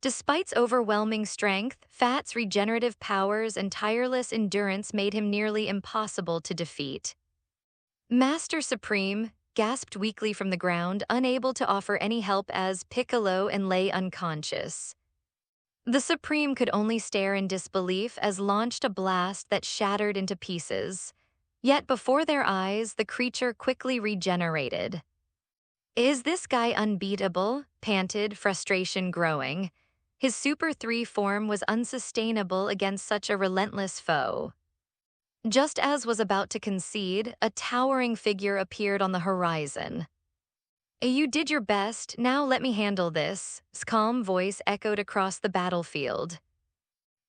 Despite its overwhelming strength, Fat's regenerative powers and tireless endurance made him nearly impossible to defeat. Master Supreme gasped weakly from the ground, unable to offer any help as Piccolo and lay unconscious. The Supreme could only stare in disbelief as launched a blast that shattered into pieces. Yet before their eyes, the creature quickly regenerated. Is this guy unbeatable? Panted, frustration growing. His Super 3 form was unsustainable against such a relentless foe. Just as was about to concede, a towering figure appeared on the horizon. You did your best, now let me handle this, his calm voice echoed across the battlefield.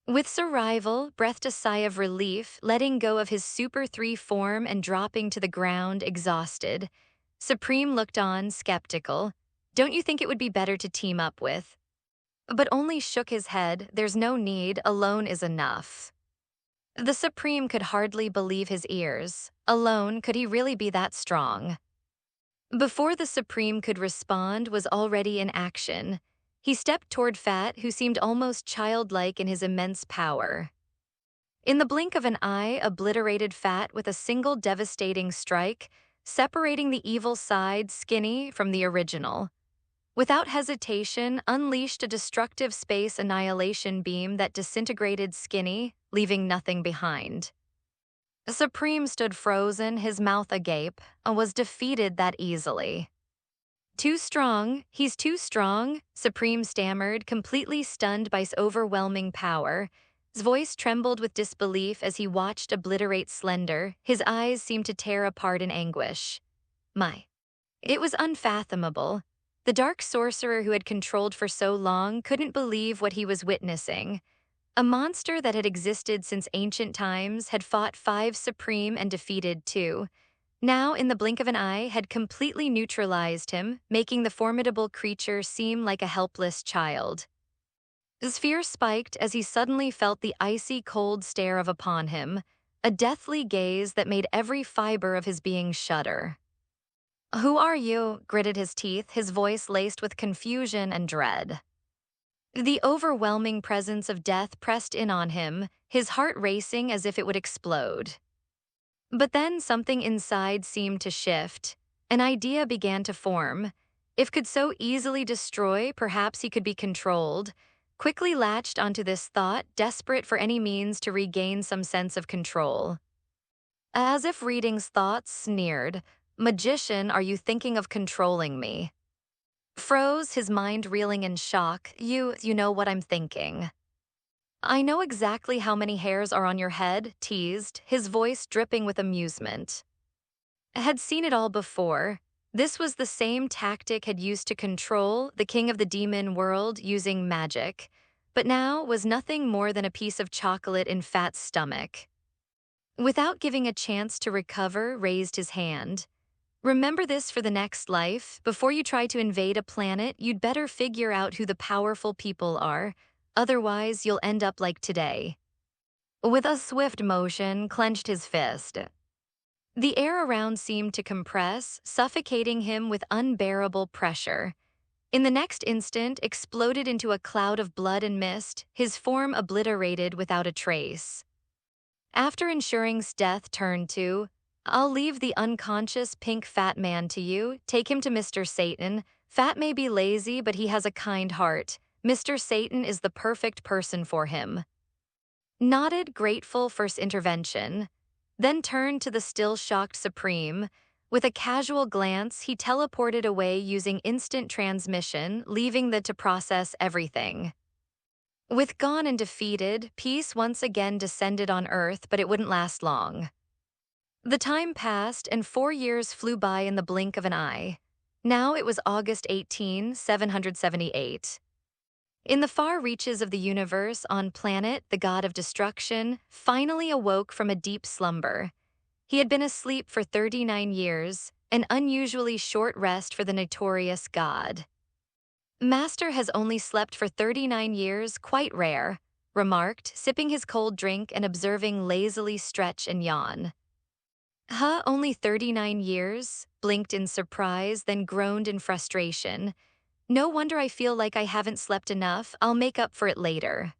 With survival, breathed a sigh of relief, letting go of his Super 3 form and dropping to the ground, exhausted. Supreme looked on, skeptical. Don't you think it would be better to team up with? But only shook his head. There's no need, alone is enough. The Supreme could hardly believe his ears. Alone, could he really be that strong? Before the Supreme could respond, was already in action. He stepped toward Fat, who seemed almost childlike in his immense power. In the blink of an eye, obliterated Fat with a single devastating strike, separating the evil side, Skinny, from the original. Without hesitation, unleashed a destructive space annihilation beam that disintegrated Skinny, leaving nothing behind. Supreme stood frozen, his mouth agape, and was defeated that easily. Too strong, he's too strong, Supreme stammered, completely stunned by his overwhelming power. His voice trembled with disbelief as he watched obliterate Slender, his eyes seemed to tear apart in anguish. It was unfathomable. The dark sorcerer who had controlled for so long couldn't believe what he was witnessing. A monster that had existed since ancient times had fought 5 Supreme and defeated 2. Now, in the blink of an eye, had completely neutralized him, making the formidable creature seem like a helpless child. His fear spiked as he suddenly felt the icy cold stare upon him, a deathly gaze that made every fiber of his being shudder. Who are you? Gritted his teeth, his voice laced with confusion and dread. The overwhelming presence of death pressed in on him, his heart racing as if it would explode. But then something inside seemed to shift. An idea began to form. If could so easily destroy, perhaps he could be controlled. Quickly latched onto this thought, desperate for any means to regain some sense of control. As if reading's thoughts sneered, "Magician, are you thinking of controlling me?" Froze, his mind reeling in shock. You know what I'm thinking. I know exactly how many hairs are on your head, teased, his voice dripping with amusement. Had seen it all before. This was the same tactic had used to control the king of the demon world using magic, but now was nothing more than a piece of chocolate in Fat's stomach. Without giving a chance to recover, raised his hand. Remember this for the next life. Before you try to invade a planet, you'd better figure out who the powerful people are. Otherwise, you'll end up like today. With a swift motion, clenched his fist. The air around seemed to compress, suffocating him with unbearable pressure. In the next instant, exploded into a cloud of blood and mist, his form obliterated without a trace. After ensuring's death turned to, "I'll leave the unconscious pink fat man to you. Take him to Mr. Satan. Fat may be lazy, but he has a kind heart. Mr. Satan is the perfect person for him." Nodded, grateful for his intervention, then turned to the still shocked Supreme. With a casual glance, he teleported away using instant transmission, leaving the to process everything. With gone and defeated, peace once again descended on Earth, but it wouldn't last long. The time passed, and 4 years flew by in the blink of an eye. Now it was August 18, 778. In the far reaches of the universe, on Planet, the god of destruction, finally awoke from a deep slumber. He had been asleep for 39 years, an unusually short rest for the notorious god. "Master has only slept for 39 years, quite rare," remarked, sipping his cold drink and observing lazily stretch and yawn. "Huh, only 39 years?" Blinked in surprise, then groaned in frustration. "No wonder I feel like I haven't slept enough. I'll make up for it later."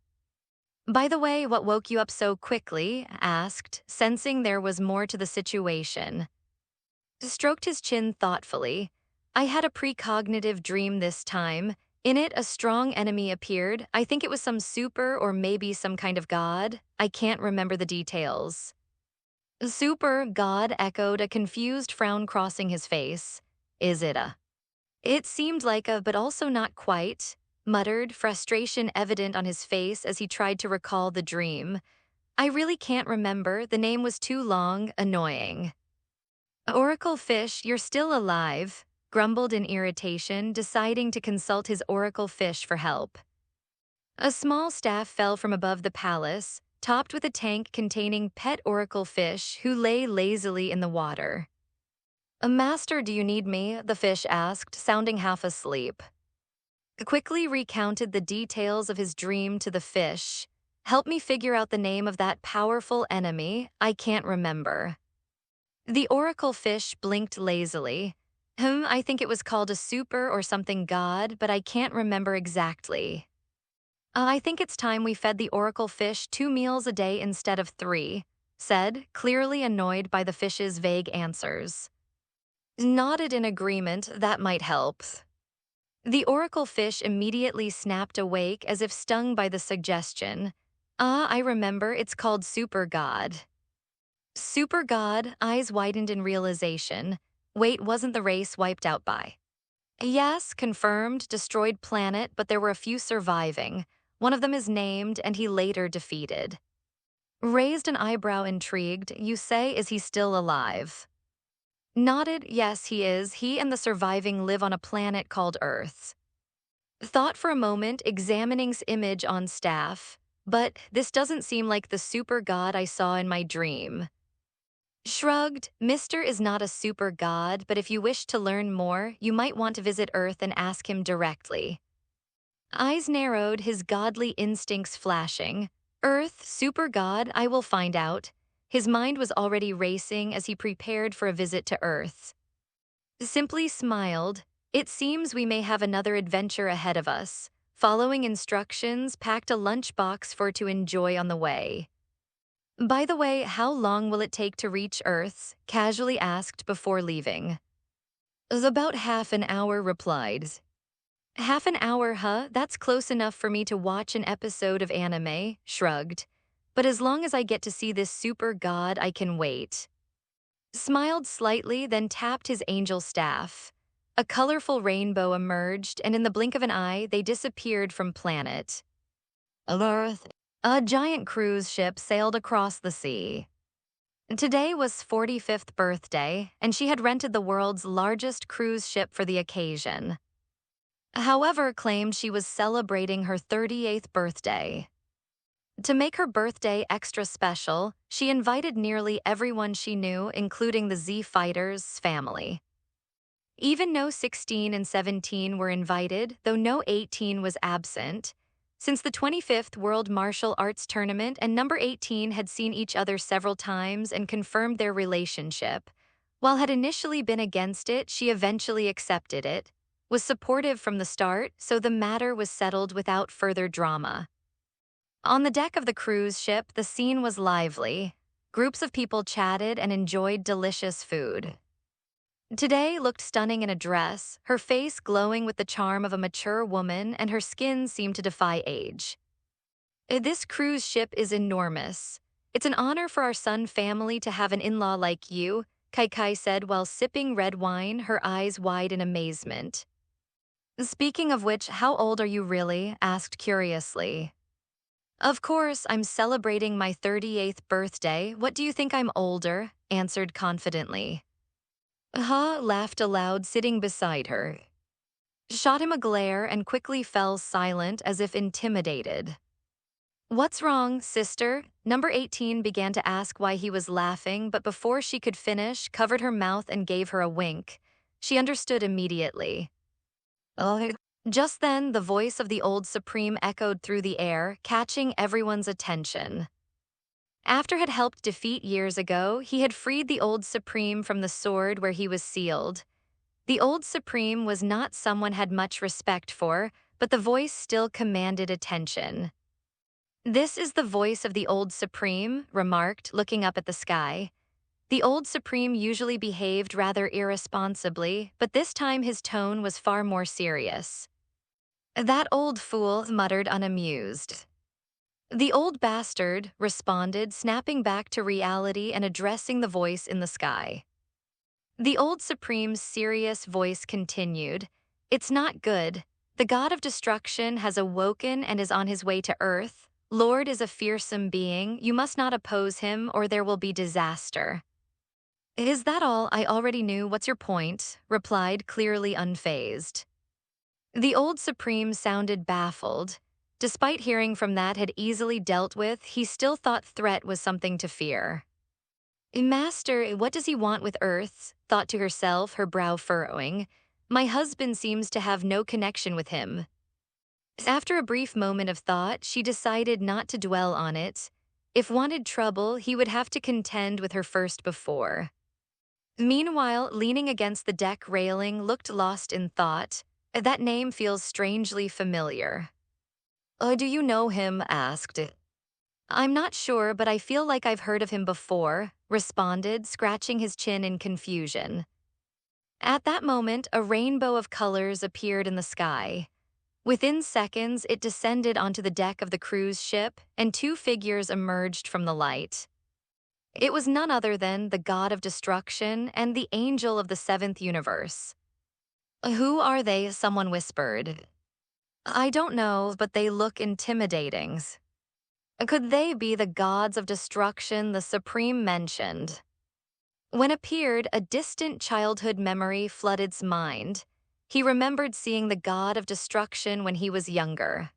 "By the way, what woke you up so quickly?" asked, sensing there was more to the situation. Stroked his chin thoughtfully. "I had a precognitive dream this time. In it, a strong enemy appeared. I think it was some super or maybe some kind of god. I can't remember the details." "Super god," echoed, a confused frown crossing his face. "Is it a?" "It seemed like a, but also not quite," muttered, frustration evident on his face as he tried to recall the dream. "I really can't remember. The name was too long, annoying." "Oracle fish, you're still alive," grumbled in irritation, deciding to consult his oracle fish for help. A small staff fell from above the palace, topped with a tank containing pet oracle fish who lay lazily in the water. "Master, do you need me?" the fish asked, sounding half asleep. Quickly recounted the details of his dream to the fish. "Help me figure out the name of that powerful enemy. I can't remember." The oracle fish blinked lazily. I think it was called a super or something god, but I can't remember exactly." "I think it's time we fed the oracle fish 2 meals a day instead of 3, said, clearly annoyed by the fish's vague answers. Nodded in agreement. "That might help." The oracle fish immediately snapped awake as if stung by the suggestion. I remember, it's called Super God." Super God, eyes widened in realization. Wait, wasn't the race wiped out by? "Yes, confirmed, destroyed planet, but there were a few surviving. One of them is named, and he later defeated." Raised an eyebrow intrigued. "You say, is he still alive?" Nodded. "Yes, he is. He and the surviving live on a planet called Earth." Thought for a moment, examining's image on staff. "But this doesn't seem like the super god I saw in my dream." Shrugged. "Mister is not a super god, but if you wish to learn more, you might want to visit Earth and ask him directly." Eyes narrowed, his godly instincts flashing. "Earth, super god, I will find out." His mind was already racing as he prepared for a visit to Earth. Simply smiled. "It seems we may have another adventure ahead of us." following instructions, packed a lunchbox for to enjoy on the way. By the way, how long will it take to reach Earth? Casually asked before leaving. About half an hour, replied. Half an hour, huh? That's close enough for me to watch an episode of anime, shrugged. But as long as I get to see this super god, I can wait. Smiled slightly, then tapped his angel staff. A colorful rainbow emerged, and in the blink of an eye, they disappeared from planet Earth. A giant cruise ship sailed across the sea. Today was 45th birthday, and she had rented the world's largest cruise ship for the occasion. However, claimed she was celebrating her 38th birthday. To make her birthday extra special, she invited nearly everyone she knew, including the Z Fighters' family. Even no 16 and 17 were invited, though no 18 was absent. Since the 25th World Martial Arts Tournament, and number 18 had seen each other several times and confirmed their relationship. While had initially been against it, she eventually accepted it, was supportive from the start, so the matter was settled without further drama. On the deck of the cruise ship, the scene was lively. Groups of people chatted and enjoyed delicious food. Today looked stunning in a dress, her face glowing with the charm of a mature woman, and her skin seemed to defy age. This cruise ship is enormous. It's an honor for our Sun family to have an in-law like you, Kai said while sipping red wine, her eyes wide in amazement. Speaking of which, how old are you really? Asked curiously. Of course, I'm celebrating my 38th birthday. What do you think I'm older? Answered confidently. Laughed aloud, sitting beside her. Shot him a glare and quickly fell silent as if intimidated. What's wrong, sister? Number 18 began to ask why he was laughing, but before she could finish, covered her mouth and gave her a wink. She understood immediately. Just then, the voice of the old Supreme echoed through the air, catching everyone's attention. After had helped defeat years ago, he had freed the old Supreme from the sword where he was sealed. The old Supreme was not someone had much respect for, but the voice still commanded attention. This is the voice of the old Supreme, remarked, looking up at the sky. The old Supreme usually behaved rather irresponsibly, but this time his tone was far more serious. That old fool, muttered unamused. The old bastard, responded, snapping back to reality and addressing the voice in the sky. The old Supreme's serious voice continued, It's not good. The god of destruction has awoken and is on his way to Earth. Lord is a fearsome being. You must not oppose him or there will be disaster. Is that all? I already knew. What's your point? Replied, clearly unfazed. The old Supreme sounded baffled. Despite hearing from that had easily dealt with, he still thought threat was something to fear. Master, what does he want with Earth? Thought to herself, her brow furrowing. My husband seems to have no connection with him. After a brief moment of thought, she decided not to dwell on it. If wanted trouble, he would have to contend with her first before. Meanwhile, leaning against the deck railing, looked lost in thought. That name feels strangely familiar. Do you know him? Asked. I'm not sure, but I feel like I've heard of him before, responded, scratching his chin in confusion. At that moment, a rainbow of colors appeared in the sky. Within seconds, it descended onto the deck of the cruise ship, and two figures emerged from the light. It was none other than the god of destruction and the angel of the seventh universe. Who are they? Someone whispered. I don't know, but they look intimidating. Could they be the gods of destruction the Supreme mentioned? When appeared, a distant childhood memory flooded his mind. He remembered seeing the god of destruction when he was younger.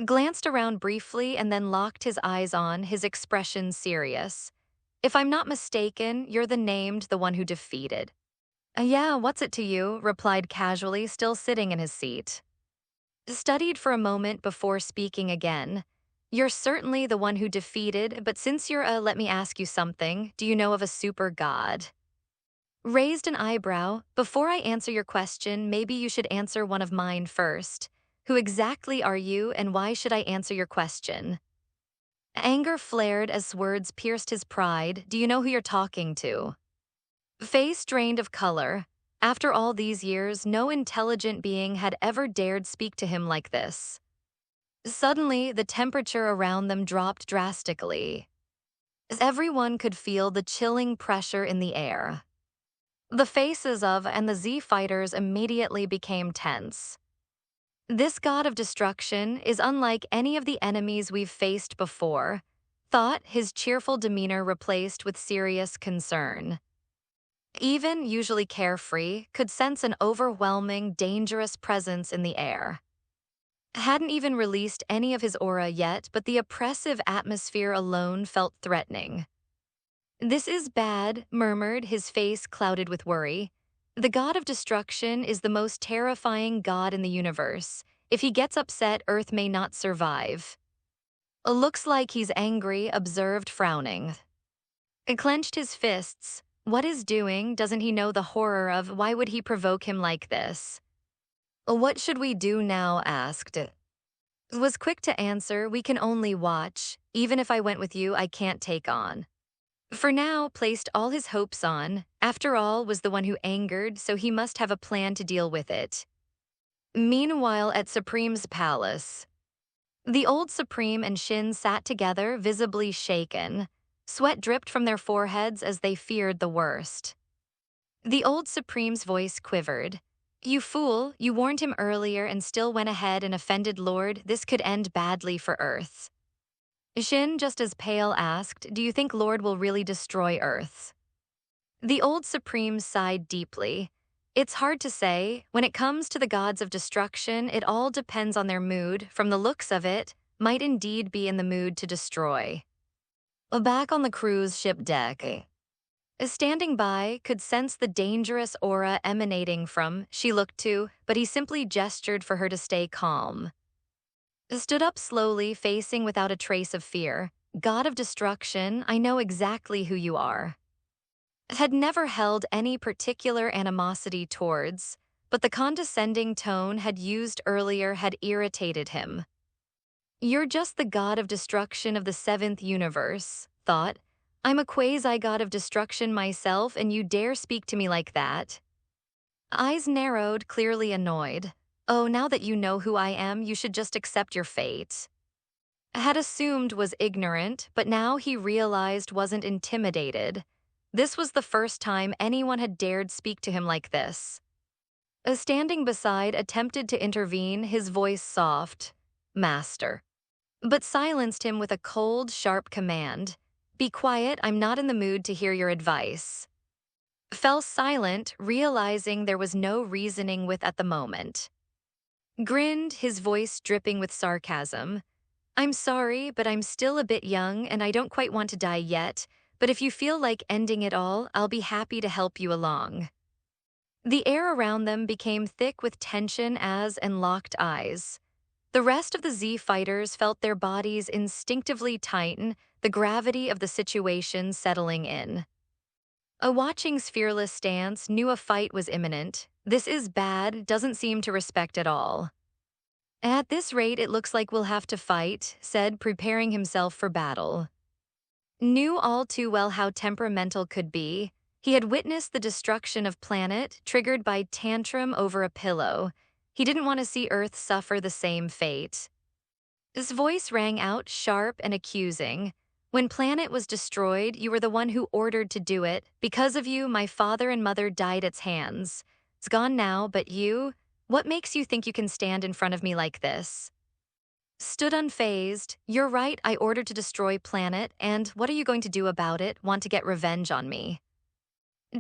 Glanced around briefly and then locked his eyes on, his expression serious. If I'm not mistaken, you're the named, the one who defeated. Yeah, what's it to you? Replied casually, still sitting in his seat. Studied for a moment before speaking again. You're certainly the one who defeated, but since you're let me ask you something. Do you know of a super god? Raised an eyebrow. Before I answer your question, maybe you should answer one of mine first. Who exactly are you and why should I answer your question? Anger flared as words pierced his pride. Do you know who you're talking to? Face drained of color. After all these years, no intelligent being had ever dared speak to him like this. Suddenly, the temperature around them dropped drastically. Everyone could feel the chilling pressure in the air. The faces of and the Z fighters immediately became tense. This god of destruction is unlike any of the enemies we've faced before, thought, his cheerful demeanor replaced with serious concern. Even, usually carefree, could sense an overwhelming, dangerous presence in the air. Hadn't even released any of his aura yet, but the oppressive atmosphere alone felt threatening. This is bad, murmured, his face clouded with worry. The god of destruction is the most terrifying god in the universe. If he gets upset, Earth may not survive. Looks like he's angry, observed, frowning. He clenched his fists. What is doing? Doesn't he know the horror of why would he provoke him like this? What should we do now? Asked. Was quick to answer, we can only watch. Even if I went with you, I can't take on. For now, placed all his hopes on, after all, was the one who angered, so he must have a plan to deal with it. Meanwhile, at Supreme's palace, the old Supreme and Shin sat together, visibly shaken. Sweat dripped from their foreheads as they feared the worst. The old Supreme's voice quivered. You fool, you warned him earlier and still went ahead and offended Lord. This could end badly for Earth. Shin, just as pale, asked, do you think Lord will really destroy Earth? The old Supreme sighed deeply. It's hard to say. When it comes to the gods of destruction, it all depends on their mood. From the looks of it, might indeed be in the mood to destroy. Back on the cruise ship deck, standing by, could sense the dangerous aura emanating from, she looked to, but he simply gestured for her to stay calm. Stood up slowly, facing without a trace of fear. God of destruction, I know exactly who you are. Had never held any particular animosity towards, but the condescending tone had used earlier had irritated him. You're just the god of destruction of the seventh universe, thought. I'm a quasi-god of destruction myself, and you dare speak to me like that? Eyes narrowed, clearly annoyed. Oh, now that you know who I am, you should just accept your fate. Had assumed was ignorant, but now he realized wasn't intimidated. This was the first time anyone had dared speak to him like this. Standing beside, attempted to intervene, his voice soft. Master. But silenced him with a cold, sharp command. Be quiet, I'm not in the mood to hear your advice. Fell silent, realizing there was no reasoning with at the moment. Grinned, his voice dripping with sarcasm. I'm sorry, but I'm still a bit young and I don't quite want to die yet, but if you feel like ending it all, I'll be happy to help you along. The air around them became thick with tension and locked eyes. The rest of the Z fighters felt their bodies instinctively tighten, the gravity of the situation settling in. Watching's fearless stance knew a fight was imminent. This is bad, doesn't seem to respect at all. At this rate, it looks like we'll have to fight, said, preparing himself for battle. Knew all too well how temperamental could be. He had witnessed the destruction of planet, triggered by tantrum over a pillow. He didn't want to see Earth suffer the same fate. His voice rang out, sharp and accusing. When planet was destroyed, you were the one who ordered to do it. Because of you, my father and mother died at its hands. It's gone now, but you? What makes you think you can stand in front of me like this? Stood unfazed. You're right, I ordered to destroy planet, and what are you going to do about it? Want to get revenge on me?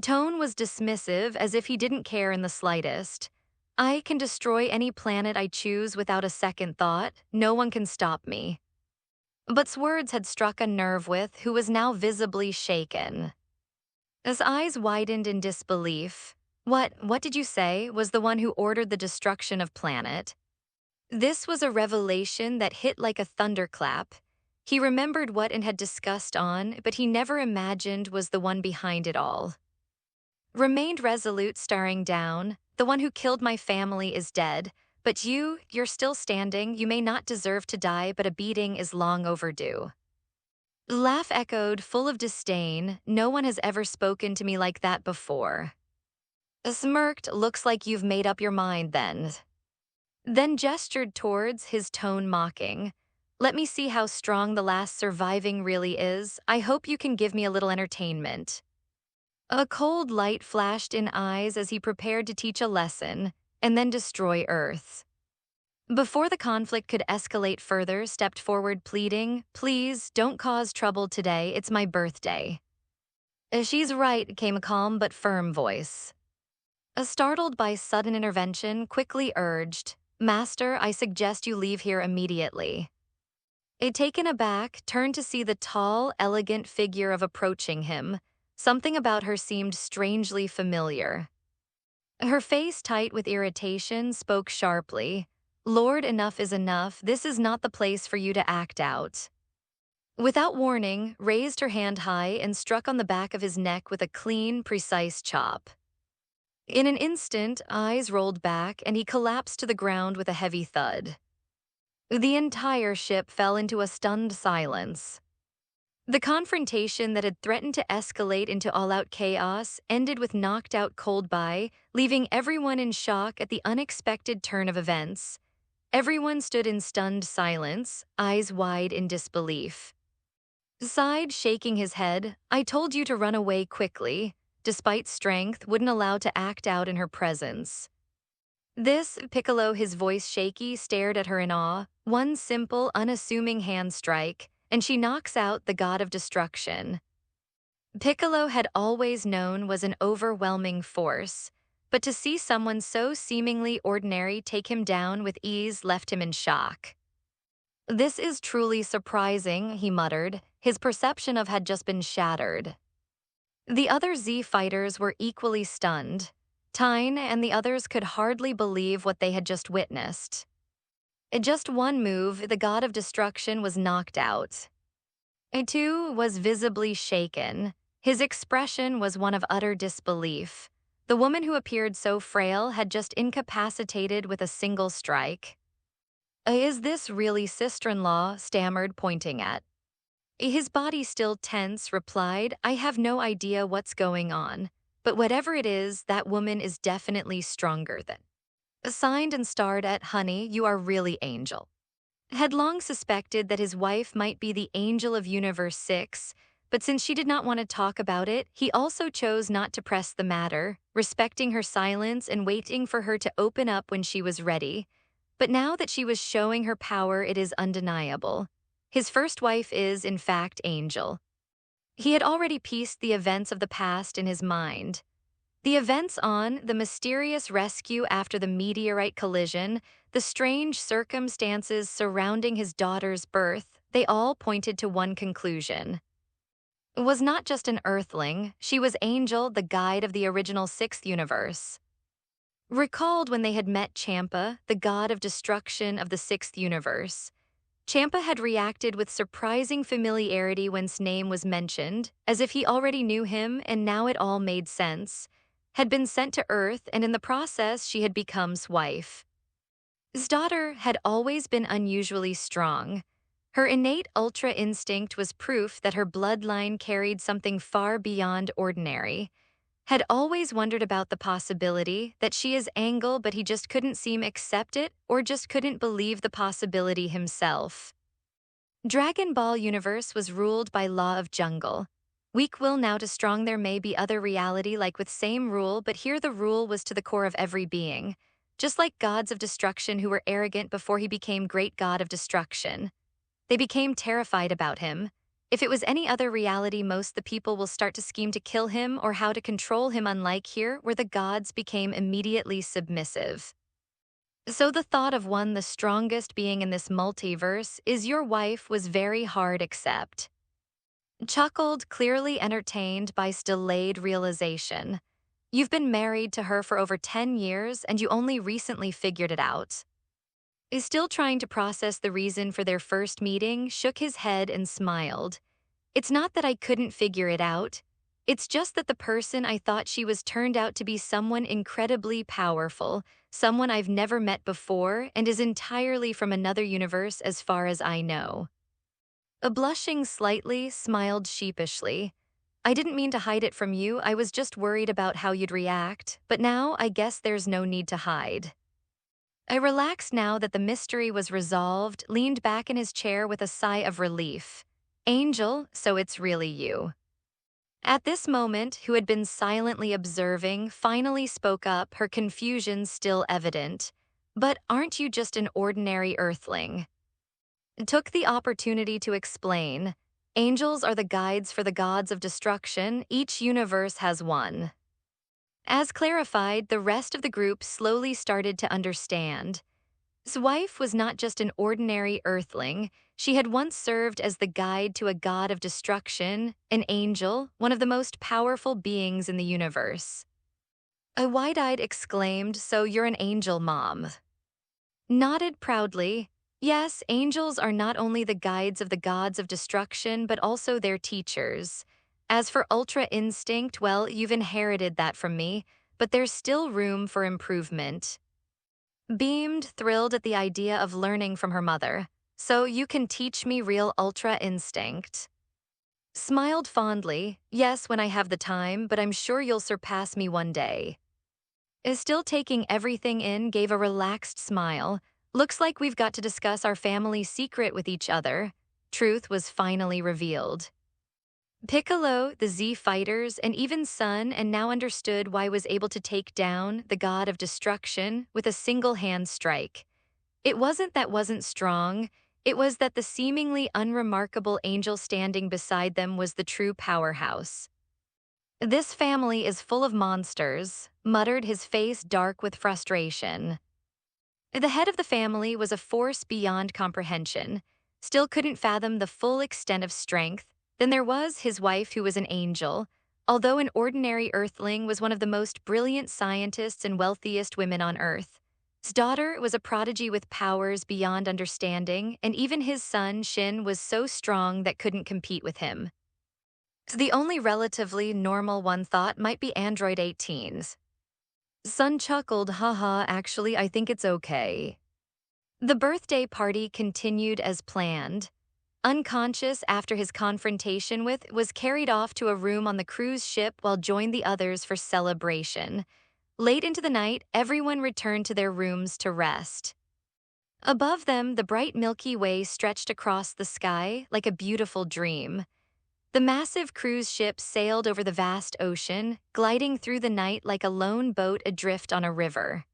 Tone was dismissive, as if he didn't care in the slightest. I can destroy any planet I choose without a second thought. No one can stop me. But's words had struck a nerve with who was now visibly shaken. His eyes widened in disbelief. What did you say, was the one who ordered the destruction of planet? This was a revelation that hit like a thunderclap. He remembered what and had discussed on, but he never imagined was the one behind it all. Remained resolute, staring down. The one who killed my family is dead, But you're still standing. You may not deserve to die, but a beating is long overdue. Laugh echoed, full of disdain. No one has ever spoken to me like that before. Smirked, looks like you've made up your mind then. Then gestured towards, his tone mocking. Let me see how strong the last surviving really is. I hope you can give me a little entertainment. A cold light flashed in eyes as he prepared to teach a lesson, and then destroy Earth. Before the conflict could escalate further, stepped forward pleading, please, don't cause trouble today, it's my birthday. She's right, came a calm but firm voice. Startled by sudden intervention, quickly urged, Master, I suggest you leave here immediately. Taken aback, turned to see the tall, elegant figure of approaching him. Something about her seemed strangely familiar. Her face, tight with irritation, spoke sharply. Lord, enough is enough. This is not the place for you to act out. Without warning, raised her hand high and struck on the back of his neck with a clean, precise chop. In an instant, eyes rolled back, and he collapsed to the ground with a heavy thud. The entire ship fell into a stunned silence. The confrontation that had threatened to escalate into all-out chaos ended with knocked-out cold bye, leaving everyone in shock at the unexpected turn of events. Everyone stood in stunned silence, eyes wide in disbelief. Sighed, shaking his head, I told you to run away quickly. Despite strength, wouldn't allow to act out in her presence. This, Piccolo, his voice shaky, stared at her in awe, one simple, unassuming hand strike, and she knocks out the god of destruction. Piccolo had always known was an overwhelming force, but to see someone so seemingly ordinary take him down with ease left him in shock. This is truly surprising, he muttered, his perception of had just been shattered. The other Z fighters were equally stunned. Tyne and the others could hardly believe what they had just witnessed. In just one move, the god of destruction was knocked out. Tu was visibly shaken. His expression was one of utter disbelief. The woman who appeared so frail had just incapacitated with a single strike. Is this really sister-in-law? Stammered, pointing at. His body still tense, replied, I have no idea what's going on, but whatever it is, that woman is definitely stronger than. Signed and starred at, honey, you are really angel. Had long suspected that his wife might be the angel of Universe 6, but since she did not want to talk about it, he also chose not to press the matter, respecting her silence and waiting for her to open up when she was ready. But now that she was showing her power, it is undeniable. His first wife is, in fact, Angel. He had already pieced the events of the past in his mind. The events on, the mysterious rescue after the meteorite collision, the strange circumstances surrounding his daughter's birth, they all pointed to one conclusion. It was not just an Earthling, she was Angel, the guide of the original 6th universe. Recalled when they had met Champa, the god of destruction of the 6th universe. Champa had reacted with surprising familiarity when his name was mentioned, as if he already knew him and now it all made sense. Had been sent to Earth, and in the process she had become his wife. His daughter had always been unusually strong. Her innate ultra instinct was proof that her bloodline carried something far beyond ordinary. Had always wondered about the possibility that she is Angle, but he just couldn't seem accept it or just couldn't believe the possibility himself. Dragon Ball universe was ruled by law of jungle. Weak will now to strong, there may be other reality like with same rule, but here the rule was to the core of every being. Just like gods of destruction who were arrogant before he became great god of destruction. They became terrified about him. If it was any other reality, most the people will start to scheme to kill him or how to control him, unlike here, where the gods became immediately submissive. So the thought of one, the strongest being in this multiverse, is your wife, was very hard to accept. Chuckled, clearly entertained by his delayed realization. You've been married to her for over 10 years and you only recently figured it out. Is still trying to process the reason for their first meeting, shook his head and smiled. It's not that I couldn't figure it out. It's just that the person I thought she was turned out to be someone incredibly powerful, someone I've never met before, and is entirely from another universe as far as I know. A blushing slightly, smiled sheepishly. I didn't mean to hide it from you, I was just worried about how you'd react, but now I guess there's no need to hide. I relaxed now that the mystery was resolved, leaned back in his chair with a sigh of relief. Angel, so it's really you. At this moment, who had been silently observing, finally spoke up, her confusion still evident. But aren't you just an ordinary earthling? Took the opportunity to explain. Angels are the guides for the gods of destruction, each universe has one. As clarified, the rest of the group slowly started to understand. His wife was not just an ordinary earthling, she had once served as the guide to a god of destruction, an angel, one of the most powerful beings in the universe. A wide-eyed exclaimed, "So you're an angel, Mom?" Nodded proudly. Yes, angels are not only the guides of the gods of destruction, but also their teachers. As for Ultra Instinct, well, you've inherited that from me, but there's still room for improvement. Beamed, thrilled at the idea of learning from her mother. So you can teach me real Ultra Instinct. Smiled fondly. Yes, when I have the time, but I'm sure you'll surpass me one day. Is still taking everything in, gave a relaxed smile. Looks like we've got to discuss our family secret with each other. Truth was finally revealed. Piccolo, the Z fighters, and even Sun, and now understood why was able to take down the god of destruction with a single hand strike. It wasn't strong, it was that the seemingly unremarkable angel standing beside them was the true powerhouse. This family is full of monsters, muttered, his face dark with frustration. The head of the family was a force beyond comprehension, still couldn't fathom the full extent of strength. Then there was his wife, who was an angel. Although an ordinary earthling, was one of the most brilliant scientists and wealthiest women on Earth. His daughter was a prodigy with powers beyond understanding, and even his son, Shin, was so strong that couldn't compete with him. The only relatively normal one thought might be Android 18's. Sun chuckled, haha, actually I think it's okay. The birthday party continued as planned. Unconscious after his confrontation with, was carried off to a room on the cruise ship while joined the others for celebration. Late into the night, everyone returned to their rooms to rest. Above them, the bright Milky Way stretched across the sky like a beautiful dream. The massive cruise ship sailed over the vast ocean, gliding through the night like a lone boat adrift on a river.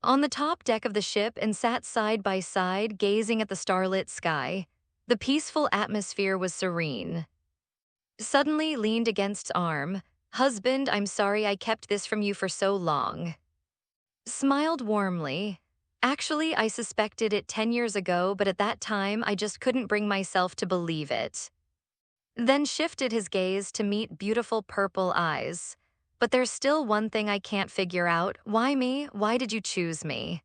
On the top deck of the ship and sat side by side, gazing at the starlit sky. The peaceful atmosphere was serene. Suddenly leaned against arm. Husband, I'm sorry I kept this from you for so long. Smiled warmly. Actually, I suspected it 10 years ago, but at that time I just couldn't bring myself to believe it. Then shifted his gaze to meet beautiful purple eyes. But there's still one thing I can't figure out. Why me? Why did you choose me?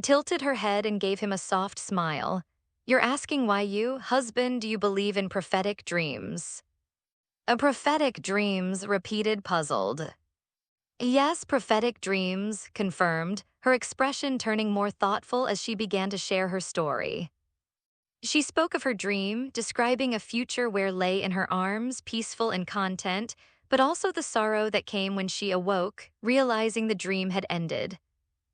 Tilted her head and gave him a soft smile. You're asking why you, husband, do you believe in prophetic dreams? A prophetic dreams, repeated, puzzled. Yes, prophetic dreams, confirmed, her expression turning more thoughtful as she began to share her story. She spoke of her dream, describing a future where lay in her arms, peaceful and content, but also the sorrow that came when she awoke, realizing the dream had ended.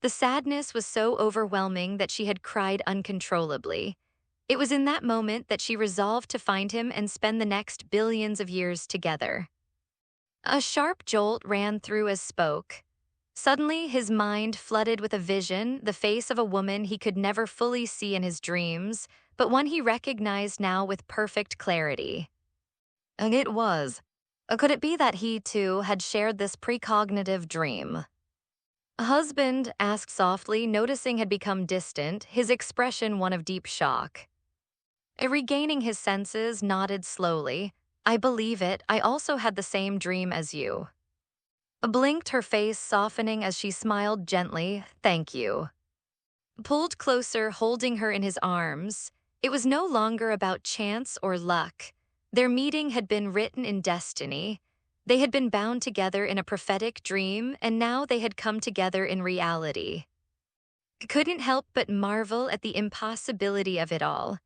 The sadness was so overwhelming that she had cried uncontrollably. It was in that moment that she resolved to find him and spend the next billions of years together. A sharp jolt ran through as spoke. Suddenly, his mind flooded with a vision, the face of a woman he could never fully see in his dreams, but one he recognized now with perfect clarity. And it was. Could it be that he, too, had shared this precognitive dream? Husband asked softly, noticing had become distant, his expression one of deep shock. Regaining his senses, nodded slowly. I believe it, I also had the same dream as you. Blinked, her face softening as she smiled gently, thank you. Pulled closer, holding her in his arms. It was no longer about chance or luck. Their meeting had been written in destiny. They had been bound together in a prophetic dream, and now they had come together in reality. Couldn't help but marvel at the impossibility of it all.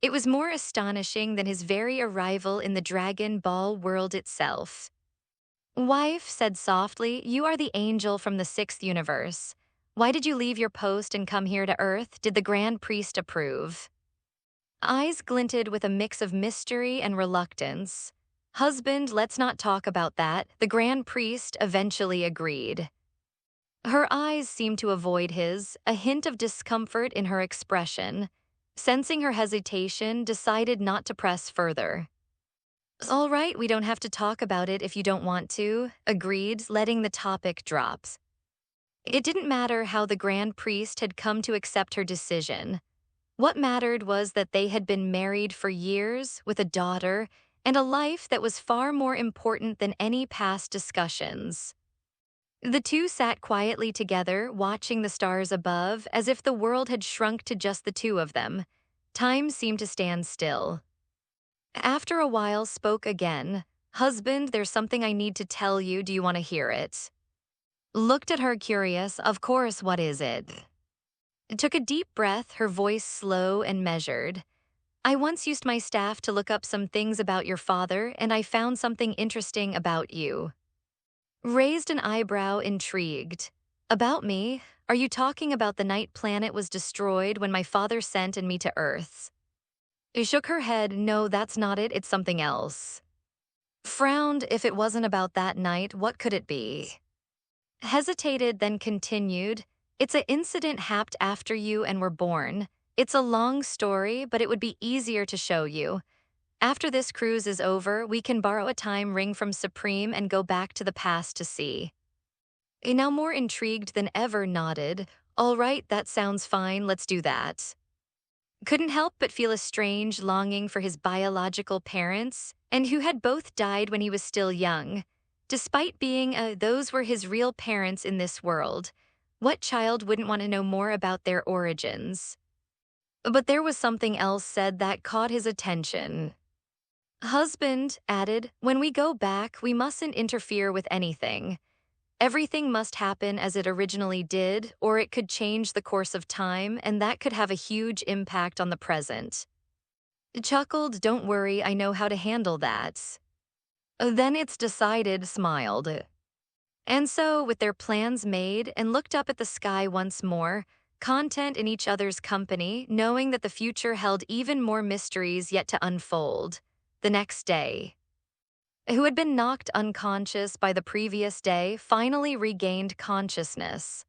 It was more astonishing than his very arrival in the Dragon Ball world itself. Wife said softly, "You are the angel from the sixth universe. Why did you leave your post and come here to Earth? Did the Grand Priest approve?" Eyes glinted with a mix of mystery and reluctance. "Husband, let's not talk about that," the Grand Priest eventually agreed. Her eyes seemed to avoid his, a hint of discomfort in her expression. Sensing her hesitation, decided not to press further. "All right, we don't have to talk about it if you don't want to," agreed, letting the topic drop. It didn't matter how the Grand Priest had come to accept her decision. What mattered was that they had been married for years, with a daughter, and a life that was far more important than any past discussions. The two sat quietly together, watching the stars above, as if the world had shrunk to just the two of them. Time seemed to stand still. After a while, spoke again. "Husband, there's something I need to tell you. Do you want to hear it?" Looked at her curious. "Of course, what is it?" Took a deep breath, her voice slow and measured. "I once used my staff to look up some things about your father, and I found something interesting about you." Raised an eyebrow, intrigued. "About me? Are you talking about the night planet was destroyed when my father sent and me to Earth?" She shook her head. "No, that's not it, it's something else." Frowned. "If it wasn't about that night, what could it be?" Hesitated, then continued. "It's a incident happened after you and were born. It's a long story, but it would be easier to show you. After this cruise is over, we can borrow a time ring from Supreme and go back to the past to see." Now more intrigued than ever, nodded. "All right, that sounds fine, let's do that." Couldn't help but feel a strange longing for his biological parents, and who had both died when he was still young. Despite being those were his real parents in this world. What child wouldn't want to know more about their origins? But there was something else said that caught his attention. "Husband," added, "when we go back, we mustn't interfere with anything. Everything must happen as it originally did, or it could change the course of time, and that could have a huge impact on the present." Chuckled. "Don't worry, I know how to handle that." "Then it's decided," smiled. And so, with their plans made, and looked up at the sky once more, content in each other's company, knowing that the future held even more mysteries yet to unfold. The next day, who had been knocked unconscious by the previous day, finally regained consciousness.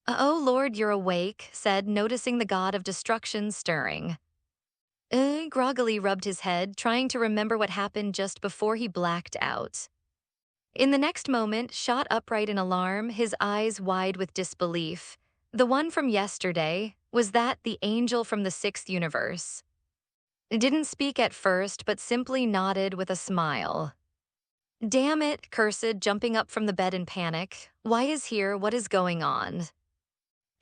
"Oh Lord, you're awake," said, noticing the god of destruction stirring. Groggily rubbed his head, trying to remember what happened just before he blacked out. In the next moment, shot upright in alarm, his eyes wide with disbelief. The one from yesterday, was that the angel from the sixth universe? Didn't speak at first, but simply nodded with a smile. "Damn it," cursed, jumping up from the bed in panic. "Why is here? What is going on?"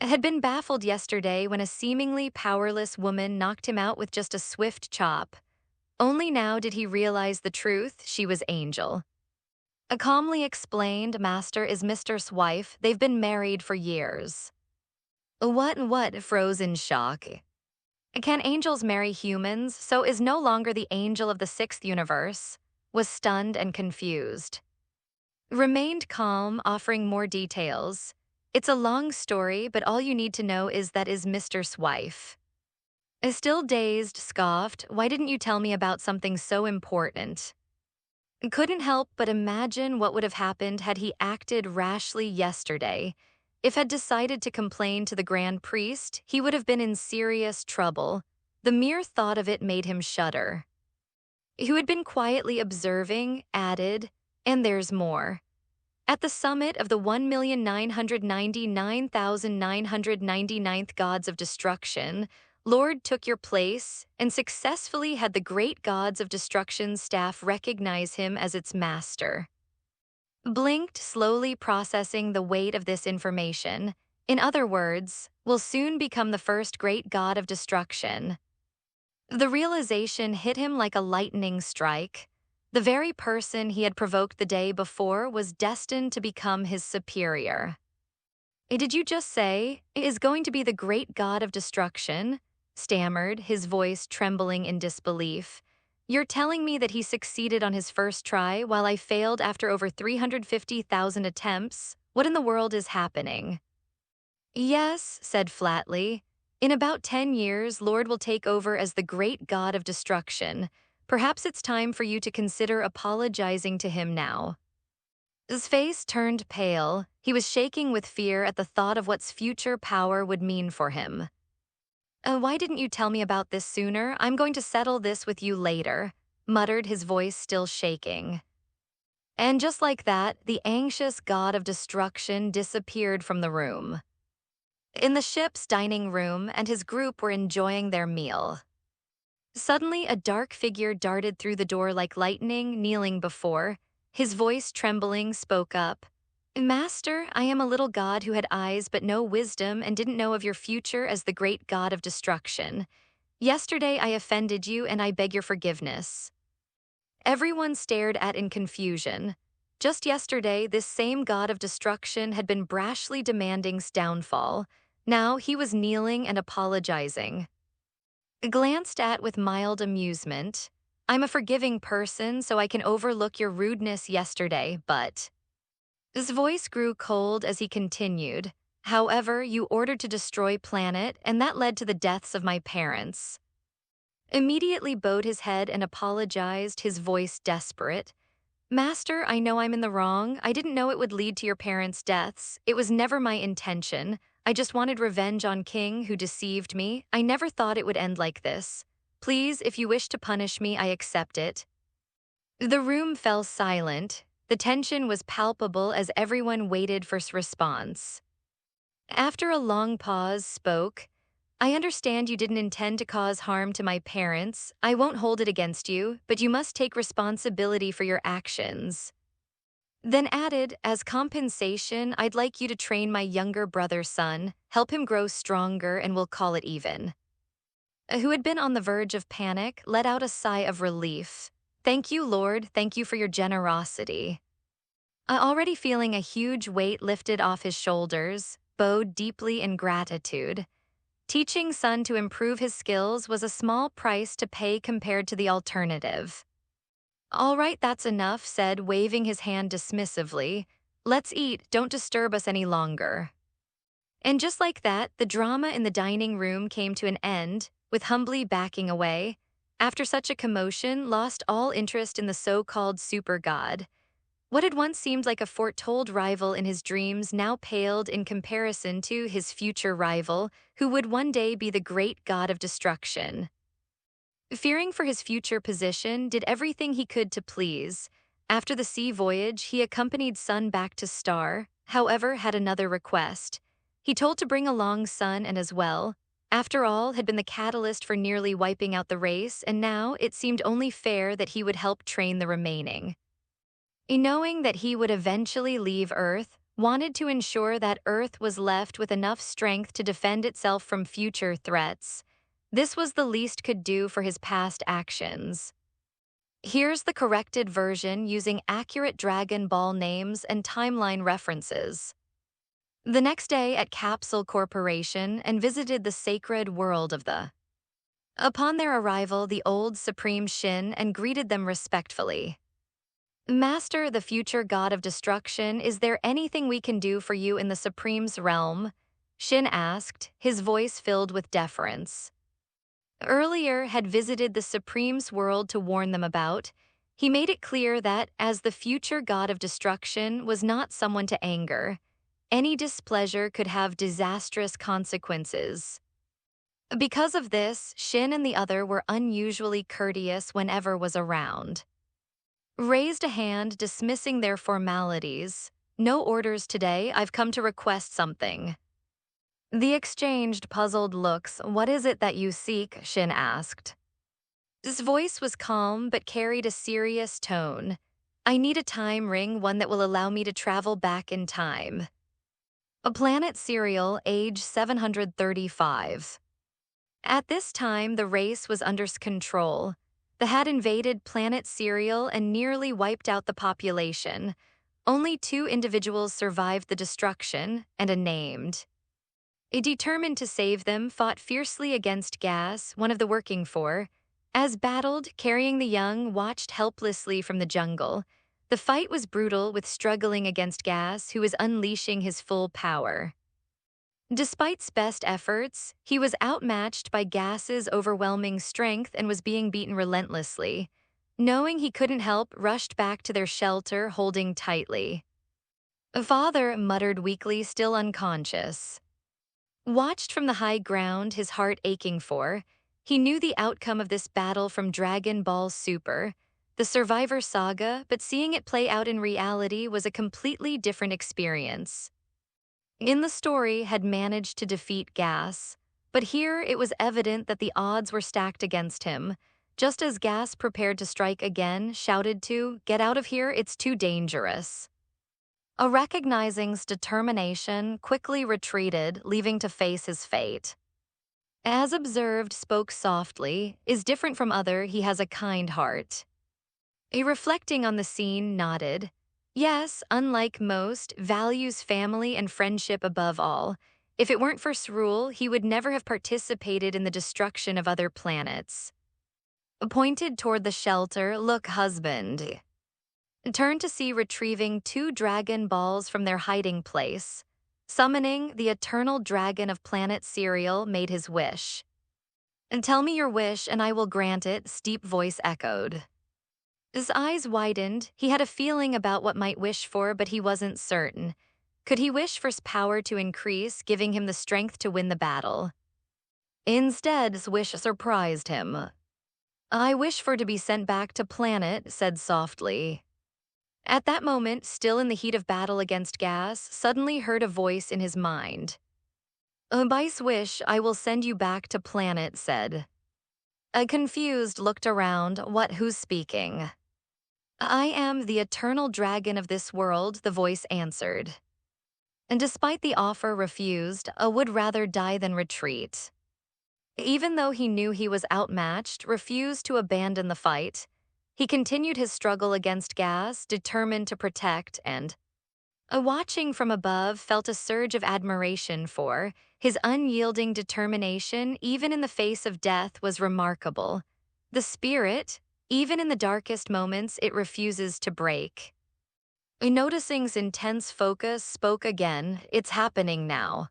Had been baffled yesterday when a seemingly powerless woman knocked him out with just a swift chop. Only now did he realize the truth. She was Angel. Calmly explained, "Master is Mister's wife. They've been married for years." What? Froze in shock. "Can angels marry humans? So is no longer the angel of the sixth universe?" Was stunned and confused. Remained calm, offering more details. "It's a long story, but all you need to know is that is Mister's wife." Still dazed, scoffed. "Why didn't you tell me about something so important?" Couldn't help but imagine what would have happened had he acted rashly yesterday. If had decided to complain to the Grand Priest, he would have been in serious trouble. The mere thought of it made him shudder. Who had been quietly observing, added, "And there's more. At the summit of the 1,999,999th Gods of Destruction, Lord took your place and successfully had the great Gods of Destruction's staff recognize him as its master." Blinked, slowly processing the weight of this information. In other words, will soon become the first great god of destruction. The realization hit him like a lightning strike. The very person he had provoked the day before was destined to become his superior. Did you just say, is going to be the great god of destruction? Stammered, his voice trembling in disbelief. You're telling me that he succeeded on his first try while I failed after over 350,000 attempts? What in the world is happening? Yes, said flatly. In about 10 years, Lord will take over as the great god of destruction. Perhaps it's time for you to consider apologizing to him now. His face turned pale. He was shaking with fear at the thought of what future power would mean for him. Why didn't you tell me about this sooner? I'm going to settle this with you later, muttered, his voice still shaking. And just like that, the anxious god of destruction disappeared from the room. In the ship's dining room, and his group were enjoying their meal. Suddenly, a dark figure darted through the door like lightning, kneeling before. His voice trembling spoke up. Master, I am a little god who had eyes but no wisdom and didn't know of your future as the great god of destruction. Yesterday I offended you and I beg your forgiveness. Everyone stared at in confusion. Just yesterday, this same god of destruction had been brashly demanding downfall. Now he was kneeling and apologizing. Glanced at with mild amusement. I'm a forgiving person, so I can overlook your rudeness yesterday, but... His voice grew cold as he continued. However, you ordered to destroy Planet, and that led to the deaths of my parents. Immediately bowed his head and apologized, his voice desperate. Master, I know I'm in the wrong. I didn't know it would lead to your parents' deaths. It was never my intention. I just wanted revenge on King, who deceived me. I never thought it would end like this. Please, if you wish to punish me, I accept it. The room fell silent. The tension was palpable as everyone waited for response. After a long pause, spoke, I understand you didn't intend to cause harm to my parents. I won't hold it against you, but you must take responsibility for your actions. Then added, as compensation, I'd like you to train my younger brother's son, help him grow stronger, and we'll call it even. Who had been on the verge of panic, let out a sigh of relief. Thank you, Lord, thank you for your generosity. Already feeling a huge weight lifted off his shoulders, bowed deeply in gratitude. Teaching son to improve his skills was a small price to pay compared to the alternative. All right, that's enough, said, waving his hand dismissively. Let's eat, don't disturb us any longer. And just like that, the drama in the dining room came to an end, with humbly backing away. After such a commotion, lost all interest in the so-called super god. What had once seemed like a foretold rival in his dreams now paled in comparison to his future rival, who would one day be the great god of destruction. Fearing for his future position, did everything he could to please. After the sea voyage, he accompanied Sun back to Star, however, had another request. He told to bring along Sun and as well. After all, had been the catalyst for nearly wiping out the race, and now it seemed only fair that he would help train the remaining. Knowing that he would eventually leave Earth, wanted to ensure that Earth was left with enough strength to defend itself from future threats. This was the least could do for his past actions. Here's the corrected version using accurate Dragon Ball names and timeline references. The next day at Capsule Corporation and visited the sacred world of the. Upon their arrival, the old Supreme Shin and greeted them respectfully. Master, the future god of destruction, is there anything we can do for you in the Supreme's realm? Shin asked, his voice filled with deference. Earlier had visited the Supreme's world to warn them about. He made it clear that, as the future god of destruction was not someone to anger, any displeasure could have disastrous consequences. Because of this, Shin and the other were unusually courteous whenever was around. Raised a hand, dismissing their formalities. No orders today, I've come to request something. The exchanged puzzled looks. What is it that you seek? Shin asked. His voice was calm but carried a serious tone. I need a time ring, one that will allow me to travel back in time. A planet serial, age 735. At this time, the race was under control. The had invaded planet Cereal and nearly wiped out the population. Only 2 individuals survived the destruction, and a named. Determined to save them, fought fiercely against Gas, one of the working four. As battled, carrying the young, watched helplessly from the jungle. The fight was brutal, with struggling against Gas, who was unleashing his full power. Despite best efforts, he was outmatched by Gas's overwhelming strength and was being beaten relentlessly. Knowing he couldn't help, rushed back to their shelter, holding tightly. Father muttered weakly, still unconscious. Watched from the high ground, his heart aching for, he knew the outcome of this battle from Dragon Ball Super, the Survivor Saga, but seeing it play out in reality was a completely different experience. In the story, had managed to defeat Gas, but here it was evident that the odds were stacked against him. Just as Gas prepared to strike again, shouted to, "Get out of here, it's too dangerous." Recognizing's determination, quickly retreated, leaving to face his fate. As observed, spoke softly, "Is different from other, he has a kind heart." Reflecting on the scene, nodded. Yes, unlike most, values family and friendship above all. If it weren't for Srul, he would never have participated in the destruction of other planets. Pointed toward the shelter, "Look, husband." Turned to see retrieving 2 Dragon Balls from their hiding place. Summoning the eternal dragon of Planet Cereal, made his wish. "And tell me your wish, and I will grant it," steep voice echoed. His eyes widened. He had a feeling about what might wish for, but he wasn't certain. Could he wish for power to increase, giving him the strength to win the battle? Instead, his wish surprised him. "I wish for to be sent back to planet," said softly. At that moment, still in the heat of battle against Gas, suddenly heard a voice in his mind. "By's wish, I will send you back to planet," said. Confused, looked around. Who's speaking? "I am the eternal dragon of this world," the voice answered. And despite the offer refused, would rather die than retreat. Even though he knew he was outmatched, refused to abandon the fight. He continued his struggle against Gas, determined to protect, and, watching from above, felt a surge of admiration for his unyielding determination, even in the face of death, was remarkable. The spirit, even in the darkest moments, it refuses to break. Noticing's intense focus, spoke again, "It's happening now."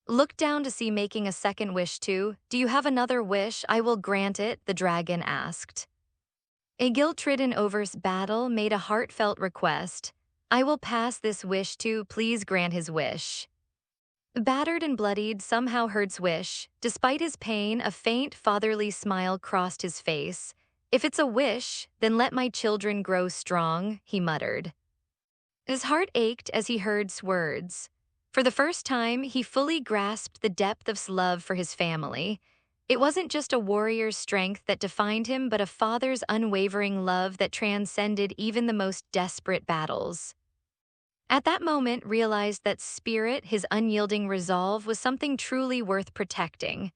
Looked down to see making a second wish too. "Do you have another wish? I will grant it," the dragon asked. A guilt-ridden over's battle made a heartfelt request. "I will pass this wish to, please grant his wish." Battered and bloodied, somehow heard's wish. Despite his pain, a faint fatherly smile crossed his face. "If it's a wish, then let my children grow strong," he muttered. His heart ached as he heard's words. For the first time, he fully grasped the depth of love for his family. It wasn't just a warrior's strength that defined him, but a father's unwavering love that transcended even the most desperate battles. At that moment, realized that spirit, his unyielding resolve, was something truly worth protecting.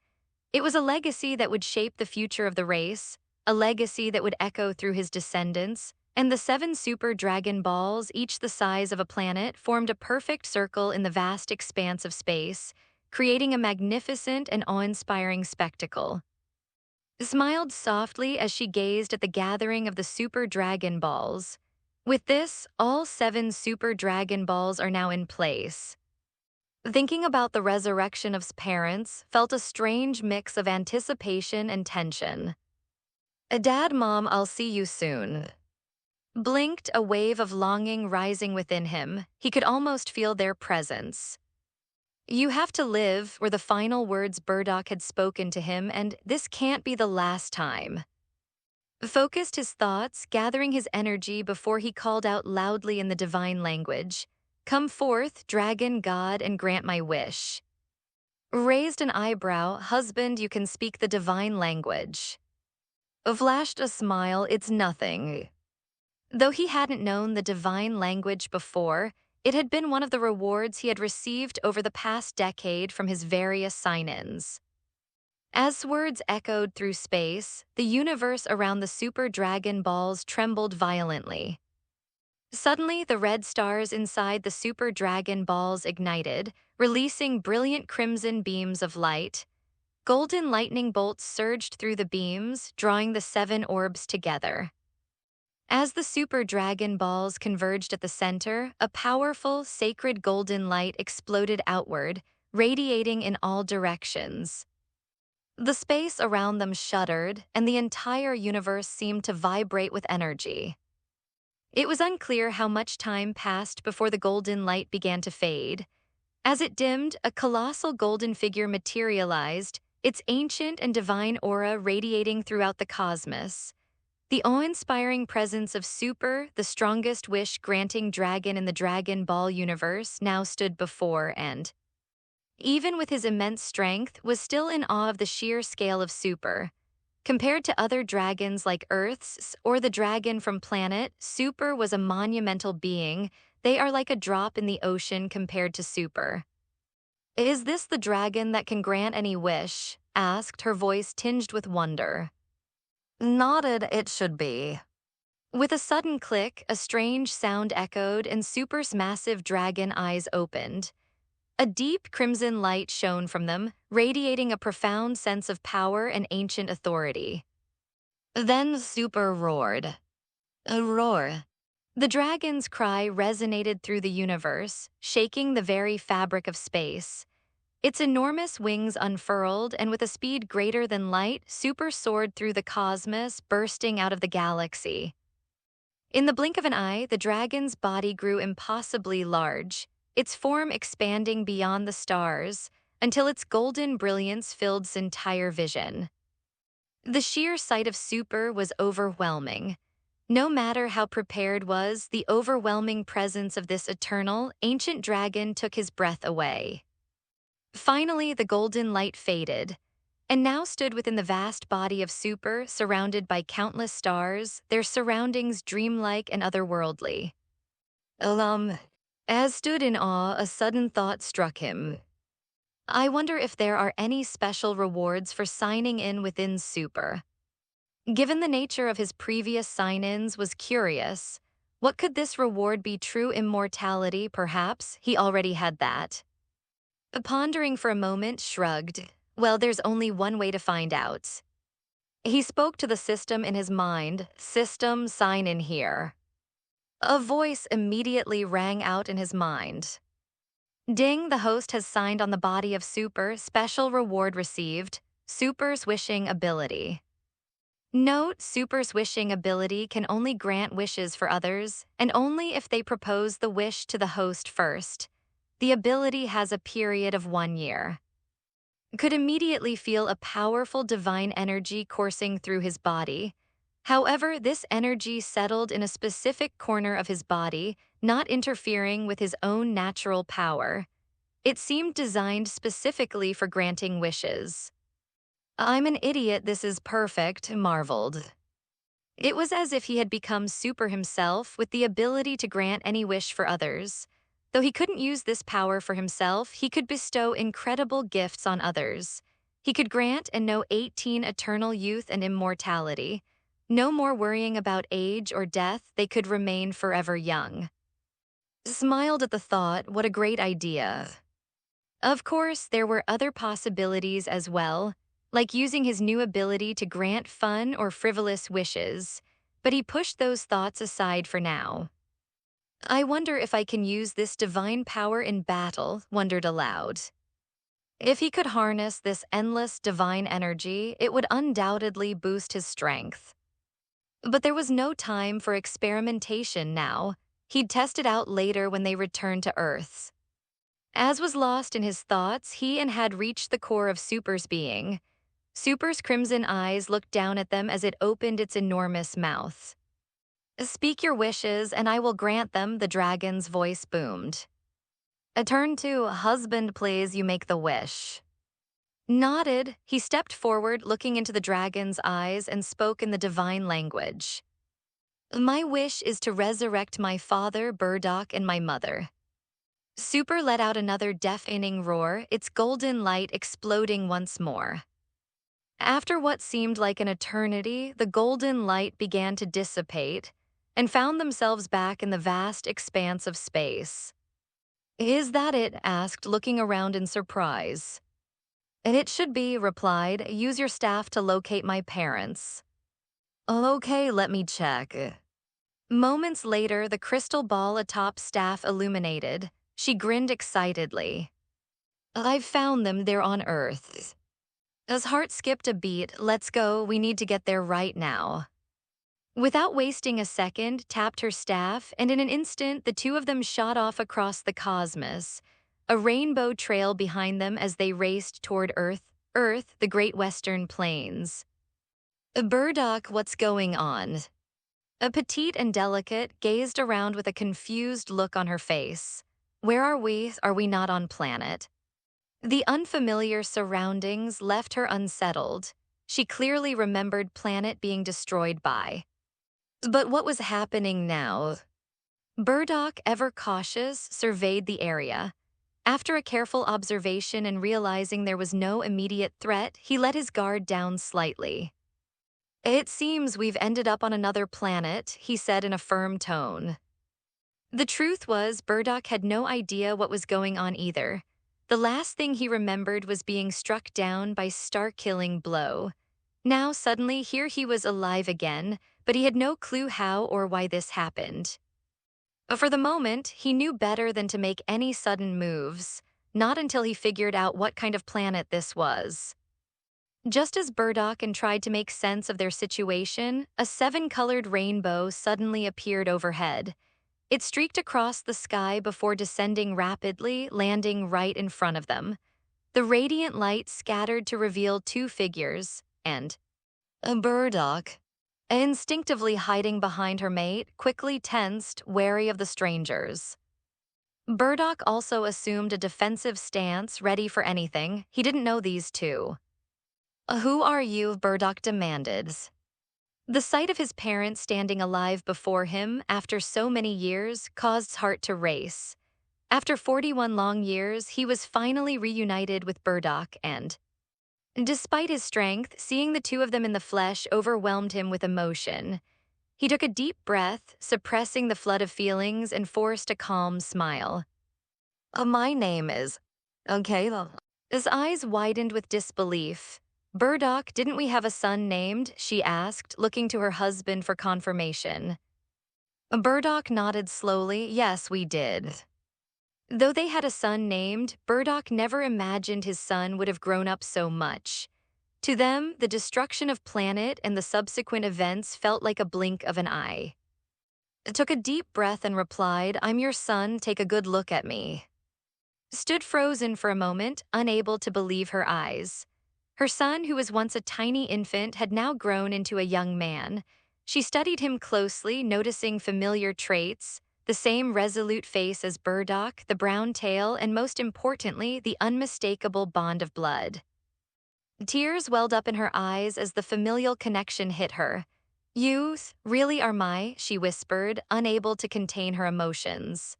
It was a legacy that would shape the future of the race, a legacy that would echo through his descendants, and the 7 Super Dragon Balls, each the size of a planet, formed a perfect circle in the vast expanse of space, creating a magnificent and awe-inspiring spectacle. Smiled softly as she gazed at the gathering of the Super Dragon Balls. With this, all 7 Super Dragon Balls are now in place. Thinking about the resurrection of his parents, felt a strange mix of anticipation and tension. "Dad, Mom, I'll see you soon." Blinked, a wave of longing rising within him. He could almost feel their presence. "You have to live," were the final words Bardock had spoken to him, "and this can't be the last time." Focused his thoughts, gathering his energy before he called out loudly in the divine language, "Come forth, dragon god, and grant my wish." Raised an eyebrow, "Husband, you can speak the divine language." Flashed a smile, "It's nothing." Though he hadn't known the divine language before, it had been one of the rewards he had received over the past decade from his various sign-ins. As words echoed through space, the universe around the Super Dragon Balls trembled violently. Suddenly, the red stars inside the Super Dragon Balls ignited, releasing brilliant crimson beams of light. Golden lightning bolts surged through the beams, drawing the 7 orbs together. As the Super Dragon Balls converged at the center, a powerful, sacred golden light exploded outward, radiating in all directions. The space around them shuddered, and the entire universe seemed to vibrate with energy. It was unclear how much time passed before the golden light began to fade. As it dimmed, a colossal golden figure materialized, its ancient and divine aura radiating throughout the cosmos. The awe-inspiring presence of Super, the strongest wish-granting dragon in the Dragon Ball universe, now stood before and, even with his immense strength, was still in awe of the sheer scale of Super. Compared to other dragons like Earth's or the dragon from Planet, Super was a monumental being. They are like a drop in the ocean compared to Super. "Is this the dragon that can grant any wish?" asked, her voice tinged with wonder. "Nodded, it should be." With a sudden click, a strange sound echoed and Super's massive dragon eyes opened. A deep crimson light shone from them, radiating a profound sense of power and ancient authority. Then Super roared. A roar. The dragon's cry resonated through the universe, shaking the very fabric of space. Its enormous wings unfurled, and with a speed greater than light, Super soared through the cosmos, bursting out of the galaxy. In the blink of an eye, the dragon's body grew impossibly large, its form expanding beyond the stars, until its golden brilliance filled its entire vision. The sheer sight of Super was overwhelming. No matter how prepared was, the overwhelming presence of this eternal, ancient dragon took his breath away. Finally, the golden light faded, and now stood within the vast body of Super, surrounded by countless stars, their surroundings dreamlike and otherworldly. As stood in awe, a sudden thought struck him. I wonder if there are any special rewards for signing in within Super. Given the nature of his previous sign-ins was curious. What could this reward be? True immortality, perhaps? He already had that. Pondering for a moment, shrugged. Well, there's only one way to find out. He spoke to the system in his mind. System, sign in here. A voice immediately rang out in his mind. Ding, the host has signed on the body of Super. Special reward received. Super's wishing ability. Note, Super's wishing ability can only grant wishes for others, and only if they propose the wish to the host first. The ability has a period of 1 year. Could immediately feel a powerful divine energy coursing through his body. However, this energy settled in a specific corner of his body, not interfering with his own natural power. It seemed designed specifically for granting wishes. I'm an idiot, this is perfect, marveled. It was as if he had become Super himself, with the ability to grant any wish for others. Though he couldn't use this power for himself, he could bestow incredible gifts on others. He could grant and know 18 eternal youth and immortality. No more worrying about age or death, they could remain forever young. Smiled at the thought, what a great idea. Of course, there were other possibilities as well, like using his new ability to grant fun or frivolous wishes, but he pushed those thoughts aside for now. I wonder if I can use this divine power in battle, wondered aloud. If he could harness this endless divine energy, it would undoubtedly boost his strength. But there was no time for experimentation now. He'd test it out later when they returned to Earth. As was lost in his thoughts, he had reached the core of Super's being. Super's crimson eyes looked down at them as it opened its enormous mouth. Speak your wishes, and I will grant them, the dragon's voice boomed. A turn to, husband, please, you make the wish. Nodded, he stepped forward, looking into the dragon's eyes, and spoke in the divine language. My wish is to resurrect my father, Bardock, and my mother. Super let out another deafening roar, its golden light exploding once more. After what seemed like an eternity, the golden light began to dissipate and found themselves back in the vast expanse of space. Is that it? Asked, looking around in surprise. It should be, replied. Use your staff to locate my parents. Okay, let me check. Moments later, the crystal ball atop staff illuminated. She grinned excitedly. I've found them, they're on Earth. As heart skipped a beat, let's go, we need to get there right now. Without wasting a second, tapped her staff, and in an instant, the two of them shot off across the cosmos, a rainbow trail behind them as they raced toward Earth, the Great Western Plains. Bardock, what's going on? A petite and delicate gazed around with a confused look on her face. Where are we? Are we not on planet? The unfamiliar surroundings left her unsettled. She clearly remembered planet being destroyed by. But what was happening now? Bardock, ever cautious, surveyed the area. After a careful observation and realizing there was no immediate threat, he let his guard down slightly. It seems we've ended up on another planet, he said in a firm tone. The truth was, Bardock had no idea what was going on either. The last thing he remembered was being struck down by star-killing blow. Now suddenly here he was alive again, but he had no clue how or why this happened. For the moment, he knew better than to make any sudden moves, not until he figured out what kind of planet this was. Just as Bardock tried to make sense of their situation, a 7-colored rainbow suddenly appeared overhead. It streaked across the sky before descending rapidly, landing right in front of them. The radiant light scattered to reveal 2 figures, and Bardock, instinctively hiding behind her mate, quickly tensed, wary of the strangers. Bardock also assumed a defensive stance, ready for anything. He didn't know these two. Who are you? Bardock demanded. The sight of his parents standing alive before him after so many years caused his heart to race. After 41 long years, he was finally reunited with Bardock and, despite his strength, seeing the two of them in the flesh overwhelmed him with emotion. He took a deep breath, suppressing the flood of feelings, and forced a calm smile. My name is... Okay. His eyes widened with disbelief. Bardock, didn't we have a son named? She asked, looking to her husband for confirmation. Bardock nodded slowly. Yes, we did. Though they had a son named, Bardock never imagined his son would have grown up so much. To them, the destruction of planet and the subsequent events felt like a blink of an eye. Took a deep breath and replied, I'm your son, take a good look at me. Stood frozen for a moment, unable to believe her eyes. Her son, who was once a tiny infant, had now grown into a young man. She studied him closely, noticing familiar traits, the same resolute face as Bardock, the brown tail, and most importantly, the unmistakable bond of blood. Tears welled up in her eyes as the familial connection hit her. You really are she whispered, unable to contain her emotions.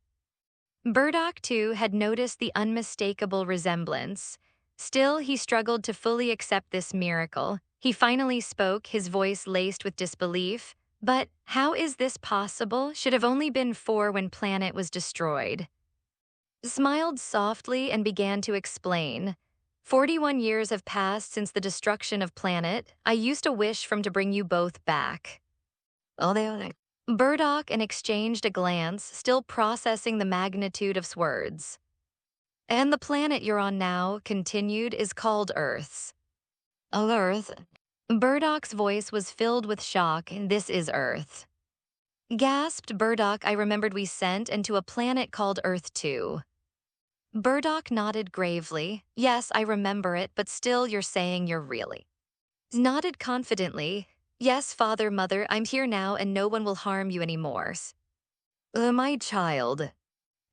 Bardock, too, had noticed the unmistakable resemblance. Still, he struggled to fully accept this miracle. He finally spoke, his voice laced with disbelief. But how is this possible? Should have only been 4 when planet was destroyed. Smiled softly and began to explain. 41 years have passed since the destruction of planet. I used to wish to bring you both back. Bardock exchanged a glance, still processing the magnitude of his words. And the planet you're on now, continued, is called Earth. Earth? Bardock's voice was filled with shock. This is Earth. Gasped Bardock. I remembered we sent into a planet called Earth too. Bardock nodded gravely. Yes, I remember it, but still you're saying you're really. Nodded confidently. Yes, father, mother, I'm here now and no one will harm you anymore. My child.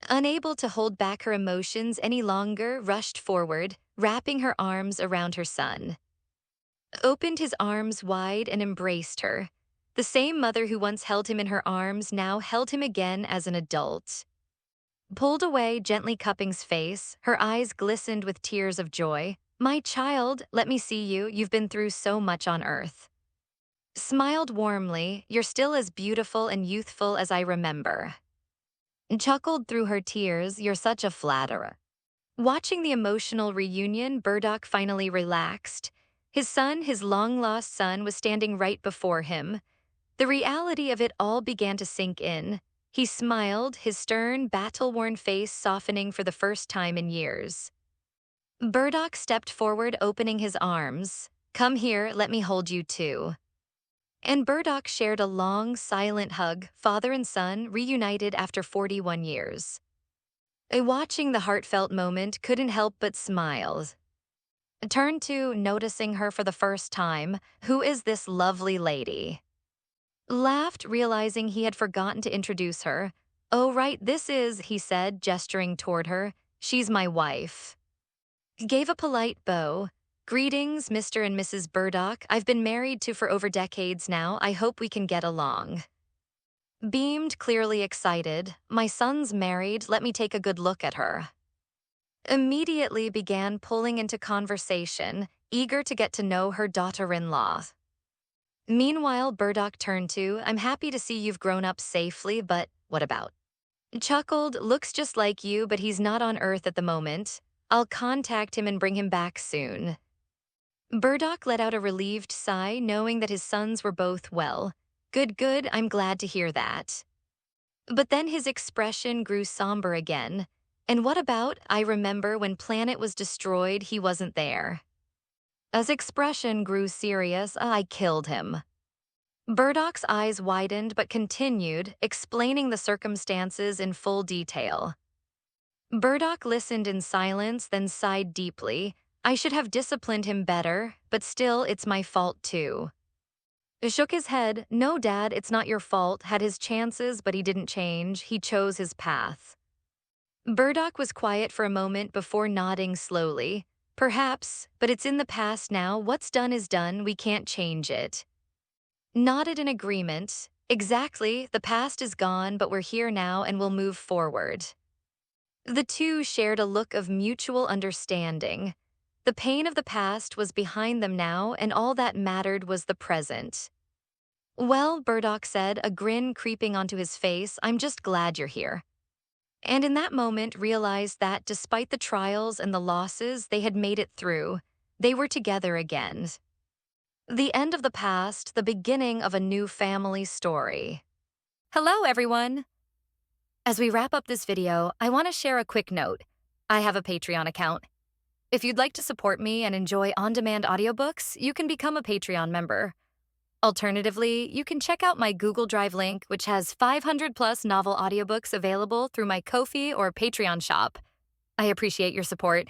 Unable to hold back her emotions any longer, rushed forward, wrapping her arms around her son. Opened his arms wide and embraced her. The same mother who once held him in her arms now held him again as an adult. Pulled away, gently cupping his face, her eyes glistened with tears of joy. My child, let me see you. You've been through so much on Earth. Smiled warmly. You're still as beautiful and youthful as I remember. Chuckled through her tears. You're such a flatterer. Watching the emotional reunion, Bardock finally relaxed. His son, his long-lost son, was standing right before him. The reality of it all began to sink in. He smiled, his stern, battle-worn face softening for the first time in years. Bardock stepped forward, opening his arms. Come here, let me hold you too. And Bardock shared a long, silent hug, father and son reunited after 41 years. Watching the heartfelt moment, couldn't help but smile. Turned to, noticing her for the first time. Who is this lovely lady? Laughed, realizing he had forgotten to introduce her. Oh, right, this is, he said, gesturing toward her. She's my wife. Gave a polite bow. Greetings, Mr. and Mrs. Bardock. I've been married to for over decades now. I hope we can get along. Beamed, clearly excited. My son's married. Let me take a good look at her. Immediately began pulling into conversation, eager to get to know her daughter-in-law. Meanwhile, Bardock turned to, I'm happy to see you've grown up safely, but what about? Chuckled, looks just like you, but he's not on Earth at the moment. I'll contact him and bring him back soon. Bardock let out a relieved sigh, knowing that his sons were both well. Good, I'm glad to hear that. But then his expression grew somber again. And what about, I remember when Planet was destroyed, he wasn't there. As expression grew serious, I killed him. Bardock's eyes widened but continued, explaining the circumstances in full detail. Bardock listened in silence, then sighed deeply. I should have disciplined him better, but still, it's my fault too. Shook his head. No, Dad, it's not your fault. Had his chances, but he didn't change. He chose his path. Bardock was quiet for a moment before nodding slowly. Perhaps, but it's in the past now. What's done is done. We can't change it. Nodded in agreement. Exactly, the past is gone, but we're here now and we'll move forward. The two shared a look of mutual understanding. The pain of the past was behind them now, and all that mattered was the present. Well, Bardock said, a grin creeping onto his face, I'm just glad you're here. And in that moment realized that despite the trials and the losses, they had made it through. They were together again. The end of the past, the beginning of a new family story. Hello, everyone. As we wrap up this video, I want to share a quick note. I have a Patreon account. If you'd like to support me and enjoy on-demand audiobooks, you can become a Patreon member. Alternatively, you can check out my Google Drive link, which has 500+ novel audiobooks available through my Ko-fi or Patreon shop. I appreciate your support.